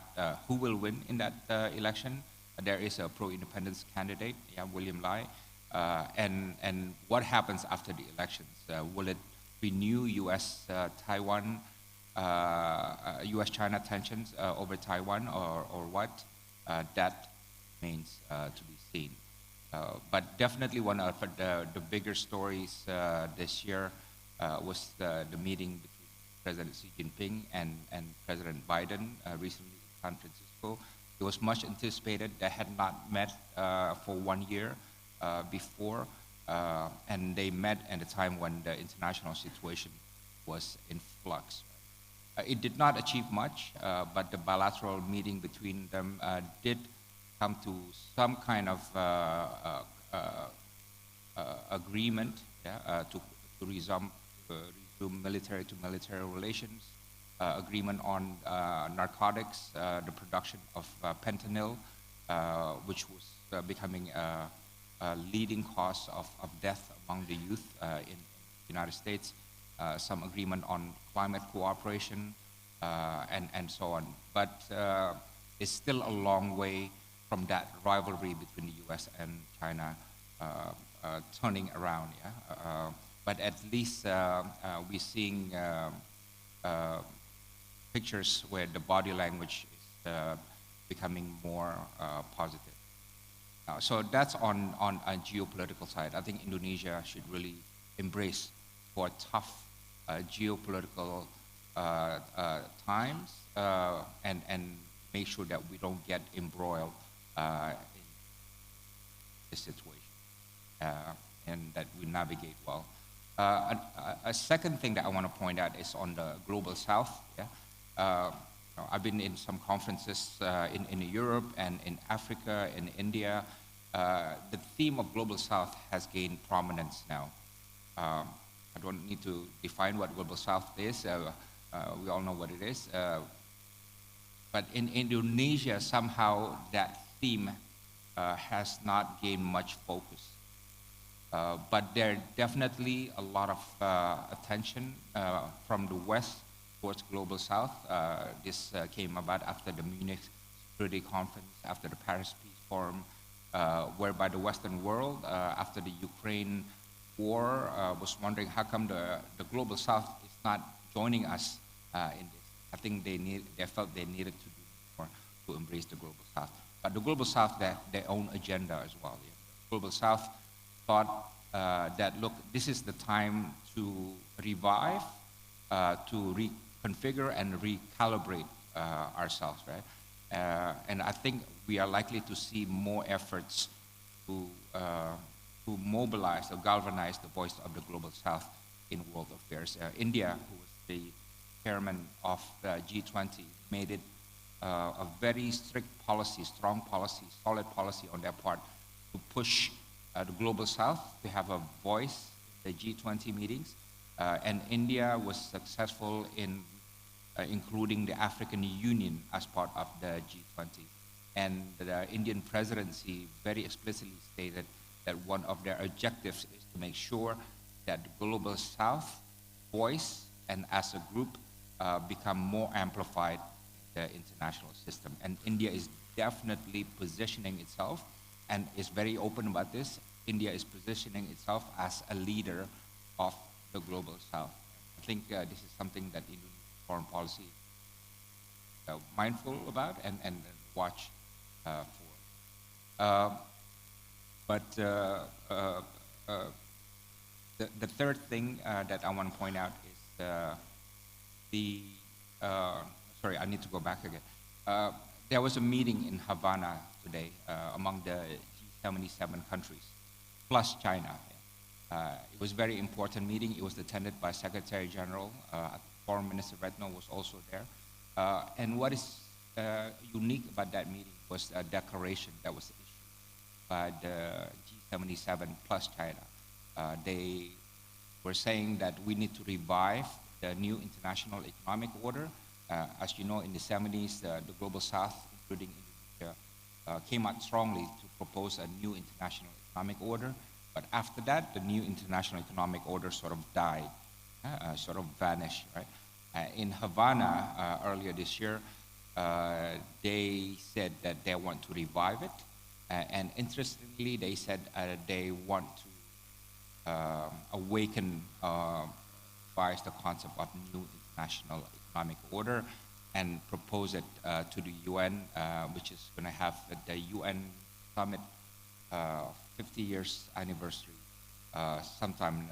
who will win in that election. There is a pro-independence candidate, William Lai, and what happens after the elections? Will it renew U.S.-Taiwan, U.S.-China tensions over Taiwan, or what? That remains to be seen. But definitely one of the bigger stories this year was the meeting between President Xi Jinping and President Biden recently in San Francisco. It was much anticipated. They had not met for 1 year before, and they met at a time when the international situation was in flux. It did not achieve much, but the bilateral meeting between them did come to some kind of agreement to resume military-to-military relations, agreement on narcotics, the production of fentanyl, which was becoming a leading cause of death among the youth in the United States, some agreement on climate cooperation, and so on. But it's still a long way from that rivalry between the U.S. and China turning around. But at least we're seeing pictures where the body language is becoming more positive. So that's on a geopolitical side. I think Indonesia should really embrace for tough geopolitical times and make sure that we don't get embroiled in this situation and that we navigate well. A second thing that I want to point out is on the global south. I've been in some conferences in Europe and in Africa, in India. The theme of global south has gained prominence now. I don't need to define what global south is. We all know what it is. But in Indonesia, somehow that theme has not gained much focus. But there definitely a lot of attention from the West towards global south. This came about after the Munich Security Conference, after the Paris Peace Forum, whereby the Western world, after the Ukraine war, was wondering how come the global south is not joining us in this. I think they felt they needed to do more to embrace the global south. But the global south had their own agenda as well. The global south thought that, look, this is the time to revive, to reconfigure and recalibrate ourselves, right? And I think we are likely to see more efforts to mobilize or galvanize the voice of the global south in world affairs. India, who was the chairman of the G20, made it a very strict policy, strong policy, solid policy on their part to push the global south to have a voice in the G20 meetings. And India was successful in including the African Union as part of the G20. And the Indian presidency very explicitly stated that one of their objectives is to make sure that the global south voice and as a group become more amplified in the international system. And India is definitely positioning itself and is very open about this. India is positioning itself as a leader of the global south. I think this is something that Indian foreign policy is mindful about and watch for. The third thing that I want to point out is sorry, I need to go back again. There was a meeting in Havana today among the G77 countries, plus China. It was a very important meeting. It was attended by Secretary General. Foreign Minister Retno was also there. And what is unique about that meeting was a declaration that was issued by the G77 plus China. They were saying that we need to revive the new international economic order. As you know, in the 70s, the global south, including Indonesia, came out strongly to propose a new international economic order. But after that, the new international economic order sort of died, sort of vanished, right? In Havana earlier this year, they said that they want to revive it. And interestingly, they said they want to awaken, revise the concept of new international economic order and propose it to the UN, which is going to have the UN summit 50 years anniversary sometime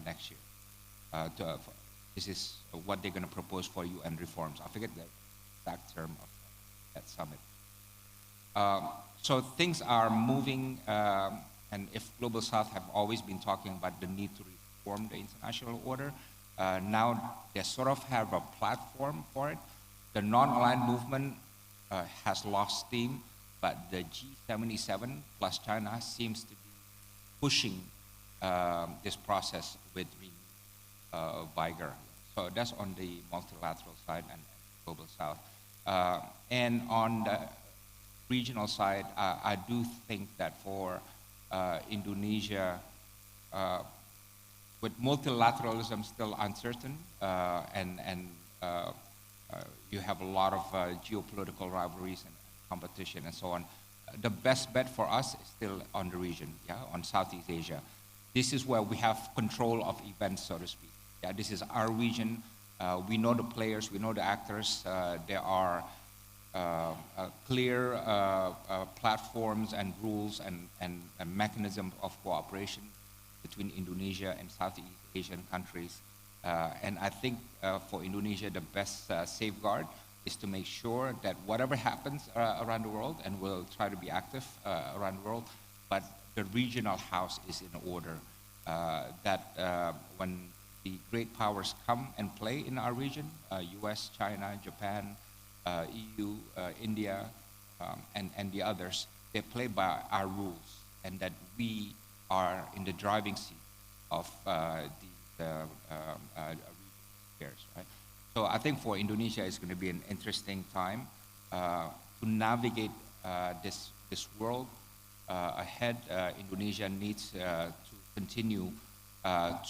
next year. This is what they're going to propose for UN reforms. I forget the exact term of that summit. So things are moving, and if Global South have always been talking about the need to reform the international order, now they sort of have a platform for it. The non-aligned movement has lost steam, but the G77 plus China seems to be pushing this process with vigor. So that's on the multilateral side and Global South. And on the regional side, I do think that for Indonesia, with multilateralism still uncertain, and you have a lot of geopolitical rivalries and competition and so on, the best bet for us is still on the region, on Southeast Asia. This is where we have control of events, so to speak. This is our region. We know the players, we know the actors. There are clear platforms and rules and mechanism of cooperation between Indonesia and Southeast Asian countries. And I think for Indonesia, the best safeguard is to make sure that whatever happens around the world, and we'll try to be active around the world, but the regional house is in order. That when the great powers come and play in our region, US, China, Japan, EU, India, and the others, they play by our rules, and that we are in the driving seat of the affairs, right? So I think for Indonesia, it's going to be an interesting time to navigate this world ahead. Indonesia needs to continue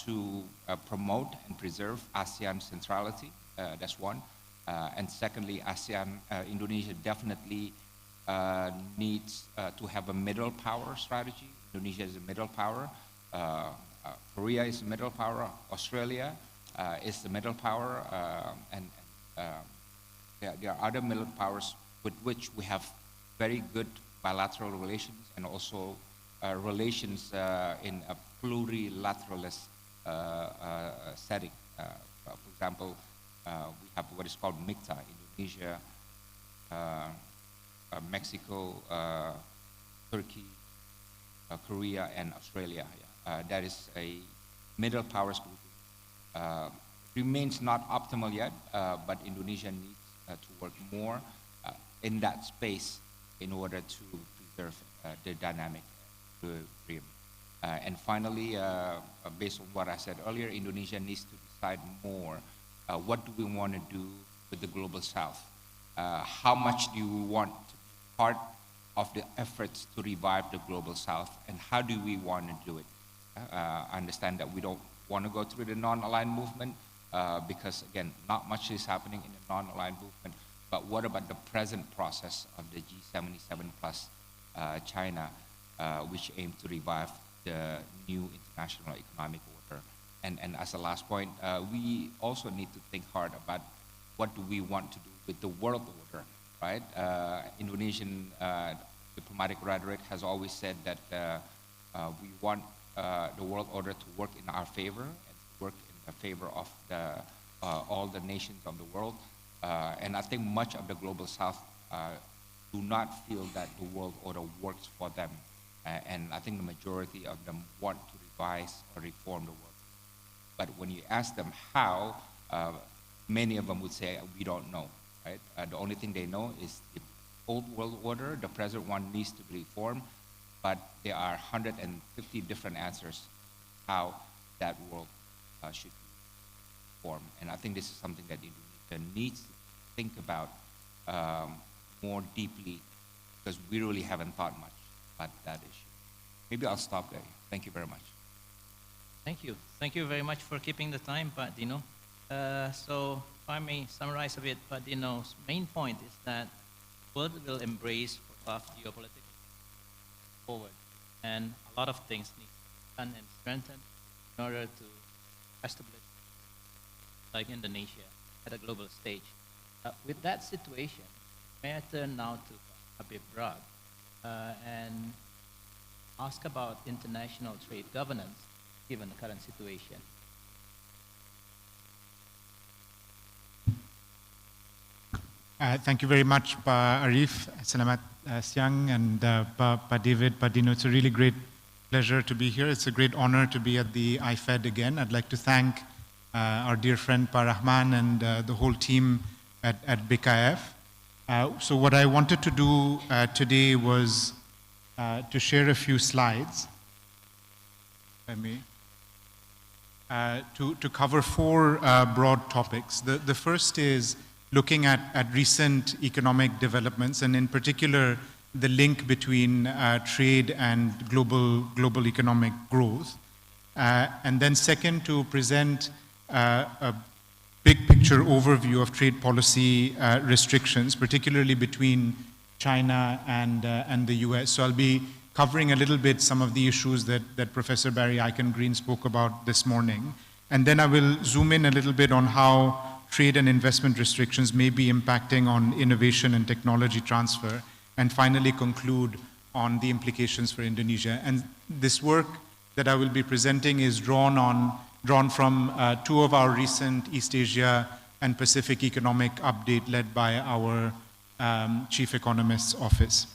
to promote and preserve ASEAN centrality. That's one. And secondly, Indonesia definitely needs to have a middle power strategy. Indonesia is a middle power. Korea is a middle power. Australia is the middle power. And there are other middle powers with which we have very good bilateral relations and also relations in a plurilateralist setting. For example, we have what is called MICTA, Indonesia, Mexico, Turkey, Korea, and Australia. That is a middle powers group remains not optimal yet, but Indonesia needs to work more in that space in order to preserve the dynamic equilibrium. And finally, based on what I said earlier, Indonesia needs to decide more. What do we want to do with the global south? How much do we want to be part of the efforts to revive the global south, and how do we want to do it? I understand that we don't want to go through the non-aligned movement because, again, not much is happening in the non-aligned movement. But what about the present process of the G77 plus China, which aims to revive the new international economic order? And as a last point, we also need to think hard about what do we want to do with the world order, right? Indonesian diplomatic rhetoric has always said that we want the world order to work in our favor and to work in the favor of all the nations of the world. And I think much of the global south do not feel that the world order works for them. And I think the majority of them want to revise or reform the world. But when you ask them how, many of them would say, we don't know, right? The only thing they know is the old world order, the present one needs to be reformed, but there are 150 different answers how that world should be reformed. And I think this is something that Indonesia needs to think about more deeply, because we really haven't thought much about that issue. Maybe I'll stop there. Thank you very much. Thank you. Thank you very much for keeping the time, Pak Dino. So if I may summarize a bit, Pak Dino's main point is that the world will embrace of geopolitical forward, and a lot of things need to be done and strengthened in order to establish, like Indonesia, at a global stage. With that situation, may I turn now to Habib Rad and ask about international trade governance, given the current situation. Thank you very much, Pa Arif. Selamat siang, and Pa David, Pa Dino. It's a really great pleasure to be here. It's a great honor to be at the AIFED again. I'd like to thank our dear friend Pa Rahman and the whole team at BKF. So what I wanted to do today was to share a few slides, if I may, to cover four broad topics. The first is looking at recent economic developments, and in particular, the link between trade and global economic growth. And then second, to present a big picture overview of trade policy restrictions, particularly between China and the US. So I'll be covering a little bit some of the issues that Professor Barry Eichengreen spoke about this morning. And then I will zoom in a little bit on how trade and investment restrictions may be impacting on innovation and technology transfer, and finally conclude on the implications for Indonesia. And this work that I will be presenting is drawn from two of our recent East Asia and Pacific Economic Update led by our Chief Economist's Office.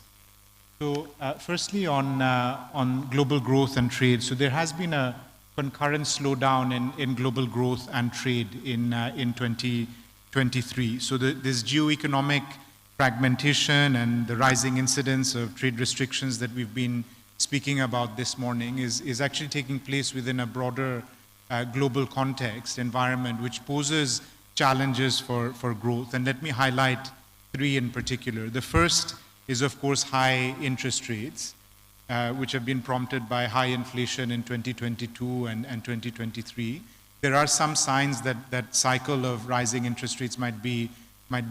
So firstly on global growth and trade. So there has been a concurrent slowdown in global growth and trade in 2023. So this geoeconomic fragmentation and the rising incidence of trade restrictions that we've been speaking about this morning is actually taking place within a broader global context environment, which poses challenges for growth. And let me highlight three in particular. The first is, of course, high interest rates, which have been prompted by high inflation in 2022 and 2023. There are some signs that cycle of rising interest rates might be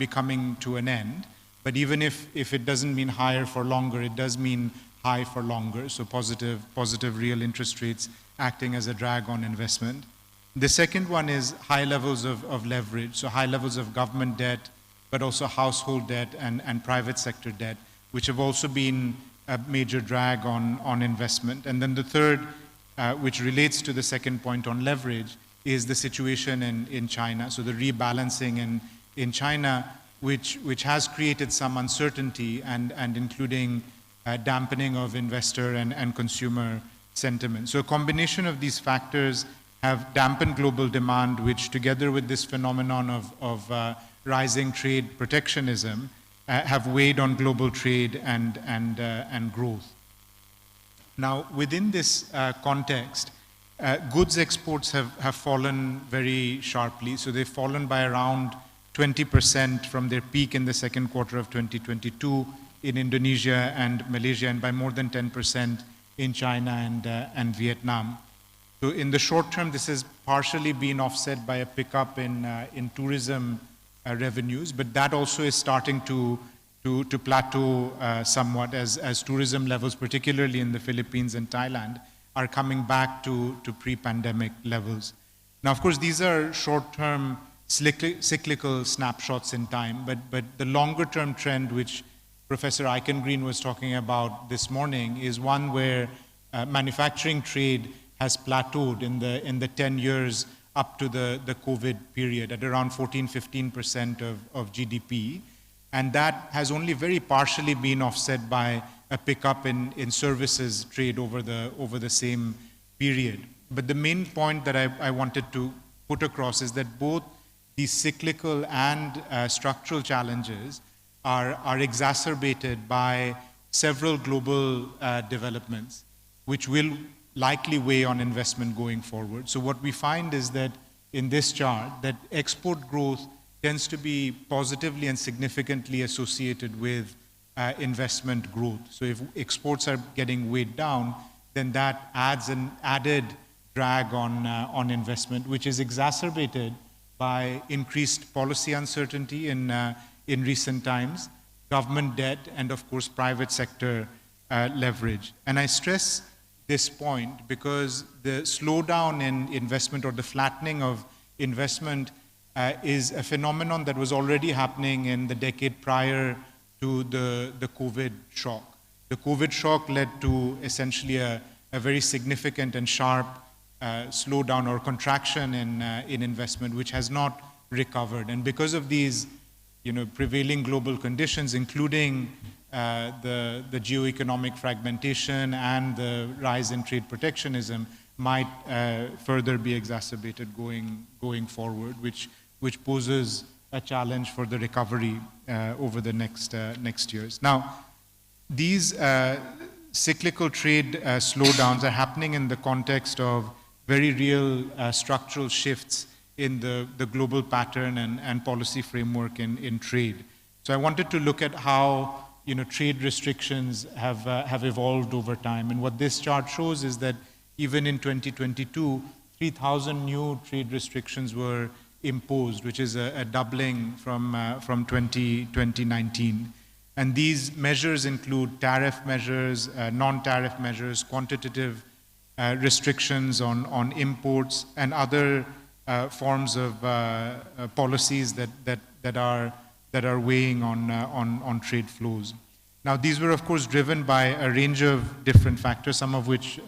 coming to an end. But even if it doesn't mean higher for longer, it does mean high for longer. So positive real interest rates acting as a drag on investment. The second one is high levels of leverage. So high levels of government debt, but also household debt and private sector debt, which have also been a major drag on investment. And then the third, which relates to the second point on leverage, is the situation in China. So the rebalancing in China, which has created some uncertainty and including dampening of investor and consumer sentiment. So a combination of these factors have dampened global demand, which together with this phenomenon of rising trade protectionism have weighed on global trade and growth. Now, within this context, goods exports have fallen very sharply. So they've fallen by around 20% from their peak in the second quarter of 2022 in Indonesia and Malaysia, and by more than 10% in China and Vietnam. So in the short term, this has partially been offset by a pickup in tourism revenues, but that also is starting to plateau somewhat as tourism levels, particularly in the Philippines and Thailand, are coming back to pre-pandemic levels. Now, of course, these are short-term cyclical snapshots in time, but the longer-term trend, which Professor Eichengreen was talking about this morning, is one where manufacturing trade has plateaued in the 10 years up to the COVID period at around 14-15% of GDP. And that has only very partially been offset by a pickup in services trade over the same period. But the main point that I wanted to put across is that both these cyclical and structural challenges are exacerbated by several global developments, which will likely weigh on investment going forward. So what we find is that in this chart, that export growth tends to be positively and significantly associated with investment growth. So if exports are getting weighed down, then that adds an added drag on investment, which is exacerbated by increased policy uncertainty in recent times, government debt, and of course private sector leverage. And I stress this point because the slowdown in investment or the flattening of investment is a phenomenon that was already happening in the decade prior to the COVID shock. The COVID shock led to essentially a very significant and sharp slowdown or contraction in investment, which has not recovered. And because of these prevailing global conditions, including the geoeconomic fragmentation and the rise in trade protectionism, might further be exacerbated going forward, which poses a challenge for the recovery over the next years. Now, these cyclical trade slowdowns are happening in the context of very real structural shifts in the global pattern and policy framework in trade. So I wanted to look at how trade restrictions have evolved over time. And what this chart shows is that even in 2022, 3,000 new trade restrictions were imposed, which is a doubling from 2019. And these measures include tariff measures, non-tariff measures, quantitative restrictions on imports, and other forms of policies that are weighing on trade flows. Now, these were, of course, driven by a range of different factors, some of which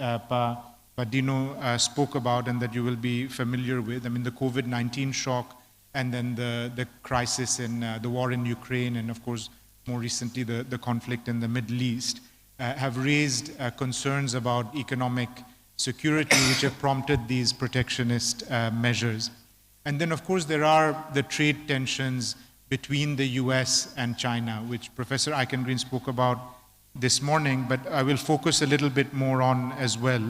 Dino spoke about and that you will be familiar with. I mean, the COVID-19 shock, and then the crisis in the war in Ukraine, and of course, more recently, the conflict in the Middle East, have raised concerns about economic security, which have prompted these protectionist measures. And then, of course, there are the trade tensions between the US and China, which Professor Eichengreen spoke about this morning, but I will focus a little bit more on as well,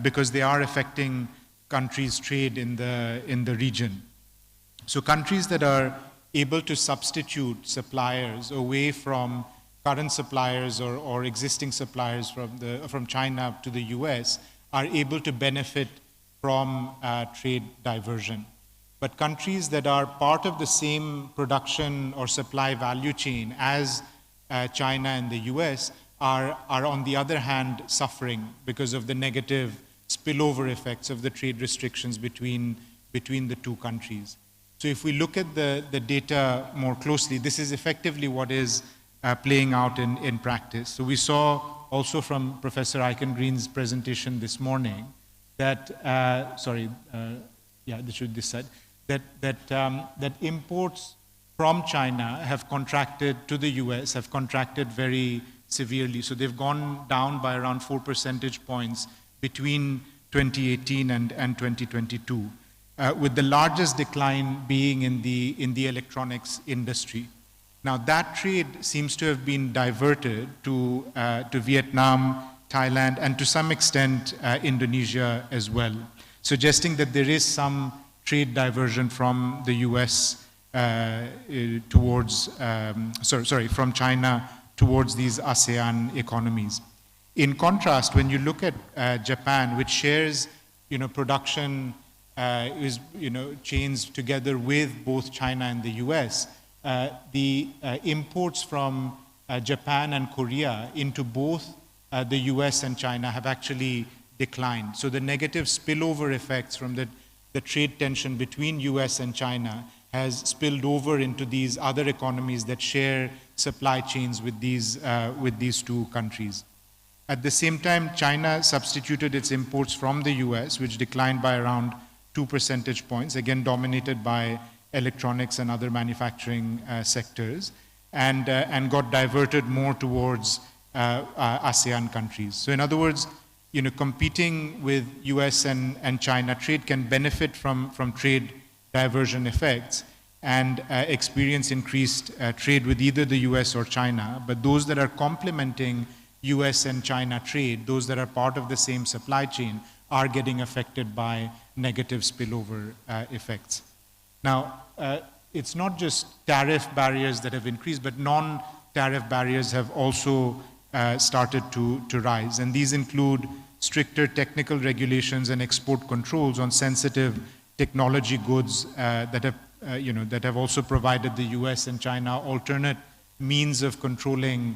because they are affecting countries' trade in the region. So countries that are able to substitute suppliers away from current suppliers or existing suppliers from China to the US are able to benefit from trade diversion. But countries that are part of the same production or supply value chain as China and the US are on the other hand suffering because of the negative spillover effects of the trade restrictions between the two countries. So if we look at the data more closely, this is effectively what is playing out in practice. So we saw also from Professor Eichengreen's presentation this morning that, that imports from China have contracted to the US, have contracted very severely. So they've gone down by around 4 percentage points between 2018 and 2022, with the largest decline being in the electronics industry. Now that trade seems to have been diverted to Vietnam, Thailand, and to some extent Indonesia as well, suggesting that there is some trade diversion from the US from China towards these ASEAN economies. In contrast, when you look at Japan, which shares, production chains together with both China and the US, the imports from Japan and Korea into both the US and China have actually declined. So the negative spillover effects from the trade tension between US and China has spilled over into these other economies that share supply chains with these two countries. At the same time, China substituted its imports from the US, which declined by around 2 percentage points, again dominated by electronics and other manufacturing sectors, and got diverted more towards ASEAN countries. So in other words, competing with US and China, trade can benefit from trade diversion effects and experience increased trade with either the US or China, but those that are complementing US and China trade, those that are part of the same supply chain, are getting affected by negative spillover effects. Now, it's not just tariff barriers that have increased, but non-tariff barriers have also started to rise. And these include stricter technical regulations and export controls on sensitive technology goods that have also provided the US and China alternate means of controlling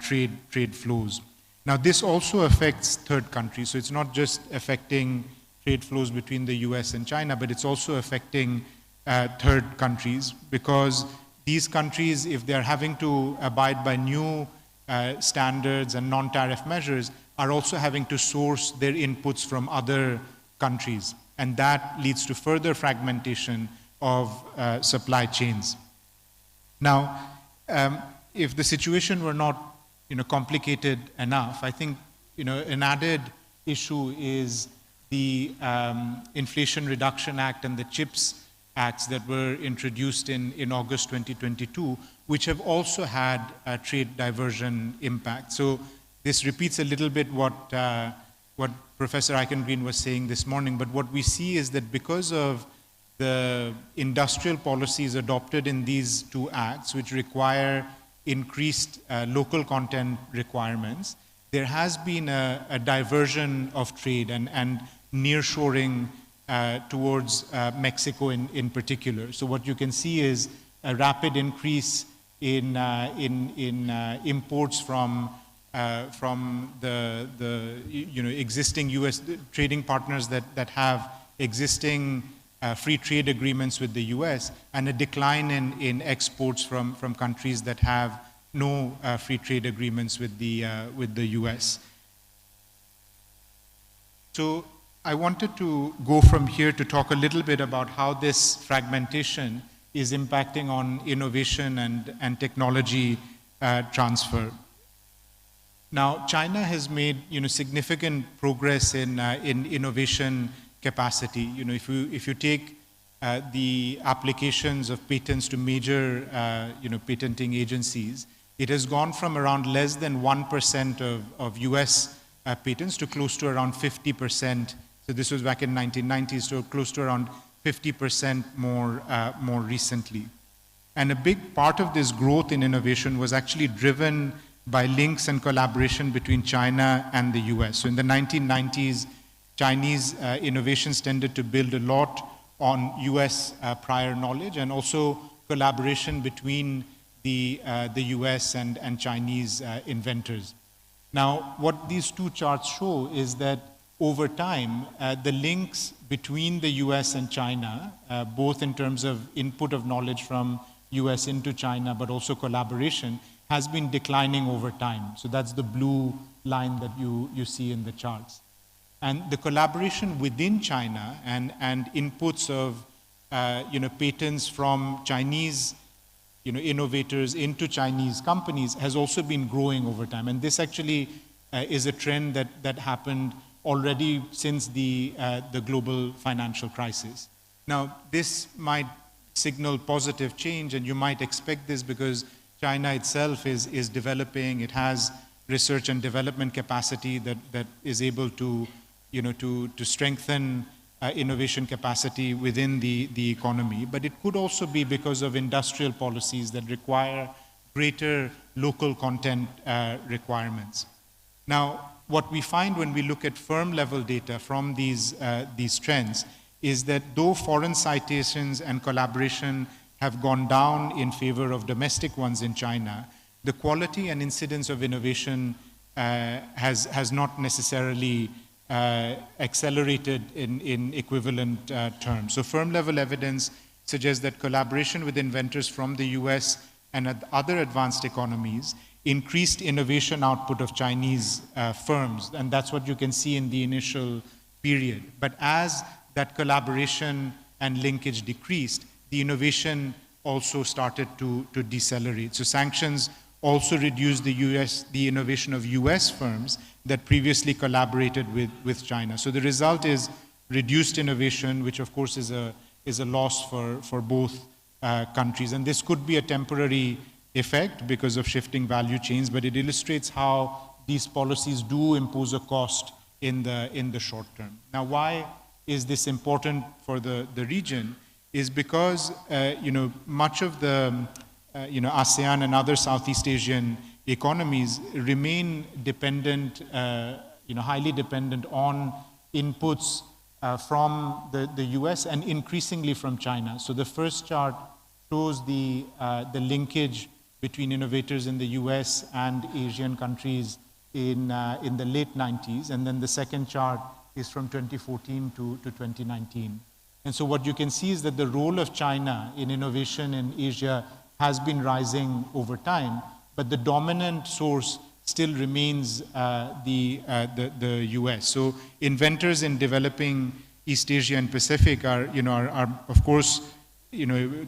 trade flows. Now, this also affects third countries. So it's not just affecting trade flows between the US and China, but it's also affecting third countries, because these countries, if they're having to abide by new standards and non-tariff measures, are also having to source their inputs from other countries. And that leads to further fragmentation of supply chains. Now, if the situation were not complicated enough, I think an added issue is the Inflation Reduction Act and the CHIPS Acts that were introduced in August 2022, which have also had a trade diversion impact. So this repeats a little bit what Professor Eichengreen was saying this morning, but what we see is that because of the industrial policies adopted in these two acts, which require increased local content requirements, there has been a diversion of trade and nearshoring towards Mexico in particular. So what you can see is a rapid increase in imports from the existing U.S. trading partners that have existing free trade agreements with the U.S., and a decline in exports from countries that have no free trade agreements with the U.S. So I wanted to go from here to talk a little bit about how this fragmentation is impacting on innovation and technology transfer. Now, China has made significant progress in innovation capacity. If you take the applications of patents to major patenting agencies, it has gone from around less than 1% of US patents to close to around 50%. So this was back in 1990s, so close to around 50% more recently. And a big part of this growth in innovation was actually driven by links and collaboration between China and the US. So in the 1990s, Chinese innovations tended to build a lot on US prior knowledge, and also collaboration between the US and Chinese inventors. Now, what these two charts show is that over time, the links between the US and China, both in terms of input of knowledge from US into China, but also collaboration, has been declining over time. So that's the blue line that you see in the charts. And the collaboration within China and inputs of patents from Chinese innovators into Chinese companies has also been growing over time. And this actually is a trend that happened already since the global financial crisis. Now, this might signal positive change, and you might expect this because China itself is developing. It has research and development capacity that is able to, to strengthen innovation capacity within the economy. But it could also be because of industrial policies that require greater local content requirements. Now, what we find when we look at firm-level data from these trends is that though foreign citations and collaboration have gone down in favor of domestic ones in China, the quality and incidence of innovation has not necessarily accelerated in equivalent terms. So firm-level evidence suggests that collaboration with inventors from the US and other advanced economies increased innovation output of Chinese firms, and that's what you can see in the initial period. But as that collaboration and linkage decreased, the innovation also started to decelerate. So sanctions also reduced the innovation of US firms that previously collaborated with China. So the result is reduced innovation, which of course is a loss for both countries. And this could be a temporary effect because of shifting value chains, but it illustrates how these policies do impose a cost in the short term. Now, why is this important for the region? Is because much of the ASEAN and other Southeast Asian economies remain dependent, highly dependent on inputs from the US and increasingly from China. So the first chart shows the linkage between innovators in the US and Asian countries in the late 90s, and then the second chart is from 2014 to 2019. And so what you can see is that the role of China in innovation in Asia has been rising over time, but the dominant source still remains the US. So inventors in developing East Asia and Pacific are of course,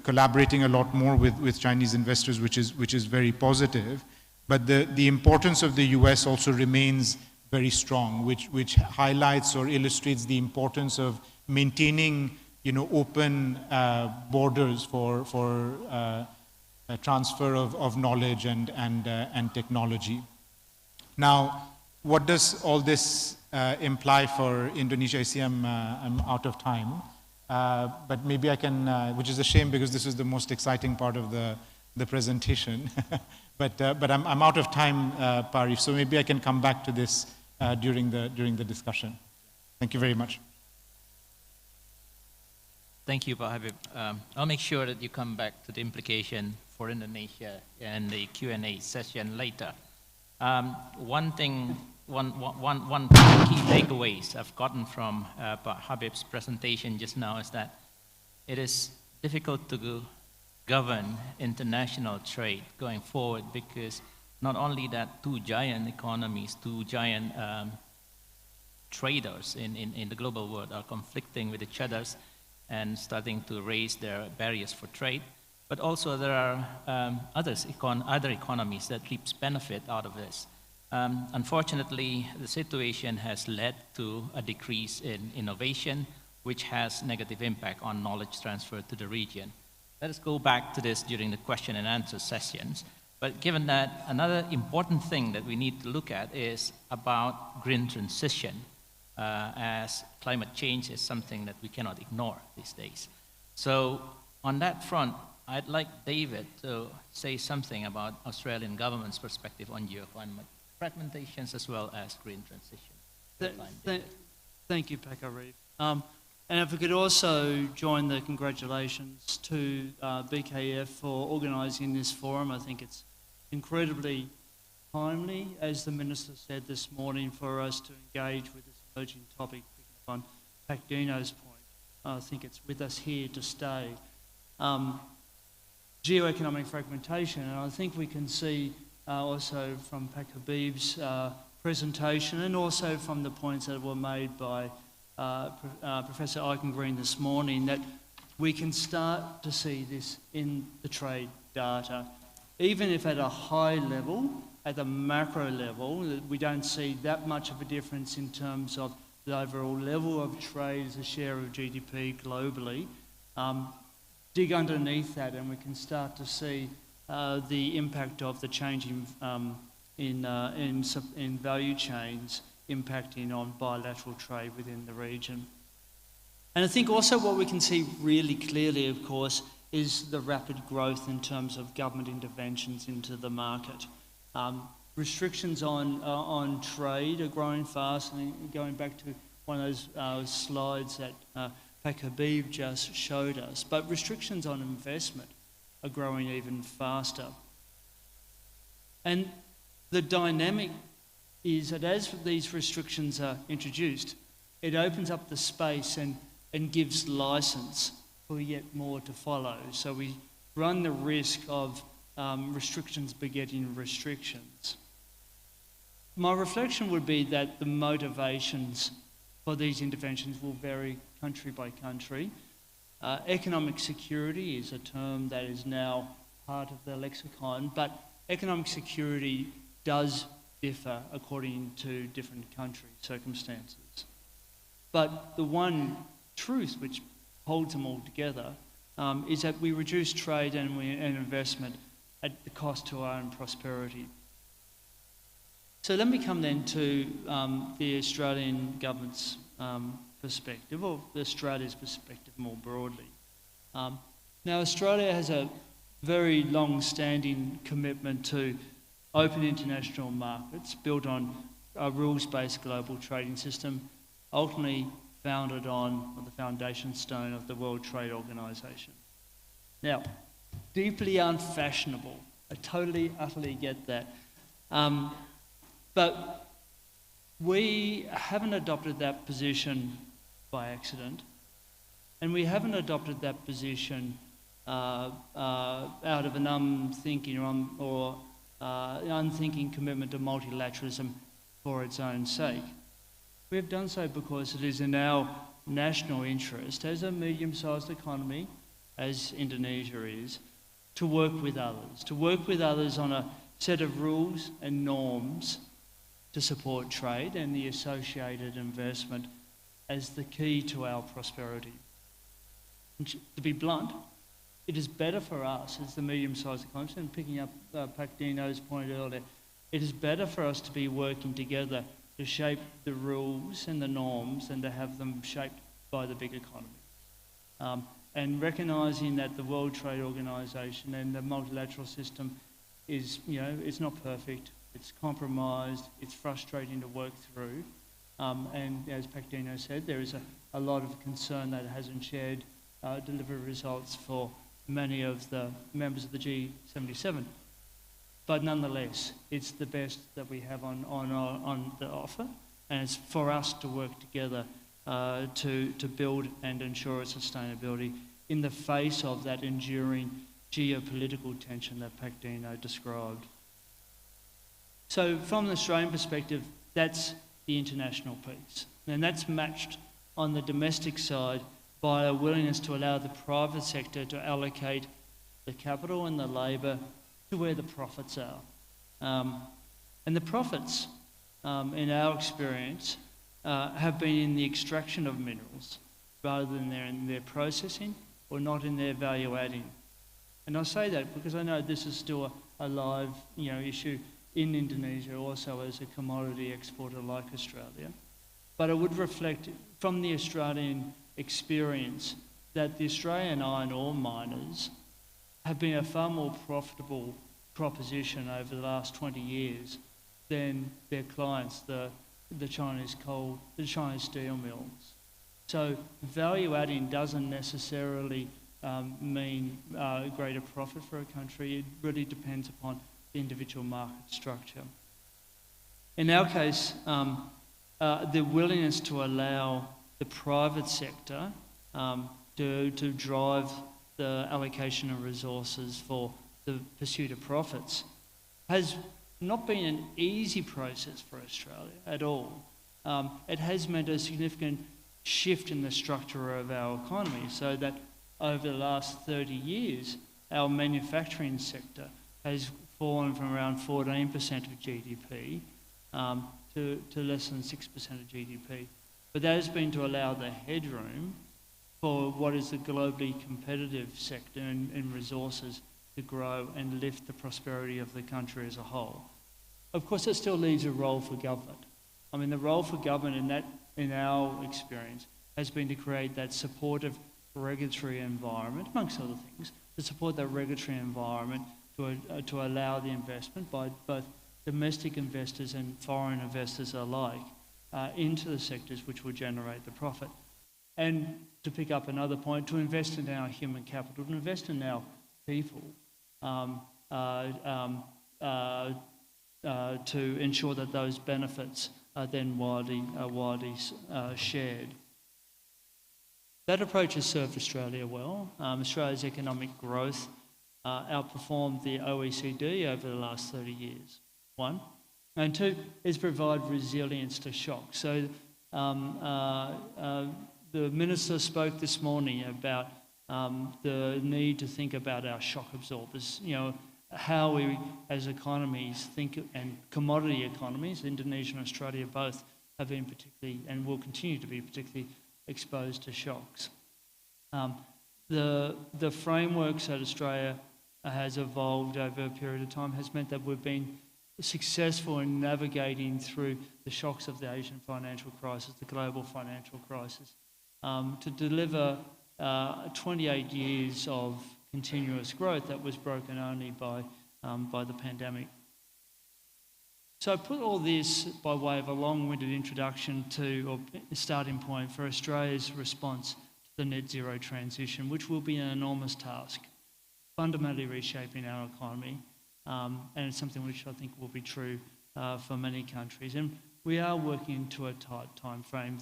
collaborating a lot more with Chinese investors, which is very positive. But the importance of the US also remains very strong, which highlights or illustrates the importance of maintaining open borders for transfer of knowledge and technology. Now, what does all this imply for Indonesia? I see I'm out of time, but maybe I can, which is a shame because this is the most exciting part of the presentation. but I'm out of time, Parif, so maybe I can come back to this during the discussion. Thank you very much. Thank you, Pak Habib. I'll make sure that you come back to the implication for Indonesia and the Q&A session later. One key takeaways I've gotten from Pak Habib's presentation just now is that it is difficult to govern international trade going forward because not only that two giant economies, two giant traders in the global world are conflicting with each other and starting to raise their barriers for trade, but also there are other economies that reaps benefit out of this. Unfortunately, the situation has led to a decrease in innovation, which has negative impact on knowledge transfer to the region. Let us go back to this during the question and answer sessions. But given that, another important thing that we need to look at is about green transition, as climate change is something that we cannot ignore these days. So on that front, I'd like David to say something about Australian government's perspective on geoeconomic fragmentations as well as green transition. Thank you, Pak Arif. And if we could also join the congratulations to BKF for organising this forum. I think it's incredibly timely, as the Minister said this morning, for us to engage with this emerging topic, picking up on Pak Dino's point. I think it's with us here to stay. Geoeconomic fragmentation, and I think we can see also from Pak Habib's presentation and also from the points that were made by Professor Eichengreen this morning, that we can start to see this in the trade data. even if at a high level, at the macro level, we don't see that much of a difference in terms of the overall level of trade as a share of GDP globally, dig underneath that and we can start to see the impact of the change in value chains impacting on bilateral trade within the region. And I think also what we can see really clearly, of course, is the rapid growth in terms of government interventions into the market. Restrictions on trade are growing fast, and going back to one of those slides that Pak Habib just showed us, but restrictions on investment are growing even faster. And the dynamic is that as these restrictions are introduced, it opens up the space and gives license for yet more to follow. So we run the risk of restrictions begetting restrictions. My reflection would be that the motivations for these interventions will vary country by country. Economic security is a term that is now part of the lexicon, but economic security does differ according to different country circumstances. But the one truth which holds them all together is that we reduce trade and investment at the cost to our own prosperity. So let me come then to the Australian government's perspective, or Australia's perspective more broadly. Now, Australia has a very long-standing commitment to open international markets built on a rules-based global trading system, ultimately founded on the foundation stone of the World Trade Organization. Now, deeply unfashionable. I totally, utterly get that. But we haven't adopted that position by accident, and we haven't adopted that position out of an unthinking or unthinking commitment to multilateralism for its own sake. We have done so because it is in our national interest as a medium-sized economy, as Indonesia is, to work with others on a set of rules and norms to support trade and the associated investment as the key to our prosperity. And to be blunt, it is better for us as the medium-sized economy, and picking up Pak Dino's point earlier, it is better for us to be working together to shape the rules and the norms than to have them shaped by the big economy. And recognising that the World Trade Organization and the multilateral system is, it's not perfect, it's compromised, it's frustrating to work through. And as Pak Dino said, there is a lot of concern that it hasn't shared delivery results for many of the members of the G77. But nonetheless, it's the best that we have on the offer, and it's for us to work together to build and ensure its sustainability in the face of that enduring geopolitical tension that Pak Dino described. So from an Australian perspective, that's the international piece. And that's matched on the domestic side by a willingness to allow the private sector to allocate the capital and the labour to where the profits are. And the profits, in our experience, have been in the extraction of minerals rather than in their processing or not in their value adding. And I say that because I know this is still a live issue in Indonesia also as a commodity exporter like Australia. But I would reflect from the Australian experience that the Australian iron ore miners have been a far more profitable proposition over the last 20 years than their clients, the Chinese coal, the Chinese steel mills. So value adding doesn't necessarily mean greater profit for a country. It really depends upon the individual market structure. In our case, the willingness to allow the private sector to drive the allocation of resources for the pursuit of profits has not been an easy process for Australia at all. It has meant a significant shift in the structure of our economy, so that over the last 30 years, our manufacturing sector has fallen from around 14% of GDP to less than 6% of GDP. But that has been to allow the headroom for what is a globally competitive sector in resources to grow and lift the prosperity of the country as a whole. Of course, that still leaves a role for government. I mean, the role for government in our experience has been to create that supportive regulatory environment, amongst other things, to support that regulatory environment to allow the investment by both domestic investors and foreign investors alike into the sectors which will generate the profit. And to pick up another point, to invest in our human capital, to invest in our people, to ensure that those benefits are then widely shared. That approach has served Australia well. Australia's economic growth outperformed the OECD over the last 30 years, one. And two, is provide resilience to shock. So the Minister spoke this morning about the need to think about our shock absorbers, you know, how we as economies think, and commodity economies, Indonesia and Australia both have been particularly, and will continue to be particularly exposed to shocks. The frameworks that Australia has evolved over a period of time has meant that we've been successful in navigating through the shocks of the Asian financial crisis, the global financial crisis, to deliver 28 years of continuous growth that was broken only by the pandemic. So I put all this by way of a long-winded introduction to, or starting point for Australia's response to the net zero transition, which will be an enormous task, fundamentally reshaping our economy, and it's something which I think will be true for many countries. And we are working to a tight time frame.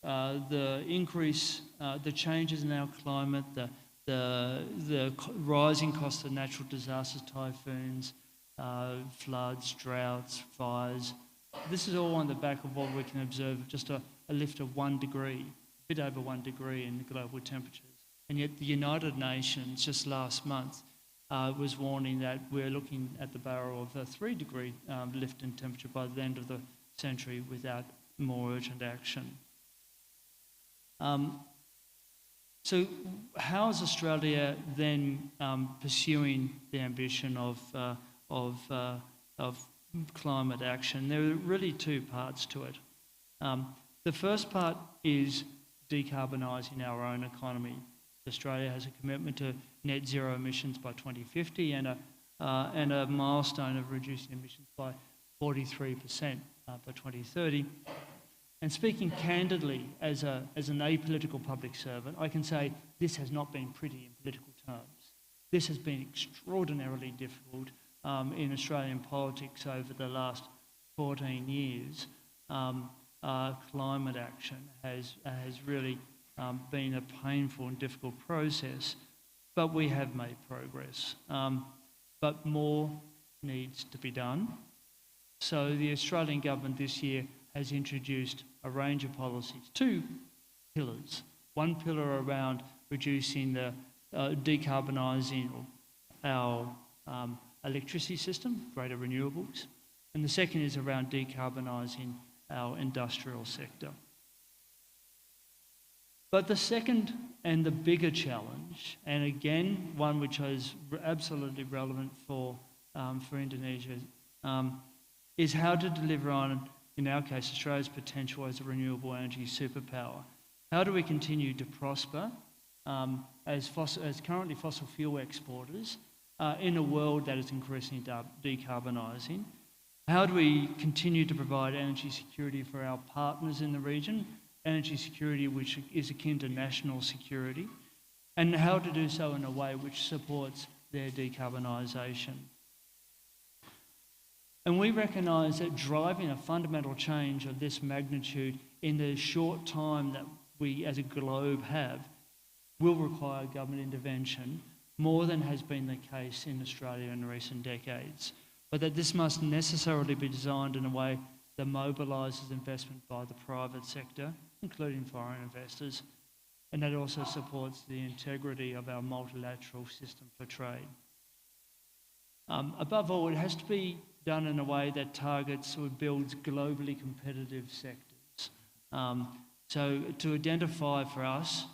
The increase, the changes in our climate, the rising cost of natural disasters, typhoons, floods, droughts, fires. This is all on the back of what we can observe, just a lift of 1 degree, a bit over 1 degree in global temperatures. And yet the United Nations just last month was warning that we're looking at the barrel of a 3 degree lift in temperature by the end of the century without more urgent action. So how is Australia then pursuing the ambition of climate action? There are really two parts to it. The first part is decarbonising our own economy. Australia has a commitment to net zero emissions by 2050 and a milestone of reducing emissions by 43% by 2030. And speaking candidly as an apolitical public servant, I can say this has not been pretty in political terms. This has been extraordinarily difficult in Australian politics over the last 14 years. Climate action has really been a painful and difficult process, but we have made progress. But more needs to be done. So the Australian government this year has introduced a range of policies, 2 pillars. One pillar around reducing decarbonising our electricity system, greater renewables, and the second is around decarbonising our industrial sector. But the second and the bigger challenge, and again one which is absolutely relevant for Indonesia, is how to deliver on, in our case, Australia's potential as a renewable energy superpower. How do we continue to prosper as currently fossil fuel exporters in a world that is increasingly decarbonising? How do we continue to provide energy security for our partners in the region, energy security which is akin to national security, and how to do so in a way which supports their decarbonisation? And we recognise that driving a fundamental change of this magnitude in the short time that we as a globe have will require government intervention more than has been the case in Australia in recent decades, but that this must necessarily be designed in a way that mobilises investment by the private sector, including foreign investors, and that also supports the integrity of our multilateral system for trade. Above all, it has to be done in a way that targets or builds globally competitive sectors. So to identify for us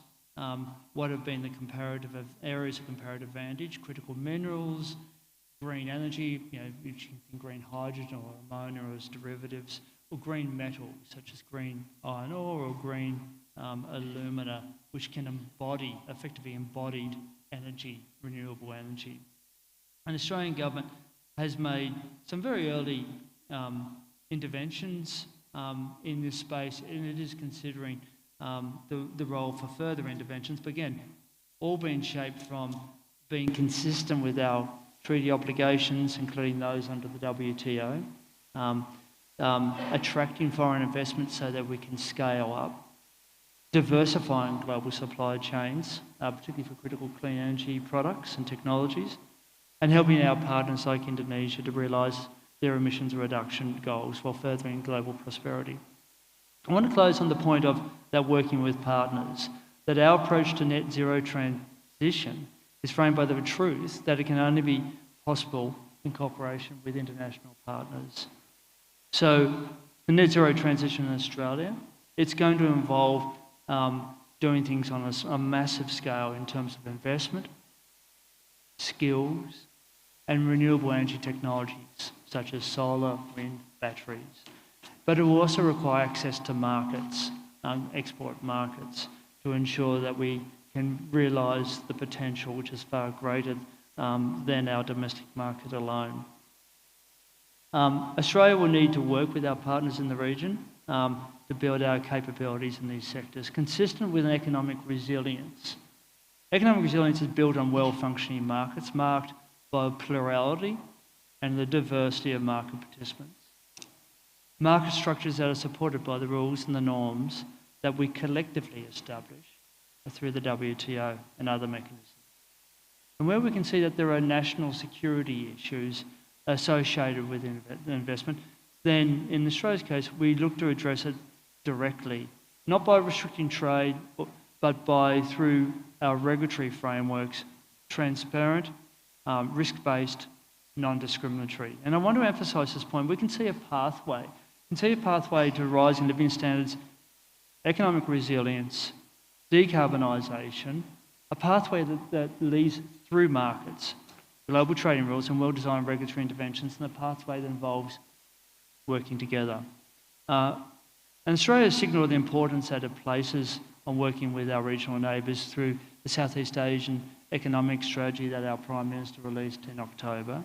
what have been the comparative areas of comparative advantage, critical minerals, green energy, which you can think green hydrogen or ammonia as derivatives, or green metals such as green iron ore or green alumina, which can embody, effectively embodied energy, renewable energy. And the Australian government has made some very early interventions in this space, and it is considering the role for further interventions, but again, all being shaped from being consistent with our treaty obligations, including those under the WTO, attracting foreign investment so that we can scale up, diversifying global supply chains, particularly for critical clean energy products and technologies, and helping our partners like Indonesia to realise their emissions reduction goals while furthering global prosperity. I want to close on the point of that working with partners, that our approach to net zero transition is framed by the truth that it can only be possible in cooperation with international partners. So the net zero transition in Australia, it's going to involve doing things on a massive scale in terms of investment, skills, and renewable energy technologies such as solar, wind, batteries. But it will also require access to markets, export markets, to ensure that we can realise the potential which is far greater than our domestic market alone. Australia will need to work with our partners in the region to build our capabilities in these sectors, consistent with an economic resilience. Economic resilience is built on well-functioning markets marked by plurality and the diversity of market participants. Market structures that are supported by the rules and the norms that we collectively establish through the WTO and other mechanisms. And where we can see that there are national security issues associated with investment, then in Australia's case, we look to address it directly, not by restricting trade, but through our regulatory frameworks, transparent, risk-based, non-discriminatory. And I want to emphasise this point. We can see a pathway. We can see a pathway to rising living standards, economic resilience, decarbonisation, a pathway that leads through markets, global trading rules and well-designed regulatory interventions, and a pathway that involves working together. And Australia has signalled the importance that it places on working with our regional neighbours through the Southeast Asian economic strategy that our Prime Minister released in October.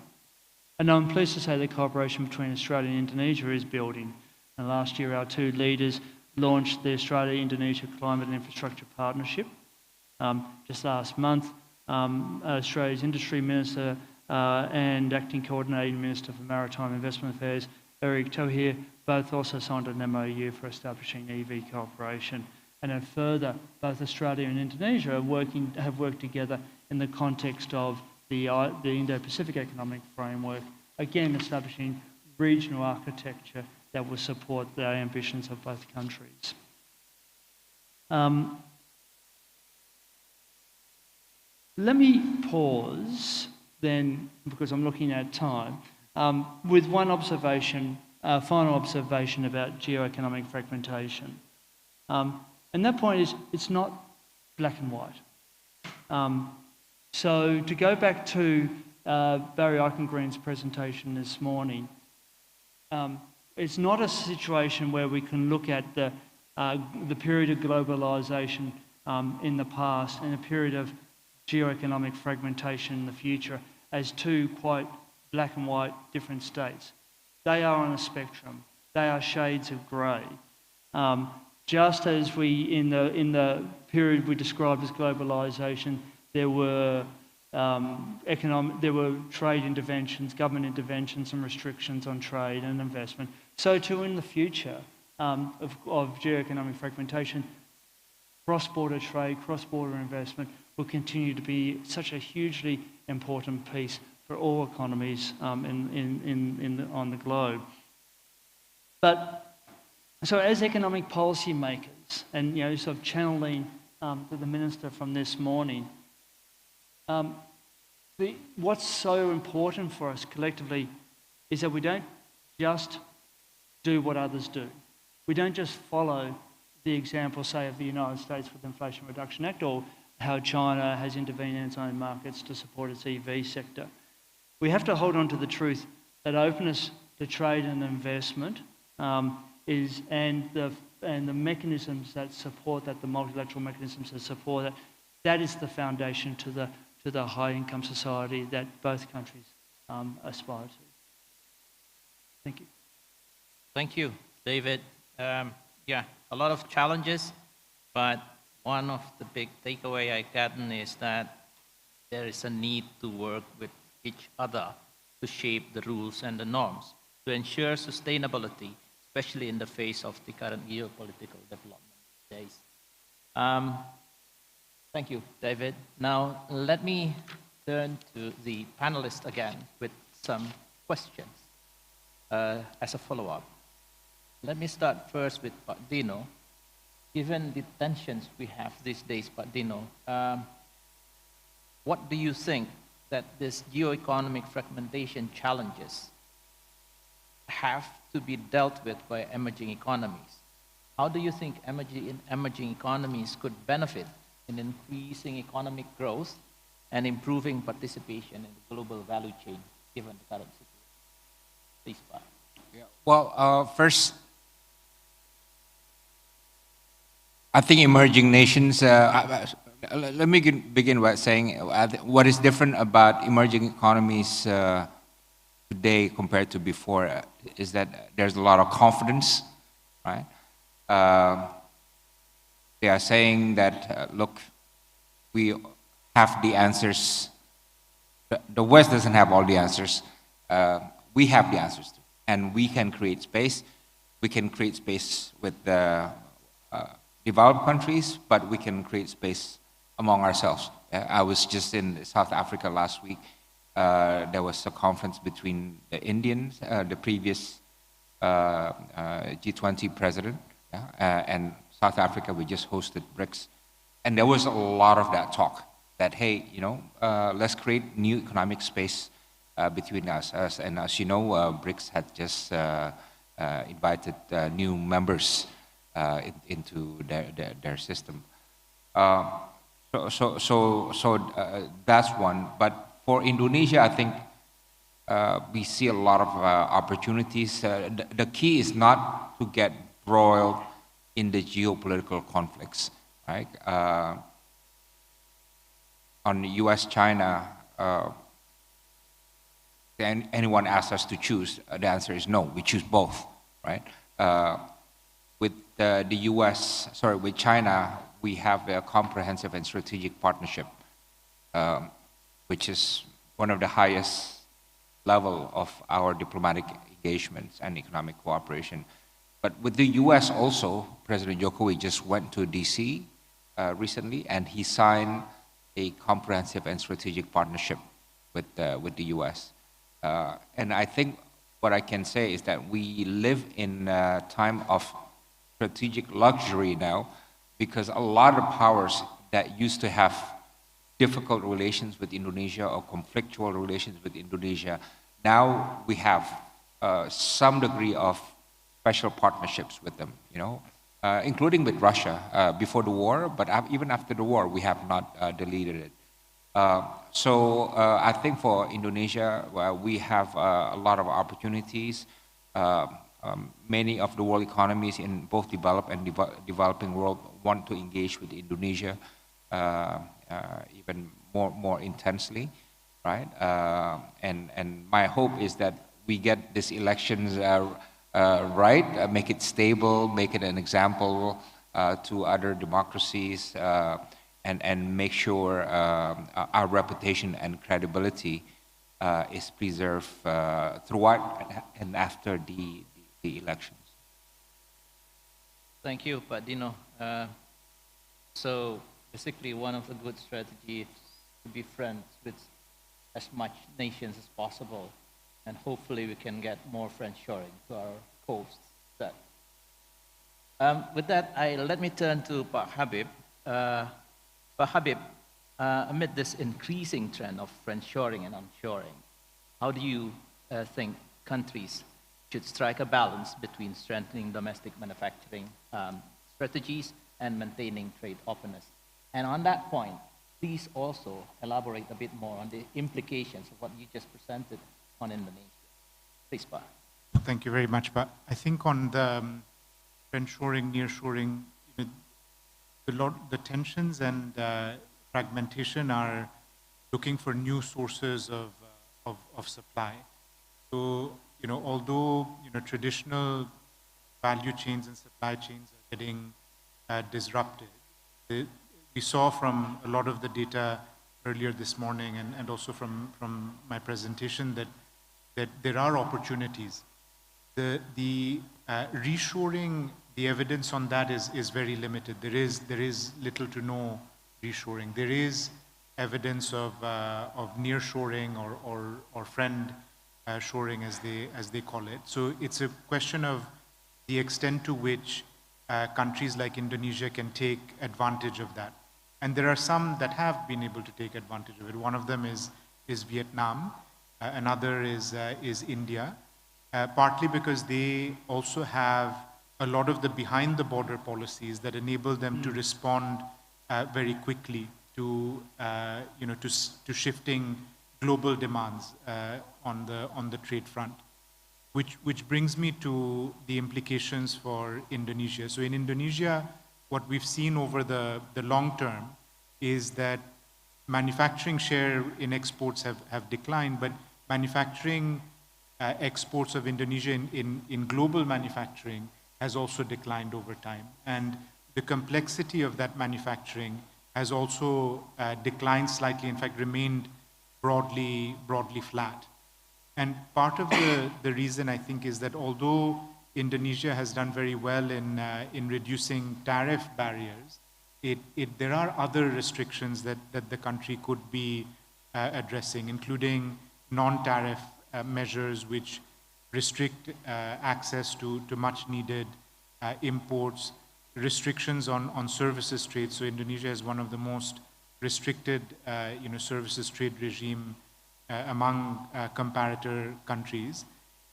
And I'm pleased to say the cooperation between Australia and Indonesia is building. And last year our two leaders launched the Australia-Indonesia Climate and Infrastructure Partnership. Just last month, Australia's Industry Minister and Acting Coordinating Minister for Maritime Investment Affairs, Eric Thohir, both also signed an MOU for establishing EV cooperation. And then further, both Australia and Indonesia have worked together in the context of the Indo-Pacific Economic Framework, again establishing regional architecture that will support the ambitions of both countries. Let me pause then, because I'm looking at time, with one observation, final observation about geoeconomic fragmentation. And that point is, it's not black and white. So to go back to Barry Eichengreen's presentation this morning, it's not a situation where we can look at the period of globalisation in the past and a period of geoeconomic fragmentation in the future as two quite black and white different states. They are on a spectrum. They are shades of grey. Just as in the period we described as globalisation, there were trade interventions, government interventions and restrictions on trade and investment. So too in the future of geoeconomic fragmentation, cross-border trade, cross-border investment will continue to be such a hugely important piece for all economies on the globe. But so as economic policy makers, and sort of channeling to the Minister from this morning, what's so important for us collectively is that we don't just do what others do. We don't just follow the example, say, of the United States with the Inflation Reduction Act, or how China has intervened in its own markets to support its EV sector. We have to hold on to the truth that openness to trade and investment and the mechanisms that support that, the multilateral mechanisms that support it, that is the foundation to the high-income society that both countries aspire to. Thank you. Thank you, David. Yeah, a lot of challenges, but one of the big takeaway I gotten is that there is a need to work with each other to shape the rules and the norms to ensure sustainability, especially in the face of the current geopolitical development days. Thank you, David. Now, let me turn to the panelists again with some questions as a follow-up. Let me start first with Pak Dino. Given the tensions we have these days, Pak Dino, what do you think that this geo-economic fragmentation challenges have to be dealt with by emerging economies? How do you think emerging economies could benefit in increasing economic growth and improving participation in the global value chain, given the current situation? Please, Pak. Yeah. Well, first, I think emerging nations, let me begin by saying what is different about emerging economies today compared to before is that there's a lot of confidence, right? They are saying that, look, we have the answers. The West doesn't have all the answers. We have the answers too. And we can create space. We can create space with the developed countries, but we can create space among ourselves. I was just in South Africa last week. There was a conference between the Indians, the previous G20 president, and South Africa. We just hosted BRICS. And there was a lot of that talk that, hey, you know, let's create new economic space between us. And as you know, BRICS had just invited new members into their system. So that's one. But for Indonesia, I think we see a lot of opportunities. The key is not to get embroiled in the geopolitical conflicts, right? On US-China, anyone asks us to choose, the answer is no, we choose both, right? With with China, we have a comprehensive and strategic partnership, which is one of the highest level of our diplomatic engagements and economic cooperation. But with the US also, President Jokowi just went to DC recently, and he signed a comprehensive and strategic partnership with the US. And I think what I can say is that we live in a time of strategic luxury now, because a lot of powers that used to have difficult relations with Indonesia or conflictual relations with Indonesia, now we have some degree of special partnerships with them, you know, including with Russia before the war, but even after the war, we have not deleted it. So I think for Indonesia, we have a lot of opportunities. Many of the world economies in both developed and developing world want to engage with Indonesia even more intensely, right? And my hope is that we get these elections right, make it stable, make it an example to other democracies, and make sure our reputation and credibility is preserved throughout and after the elections. Thank you, Pak Dino. So basically, one of the good strategies to be friends with as much nations as possible, and hopefully we can get more friendshoring to our coasts. With that, let me turn to Pak Habib. Pak Habib, amid this increasing trend of friendshoring and onshoring, how do you think countries should strike a balance between strengthening domestic manufacturing strategies and maintaining trade openness? And on that point, please also elaborate a bit more on the implications of what you just presented on Indonesia. Please, Pa. Thank you very much, Pa. I think on the friendshoring, nearshoring, the tensions and fragmentation are looking for new sources of supply. So, although traditional value chains and supply chains are getting disrupted, we saw from a lot of the data earlier this morning and also from my presentation that there are opportunities. The reshoring, the evidence on that is very limited. There is little to no reshoring. There is evidence of nearshoring or friend shoring as they call it. So it's a question of the extent to which countries like Indonesia can take advantage of that. And there are some that have been able to take advantage of it. One of them is Vietnam. Another is India. Partly because they also have a lot of the behind-the-border policies that enable them to respond very quickly to shifting global demands on the trade front, which brings me to the implications for Indonesia. So in Indonesia, what we've seen over the long term is that manufacturing share in exports have declined, but manufacturing exports of Indonesia in global manufacturing has also declined over time. And the complexity of that manufacturing has also declined slightly, in fact, remained broadly flat. And part of the reason, I think, is that although Indonesia has done very well in reducing tariff barriers, there are other restrictions that the country could be addressing, including non-tariff measures which restrict access to much needed imports, restrictions on services trade. So Indonesia is one of the most restricted services trade regime among comparator countries.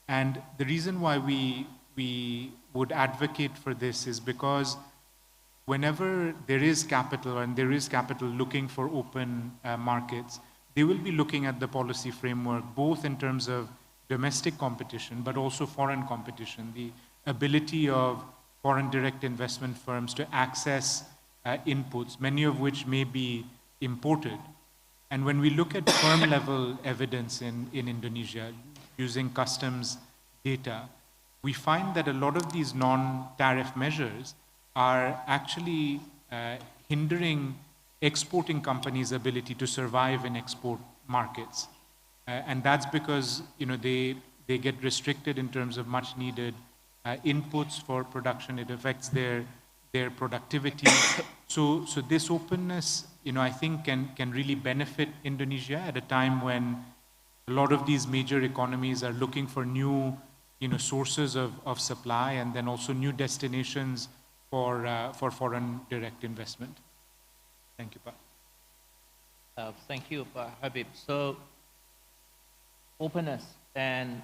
And the reason why we would advocate for this is because whenever there is capital and there is capital looking for open markets, they will be looking at the policy framework both in terms of domestic competition but also foreign competition, the ability of foreign direct investment firms to access inputs, many of which may be imported. And when we look at firm level evidence in Indonesia using customs data, we find that a lot of these non-tariff measures are actually hindering exporting companies' ability to survive in export markets. And that's because they get restricted in terms of much needed inputs for production. It affects their productivity. So this openness, I think can really benefit Indonesia at a time when a lot of these major economies are looking for new sources of supply and then also new destinations for foreign direct investment. Thank you, Pa. Thank you, Pa Habib. So openness and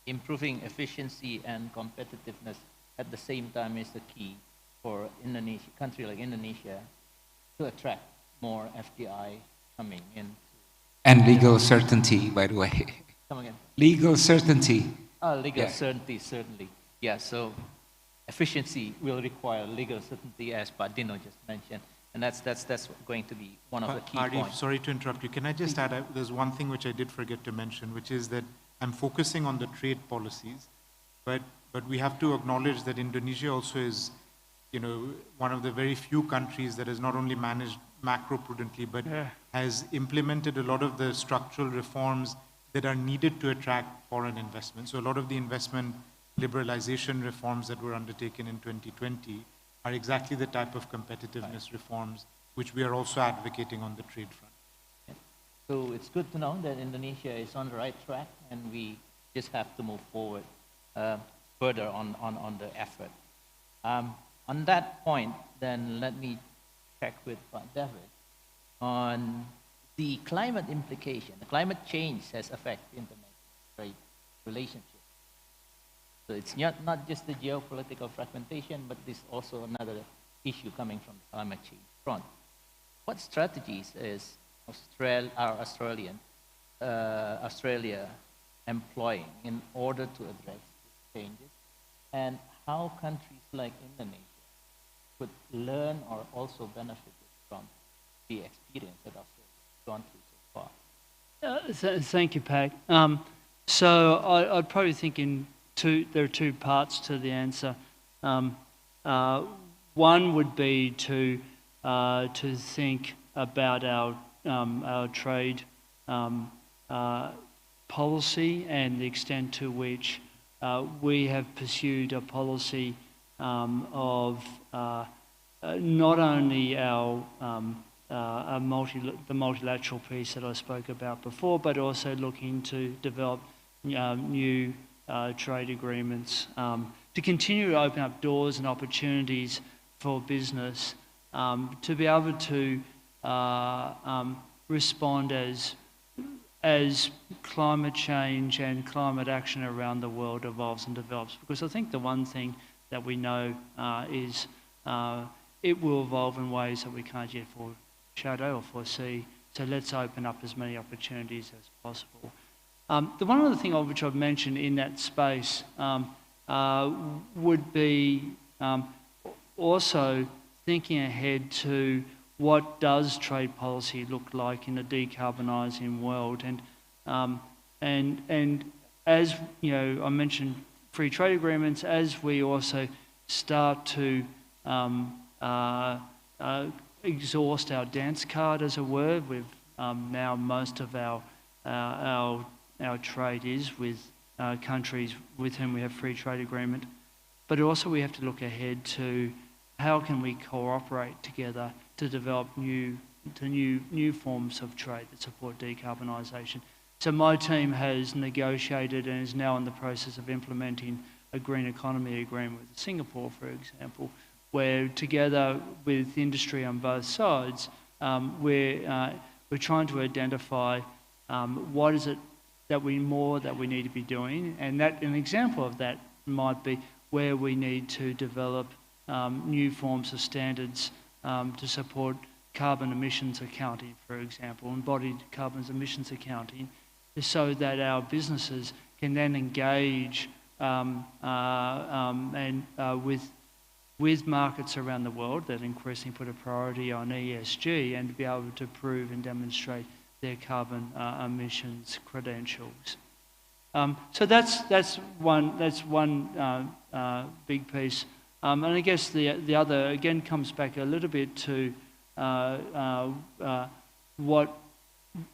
improving efficiency and competitiveness at the same time is the key for Indonesia, country like Indonesia, to attract more FDI coming in. And legal certainty, by the way. Come again. Legal certainty. Legal certainty, certainly. Yeah, so efficiency will require legal certainty, as Pa Dino just mentioned. And that's going to be one of the key points. Sorry to interrupt you. Can I just add, there's one thing which I did forget to mention, which is that I'm focusing on the trade policies, but we have to acknowledge that Indonesia also is, one of the very few countries that has not only managed macro-prudently, but has implemented a lot of the structural reforms that are needed to attract foreign investment. So a lot of the investment liberalization reforms that were undertaken in 2020 are exactly the type of competitiveness reforms which we are also advocating on the trade front. So it's good to know that Indonesia is on the right track, and we just have to move forward further on the effort. On that point, then let me check with David. on the climate implication. The climate change has affected international trade relationships. So it's not just the geopolitical fragmentation, but this also another issue coming from the climate change front. What strategies is Australia employing in order to address these changes, and how countries like Indonesia could learn or also benefit from the experience that Australia has gone through so far? Thank you, Pat. So I'd probably think there are two parts to the answer. One would be to think about our trade policy and the extent to which we have pursued a policy of not only the multilateral piece that I spoke about before, but also looking to develop new trade agreements to continue to open up doors and opportunities for business to be able to respond as climate change and climate action around the world evolves and develops. Because I think the one thing that we know is it will evolve in ways that we can't yet foreshadow or foresee. So let's open up as many opportunities as possible. The one other thing which I've mentioned in that space would be also thinking ahead to what does trade policy look like in a decarbonising world, and as you know, I mentioned free trade agreements. As we also start to exhaust our dance card, as it were, with now most of our trade is with countries with whom we have free trade agreement, but also we have to look ahead to how can we cooperate together to develop new forms of trade that support decarbonisation. So my team has negotiated and is now in the process of implementing a green economy agreement with Singapore, for example, where together with industry on both sides, we're trying to identify what is it that we need to be doing, and that an example of that might be where we need to develop new forms of standards to support carbon emissions accounting, for example, embodied carbon emissions accounting, so that our businesses can then engage with markets around the world that increasingly put a priority on ESG and to be able to prove and demonstrate their carbon emissions credentials. So that's one big piece. And I guess the other again comes back a little bit to what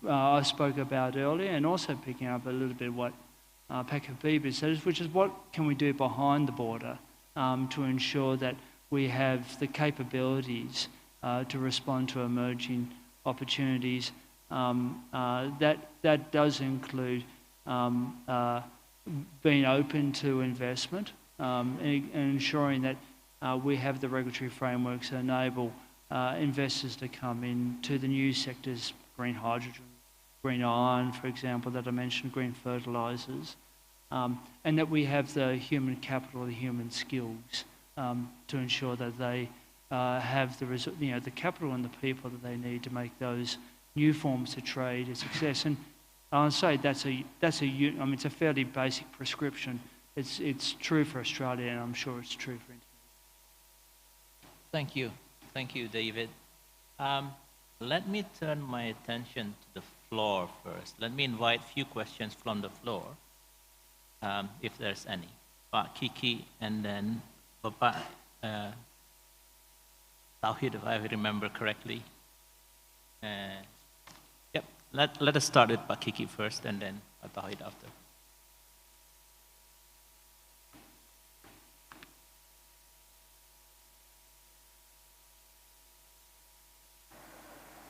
I spoke about earlier, and also picking up a little bit what Pak Habib said, which is what can we do behind the border to ensure that we have the capabilities to respond to emerging opportunities. That does include being open to investment and ensuring that we have the regulatory frameworks that enable investors to come into the new sectors, green hydrogen, green iron, for example, that I mentioned, green fertilisers, and that we have the human capital, the human skills to ensure that they have the capital and the people that they need to make those new forms of trade a success. And I'll say it's a fairly basic prescription. It's true for Australia, and I'm sure it's true for Indonesia. Thank you, David. Let me turn my attention to the floor first. Let me invite a few questions from the floor, if there's any. Pak Kiki, and then Bapak Tauhid, if I remember correctly. Yep. Let us start with Pak Kiki first, and then Pak Tauhid after.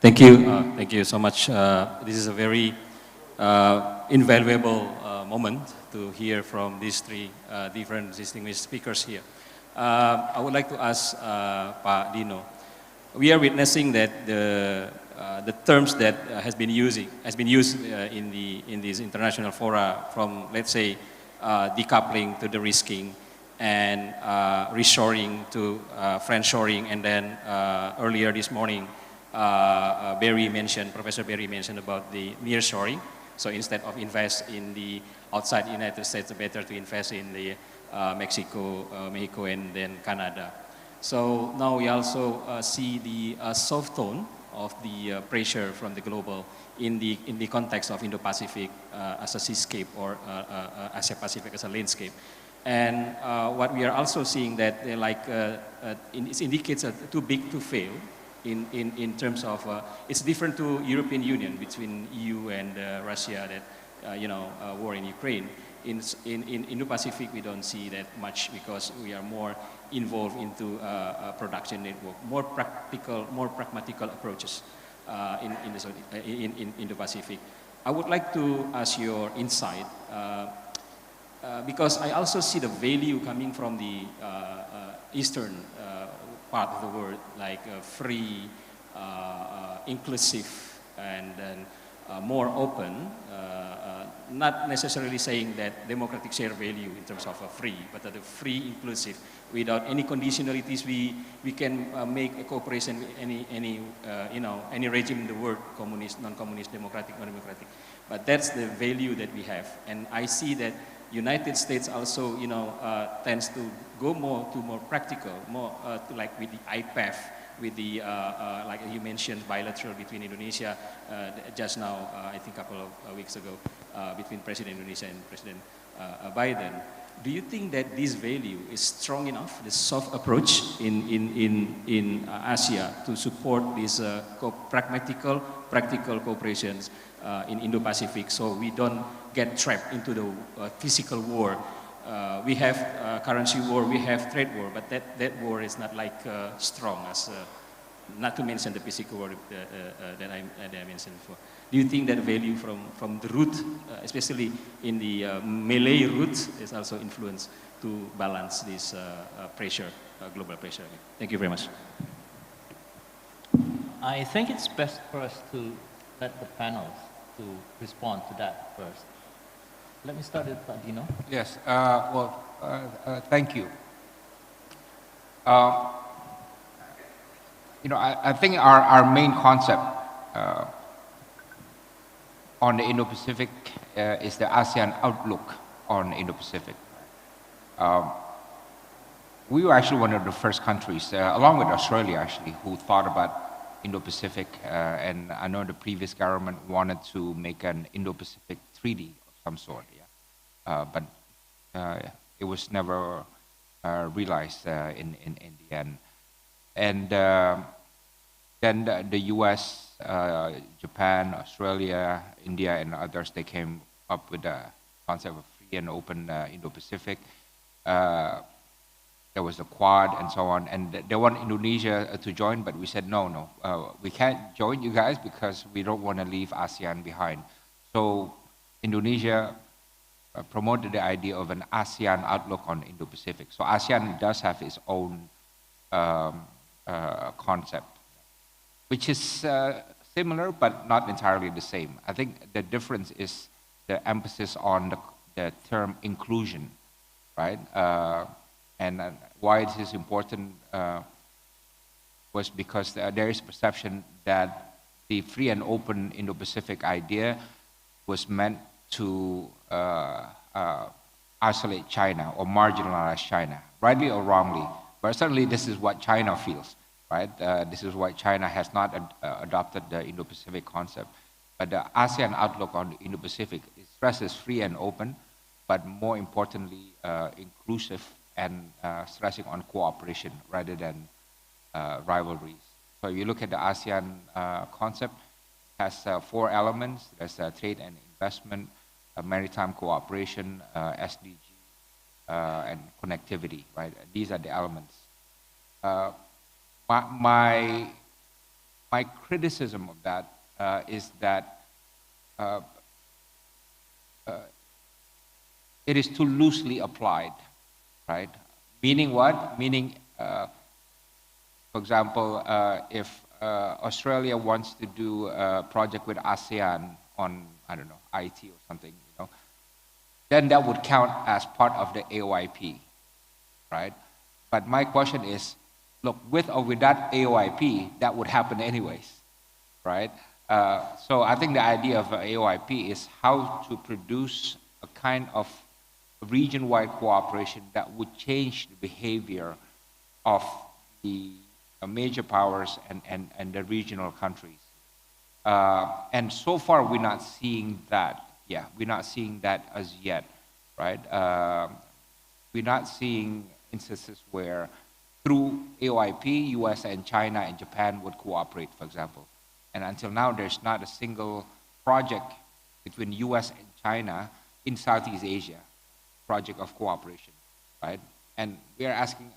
Thank you. Thank you so much. This is a very invaluable moment to hear from these three different distinguished speakers here. I would like to ask Pak Dino. We are witnessing that the the terms that has been used in these international fora, from let's say decoupling to de-risking, and reshoring to friendshoring, and then earlier this morning, Professor Berry mentioned about the nearshoring. So instead of invest in the outside United States, better to invest in the Mexico, and then Canada. So now we also see the soft tone of the pressure from the global in the context of Indo-Pacific as a seascape, or Asia-Pacific as a landscape. And what we are also seeing that it indicates too big to fail in terms of, it's different to European Union between EU and Russia, that war in Ukraine. In Indo-Pacific, we don't see that much because we are more involved into a production network, more practical, more pragmatical approaches in Indo-Pacific. I would like to ask your insight, because I also see the value coming from the eastern part of the world, like free, inclusive, and then more open, not necessarily saying that democratic share value in terms of free, but the free, inclusive, without any conditionalities. We can make a cooperation with any regime in the world, communist, non-communist, democratic, non-democratic. But that's the value that we have, and I see that United States also tends to go more practical, more like with the AIFED, with the like you mentioned, bilateral between Indonesia just now, I think a couple of weeks ago, between President Indonesia and President Biden. Do you think that this value is strong enough, this soft approach in Asia, to support this practical cooperations in Indo-Pacific, so we don't get trapped into the physical war? We have currency war, we have trade war, but that war is not like strong as, not to mention the physical war that I mentioned before. Do you think that value from the root, especially in the Malay root, is also influenced to balance this pressure, global pressure? Thank you very much. I think it's best for us to let the panels to respond to that first. Let me start with Dino. Yes, thank you. I think our main concept on the Indo-Pacific is the ASEAN outlook on Indo-Pacific. We were actually one of the first countries, along with Australia actually, who thought about Indo-Pacific, and I know the previous government wanted to make an Indo-Pacific treaty of some sort, but it was never realized in the end. And then the US, Japan, Australia, India, and others, they came up with the concept of free and open Indo-Pacific. There was the Quad and so on, and they want Indonesia to join, but we said, no, we can't join you guys because we don't want to leave ASEAN behind. So Indonesia promoted the idea of an ASEAN outlook on Indo-Pacific. So ASEAN does have its own concept, which is similar but not entirely the same. I think the difference is the emphasis on the term inclusion, right? And why this is important was because there is perception that the free and open Indo-Pacific idea was meant to isolate China or marginalize China, rightly or wrongly. But certainly this is what China feels, right? This is why China has not adopted the Indo-Pacific concept. But the ASEAN outlook on the Indo-Pacific stresses free and open, but more importantly, inclusive, and stressing on cooperation rather than rivalries. So you look at the ASEAN concept, it has 4 elements. There's trade and investment, maritime cooperation, SDG, and connectivity, right? These are the elements. My criticism of that is that it is too loosely applied, right? Meaning what? Meaning, for example, if Australia wants to do a project with ASEAN on, I don't know, IT or something, then that would count as part of the AOIP, right? But my question is, look, with or without AOIP, that would happen anyways, right? So I think the idea of AOIP is how to produce a kind of region-wide cooperation that would change the behavior of the major powers and the regional countries. And so far, we're not seeing that. Yeah, we're not seeing that as yet, right? We're not seeing instances where through AOIP, US and China and Japan would cooperate, for example. And until now, there's not a single project between US and China in Southeast Asia, project of cooperation, right? And we are asking,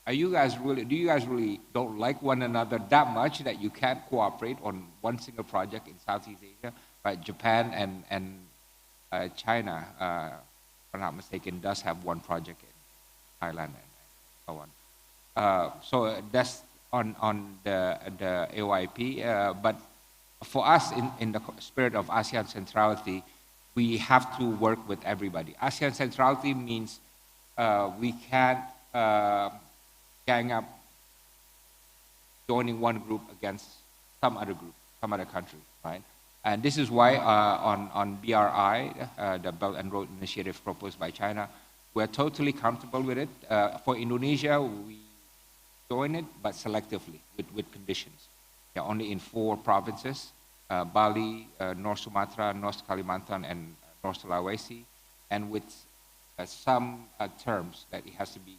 do you guys really don't like one another that much that you can't cooperate on one single project in Southeast Asia? Right, Japan and China, if I'm not mistaken, does have one project in Thailand and so on. So that's on the AOIP. But for us, in the spirit of ASEAN centrality, we have to work with everybody. ASEAN centrality means we can't gang up joining one group against some other group, some other country, right? And this is why on BRI, the Belt and Road Initiative proposed by China, we're totally comfortable with it. For Indonesia, we join it, but selectively, with conditions. Yeah, only in 4 provinces, Bali, North Sumatra, North Kalimantan, and North Sulawesi, and with some terms that it has to be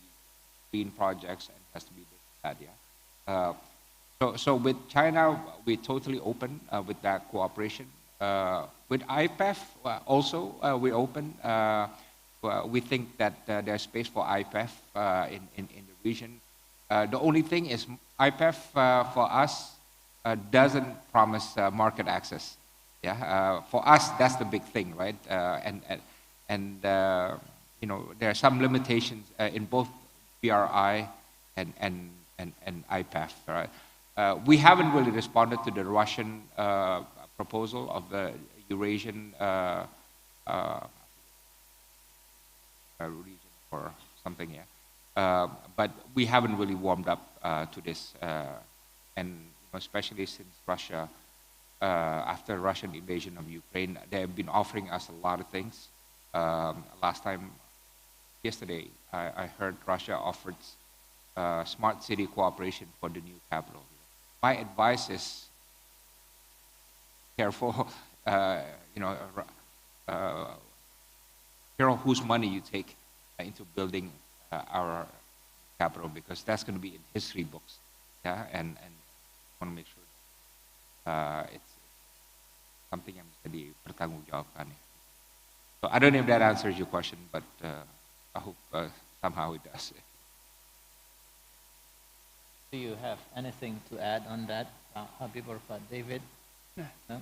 green projects and has to be that, yeah. So with China, we're totally open with that cooperation. With IPEF, also we're open. We think that there's space for IPEF in the region. The only thing is IPEF for us doesn't promise market access. Yeah, for us that's the big thing, right? And there are some limitations in both BRI and IPEF, right? We haven't really responded to the Russian proposal of the Eurasian region or something, yeah. But we haven't really warmed up to this, and especially since Russia, after Russian invasion of Ukraine, they have been offering us a lot of things. Yesterday, I heard Russia offered smart city cooperation for the new capital. My advice is careful, careful whose money you take into building our capital, because that's going to be in history books. Yeah, and I want to make sure it's something yang bisa dipertanggungjawabkan. So I don't know if that answers your question, but I hope somehow it does. Do you have anything to add on that, Habib or David? No?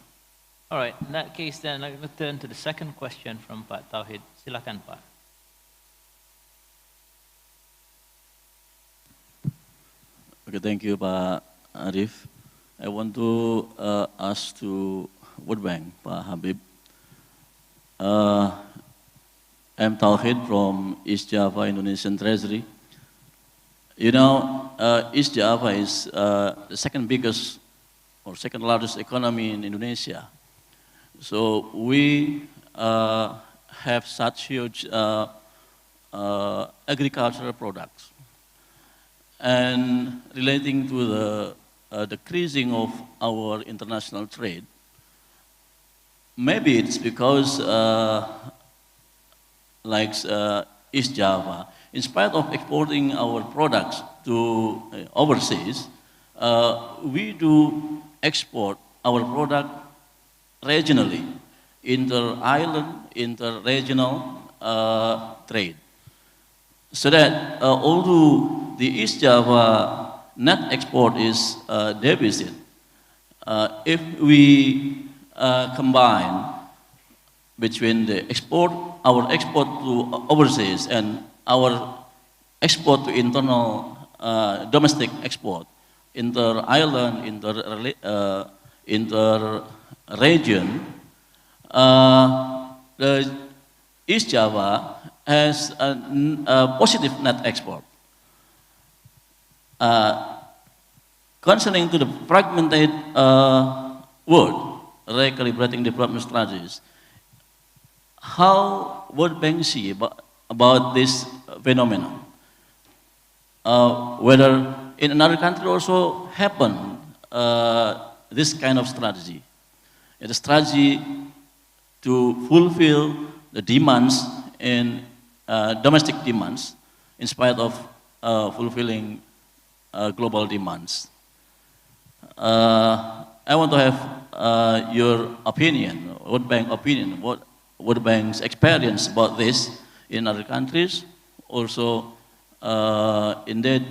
All right, in that case then, let's turn to the second question from Pak Tauhid. Silakan, Pak. Okay, thank you, Pak Arif. I want to ask to World Bank, Pak Habib. I'm Tauhid from East Java, Indonesian Treasury. You know, East Java is the second biggest or second largest economy in Indonesia. So we have such huge agricultural products. And relating to the decreasing of our international trade, maybe it's because East Java, in spite of exporting our products to overseas, we do export our product regionally, inter-island, inter-regional trade. So that although the East Java net export is deficit, if we combine between the our export to overseas and our export to internal domestic export, inter-island, inter-region, the East Java has a positive net export. Concerning to the fragmented world, recalibrating development strategies, how World Bank see about this phenomenon? Whether in another country also happen this kind of strategy, the strategy to fulfill the demands in domestic demands in spite of fulfilling global demands. I want to have your opinion, World Bank opinion, what World Bank's experience about this in other countries. Also, indeed,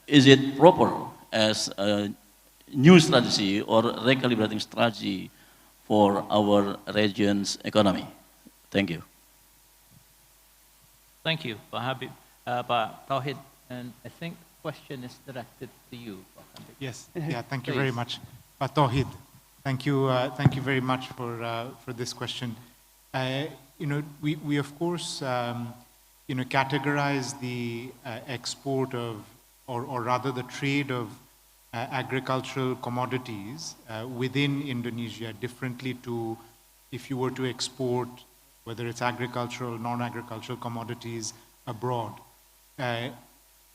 is it proper as a new strategy or recalibrating strategy for our region's economy? Thank you. Thank you, Pak Habib. Pak Tauhid, and I think the question is directed to you, Pak Habib. Yes, yeah, thank you very much. Pak Tauhid, thank you very much for this question. You know, we of course, you know, categorize the export of, or rather the trade of agricultural commodities within Indonesia differently to if you were to export, whether it's agricultural, non-agricultural commodities abroad.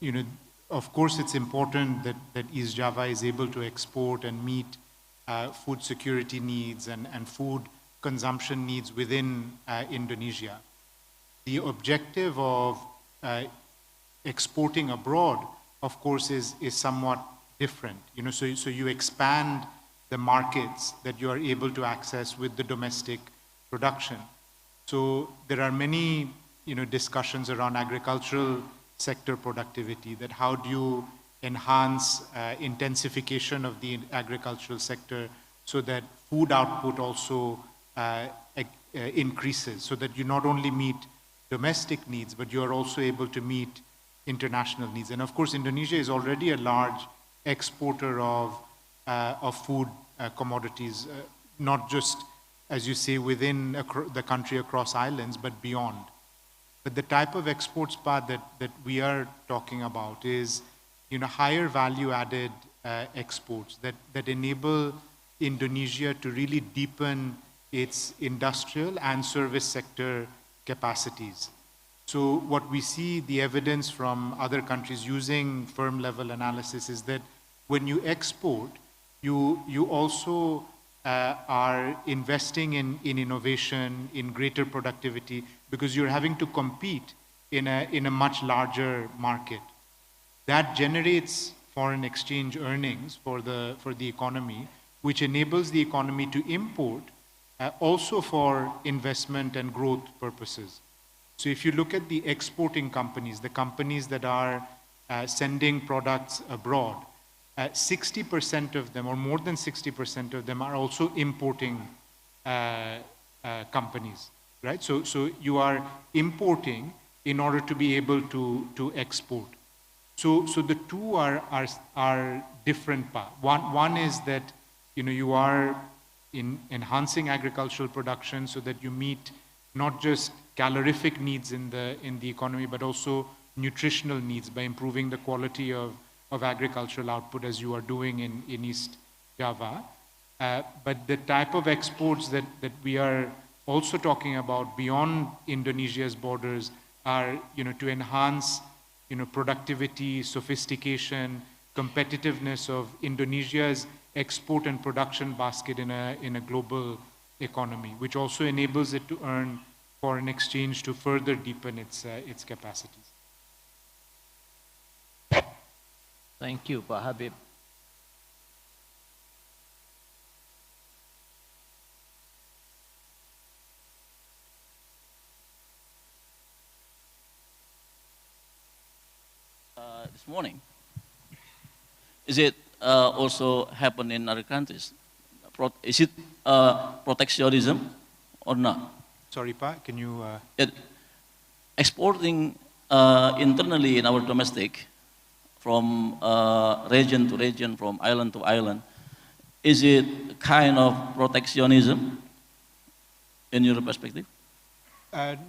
You know, of course, it's important that East Java is able to export and meet food security needs and food consumption needs within Indonesia. The objective of exporting abroad, of course, is somewhat different. You know, so you expand the markets that you are able to access with the domestic production. So there are many, you know, discussions around agricultural sector productivity, that how do you enhance intensification of the agricultural sector so that food output also increases, so that you not only meet domestic needs, but you are also able to meet international needs. And of course, Indonesia is already a large exporter of food commodities, not just, as you say, within the country across islands, but beyond. But the type of exports path that we are talking about is, you know, higher value added exports that enable Indonesia to really deepen its industrial and service sector capacities. So what we see, the evidence from other countries using firm level analysis, is that when you export, you also are investing in innovation, in greater productivity, because you're having to compete in a much larger market. That generates foreign exchange earnings for the economy, which enables the economy to import also for investment and growth purposes. So if you look at the exporting companies, the companies that are sending products abroad, 60% of them, or more than 60% of them, are also importing companies, right? So you are importing in order to be able to export. So the two are different paths. One is that, you know, you are enhancing agricultural production so that you meet not just calorific needs in the economy, but also nutritional needs by improving the quality of agricultural output, as you are doing in East Java. But the type of exports that we are also talking about beyond Indonesia's borders are, you know, to enhance, you know, productivity, sophistication, competitiveness of Indonesia's export and production basket in a global economy, which also enables it to earn foreign exchange to further deepen its capacities. Thank you, Pak Habib. This morning, is it also happen in other countries? Is it protectionism or not? Sorry, Pa, can you... Exporting internally in our domestic from region to region, from island to island. Is it kind of protectionism in your perspective?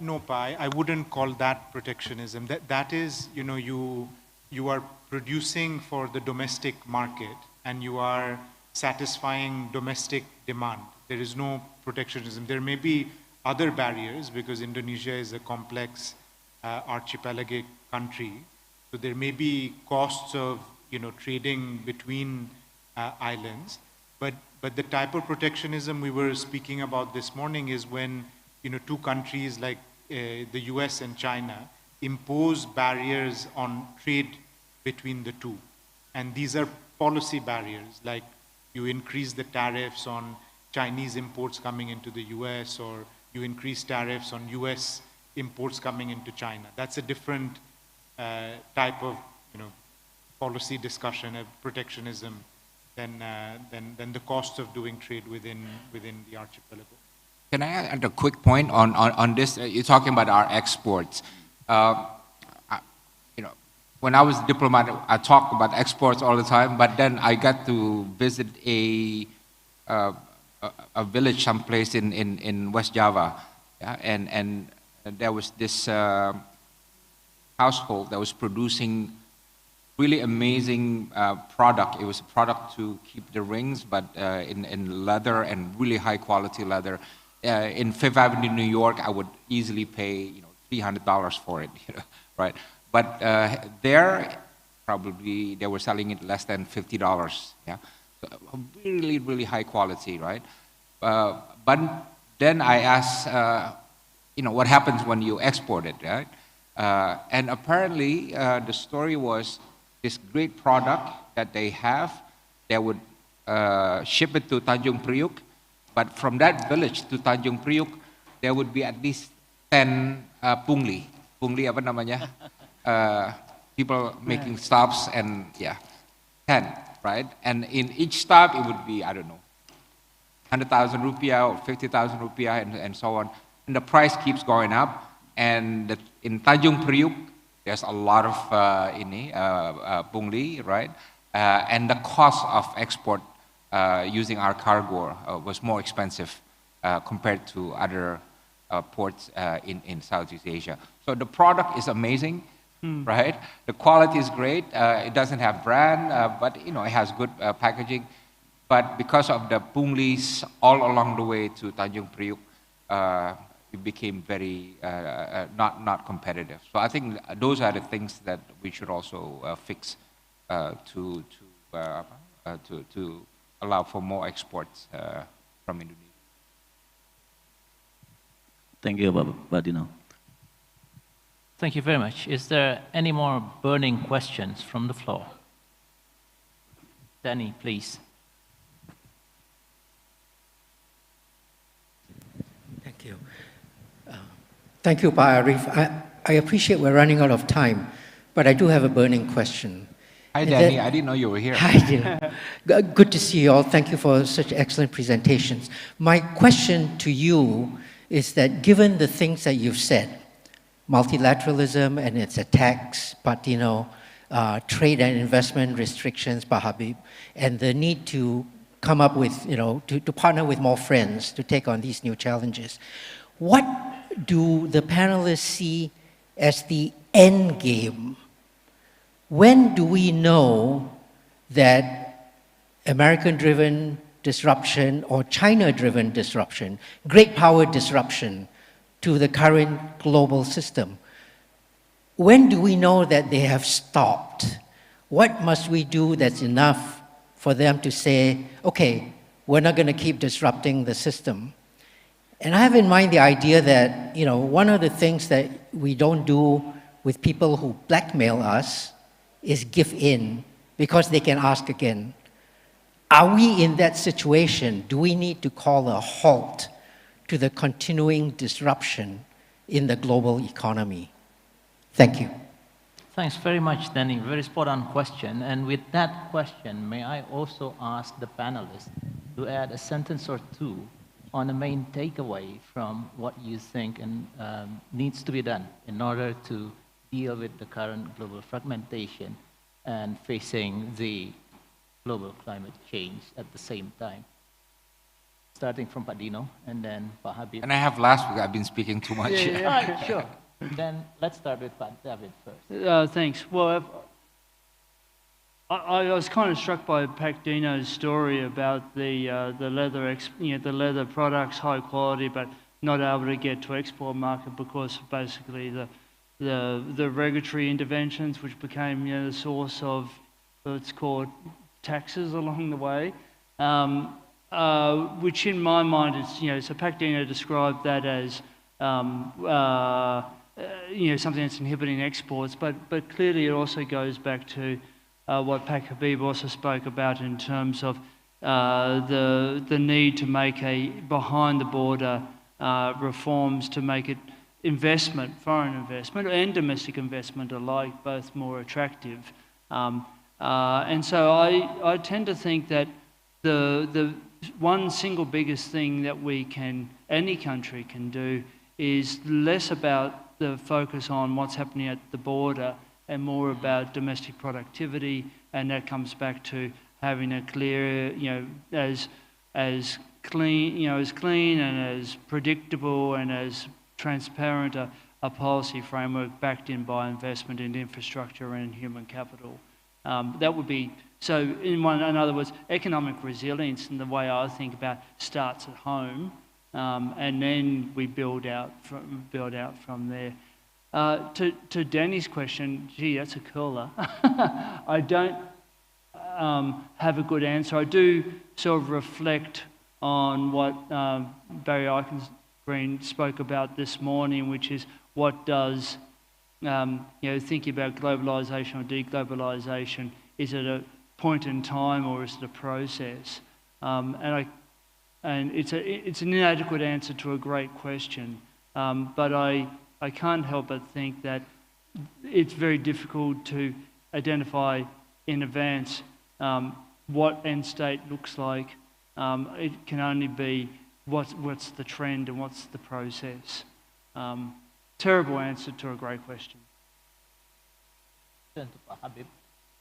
No, Pa, I wouldn't call that protectionism. That is, you know, you are producing for the domestic market and you are satisfying domestic demand. There is no protectionism. There may be other barriers because Indonesia is a complex archipelagic country. So there may be costs of, you know, trading between islands. But the type of protectionism we were speaking about this morning is when, you know, two countries like the US and China impose barriers on trade between the two. And these are policy barriers, like you increase the tariffs on Chinese imports coming into the US, or you increase tariffs on US imports coming into China. That's a different type of, you know, policy discussion of protectionism than the cost of doing trade within the archipelago. Can I add a quick point on this? You're talking about our exports. You know, when I was a diplomat, I talked about exports all the time, but then I got to visit a village someplace in West Java, yeah? and there was this household that was producing really amazing product. It was a product to keep the rings, but in leather and really high quality leather. In Fifth Avenue, New York, I would easily pay, you know, $300 for it, you know, right? But there, probably they were selling it less than $50. Yeah, so really, really high quality, right? But then I asked, you know, what happens when you export it, right? And apparently, the story was this great product that they have, they would ship it to Tanjung Priuk, but from that village to Tanjung Priuk, there would be at least 10 pungli. Pungli apa namanya? People making stops, and yeah, 10, right? And in each stop, it would be, I don't know, 100,000 rupiah or 50,000 rupiah and so on. And the price keeps going up. And in Tanjung Priuk, there's a lot of pungli, right? And the cost of export using our cargo was more expensive compared to other ports in Southeast Asia. So the product is amazing, right? The quality is great. It doesn't have brand, but you know, it has good packaging. But because of the punglis all along the way to Tanjung Priuk, it became very not competitive. So I think those are the things that we should also fix to allow for more exports from Indonesia. Thank you, Pak Dino. Thank you very much. Is there any more burning questions from the floor? Danny, please. Thank you. Thank you, Pa Arif. I appreciate we're running out of time, but I do have a burning question. Hi, Danny. I didn't know you were here. Hi, Dino. Good to see you all. Thank you for such excellent presentations. My question to you is that given the things that you've said, multilateralism and its attacks, Pak Dino, trade and investment restrictions, Pak Habib, and the need to come up with, you know, to partner with more friends to take on these new challenges. What do the panelists see as the end game? When do we know that American-driven disruption or China-driven disruption, great power disruption to the current global system, when do we know that they have stopped? What must we do that's enough for them to say, okay, we're not going to keep disrupting the system? And I have in mind the idea that, you know, one of the things that we don't do with people who blackmail us is give in because they can ask again. Are we in that situation? Do we need to call a halt to the continuing disruption in the global economy? Thank you. Thanks very much, Danny. Very spot-on question. And with that question, may I also ask the panelists to add a sentence or two on the main takeaway from what you think and needs to be done in order to deal with the current global fragmentation and facing the global climate change at the same time. Starting from Pak Dino and then Pak Habib. And I have last week, I've been speaking too much. Yeah. All right, sure. Then let's start with Pak David first. Thanks. Well, I was kind of struck by Pak Dino's story about the leather, the leather products, high quality, but not able to get to export market because of basically the regulatory interventions, which became the source of what's called taxes along the way. Which in my mind is, so Pak Dino described that as something that's inhibiting exports, but clearly it also goes back to what Pak Habib also spoke about in terms of the need to make behind-the-border reforms to make it foreign investment and domestic investment alike, both more attractive. And so I tend to think that the one single biggest thing that any country can do is less about the focus on what's happening at the border and more about domestic productivity, and that comes back to having a clear, as clean and as predictable and as transparent a policy framework backed in by investment in infrastructure and human capital. That would be, so in other words, economic resilience in the way I think about starts at home, and then we build out from there. To Danny's question, gee, that's a curler. I don't have a good answer. I do sort of reflect on what Barry Eichengreen spoke about this morning, which is what does, thinking about globalisation or deglobalisation, is it a point in time or is it a process? And it's an inadequate answer to a great question, but I can't help but think that it's very difficult to identify in advance what end state looks like. It can only be what's the trend and what's the process. Terrible answer to a great question.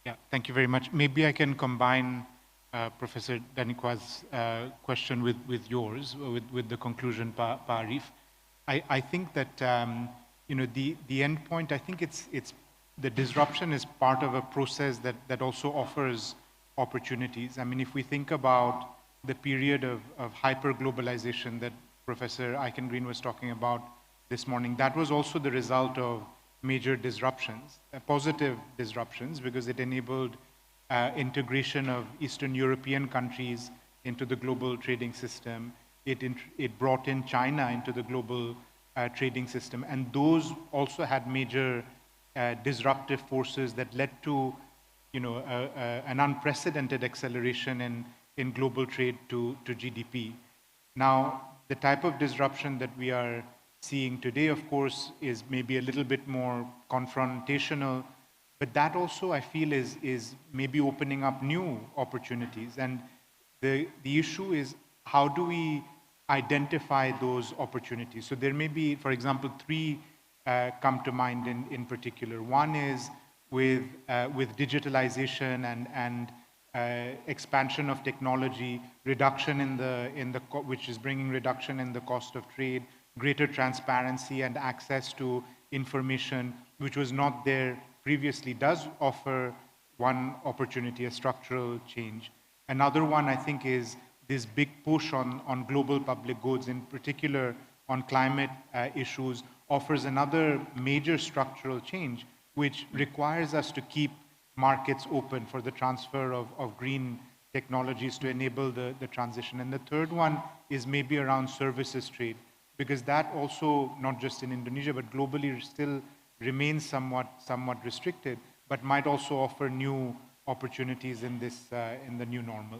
Yeah, thank you very much. Maybe I can combine Professor Danikwa's question with yours, with the conclusion, Pa Arif. I think that the end point, I think it's the disruption is part of a process that also offers opportunities. I mean, if we think about the period of hyper-globalization that Professor Eichengreen was talking about this morning, that was also the result of major disruptions, positive disruptions, because it enabled integration of Eastern European countries into the global trading system. It brought in China into the global trading system, and those also had major disruptive forces that led to, an unprecedented acceleration in global trade to GDP. Now, the type of disruption that we are seeing today, of course, is maybe a little bit more confrontational, but that also, I feel, is maybe opening up new opportunities. And the issue is, how do we identify those opportunities? So there may be, for example, three come to mind in particular. One is with digitalization and expansion of technology, reduction which is bringing reduction in the cost of trade, greater transparency and access to information, which was not there previously, does offer one opportunity, a structural change. Another one, I think, is this big push on global public goods, in particular on climate issues, offers another major structural change, which requires us to keep markets open for the transfer of green technologies to enable the transition. And the third one is maybe around services trade, because that also, not just in Indonesia, but globally still remains somewhat restricted, but might also offer new opportunities in the new normal.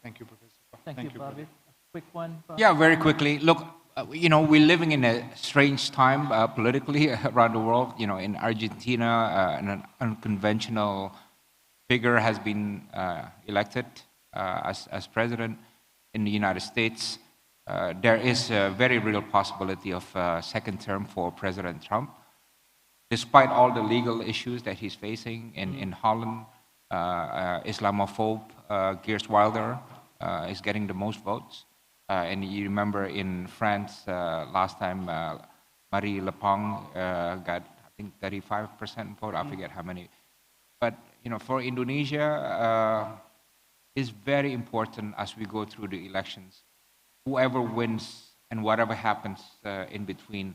Thank you, Professor. Thank you, Bobby. Quick one. Yeah, very quickly. Look, we're living in a strange time politically around the world. In Argentina, an unconventional figure has been elected as president. In the United States, there is a very real possibility of a second term for President Trump. despite all the legal issues that he's facing in Holland, Islamophobe Geert Wilder is getting the most votes. And you remember in France last time, Marie Le Pen got, I think, 35% vote. I forget how many. But for Indonesia, it's very important as we go through the elections. Whoever wins and whatever happens in between,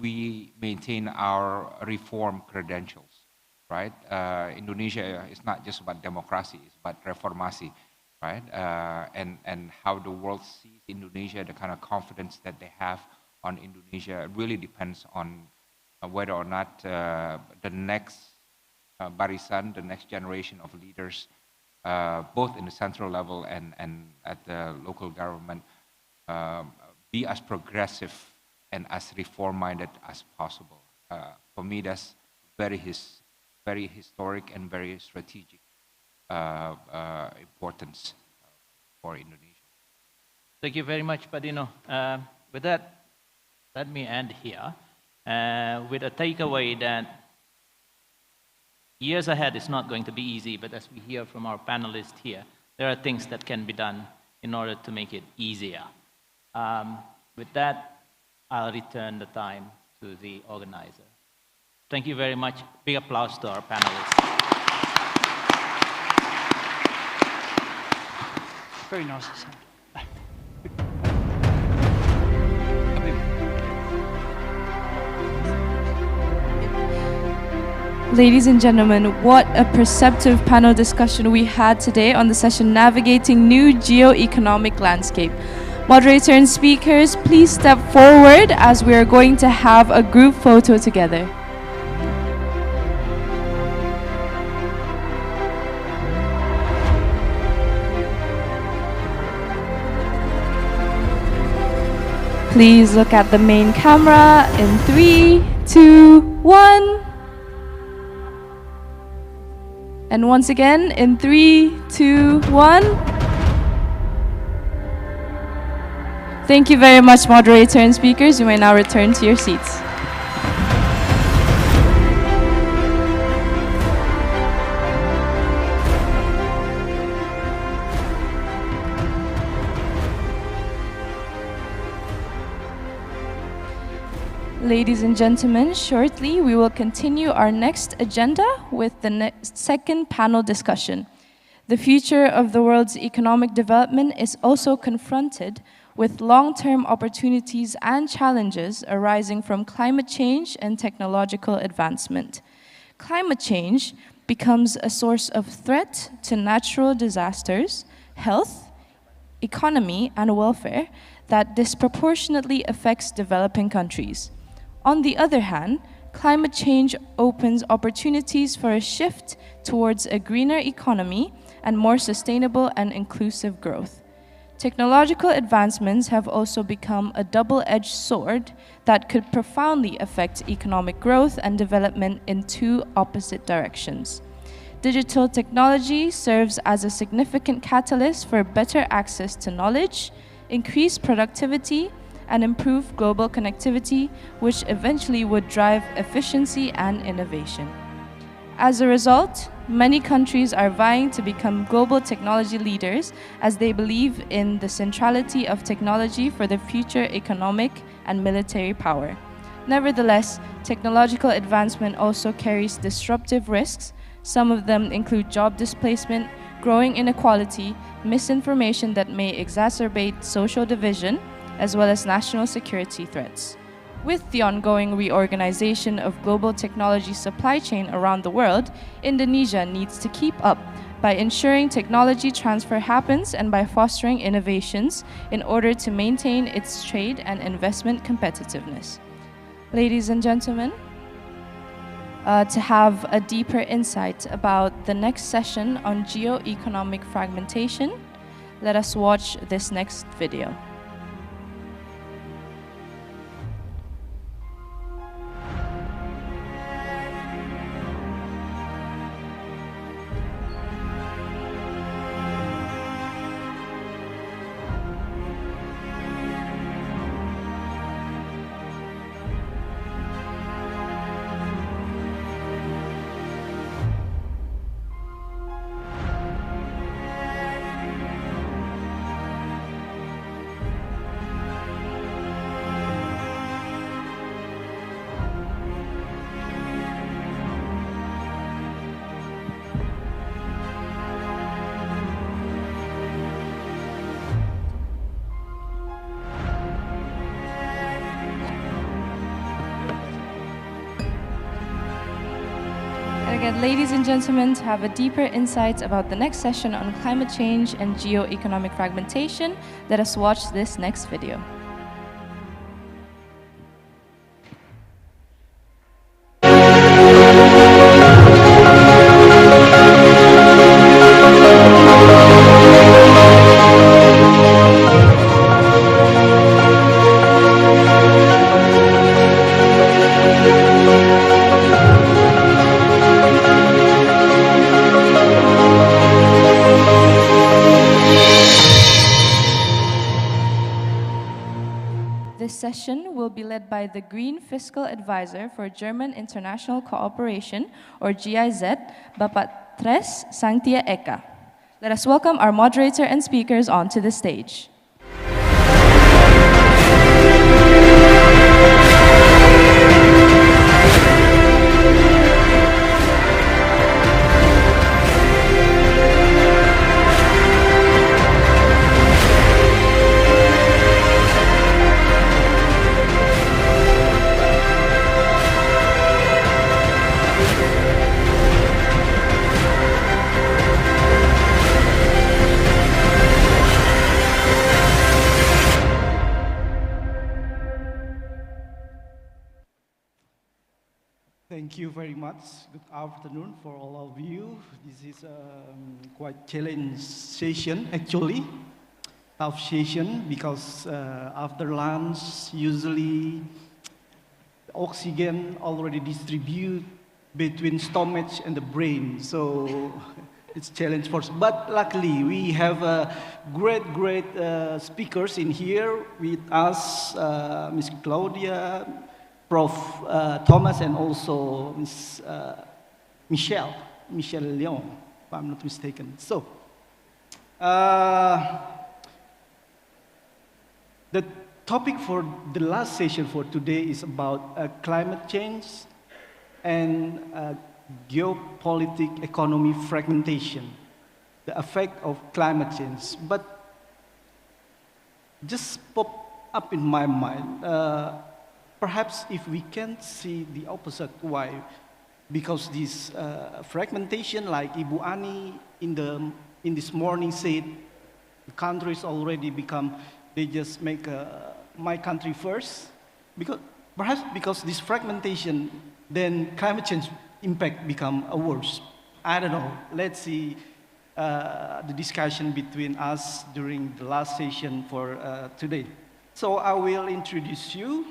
we maintain our reform credentials, right? Indonesia is not just about democracy; it's about reformasi, right? And how the world sees Indonesia, the kind of confidence that they have on Indonesia, really depends on whether or not the next barisan, the next generation of leaders, both in the central level and at the local government, be as progressive and as reform-minded as possible. For me, that's very historic and very strategic importance for Indonesia. Thank you very much, Padino. With that, let me end here with a takeaway that years ahead is not going to be easy, but as we hear from our panelists here, there are things that can be done in order to make it easier. With that, I'll return the time to the organizer. Thank you very much. Big applause to our panelists. Very nice. Ladies and gentlemen, what a perceptive panel discussion we had today on the session Navigating New Geo-Economic Landscape. Moderator and speakers, please step forward as we are going to have a group photo together. Please look at the main camera in 3, 2, 1. And once again, in 3, 2, 1. Thank you very much, moderator and speakers. You may now return to your seats. Ladies and gentlemen, shortly we will continue our next agenda with the second panel discussion. The future of the world's economic development is also confronted with long-term opportunities and challenges arising from climate change and technological advancement. Climate change becomes a source of threat to natural disasters, health, economy, and welfare that disproportionately affects developing countries. On the other hand, climate change opens opportunities for a shift towards a greener economy and more sustainable and inclusive growth. Technological advancements have also become a double-edged sword that could profoundly affect economic growth and development in two opposite directions. Digital technology serves as a significant catalyst for better access to knowledge, increased productivity, and improved global connectivity, which eventually would drive efficiency and innovation. As a result, many countries are vying to become global technology leaders as they believe in the centrality of technology for their future economic and military power. Nevertheless, technological advancement also carries disruptive risks. Some of them include job displacement, growing inequality, misinformation that may exacerbate social division, as well as national security threats. With the ongoing reorganization of global technology supply chain around the world, Indonesia needs to keep up by ensuring technology transfer happens and by fostering innovations in order to maintain its trade and investment competitiveness. Ladies and gentlemen, to have a deeper insight about the next session on geo-economic fragmentation, let us watch this next video. Again, ladies and gentlemen, to have a deeper insight about the next session on climate change and geo-economic fragmentation, let us watch this next video. This session will be led by the Green Fiscal Advisor for German International Cooperation, or GIZ, Bapak Tres Sangtia Eka. Let us welcome our moderator and speakers onto the stage. Thank you very much. Good afternoon for all of you. This is quite challenging session, actually. Tough session because after lunch, usually oxygen already distributed between stomach and the brain. So it's challenge for us. But luckily, we have great speakers in here with us, Ms. Claudia, Prof. Thomas, and also Ms. Michelle Leon, if I'm not mistaken. So, the topic for the last session for today is about climate change and geopolitical economy fragmentation, the effect of climate change. But just pop up in my mind, perhaps if we can see the opposite, why? Because this fragmentation, like Ibu Ani in this morning said, the countries already become, they just make my country first. Perhaps because this fragmentation, then climate change impact become worse. I don't know. Let's see the discussion between us during the last session for today. So I will introduce you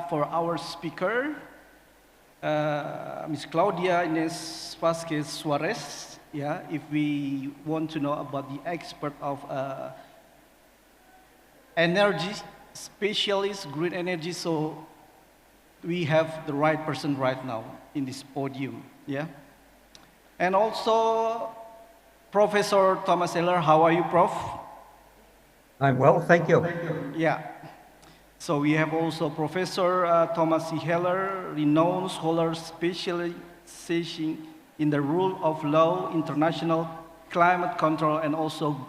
for our speaker, Ms. Claudia Ines Vasquez Suarez. Yeah, if we want to know about the expert of energy specialist, green energy, so we have the right person right now in this podium. Yeah, and also Professor Thomas Heller. How are you, Prof? I'm well, thank you. Yeah. So we have also Professor Thomas C. Heller, renowned scholar specializing in the rule of law, international climate control, and also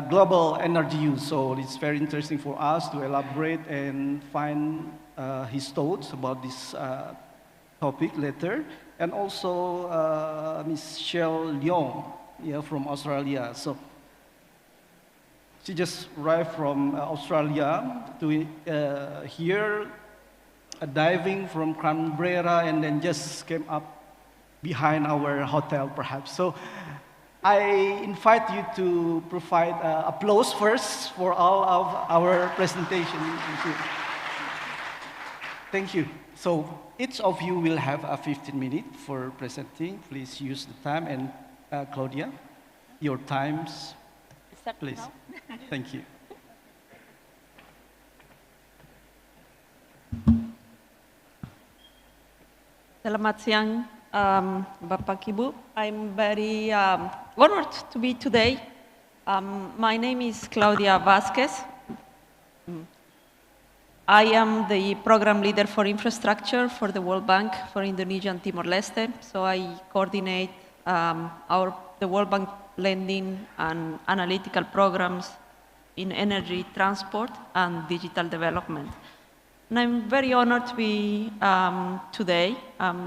global energy use. So it's very interesting for us to elaborate and find his thoughts about this topic later. And also Michelle Leong, yeah, from Australia. So she just arrived from Australia to here, diving from Canberra, and then just came up behind our hotel, perhaps. So I invite you to provide applause first for all of our presentation. Thank you. Thank you. So each of you will have 15 minutes for presenting. Please use the time. And Claudia, your times. Please. Thank you. Selamat siang, Bapak Ibu. I'm very honored to be today. My name is Claudia Vasquez. I am the program leader for infrastructure for the World Bank for Indonesia and Timor-Leste. So I coordinate the World Bank lending and analytical programs in energy, transport, and digital development. And I'm very honored to be today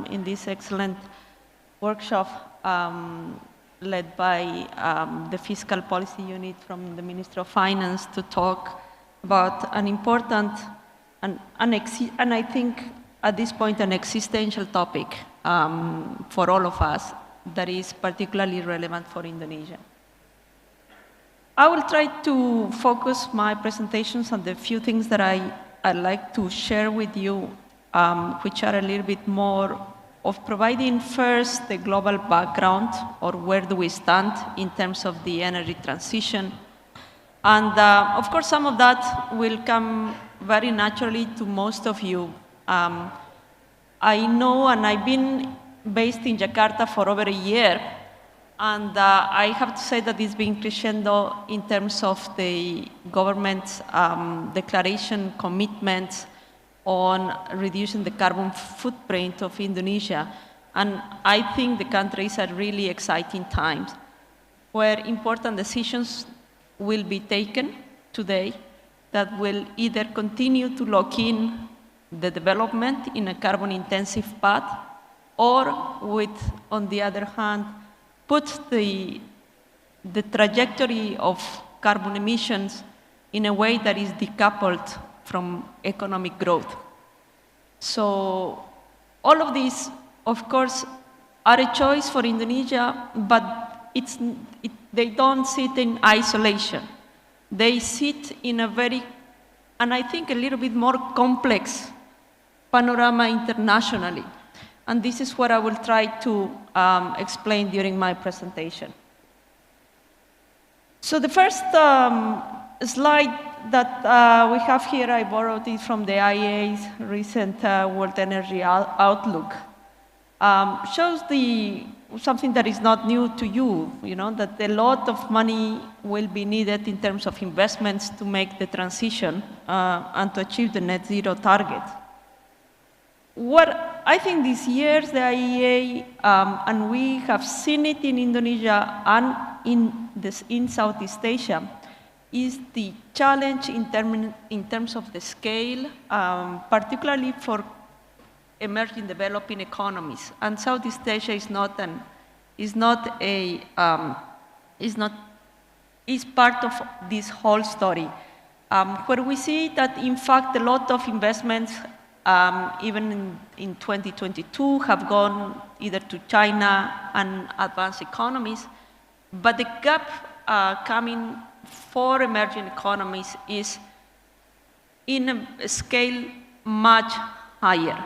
in this excellent workshop led by the Fiscal Policy Unit from the Ministry of Finance to talk about an important and I think at this point an existential topic for all of us that is particularly relevant for Indonesia. I will try to focus my presentations on the few things that I'd like to share with you, which are a little bit more of providing first the global background, or where do we stand in terms of the energy transition. And of course, some of that will come very naturally to most of you. I know, and I've been based in Jakarta for over a year, and I have to say that it's been crescendo in terms of the government's declaration commitments on reducing the carbon footprint of Indonesia. And I think the country is at really exciting times where important decisions will be taken today that will either continue to lock in the development in a carbon-intensive path, or with, on the other hand, put the trajectory of carbon emissions in a way that is decoupled from economic growth. So all of these, of course, are a choice for Indonesia, but they don't sit in isolation. They sit in a very, and I think a little bit more complex panorama internationally. And this is what I will try to explain during my presentation. So the first slide that we have here, I borrowed it from the IEA's recent World Energy Outlook, shows something that is not new to you, that a lot of money will be needed in terms of investments to make the transition and to achieve the net zero target. What I think these years the IEA, and we have seen it in Indonesia and in Southeast Asia, is the challenge in terms of the scale, particularly for emerging developing economies. And Southeast Asia is part of this whole story, where we see that in fact a lot of investments, even in 2022, have gone either to China and advanced economies, but the gap coming for emerging economies is in a scale much higher.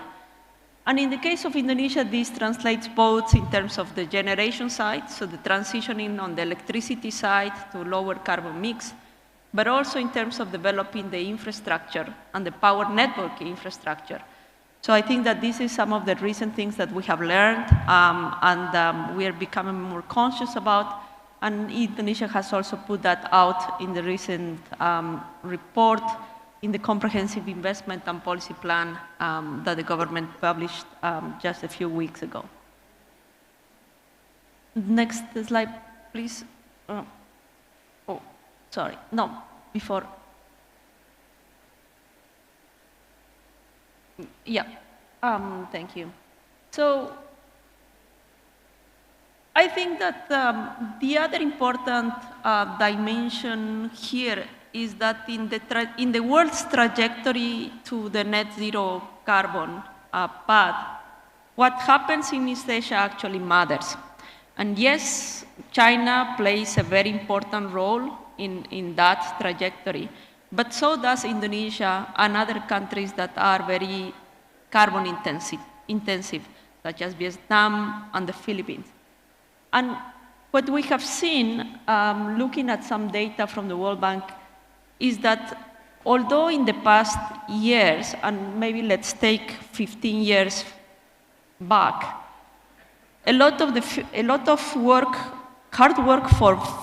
And in the case of Indonesia, this translates both in terms of the generation side, so the transitioning on the electricity side to lower carbon mix, but also in terms of developing the infrastructure and the power network infrastructure. So I think that this is some of the recent things that we have learned and we are becoming more conscious about. And Indonesia has also put that out in the recent report in the Comprehensive Investment and Policy Plan that the government published just a few weeks ago. Next slide, please. Oh, sorry, no, before. Yeah, thank you. So, I think that the other important dimension here is that in the world's trajectory to the net zero carbon path, what happens in East Asia actually matters. And yes, China plays a very important role in that trajectory, but so does Indonesia and other countries that are very carbon intensive, such as Vietnam and the Philippines. And what we have seen, looking at some data from the World Bank, is that although in the past years, and maybe let's take 15 years back, a lot of work, hard work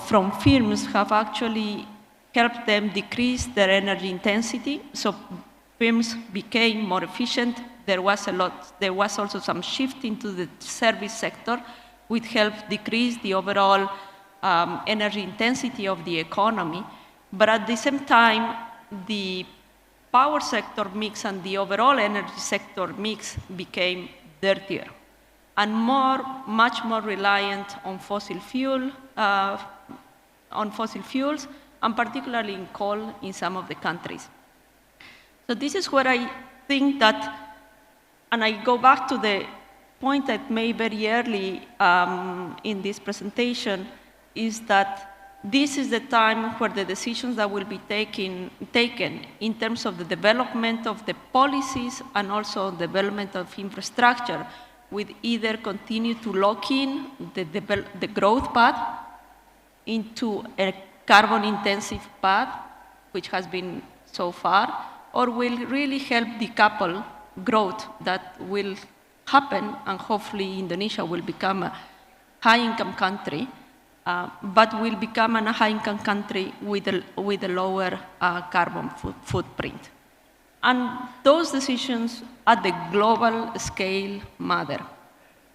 from firms have actually helped them decrease their energy intensity. So firms became more efficient. There was also some shift into the service sector, which helped decrease the overall energy intensity of the economy. But at the same time, the power sector mix and the overall energy sector mix became dirtier and much more reliant on fossil fuels, and particularly in coal in some of the countries. So this is where I think that, and I go back to the point I made very early in this presentation, is that this is the time where the decisions that will be taken in terms of the development of the policies and also development of infrastructure will either continue to lock in the growth path into a carbon-intensive path, which has been so far, or will really help decouple growth that will happen, and hopefully Indonesia will become a high-income country, but will become a high-income country with a lower carbon footprint. And those decisions at the global scale matter.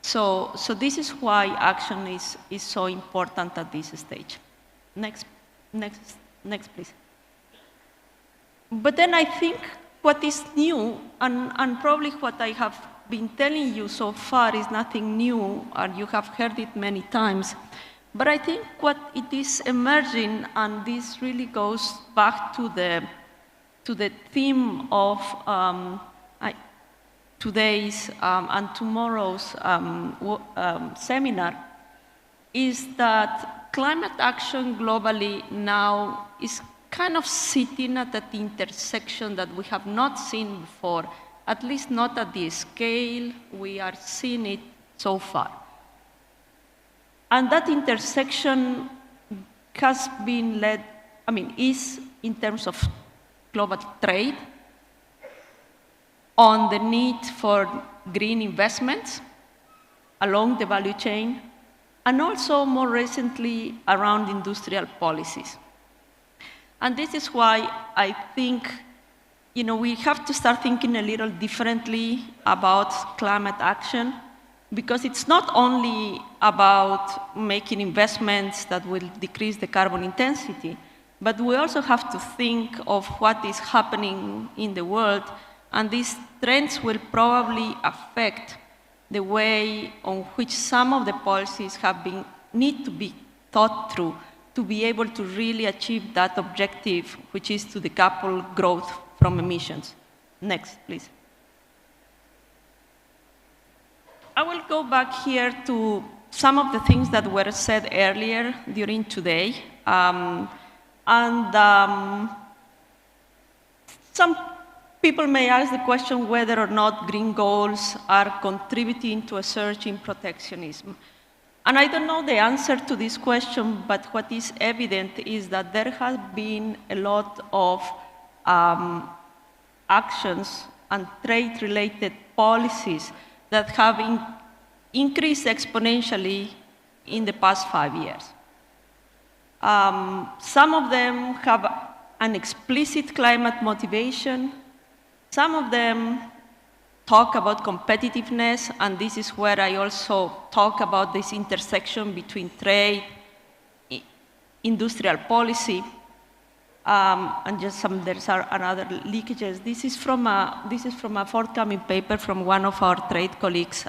So this is why action is so important at this stage. Next, please. But then I think what is new, and probably what I have been telling you so far is nothing new, and you have heard it many times, but I think what it is emerging, and this really goes back to the theme of today's and tomorrow's seminar, is that climate action globally now is kind of sitting at that intersection that we have not seen before, at least not at the scale we are seeing it so far. And that intersection has been led, is in terms of global trade, on the need for green investments along the value chain, and also more recently around industrial policies. And this is why I think we have to start thinking a little differently about climate action, because it's not only about making investments that will decrease the carbon intensity, but we also have to think of what is happening in the world, and these trends will probably affect the way on which some of the policies need to be thought through to be able to really achieve that objective, which is to decouple growth from emissions. Next, please. I will go back here to some of the things that were said earlier during today. Some people may ask the question whether or not green goals are contributing to a surge in protectionism. And I don't know the answer to this question, but what is evident is that there has been a lot of actions and trade-related policies that have increased exponentially in the past 5 years. Some of them have an explicit climate motivation. Some of them talk about competitiveness, and this is where I also talk about this intersection between trade, industrial policy, and just there's another leakages. This is from a forthcoming paper from one of our trade colleagues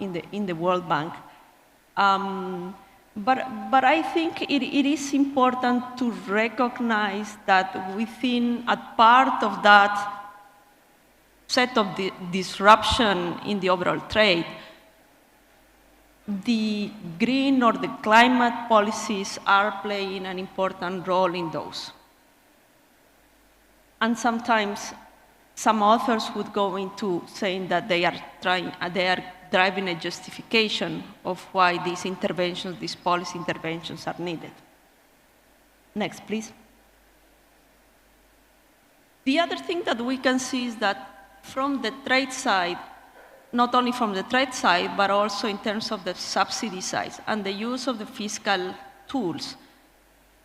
in the World Bank. But I think it is important to recognize that within a part of that set of the disruption in the overall trade, the green or the climate policies are playing an important role in those. And sometimes some authors would go into saying that they are driving a justification of why these interventions, these policy interventions are needed. Next, please. The other thing that we can see is that from the trade side, not only from the trade side, but also in terms of the subsidy side and the use of the fiscal tools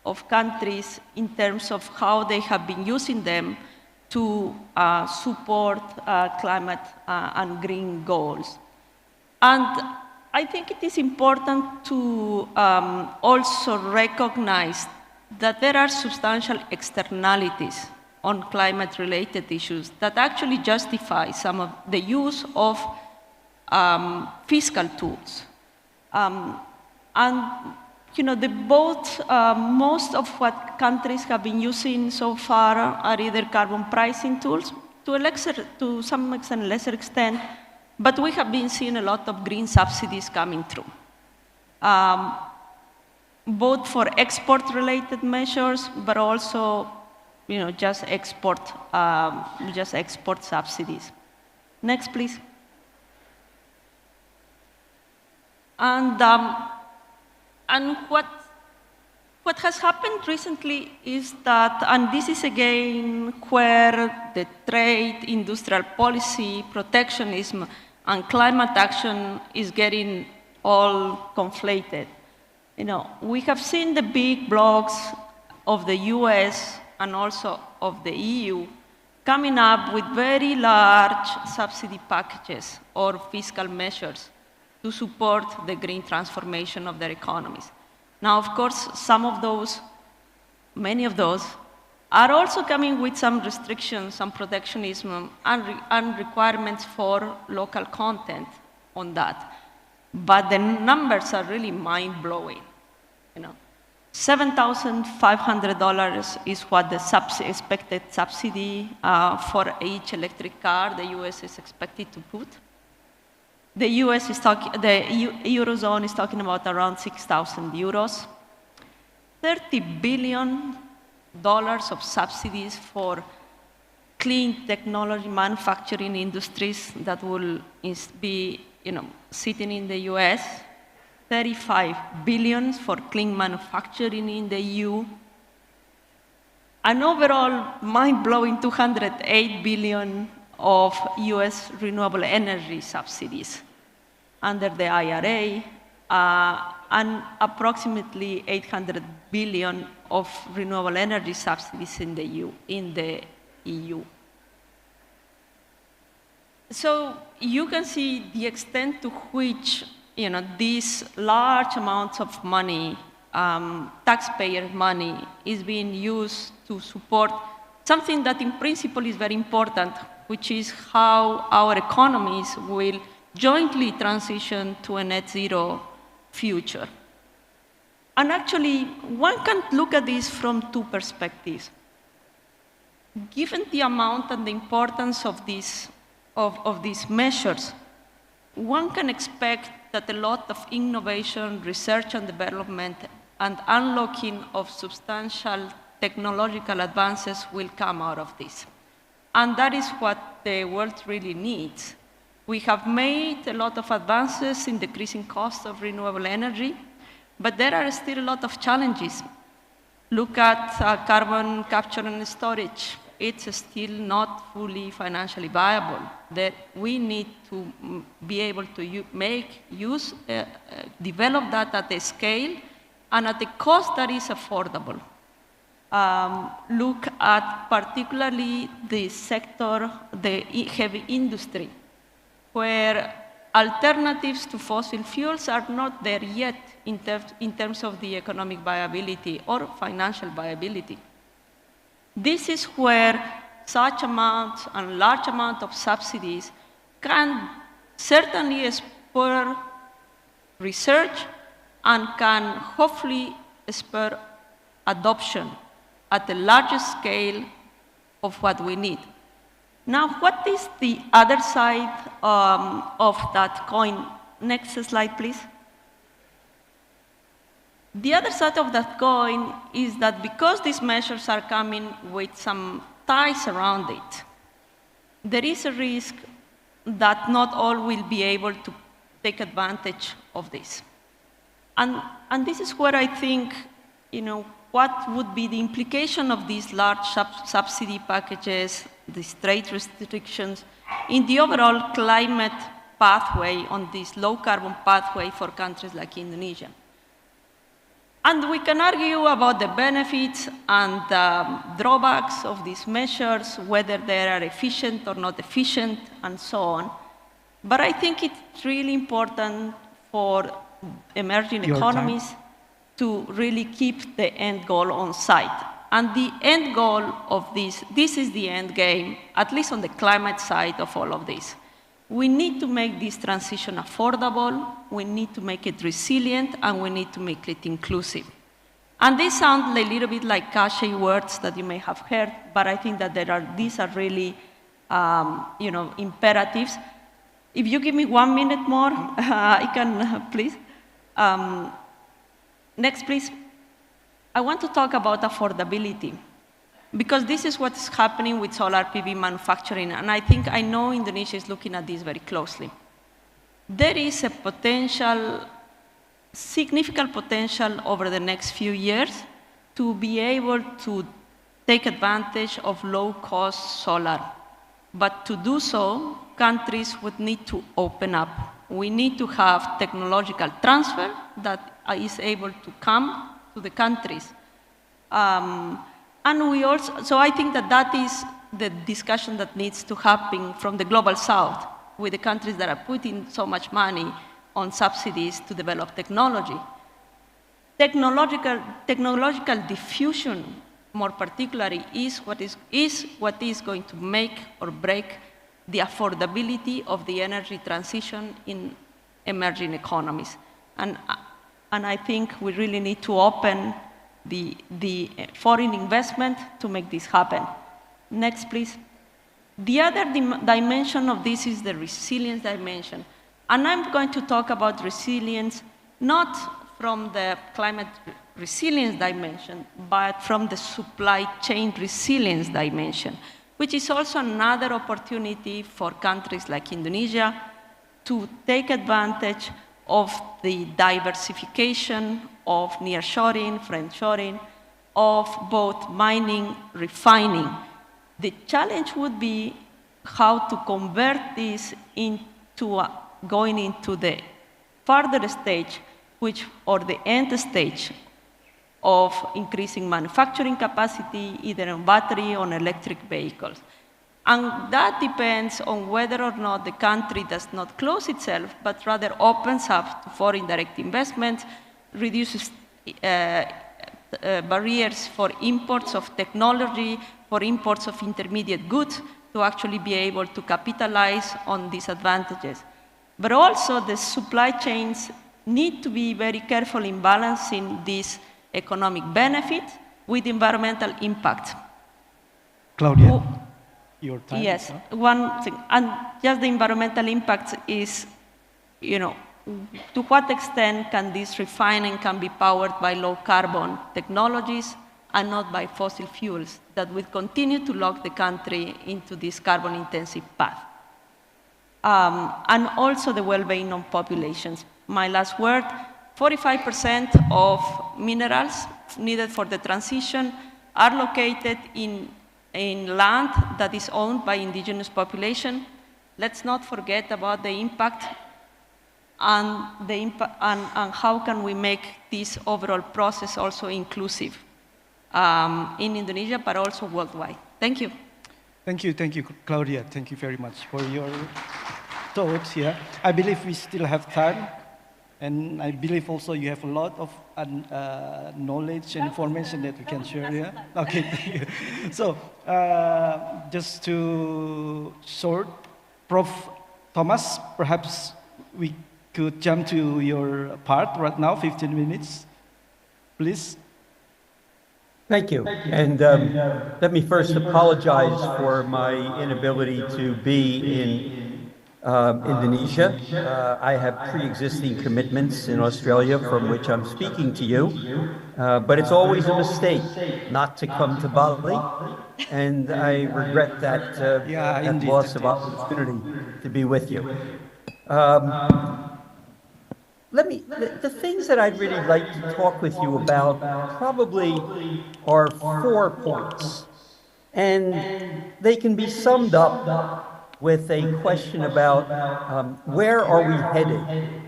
of countries in terms of how they have been using them to support climate and green goals. And I think it is important to also recognize that there are substantial externalities on climate-related issues that actually justify some of the use of fiscal tools. And you know, most of what countries have been using so far are either carbon pricing tools, to some extent, lesser extent, but we have been seeing a lot of green subsidies coming through, both for export-related measures, but also, you know, just export subsidies. Next, please. And what has happened recently is that, and this is again where the trade, industrial policy, protectionism, and climate action is getting all conflated. You know, we have seen the big blocs of the US and also of the EU coming up with very large subsidy packages or fiscal measures to support the green transformation of their economies. Now, of course, some of those, many of those, are also coming with some restrictions, some protectionism, and requirements for local content on that. But the numbers are really mind-blowing. You know, $7,500 is what the expected subsidy for each electric car the US is expected to put. The US is Eurozone is talking about around 6,000 euros. $30 billion of subsidies for clean technology manufacturing industries that will be, you know, sitting in the US. 35 billion for clean manufacturing in the EU. An overall mind-blowing 208 billion of US renewable energy subsidies under the IRA, and approximately 800 billion of renewable energy subsidies in the EU. So you can see the extent to which, you know, these large amounts of money, taxpayer money, is being used to support something that in principle is very important, which is how our economies will jointly transition to a net zero future. And actually, one can look at this from two perspectives. Given the amount and the importance of these measures, one can expect that a lot of innovation, research and development, and unlocking of substantial technological advances will come out of this. And that is what the world really needs. We have made a lot of advances in decreasing costs of renewable energy, but there are still a lot of challenges. Look at carbon capture and storage. It's still not fully financially viable. That we need to be able to develop that at a scale and at a cost that is affordable. Look at particularly the sector, the heavy industry, where alternatives to fossil fuels are not there yet in terms of the economic viability or financial viability. This is where such amounts and large amount of subsidies can certainly spur research and can hopefully spur adoption at the largest scale of what we need. Now, what is the other side of that coin? Next slide, please. The other side of that coin is that because these measures are coming with some ties around it, there is a risk that not all will be able to take advantage of this. And this is where I think, you know, what would be the implication of these large subsidy packages, these trade restrictions, in the overall climate pathway, on this low-carbon pathway for countries like Indonesia. And we can argue about the benefits and drawbacks of these measures, whether they are efficient or not efficient, and so on. But I think it's really important for emerging economies to really keep the end goal on sight. And the end goal of this is the end game, at least on the climate side of all of this. We need to make this transition affordable, we need to make it resilient, and we need to make it inclusive. And these sound a little bit like cliche words that you may have heard, but I think that these are really imperatives. If you give me 1 minute more, I can, please. Next, please. I want to talk about affordability, because this is what's happening with solar PV manufacturing, and I know Indonesia is looking at this very closely. There is a significant potential over the next few years to be able to take advantage of low-cost solar. But to do so, countries would need to open up. We need to have technological transfer that is able to come to the countries. And we also, so I think that is the discussion that needs to happen from the global south with the countries that are putting so much money on subsidies to develop technology. Technological diffusion, more particularly, is what is going to make or break the affordability of the energy transition in emerging economies. And I think we really need to open the foreign investment to make this happen. Next, please. The other dimension of this is the resilience dimension. And I'm going to talk about resilience not from the climate resilience dimension, but from the supply chain resilience dimension, which is also another opportunity for countries like Indonesia to take advantage of the diversification of nearshoring, friendshoring, of both mining, refining. The challenge would be how to convert this into going into the further stage, or the end stage of increasing manufacturing capacity, either on battery or on electric vehicles. And that depends on whether or not the country does not close itself, but rather opens up to foreign direct investment, reduces barriers for imports of technology, for imports of intermediate goods, to actually be able to capitalize on these advantages. But also the supply chains need to be very careful in balancing this economic benefit with environmental impact. Claudia, your time. Yes, one thing, and just the environmental impact is, to what extent can this refining be powered by low carbon technologies and not by fossil fuels that will continue to lock the country into this carbon intensive path. And also the well-being of populations. My last word, 45% of minerals needed for the transition are located in land that is owned by indigenous population. Let's not forget about the impact and how can we make this overall process also inclusive in Indonesia, but also worldwide. Thank you. Thank you, Claudia. Thank you very much for your thoughts here. I believe we still have time, and I believe also you have a lot of knowledge and information that we can share here. Okay, thank you. So, just to short, Prof. Thomas, perhaps we could jump to your part right now, 15 minutes, please. Thank you. And let me first apologize for my inability to be in Indonesia. I have pre-existing commitments in Australia from which I'm speaking to you, but it's always a mistake not to come to Bali, and I regret that, that loss of opportunity to be with you. The things that I'd really like to talk with you about probably are 4 points, and they can be summed up with a question about where are we headed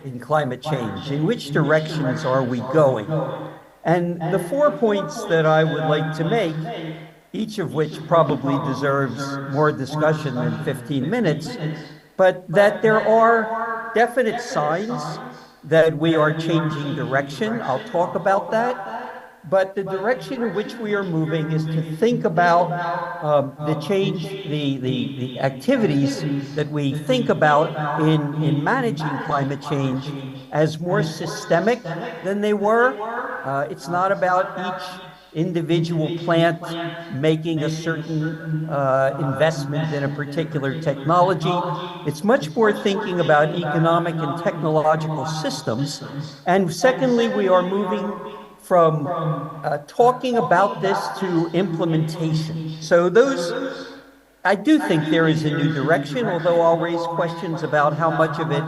in climate change, in which directions are we going? And the 4 points that I would like to make, each of which probably deserves more discussion than 15 minutes, but that there are definite signs that we are changing direction. I'll talk about that. but the direction in which we are moving is to think about the change, the activities that we think about in managing climate change as more systemic than they were. It's not about each individual plant making a certain investment in a particular technology. It's much more thinking about economic and technological systems. And secondly, we are moving from talking about this to implementation. So I do think there is a new direction, although I'll raise questions about how much of it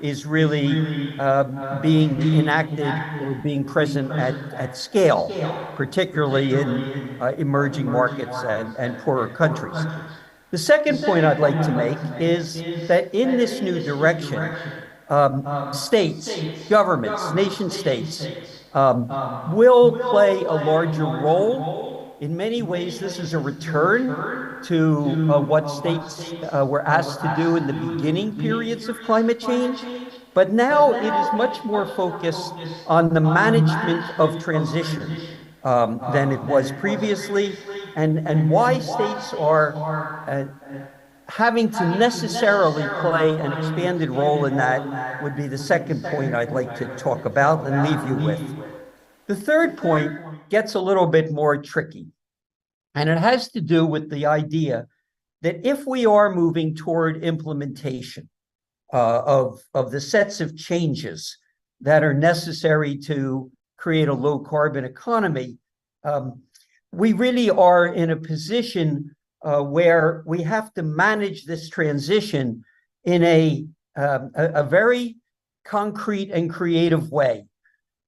is really being enacted or being present at scale, particularly in emerging markets and poorer countries. The second point I'd like to make is that in this new direction, states, governments, nation states will play a larger role. In many ways, this is a return to what states were asked to do in the beginning periods of climate change. But now it is much more focused on the management of transition than it was previously, and why states are having to necessarily play an expanded role in that would be the second point I'd like to talk about and leave you with. The third point gets a little bit more tricky, and it has to do with the idea that if we are moving toward implementation of the sets of changes that are necessary to create a low carbon economy, we really are in a position where we have to manage this transition in a very concrete and creative way,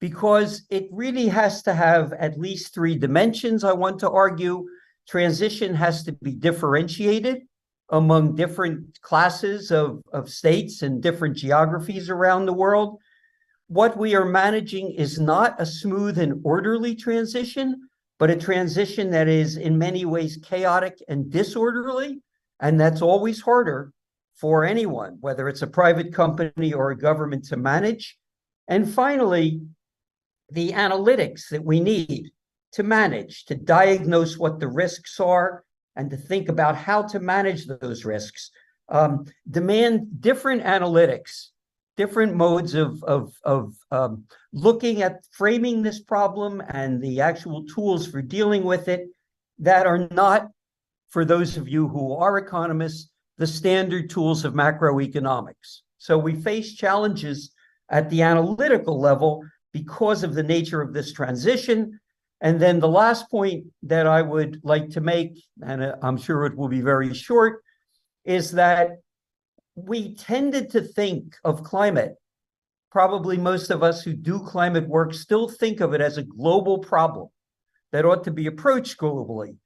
because it really has to have at least three dimensions, I want to argue. Transition has to be differentiated among different classes of states and different geographies around the world. What we are managing is not a smooth and orderly transition, but a transition that is in many ways chaotic and disorderly, and that's always harder for anyone, whether it's a private company or a government, to manage. And finally, the analytics that we need to manage, to diagnose what the risks are, and to think about how to manage those risks, demand different analytics, different modes of looking at framing this problem and the actual tools for dealing with it that are not, for those of you who are economists, the standard tools of macroeconomics. So we face challenges at the analytical level because of the nature of this transition. And then the last point that I would like to make, and I'm sure it will be very short, is that we tended to think of climate, probably most of us who do climate work still think of it as a global problem that ought to be approached globally.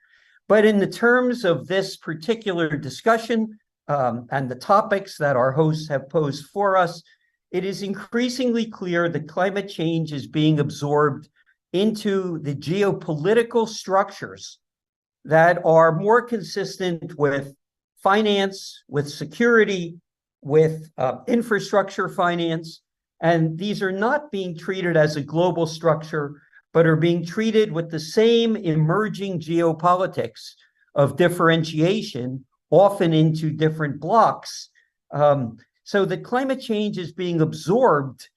But in the terms of this particular discussion and the topics that our hosts have posed for us, it is increasingly clear that climate change is being absorbed into the geopolitical structures that are more consistent with finance, with security, with infrastructure finance. And these are not being treated as a global structure, but are being treated with the same emerging geopolitics of differentiation, often into different blocks. So that climate change is being absorbed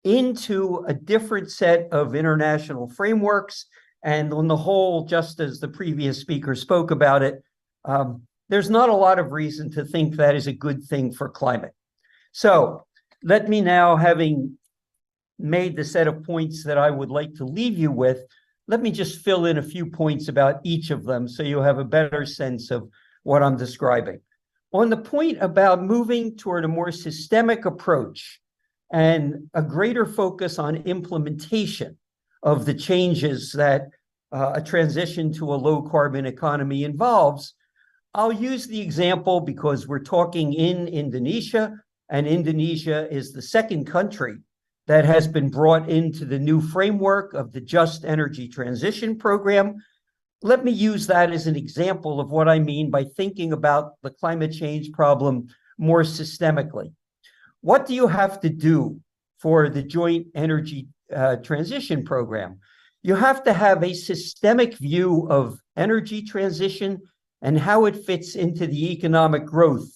into a different set of international frameworks. And on the whole, just as the previous speaker spoke about it, there's not a lot of reason to think that is a good thing for climate. So let me now, having made the set of points that I would like to leave you with, let me just fill in a few points about each of them so you have a better sense of what I'm describing. On the point about moving toward a more systemic approach and a greater focus on implementation of the changes that a transition to a low carbon economy involves, I'll use the example because we're talking in Indonesia, and Indonesia is the second country that has been brought into the new framework of the Just Energy Transition Program. Let me use that as an example of what I mean by thinking about the climate change problem more systemically. What do you have to do for the Joint Energy Transition Program? You have to have a systemic view of energy transition and how it fits into the economic growth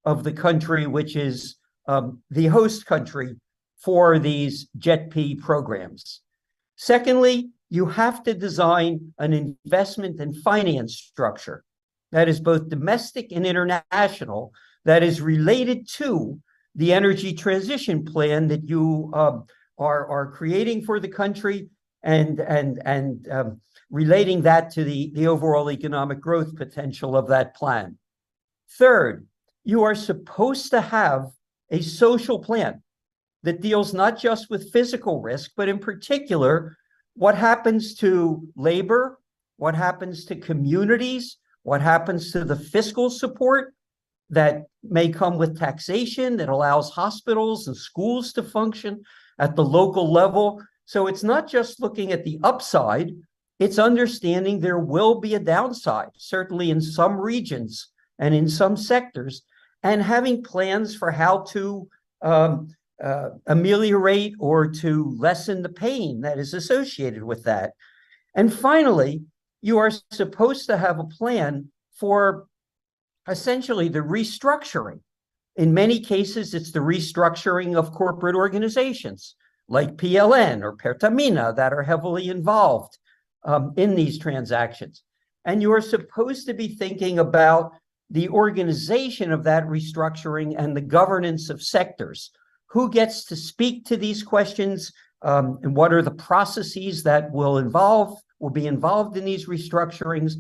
of the country, which is the host country for these JETP programs. Secondly, you have to design an investment and finance structure that is both domestic and international, that is related to the energy transition plan that you are creating for the country, and relating that to the overall economic growth potential of that plan. Third, you are supposed to have a social plan that deals not just with physical risk, but in particular, what happens to labor, what happens to communities, what happens to the fiscal support that may come with taxation that allows hospitals and schools to function at the local level. So it's not just looking at the upside, it's understanding there will be a downside, certainly in some regions and in some sectors, and having plans for how to ameliorate or to lessen the pain that is associated with that. And finally, you are supposed to have a plan for essentially the restructuring. In many cases, it's the restructuring of corporate organizations like PLN or Pertamina that are heavily involved in these transactions. And you are supposed to be thinking about the organization of that restructuring and the governance of sectors. Who gets to speak to these questions, and what are the processes that will be involved in these restructurings?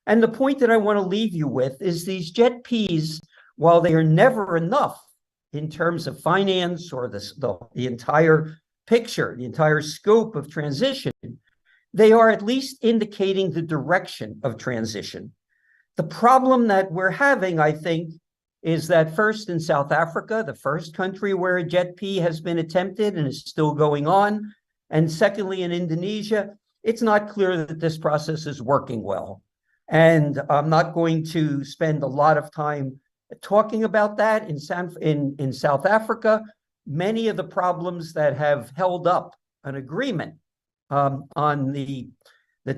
And the point that I want to leave you with is these JETPs, while they are never enough in terms of finance or the entire picture, the entire scope of transition, they are at least indicating the direction of transition. The problem that we're having, I think, is that first in South Africa, the first country where a JETP has been attempted and is still going on, and secondly in Indonesia, it's not clear that this process is working well. And I'm not going to spend a lot of time talking about that. In South Africa, many of the problems that have held up an agreement on the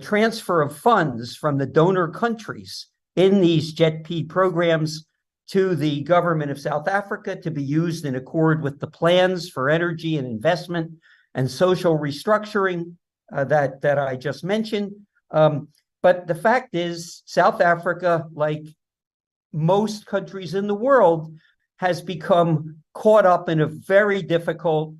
transfer of funds from the donor countries in these JETP programs to the government of South Africa to be used in accord with the plans for energy and investment and social restructuring that I just mentioned. But the fact is, South Africa, like most countries in the world, has become caught up in a very difficult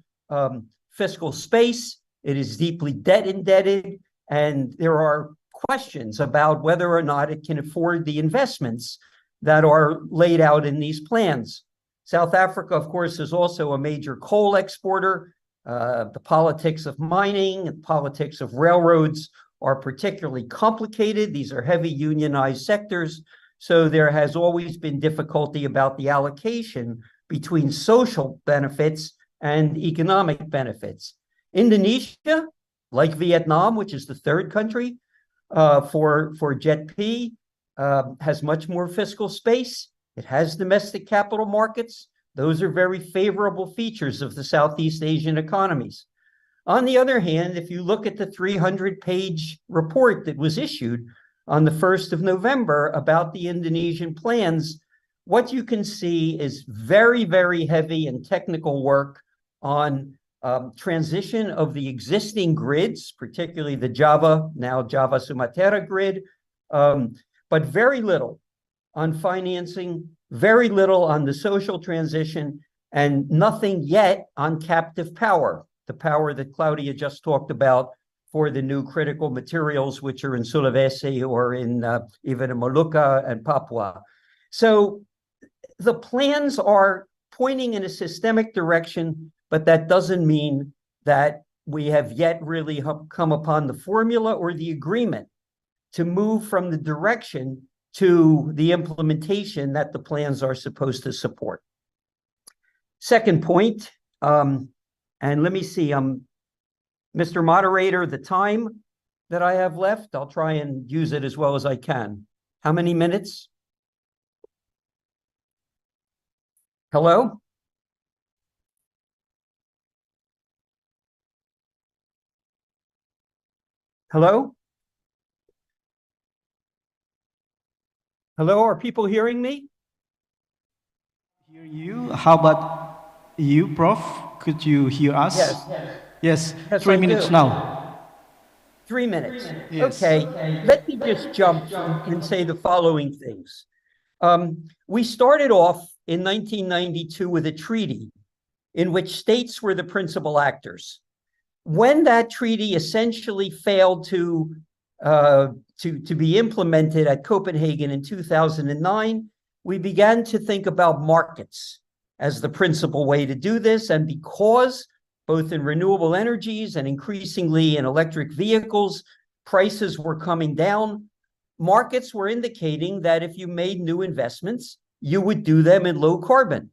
fiscal space. It is deeply debt indebted, and there are questions about whether or not it can afford the investments that are laid out in these plans. South Africa, of course, is also a major coal exporter. The politics of mining and politics of railroads are particularly complicated. These are heavy unionized sectors. So there has always been difficulty about the allocation between social benefits and economic benefits. Indonesia, like Vietnam, which is the third country for JETP, has much more fiscal space. It has domestic capital markets. Those are very favorable features of the Southeast Asian economies. On the other hand, if you look at the 300-page report that was issued on the 1st of November about the Indonesian plans, what you can see is very, very heavy and technical work on transition of the existing grids, particularly the now Java Sumatera grid, but very little on financing, very little on the social transition, and nothing yet on captive power, the power that Claudia just talked about for the new critical materials, which are in Sulawesi or in even in Molucca and Papua. So the plans are pointing in a systemic direction, but that doesn't mean that we have yet really come upon the formula or the agreement to move from the direction to the implementation that the plans are supposed to support. Second point, and let me see, Mr. Moderator, the time that I have left, I'll try and use it as well as I can. How many minutes? Hello? Hello? Hello, are people hearing me? Hear you. How about you, Prof? Could you hear us? Yes. Yes. Yes, 3 I minutes do. now. 3 minutes. Yes. Okay. Let me just jump and say the following things. We started off in 1992 with a treaty in which states were the principal actors. When that treaty essentially failed to be implemented at Copenhagen in 2009, we began to think about markets as the principal way to do this. And because both in renewable energies and increasingly in electric vehicles, prices were coming down, markets were indicating that if you made new investments, you would do them in low carbon.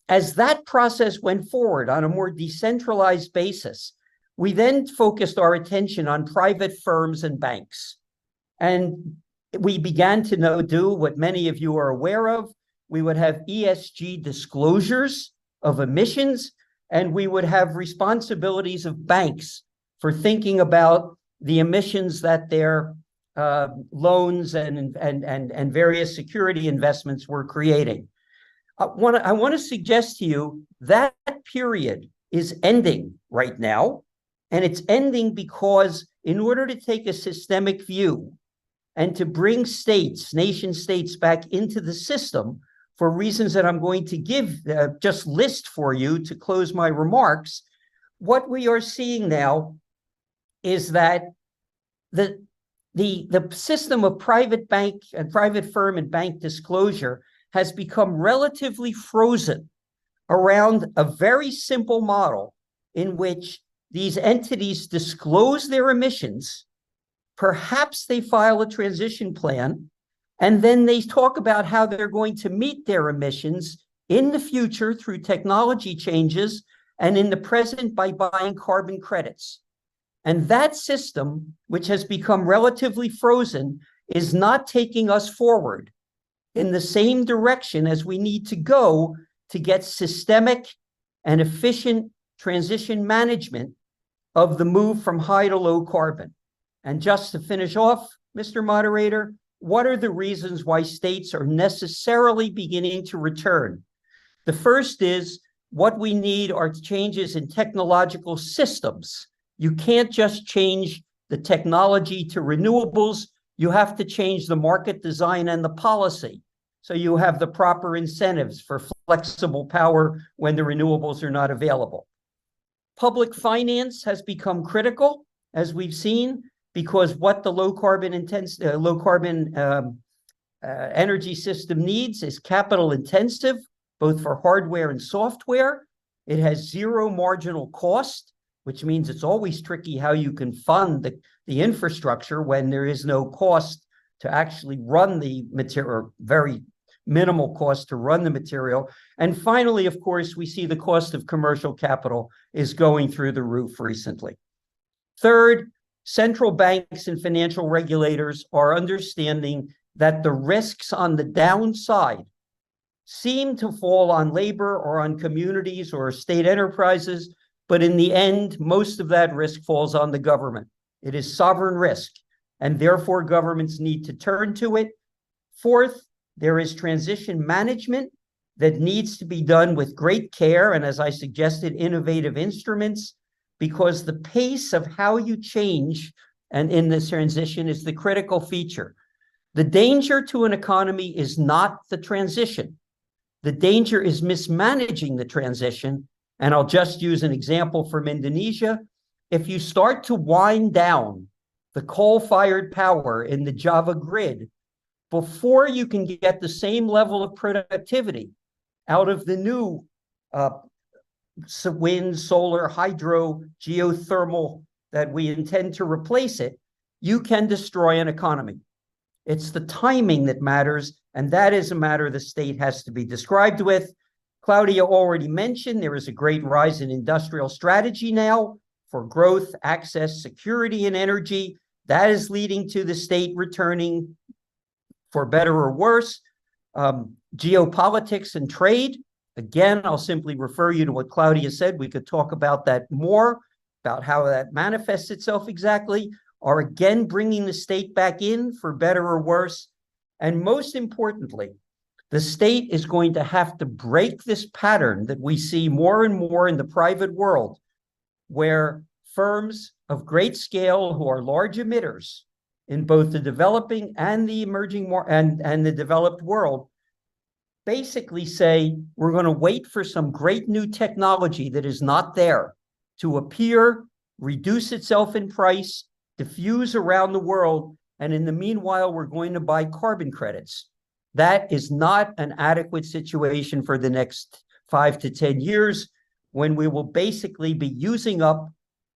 As that process went forward on a more decentralized basis, we then focused our attention on private firms and banks. And we began to do what many of you are aware of. We would have ESG disclosures of emissions, and we would have responsibilities of banks for thinking about the emissions that their loans and various security investments were creating. I want to suggest to you that period is ending right now, and it's ending because in order to take a systemic view and to bring nation states back into the system for reasons that I'm going to just list for you to close my remarks, what we are seeing now is that the system of private bank and private firm and bank disclosure has become relatively frozen around a very simple model in which these entities disclose their emissions, perhaps they file a transition plan, and then they talk about how they're going to meet their emissions in the future through technology changes and in the present by buying carbon credits. And that system, which has become relatively frozen, is not taking us forward in the same direction as we need to go to get systemic and efficient transition management of the move from high to low carbon. And just to finish off, Mr. Moderator, what are the reasons why states are necessarily beginning to return? The first is what we need are changes in technological systems. You can't just change the technology to renewables. You have to change the market design and the policy. So you have the proper incentives for flexible power when the renewables are not available. Public finance has become critical, as we've seen, because what the low carbon energy system needs is capital intensive, both for hardware and software. It has zero marginal cost, which means it's always tricky how you can fund the infrastructure when there is no cost to actually run the material, or very minimal cost to run the material. And finally, of course, we see the cost of commercial capital is going through the roof recently. Third, central banks and financial regulators are understanding that the risks on the downside seem to fall on labor or on communities or state enterprises, but in the end, most of that risk falls on the government. It is sovereign risk, and therefore governments need to turn to it. Fourth, there is transition management that needs to be done with great care, and as I suggested, innovative instruments, because the pace of how you change and in this transition is the critical feature. The danger to an economy is not the transition. The danger is mismanaging the transition. And I'll just use an example from Indonesia. If you start to wind down the coal-fired power in the Java grid, before you can get the same level of productivity out of the new wind, solar, hydro, geothermal that we intend to replace it, you can destroy an economy. It's the timing that matters, and that is a matter the state has to be described with. Claudia already mentioned there is a great rise in industrial strategy now for growth, access, security, and energy. That is leading to the state returning, for better or worse. Geopolitics and trade. Again, I'll simply refer you to what Claudia said. We could talk about that more. about how that manifests itself exactly, are again bringing the state back in for better or worse. And most importantly, the state is going to have to break this pattern that we see more and more in the private world, where firms of great scale who are large emitters in both the developing and the emerging and the developed world basically say, we're going to wait for some great new technology that is not there to appear, reduce itself in price, diffuse around the world, and in the meanwhile, we're going to buy carbon credits. That is not an adequate situation for the next 5 to 10 years, when we will basically be using up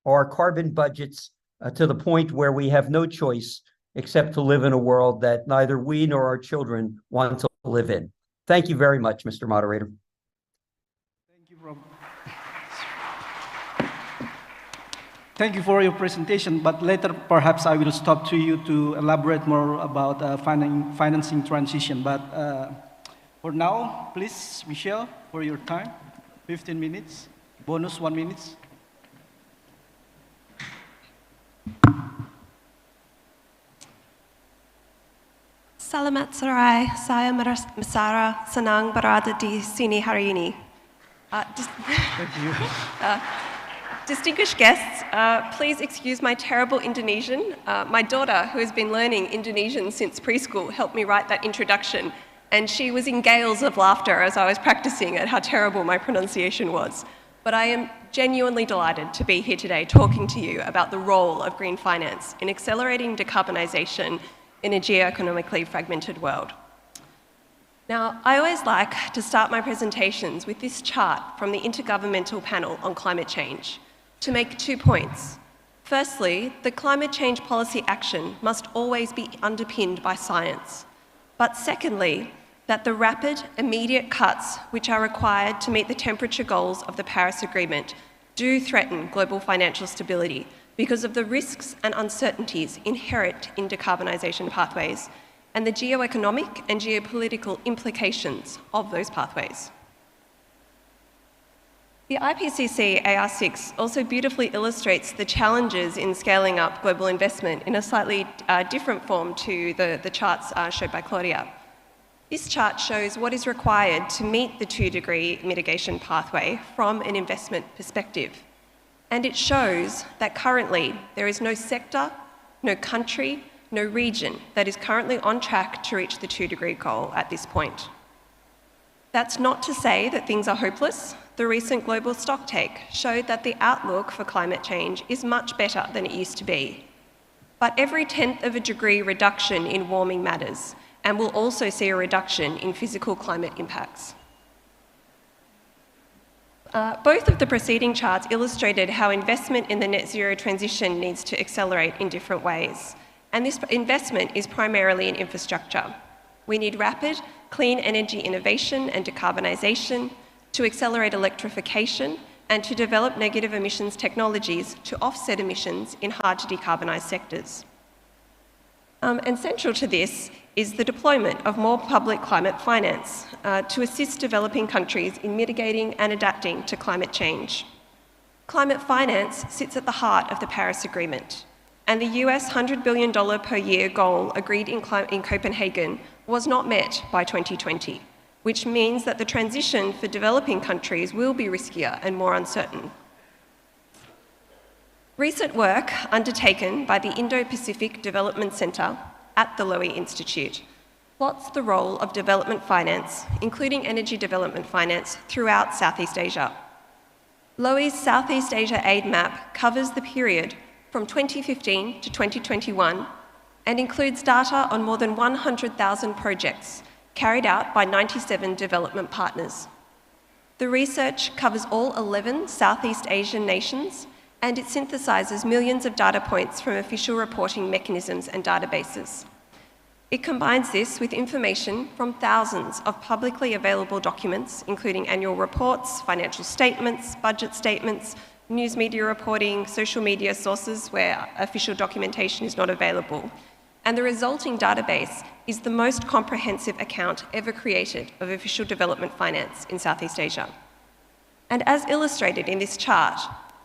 our carbon budgets to the point where we have no choice except to live in a world that neither we nor our children want to live in. Thank you very much, Mr. Moderator. Thank you for your presentation, but later perhaps I will stop to you to elaborate more about financing transition. But for now, please, Michelle, for your time, 15 minutes, bonus 1 minute. Salamat Sarai, saya Masara, senang berada di sini hari ini. Thank you. Distinguished guests, please excuse my terrible Indonesian. My daughter, who has been learning Indonesian since preschool, helped me write that introduction, and she was in gales of laughter as I was practicing at how terrible my pronunciation was. But I am genuinely delighted to be here today talking to you about the role of green finance in accelerating decarbonisation in a geoeconomically fragmented world. Now, I always like to start my presentations with this chart from the Intergovernmental Panel on Climate Change to make 2 points. Firstly, the climate change policy action must always be underpinned by science. But secondly, that the rapid, immediate cuts which are required to meet the temperature goals of the Paris Agreement do threaten global financial stability because of the risks and uncertainties inherent in decarbonisation pathways and the geoeconomic and geopolitical implications of those pathways. The IPCC AR6 also beautifully illustrates the challenges in scaling up global investment in a slightly different form to the charts showed by Claudia. This chart shows what is required to meet the 2-degree mitigation pathway from an investment perspective. And it shows that currently there is no sector, no country, no region that is currently on track to reach the 2-degree goal at this point. That's not to say that things are hopeless. The recent global stocktake showed that the outlook for climate change is much better than it used to be. But every 1/10 of a degree reduction in warming matters, and we'll also see a reduction in physical climate impacts. Both of the preceding charts illustrated how investment in the net zero transition needs to accelerate in different ways. And this investment is primarily in infrastructure. We need rapid, clean energy innovation and decarbonisation to accelerate electrification and to develop negative emissions technologies to offset emissions in hard to decarbonise sectors. And central to this is the deployment of more public climate finance to assist developing countries in mitigating and adapting to climate change. Climate finance sits at the heart of the Paris Agreement, and the US $100 billion per year goal agreed in Copenhagen was not met by 2020, which means that the transition for developing countries will be riskier and more uncertain. Recent work undertaken by the Indo-Pacific Development Centre at the Lowy Institute plots the role of development finance, including energy development finance, throughout Southeast Asia. Lowy's Southeast Asia aid map covers the period from 2015 to 2021 and includes data on more than 100,000 projects carried out by 97 development partners. The research covers all 11 Southeast Asian nations, and it synthesises millions of data points from official reporting mechanisms and databases. It combines this with information from thousands of publicly available documents, including annual reports, financial statements, budget statements, news media reporting, social media sources where official documentation is not available. And the resulting database is the most comprehensive account ever created of official development finance in Southeast Asia. And as illustrated in this chart,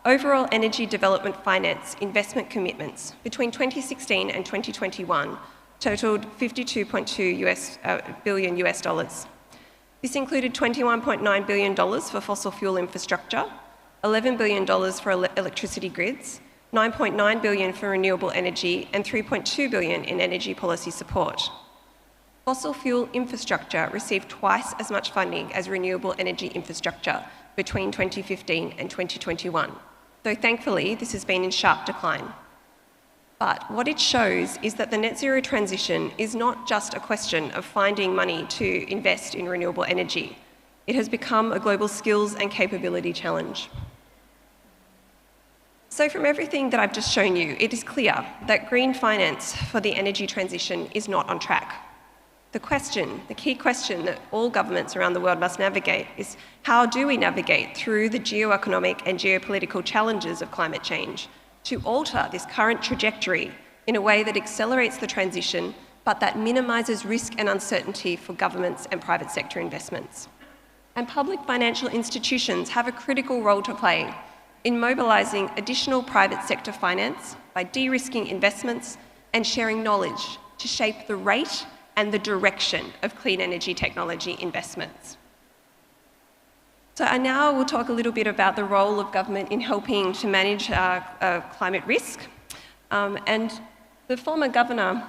overall energy development finance investment commitments between 2016 and 2021 totaled $52.2 billion US dollars. This included $21.9 billion for fossil fuel infrastructure, $11 billion for electricity grids, $9.9 billion for renewable energy, and $3.2 billion in energy policy support. Fossil fuel infrastructure received twice as much funding as renewable energy infrastructure between 2015 and 2021, though thankfully this has been in sharp decline. But what it shows is that the net zero transition is not just a question of finding money to invest in renewable energy. It has become a global skills and capability challenge. So from everything that I've just shown you, it is clear that green finance for the energy transition is not on track. The key question that all governments around the world must navigate is how do we navigate through the geoeconomic and geopolitical challenges of climate change to alter this current trajectory in a way that accelerates the transition but that minimises risk and uncertainty for governments and private sector investments. And public financial institutions have a critical role to play in mobilising additional private sector finance by de-risking investments and sharing knowledge to shape the rate and the direction of clean energy technology investments. So I now will talk a little bit about the role of government in helping to manage climate risk. And the former governor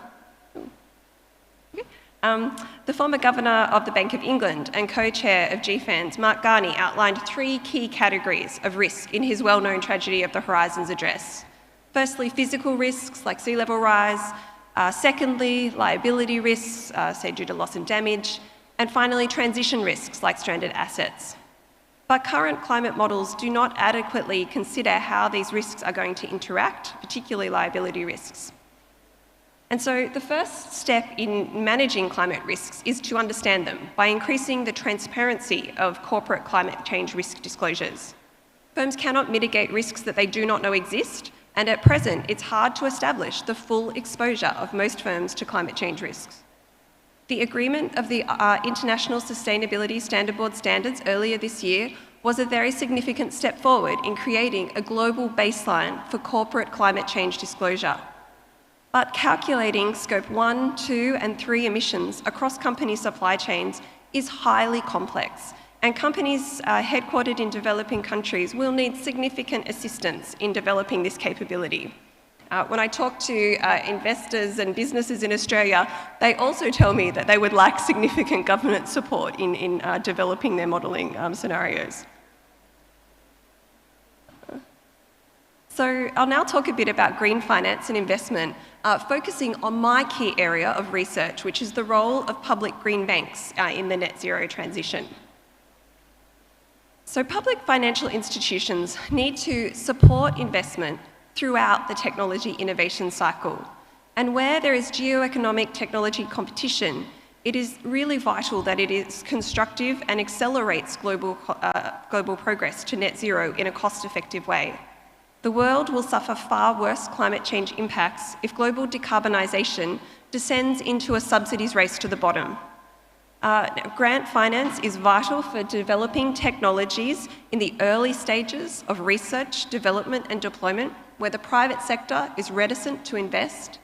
of the Bank of England and co-chair of GFANZ, Mark Carney, outlined 3 key categories of risk in his well-known Tragedy of the Horizons address. Firstly, physical risks like sea level rise. Secondly, liability risks, say due to loss and damage. And finally, transition risks like stranded assets. But current climate models do not adequately consider how these risks are going to interact, particularly liability risks. And so the first step in managing climate risks is to understand them by increasing the transparency of corporate climate change risk disclosures. Firms cannot mitigate risks that they do not know exist, and at present, it's hard to establish the full exposure of most firms to climate change risks. The agreement of the International Sustainability Standard Board standards earlier this year was a very significant step forward in creating a global baseline for corporate climate change disclosure. But calculating scope 1, 2, and 3 emissions across company supply chains is highly complex, and companies headquartered in developing countries will need significant assistance in developing this capability. When I talk to investors and businesses in Australia, they also tell me that they would like significant government support in developing their modelling scenarios. So I'll now talk a bit about green finance and investment, focusing on my key area of research, which is the role of public green banks in the net zero transition. So public financial institutions need to support investment throughout the technology innovation cycle. And where there is geoeconomic technology competition, it is really vital that it is constructive and accelerates global progress to net zero in a cost-effective way. The world will suffer far worse climate change impacts if global decarbonisation descends into a subsidies race to the bottom. Grant finance is vital for developing technologies in the early stages of research, development and deployment, where the private sector is reticent to invest.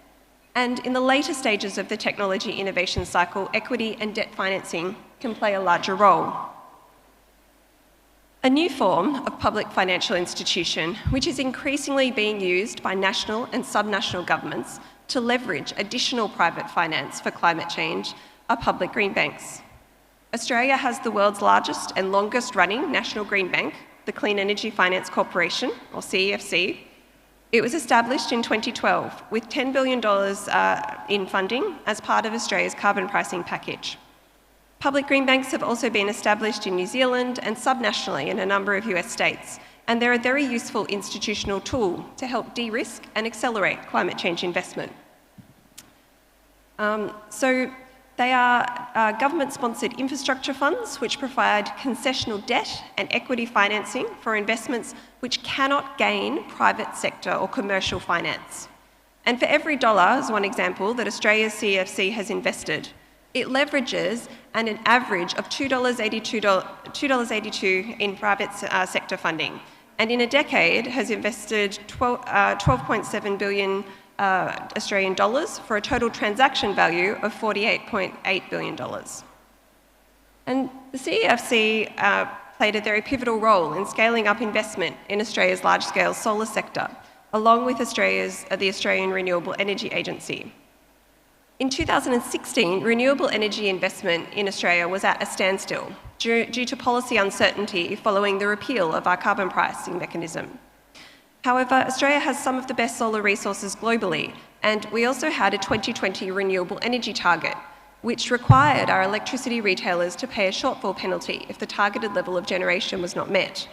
And in the later stages of the technology innovation cycle, equity and debt financing can play a larger role. A new form of public financial institution, which is increasingly being used by national and subnational governments to leverage additional private finance for climate change, are public green banks. Australia has the world's largest and longest running national green bank, the Clean Energy Finance Corporation, or CEFC. It was established in 2012 with $10 billion in funding as part of Australia's carbon pricing package. Public green banks have also been established in New Zealand and subnationally in a number of US states, and they're a very useful institutional tool to help de-risk and accelerate climate change investment. They are government-sponsored infrastructure funds which provide concessional debt and equity financing for investments which cannot gain private sector or commercial finance. And for every dollar, as one example, that Australia's CEFC has invested, it leverages an average of $2.82 in private sector funding and in a decade has invested 12.7 billion Australian dollars for a total transaction value of $48.8 billion. And the CEFC played a very pivotal role in scaling up investment in Australia's large-scale solar sector, along with the Australian Renewable Energy Agency. In 2016, renewable energy investment in Australia was at a standstill due to policy uncertainty following the repeal of our carbon pricing mechanism. However, Australia has some of the best solar resources globally, and we also had a 2020 renewable energy target, which required our electricity retailers to pay a shortfall penalty if the targeted level of generation was not met.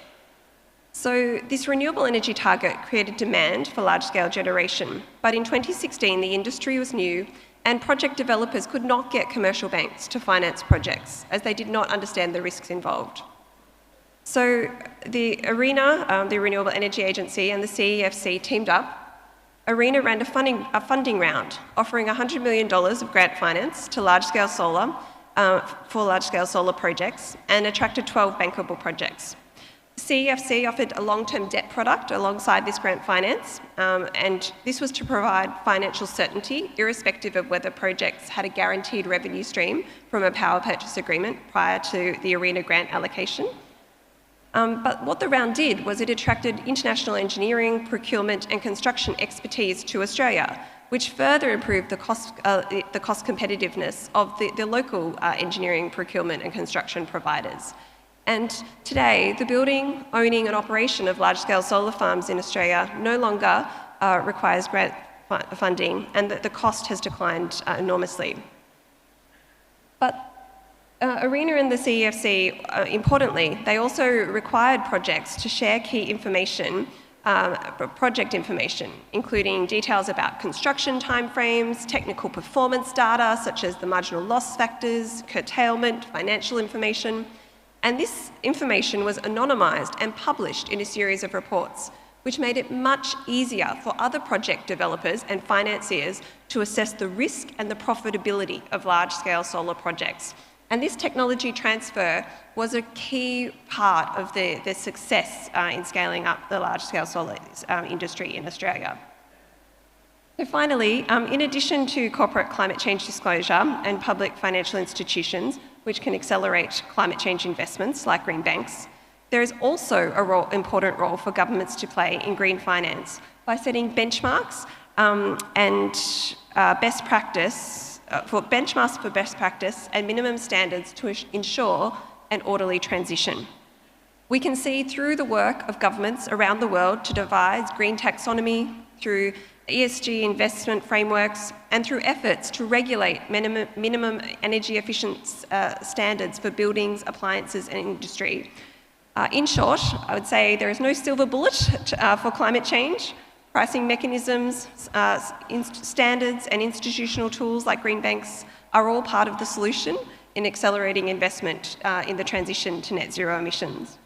So this renewable energy target created demand for large-scale generation, but in 2016 the industry was new and project developers could not get commercial banks to finance projects as they did not understand the risks involved. So the ARENA, the Renewable Energy Agency, and the CEFC teamed up. ARENA ran a funding round, offering $100 million of grant finance to large-scale solar, for large-scale solar projects, and attracted 12 bankable projects. CEFC offered a long-term debt product alongside this grant finance, and this was to provide financial certainty, irrespective of whether projects had a guaranteed revenue stream from a power purchase agreement prior to the ARENA grant allocation. But what the round did was it attracted international engineering, procurement and construction expertise to Australia, which further improved the cost competitiveness of the local engineering, procurement and construction providers. And today, the building, owning and operation of large-scale solar farms in Australia no longer requires grant funding, and the cost has declined enormously. But ARENA and the CEFC, importantly, they also required projects to share key information, project information, including details about construction timeframes, technical performance data, such as the marginal loss factors, curtailment, financial information. And this information was anonymised and published in a series of reports, which made it much easier for other project developers and financiers to assess the risk and the profitability of large-scale solar projects. And this technology transfer was a key part of the success in scaling up the large-scale solar industry in Australia. So finally, in addition to corporate climate change disclosure and public financial institutions, which can accelerate climate change investments like green banks, there is also an important role for governments to play in green finance by setting benchmarks and best practice, for best practice and minimum standards to ensure an orderly transition. We can see through the work of governments around the world to devise green taxonomy, through ESG investment frameworks, and through efforts to regulate minimum energy efficient standards for buildings, appliances and industry. In short, I would say there is no silver bullet for climate change. Pricing mechanisms, standards and institutional tools like green banks are all part of the solution in accelerating investment in the transition to net zero emissions.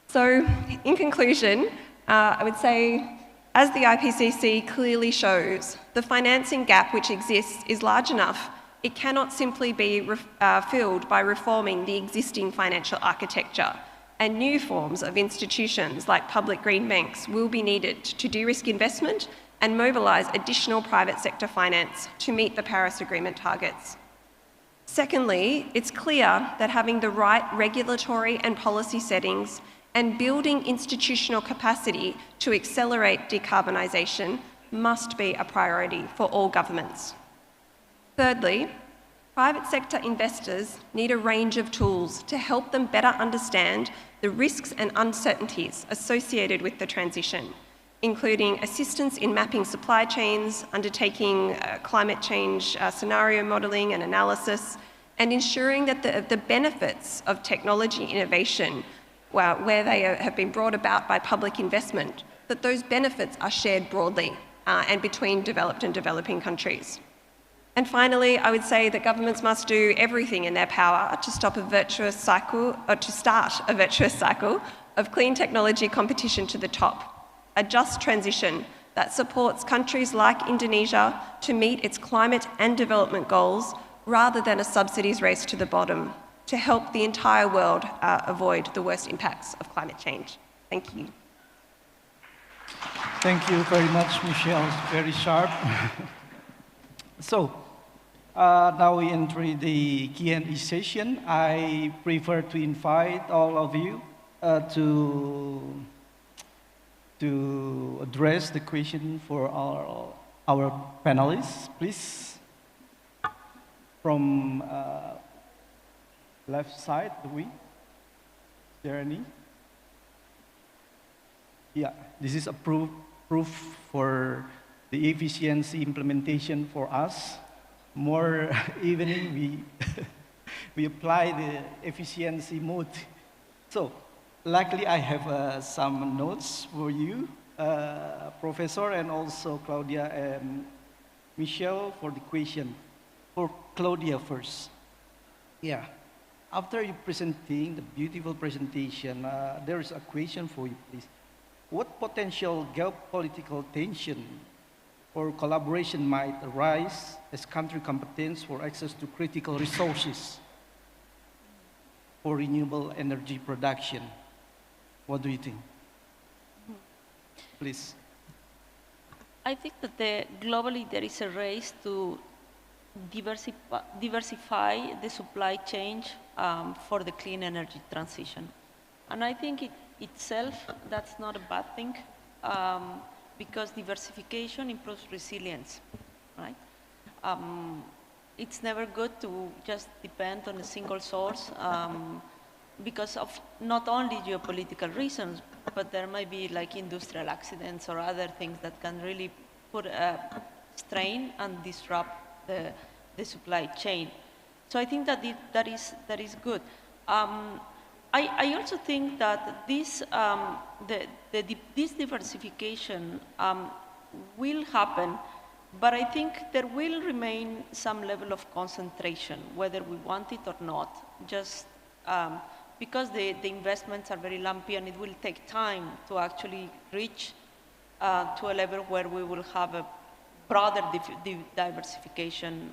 So, in conclusion, I would say, as the IPCC clearly shows, the financing gap which exists is large enough. It cannot simply be filled by reforming the existing financial architecture, and new forms of institutions like public green banks will be needed to de-risk investment and mobilise additional private sector finance to meet the Paris Agreement targets. Secondly, it's clear that having the right regulatory and policy settings and building institutional capacity to accelerate decarbonisation must be a priority for all governments. Thirdly, private sector investors need a range of tools to help them better understand the risks and uncertainties associated with the transition, including assistance in mapping supply chains, undertaking climate change scenario modelling and analysis, and ensuring that the benefits of technology innovation, where they have been brought about by public investment, that those benefits are shared broadly and between developed and developing countries. And finally, I would say that governments must do everything in their power to stop a virtuous cycle, or to start a virtuous cycle of clean technology competition to the top, a just transition that supports countries like Indonesia to meet its climate and development goals, rather than a subsidies race to the bottom, to help the entire world avoid the worst impacts of climate change. Thank you. Thank you. Thank you very much, Michelle. Very sharp. So, now we enter the Q&A session. I prefer to invite all of you to address the question for our panelists, please. From left side, is there any? Yeah, this is a proof for the efficiency implementation for us. More evening, we apply the efficiency mode. So, luckily I have some notes for you, Professor, and also Claudia and Michelle for the question. For Claudia first. Yeah, after you presenting the beautiful presentation, there is a question for you, please. What potential geopolitical tension or collaboration might arise as country competence for access to critical resources for renewable energy production? What do you think? Please. I think that globally there is a race to diversify the supply chain for the clean energy transition. And I think itself, that's not a bad thing, because diversification improves resilience, right? It's never good to just depend on a single source because of not only geopolitical reasons, but there might be like industrial accidents or other things that can really put a strain and disrupt the supply chain. So I think that that is good. I also think that this diversification will happen, but I think there will remain some level of concentration, whether we want it or not, just because the investments are very lumpy and it will take time to actually reach to a level where we will have a broader diversification,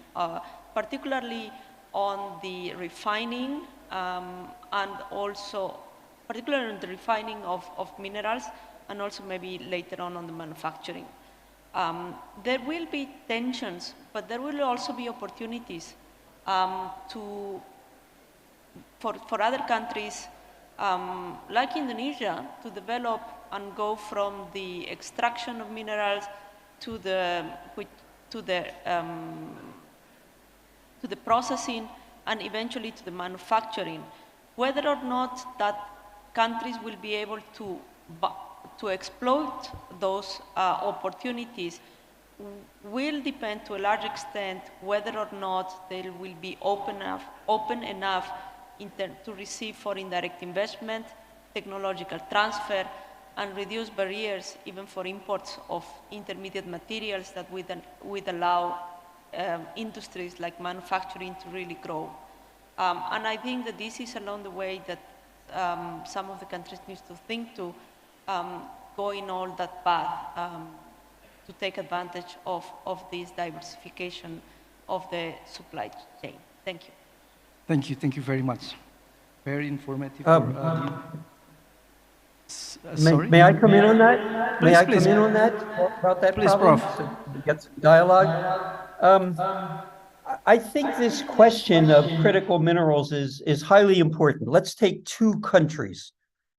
particularly on the refining and also particularly on the refining of minerals and also maybe later on the manufacturing. There will be tensions, but there will also be opportunities for other countries like Indonesia to develop and go from the extraction of minerals to the processing and eventually to the manufacturing. Whether or not that countries will be able to exploit those opportunities will depend to a large extent whether or not they will be open enough to receive foreign direct investment, technological transfer, and reduce barriers even for imports of intermediate materials that would allow industries like manufacturing to really grow. And I think that this is along the way that some of the countries need to think to go in all that path to take advantage of this diversification of the supply chain. Thank you. Thank you. Thank you very much. Very informative. May I come in on that? Please, May I please. come in on that? About that Please, problem? Prof. So we get some dialogue. I think this question of critical minerals is highly important. Let's take two countries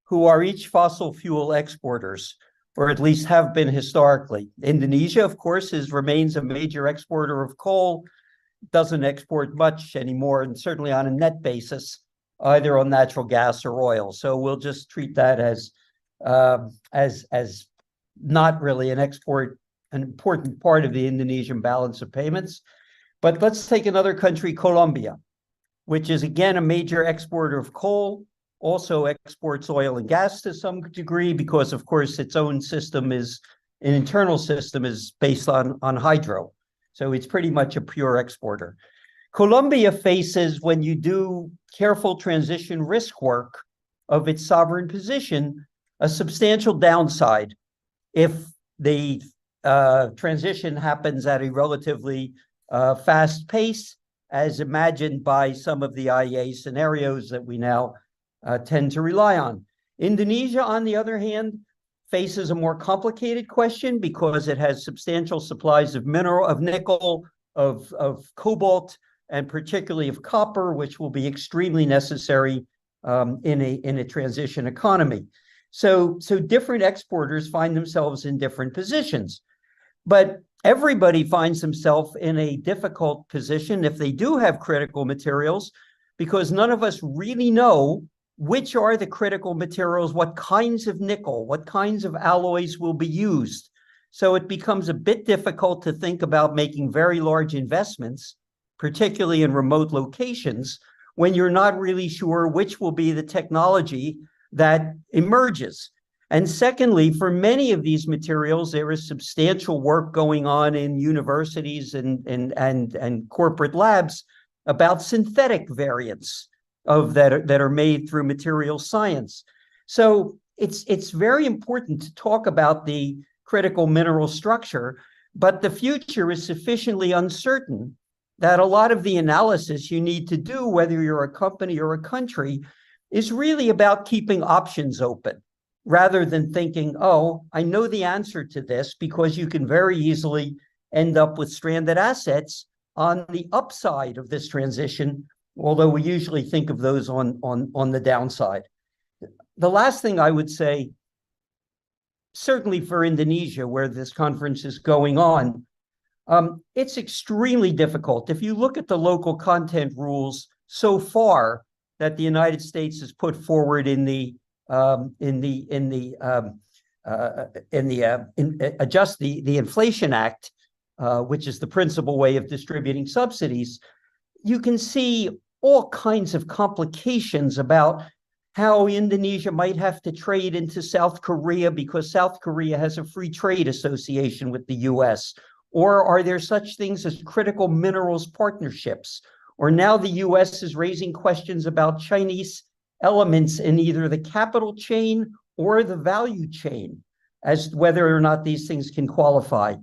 who are each fossil fuel exporters, or at least have been historically. Indonesia, of course, remains a major exporter of coal, doesn't export much anymore, and certainly on a net basis, either on natural gas or oil. So we'll just treat that as not really an important part of the Indonesian balance of payments. But let's take another country, Colombia, which is again a major exporter of coal, also exports oil and gas to some degree because, of course, its own system an internal system is based on hydro. So it's pretty much a pure exporter. Colombia faces, when you do careful transition risk work of its sovereign position, a substantial downside if the transition happens at a relatively fast pace, as imagined by some of the IEA scenarios that we now tend to rely on. Indonesia, on the other hand, faces a more complicated question because it has substantial supplies of nickel, of cobalt, and particularly of copper, which will be extremely necessary in a transition economy. So different exporters find themselves in different positions. But everybody finds themselves in a difficult position if they do have critical materials, because none of us really know which are the critical materials, what kinds of nickel, what kinds of alloys will be used. So it becomes a bit difficult to think about making very large investments, particularly in remote locations, when you're not really sure which will be the technology that emerges. And secondly, for many of these materials, there is substantial work going on in universities and corporate labs about synthetic variants of that are made through material science. So it's very important to talk about the critical mineral structure, but the future is sufficiently uncertain that a lot of the analysis you need to do, whether you're a company or a country, is really about keeping options open, rather than thinking, oh, I know the answer to this, because you can very easily end up with stranded assets on the upside of this transition, although we usually think of those on the downside. The last thing I would say, certainly for Indonesia, where this conference is going on, it's extremely difficult. If you look at the local content rules so far that the United States has put forward in the Inflation Act, which is the principal way of distributing subsidies, you can see all kinds of complications about how Indonesia might have to trade into South Korea because South Korea has a free trade association with the US. Or are there such things as critical minerals partnerships? Or now the US is raising questions about Chinese elements in either the capital chain or the value chain, as to whether or not these things can qualify,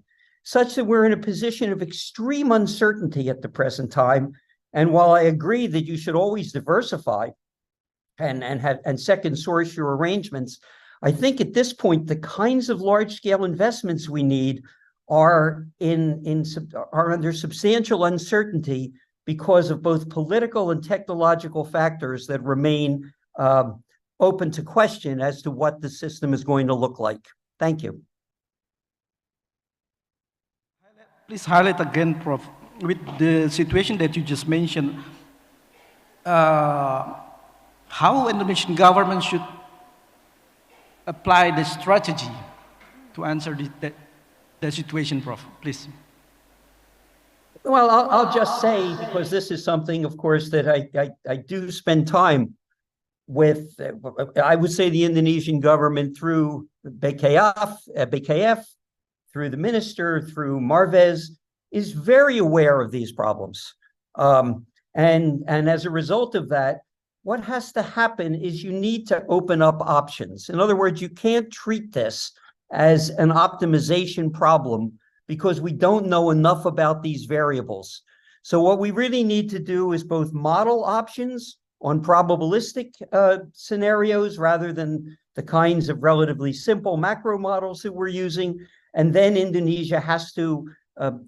such that we're in a position of extreme uncertainty at the present time. And while I agree that you should always diversify and second source your arrangements, I think at this point, the kinds of large-scale investments we need are under substantial uncertainty because of both political and technological factors that remain open to question as to what the system is going to look like. Thank you. Please highlight again, Prof, with the situation that you just mentioned, how Indonesian government should apply the strategy to answer the situation, Prof, please. Well, I'll just say, because this is something, of course, that I do spend time with, I would say the Indonesian government through BKF, through the minister, through Marves, is very aware of these problems. And as a result of that, what has to happen is you need to open up options. In other words, you can't treat this as an optimization problem because we don't know enough about these variables. So what we really need to do is both model options on probabilistic scenarios rather than the kinds of relatively simple macro models that we're using. And then Indonesia has to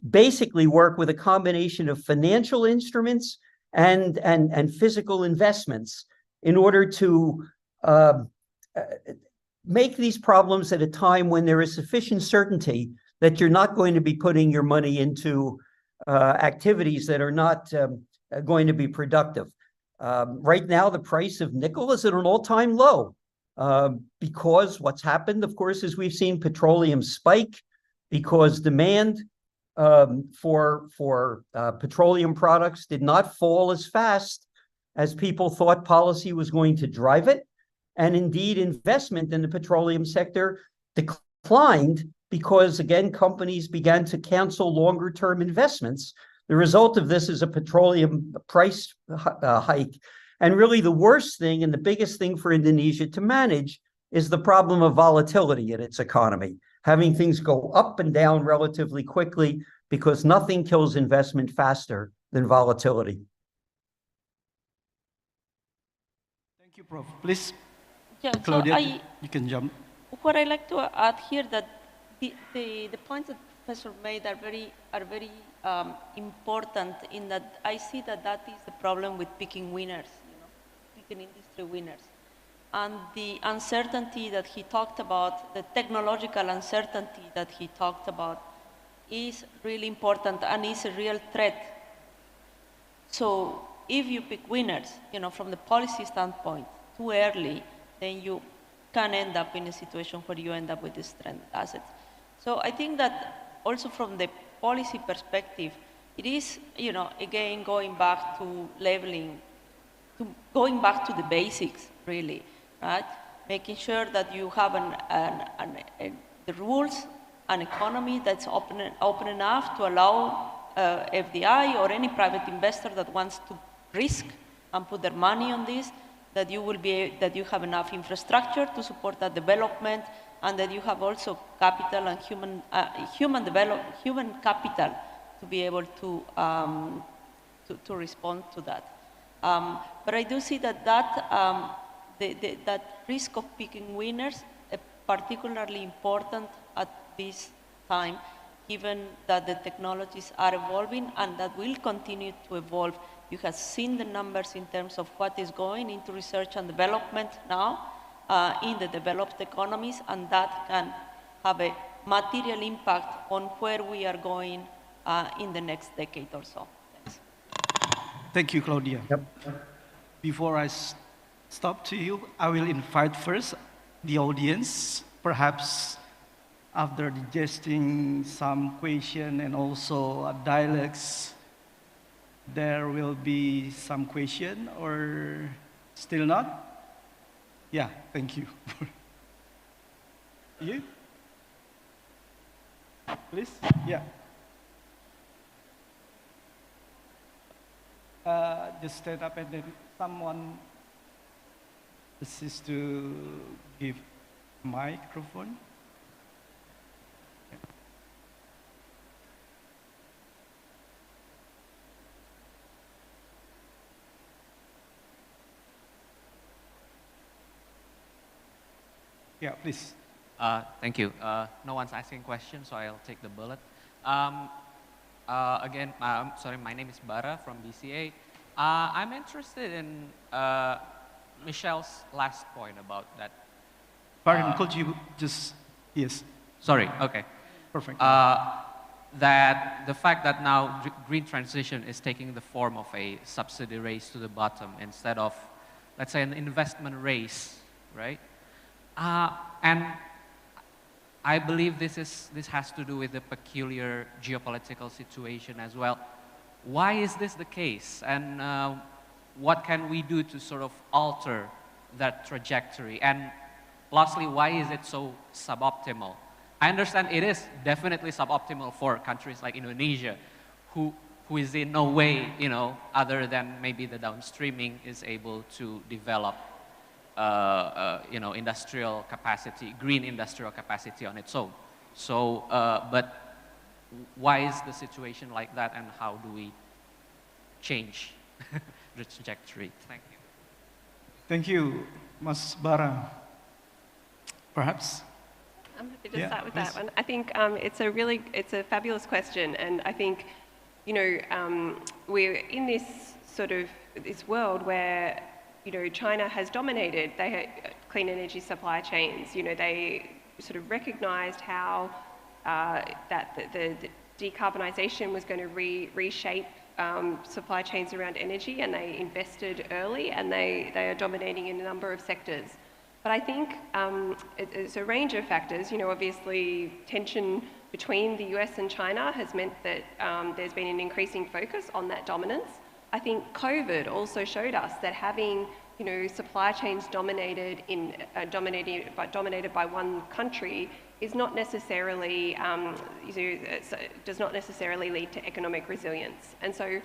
basically work with a combination of financial instruments and physical investments in order to make these problems at a time when there is sufficient certainty that you're not going to be putting your money into activities that are not going to be productive. Right now, the price of nickel is at an all-time low because what's happened, of course, is we've seen petroleum spike because demand for petroleum products did not fall as fast as people thought policy was going to drive it. And indeed, investment in the petroleum sector declined because, again, companies began to cancel longer-term investments. The result of this is a petroleum price hike. And really the worst thing and the biggest thing for Indonesia to manage is the problem of volatility in its economy, having things go up and down relatively quickly because nothing kills investment faster than volatility. Thank you, Prof. Please Yeah, Claudia, so you can jump. what I like to add here that the points that Professor made are very important in that I see that is the problem with picking winners, picking industry winners. And the uncertainty that he talked about, the technological uncertainty that he talked about is really important and is a real threat. So if you pick winners, from the policy standpoint, too early, then you can end up in a situation where you end up with these stranded assets. So I think that also from the policy perspective, it is, again, going back to leveling, going back to the basics, really, right? Making sure that you have the rules, an economy that's open enough to allow FDI or any private investor that wants to risk and put their money on this, that you have enough infrastructure to support that development, and that you have also capital and human capital to be able to respond to that. But I do see that risk of picking winners is particularly important at this time, given that the technologies are evolving and that will continue to evolve. You have seen the numbers in terms of what is going into research and development now in the developed economies, and that can have a material impact on where we are going in the next decade or so. Thanks. Thank you, Claudia. Yep. Before I stop to you, I will invite first the audience, perhaps after digesting some question and also dialogues, there will be some question or still not? Yeah, thank you. You? Please? Yeah. Just stand up and then someone assists to give microphone. Yeah, please. Thank you. No one's asking questions, so I'll take the bullet. Again, sorry, my name is Bara from BCA. I'm interested in Michelle's last point about that. Pardon, could you just, yes. Sorry, okay. Perfect. That the fact that now green transition is taking the form of a subsidy race to the bottom instead of, let's say, an investment race, right? And I believe this has to do with the peculiar geopolitical situation as well. Why is this the case? And what can we do to sort of alter that trajectory? And lastly, why is it so suboptimal? I understand it is definitely suboptimal for countries like Indonesia, who is in no way, other than maybe the downstreaming, is able to develop industrial capacity, green industrial capacity on its own. So, but why is the situation like that, and how do we change the trajectory? Thank you. Thank you, Mas Bara. Perhaps? I'm happy to start with that one. I think it's a fabulous question, and I think, we're in this world where China has dominated clean energy supply chains. They sort of recognized how that the decarbonisation was going to reshape supply chains around energy, and they invested early, and they are dominating in a number of sectors. But I think it's a range of factors. Obviously tension between the US and China has meant that there's been an increasing focus on that dominance. I think COVID also showed us that having supply chains dominated by one country is not necessarily does not necessarily lead to economic resilience. And so,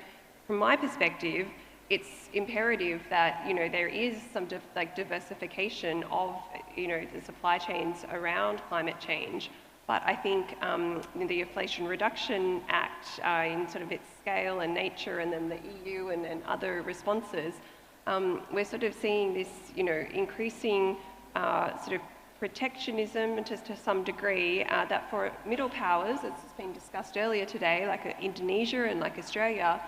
from my perspective, it's imperative that there is some diversification of the supply chains around climate change. But I think the Inflation Reduction Act, in sort of its scale and nature, and then the EU and other responses, we're sort of seeing this increasing sort of protectionism to some degree, that for middle powers, as has been discussed earlier today, like Indonesia and like Australia,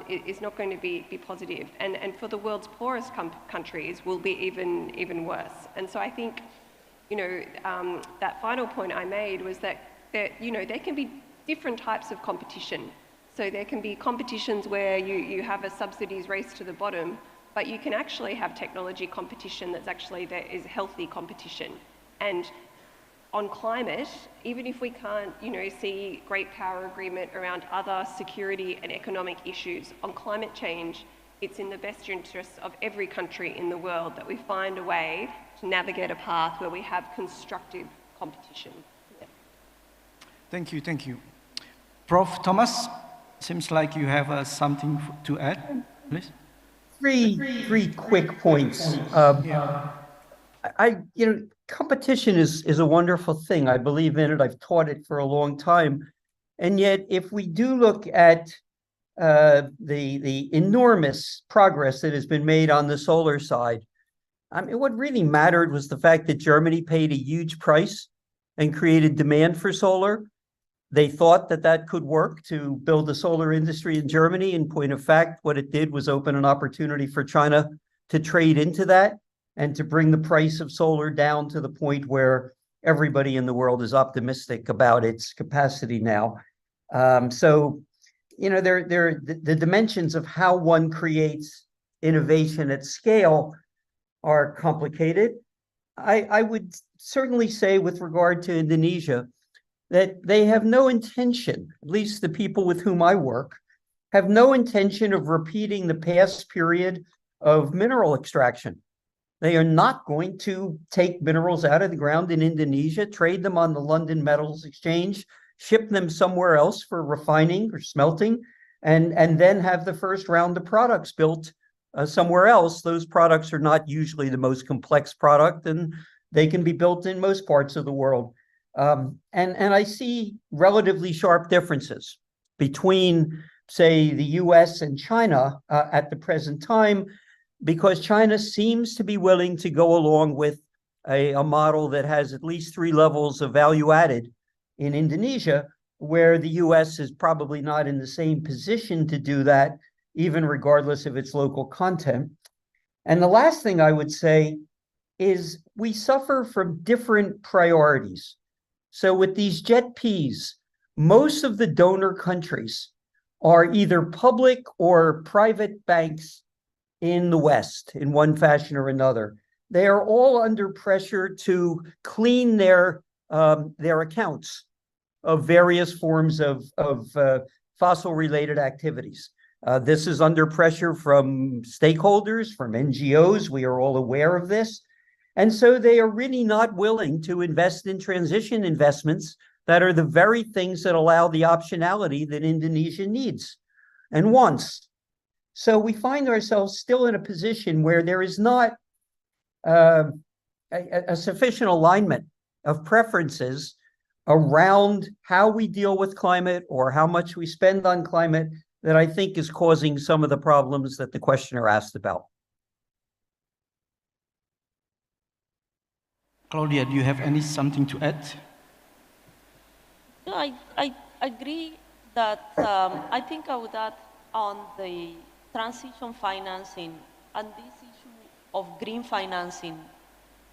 is not going to be positive. And for the world's poorest countries will be even worse. And so I think, that final point I made was that there can be different types of competition. So there can be competitions where you have a subsidies race to the bottom, but you can actually have technology competition there is healthy competition. And on climate, even if we can't, see great power agreement around other security and economic issues, on climate change, it's in the best interest of every country in the world that we find a way to navigate a path where we have constructive competition. Yeah. Thank you. Prof. Thomas, seems like you have something to add, please. Three quick points. Competition is a wonderful thing. I believe in it. I've taught it for a long time. And yet, if we do look at the enormous progress that has been made on the solar side, what really mattered was the fact that Germany paid a huge price and created demand for solar. They thought that could work to build a solar industry in Germany. In point of fact, what it did was open an opportunity for China to trade into that and to bring the price of solar down to the point where everybody in the world is optimistic about its capacity now. The dimensions of how one creates innovation at scale are complicated. I would certainly say with regard to Indonesia, that they have no intention, at least the people with whom I work, have no intention of repeating the past period of mineral extraction. They are not going to take minerals out of the ground in Indonesia, trade them on the London Metals Exchange, ship them somewhere else for refining or smelting, and then have the first round of products built somewhere else. Those products are not usually the most complex product, and they can be built in most parts of the world. And I see relatively sharp differences between, say, the US and China at the present time, because China seems to be willing to go along with a model that has at least 3 levels of value added in Indonesia, where the US is probably not in the same position to do that, even regardless of its local content. And the last thing I would say is we suffer from different priorities. So with these JETPs, most of the donor countries are either public or private banks in the West in one fashion or another. They are all under pressure to clean their accounts of various forms of fossil-related activities. This is under pressure from stakeholders, from NGOs. We are all aware of this. And so they are really not willing to invest in transition investments that are the very things that allow the optionality that Indonesia needs and wants. So we find ourselves still in a position where there is not a sufficient alignment of preferences around how we deal with climate or how much we spend on climate that I think is causing some of the problems that the questioner asked about. Claudia, do you have something to add? No, I agree that I think I would add on the transition financing and this issue of green financing.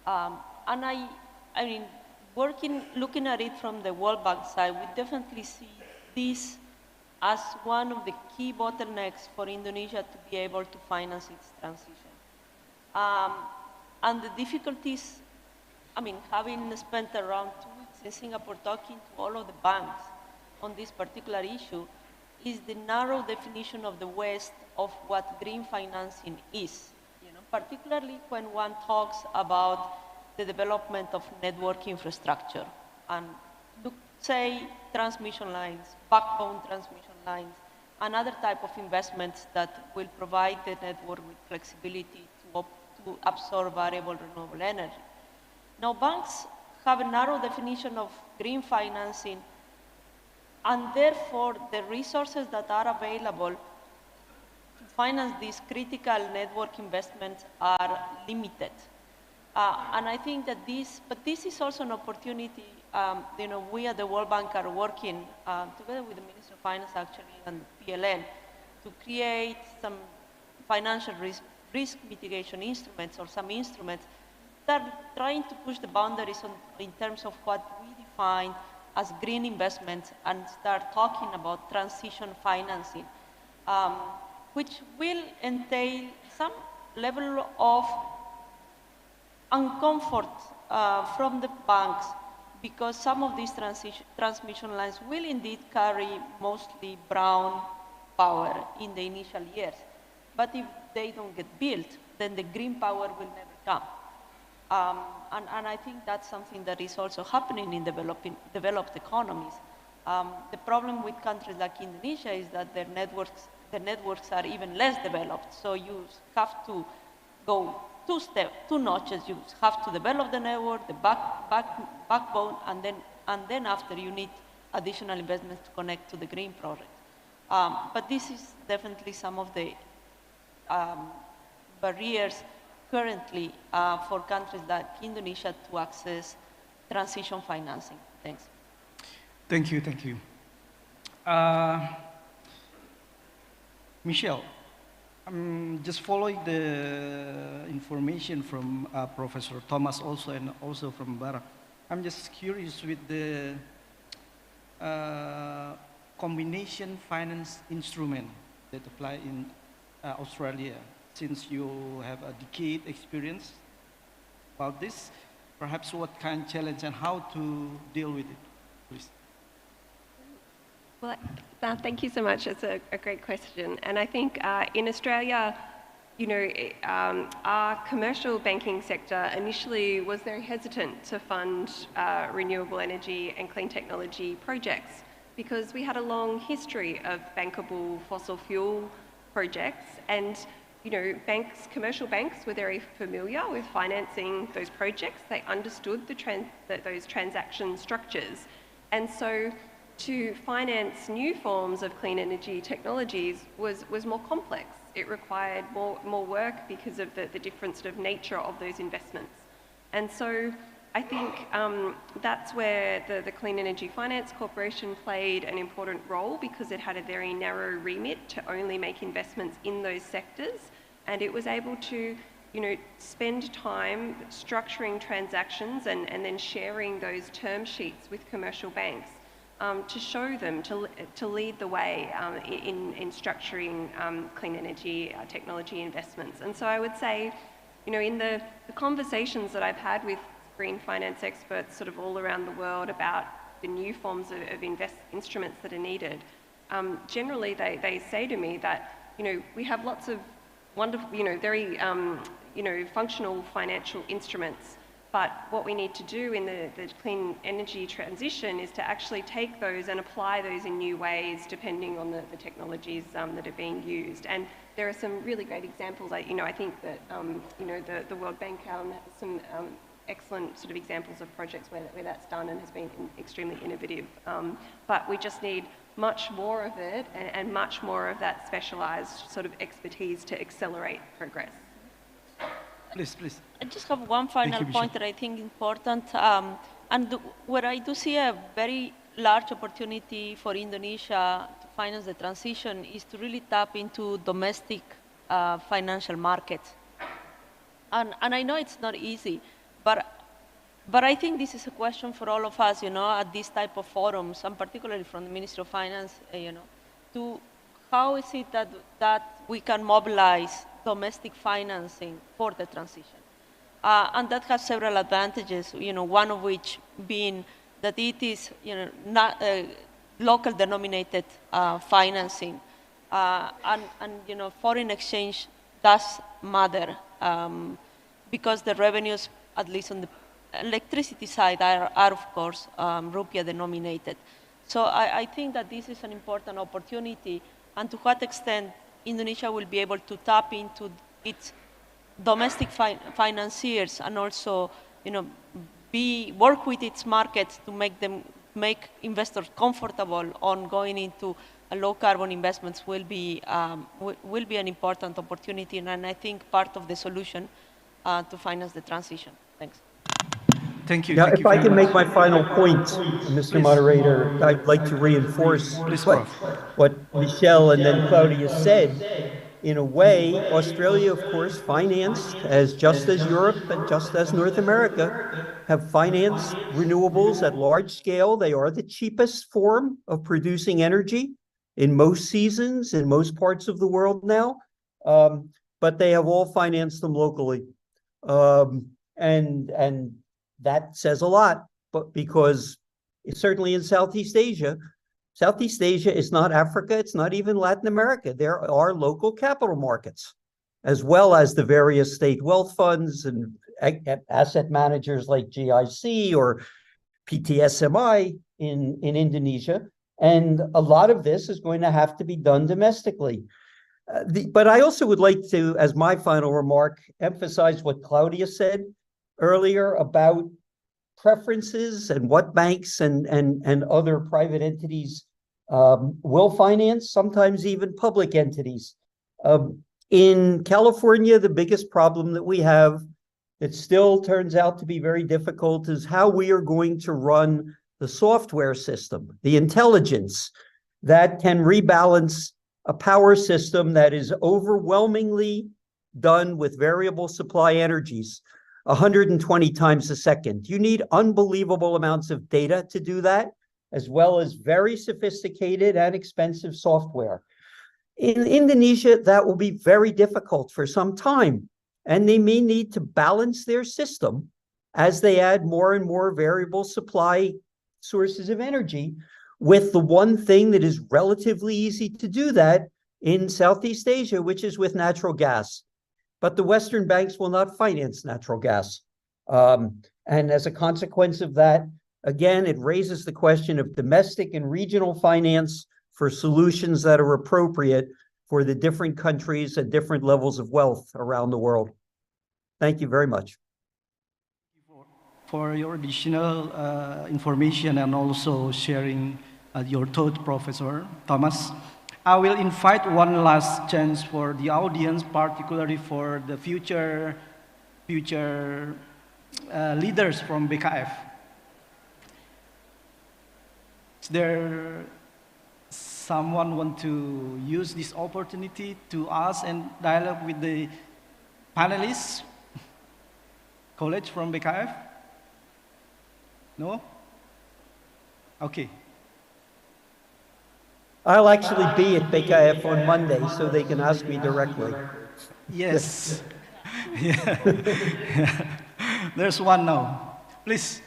And I mean, looking at it from the World Bank side, we definitely see this as one of the key bottlenecks for Indonesia to be able to finance its transition. And the difficulties, I mean, having spent around 2 weeks in Singapore talking to all of the banks on this particular issue, is the narrow definition of the West of what green financing is, particularly when one talks about the development of network infrastructure and say transmission lines, backbone transmission lines, and other type of investments that will provide the network with flexibility to absorb variable renewable energy. Now, banks have a narrow definition of green financing, and therefore the resources that are available to finance these critical network investments are limited. And I think that this is also an opportunity, we at the World Bank are working together with the Minister of Finance actually and PLN to create some financial risk mitigation instruments or some instruments that are trying to push the boundaries in terms of what we define as green investments and start talking about transition financing, which will entail some level of uncomfort from the banks because some of these transmission lines will indeed carry mostly brown power in the initial years. But if they don't get built, then the green power will never come. And I think that's something that is also happening in developed economies. The problem with countries like Indonesia is that the networks are even less developed. So you have to go two notches. You have to develop the network, the backbone, and then after you need additional investments to connect to the green project. But this is definitely some of the barriers currently for countries like Indonesia to access transition financing. Thanks. Thank you, thank you. Michelle, I'm just following the information from Professor Thomas also and also from Barak. I'm just curious with the combination finance instrument that apply in Australia. Since you have a decade experience about this, perhaps what kind of challenge and how to deal with it, please? Well, thank you so much. It's a great question. And I think in Australia, our commercial banking sector initially was very hesitant to fund renewable energy and clean technology projects because we had a long history of bankable fossil fuel projects. And commercial banks were very familiar with financing those projects. They understood those transaction structures. And so to finance new forms of clean energy technologies was more complex. It required more work because of the different sort of nature of those investments. And so I think that's where the Clean Energy Finance Corporation played an important role because it had a very narrow remit to only make investments in those sectors. And it was able to, spend time structuring transactions and then sharing those term sheets with commercial banks to show them, to lead the way in structuring clean energy technology investments. And so I would say, in the conversations that I've had with green finance experts sort of all around the world about the new forms of instruments that are needed, generally they say to me that, we have lots of wonderful, very, functional financial instruments. But what we need to do in the clean energy transition is to actually take those and apply those in new ways depending on the technologies that are being used. And there are some really great examples. I think that, the World Bank has some excellent sort of examples of projects where that's done and has been extremely innovative. But we just need much more of it and much more of that specialized sort of expertise to accelerate progress. Please, please. I just have one final point that I think is important. Where I do see a very large opportunity for Indonesia to finance the transition is to really tap into domestic financial markets. And I know it's not easy, but I think this is a question for all of us, at this type of forums, and particularly from the Ministry of Finance, to how is it that we can mobilize domestic financing for the transition. And that has several advantages, one of which being that it is, not local denominated financing. And foreign exchange does matter because the revenues, at least on the electricity side, are of course, rupiah denominated. So I think that this is an important opportunity, and to what extent Indonesia will be able to tap into its domestic financiers and also, work with its markets to make investors comfortable on going into low carbon investments will be an important opportunity, and I think part of the solution to finance the transition. Thanks. Thank you. Now, Thank if you I very can much. make my final point, Mr. Please. Moderator, I'd like to reinforce Please, Prof. what Michelle and then Claudia said. In a way, Australia, of course, financed, just as Europe and just as North America, have financed renewables at large scale. They are the cheapest form of producing energy in most seasons, in most parts of the world now. But they have all financed them locally. And that says a lot, but because certainly in Southeast Asia is not Africa, it's not even Latin America. There are local capital markets, as well as the various state wealth funds and asset managers like GIC or PTSMI in Indonesia. And a lot of this is going to have to be done domestically. But I also would like to, as my final remark, emphasize what Claudia said earlier about preferences and what banks and other private entities will finance, sometimes even public entities. In California, the biggest problem that we have, it still turns out to be very difficult, is how we are going to run the software system, the intelligence that can rebalance a power system that is overwhelmingly done with variable supply energies, 120 times a second. You need unbelievable amounts of data to do that, as well as very sophisticated and expensive software. In Indonesia, that will be very difficult for some time, and they may need to balance their system as they add more and more variable supply sources of energy with the one thing that is relatively easy to do that in Southeast Asia, which is with natural gas. But the Western banks will not finance natural gas. And as a consequence of that, again, it raises the question of domestic and regional finance for solutions that are appropriate for the different countries at different levels of wealth around the world. Thank you very much. For your additional information and also sharing your thought, Professor Thomas. I will invite one last chance for the audience, particularly for the future leaders from BKF. Is there someone want to use this opportunity to ask and dialogue with the panelists? Colleagues from BKF? No? Okay. I'll actually be at BKF on Monday, so they can ask me directly. Yes. Yeah. There's one now. Please.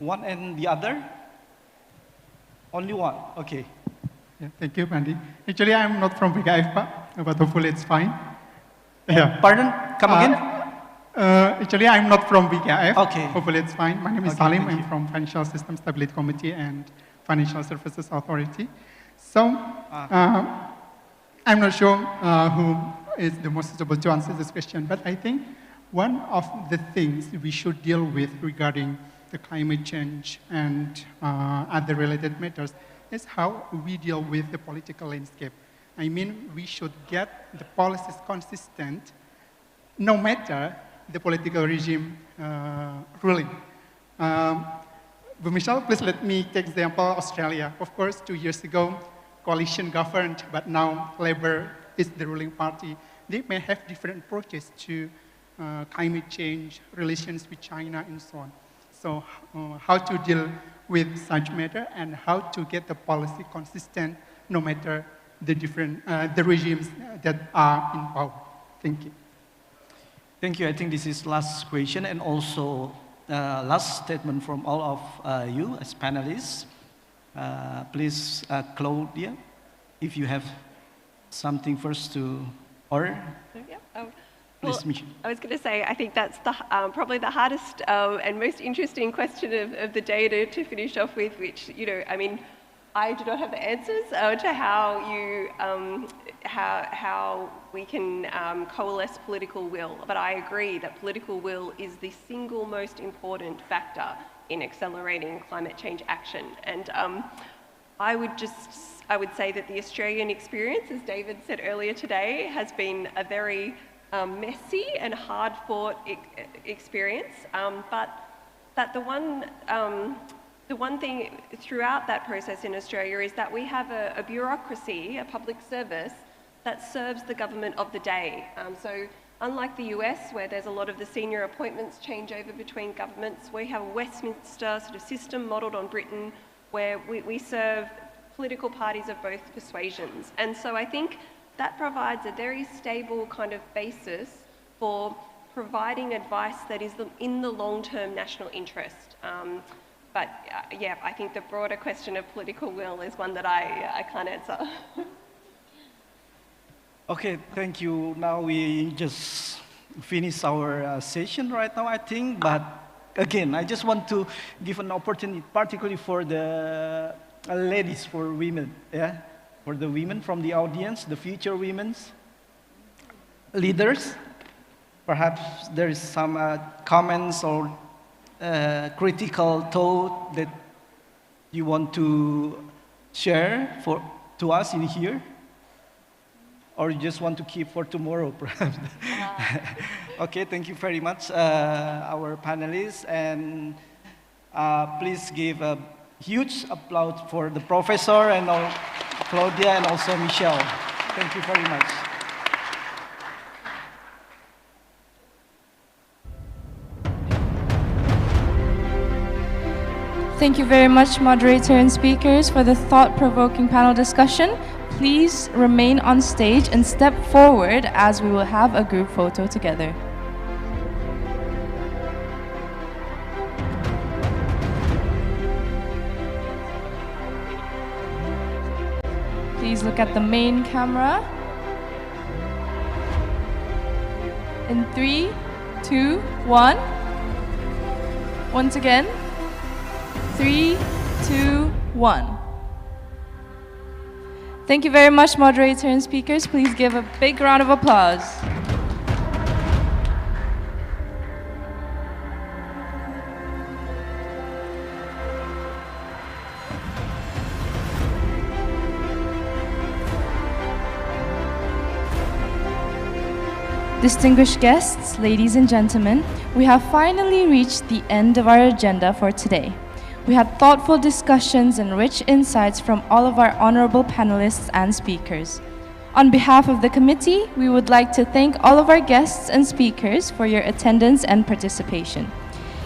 One and the other? Only one. Okay. Yeah, thank you, Mandy. Actually, I'm not from BKF, but hopefully it's fine. Yeah. Pardon? Come again? Actually, I'm not from BKF. Okay. Hopefully it's fine. My name is Salim. I'm from Financial System Stability Committee and Financial Services Authority. So, I'm not sure who is the most suitable to answer this question, but I think one of the things we should deal with regarding the climate change and other related matters is how we deal with the political landscape. I mean, we should get the policies consistent no matter the political regime ruling. But Michelle, please let me take the example of Australia. Of course, 2 years ago, coalition governed, but now Labour is the ruling party. They may have different approaches to climate change, relations with China, and so on. So how to deal with such matter and how to get the policy consistent no matter the different the regimes that are in power. Thank you. Thank you. I think this is last question and also last statement from all of you as panelists. Please, Claudia, if you have something first to order. Yeah. Please, Well, Michelle. I was going to say, I think that's the, probably the hardest and most interesting question of the day to finish off with, which, you know, I mean, I do not have the answers to how you, how we can coalesce political will, but I agree that political will is the single most important factor in accelerating climate change action. And I would just I would say that the Australian experience, as David said earlier today, has been a very messy and hard-fought experience, but that the one thing throughout that process in Australia is that we have a bureaucracy, a public service, that serves the government of the day. So unlike the US, where there's a lot of the senior appointments change over between governments, we have a Westminster sort of system modelled on Britain, where we serve political parties of both persuasions. And so I think that provides a very stable kind of basis for providing advice that is in the long-term national interest. But yeah, I think the broader question of political will is one that I can't answer. Okay, thank you. Now we just finished our session right now, I think. But again, I just want to give an opportunity, particularly for the ladies, for women, yeah? For the women from the audience, the future women's leaders. Perhaps there is some comments or critical thought that you want to share to us in here? Or you just want to keep for tomorrow, perhaps? Okay, thank you very much, our panelists. And please give a huge applause for the professor and Claudia and also Michelle. Thank you very much. Thank you very much, moderator and speakers, for the thought-provoking panel discussion. Please remain on stage and step forward as we will have a group photo together. Please look at the main camera. In 3, 2, 1. Once again. 3, 2, 1. Thank you very much, moderator and speakers. Please give a big round of applause. Distinguished guests, ladies and gentlemen, we have finally reached the end of our agenda for today. We had thoughtful discussions and rich insights from all of our honorable panelists and speakers. On behalf of the committee, we would like to thank all of our guests and speakers for your attendance and participation.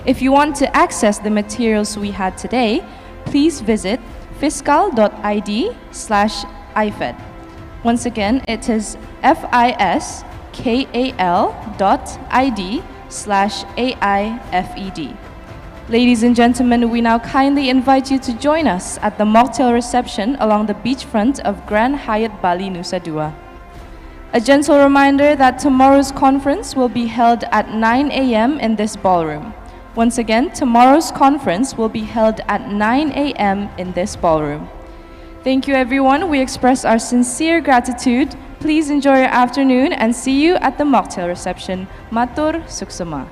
If you want to access the materials we had today, please visit fiscal.id/AIFED. Once again, it is fiscal.id/AIFED. Ladies and gentlemen, we now kindly invite you to join us at the mocktail reception along the beachfront of Grand Hyatt Bali Nusa Dua. A gentle reminder that tomorrow's conference will be held at 9 a.m. in this ballroom. Once again, tomorrow's conference will be held at 9 a.m. in this ballroom. Thank you, everyone. We express our sincere gratitude. Please enjoy your afternoon and see you at the mocktail reception. Matur suksema.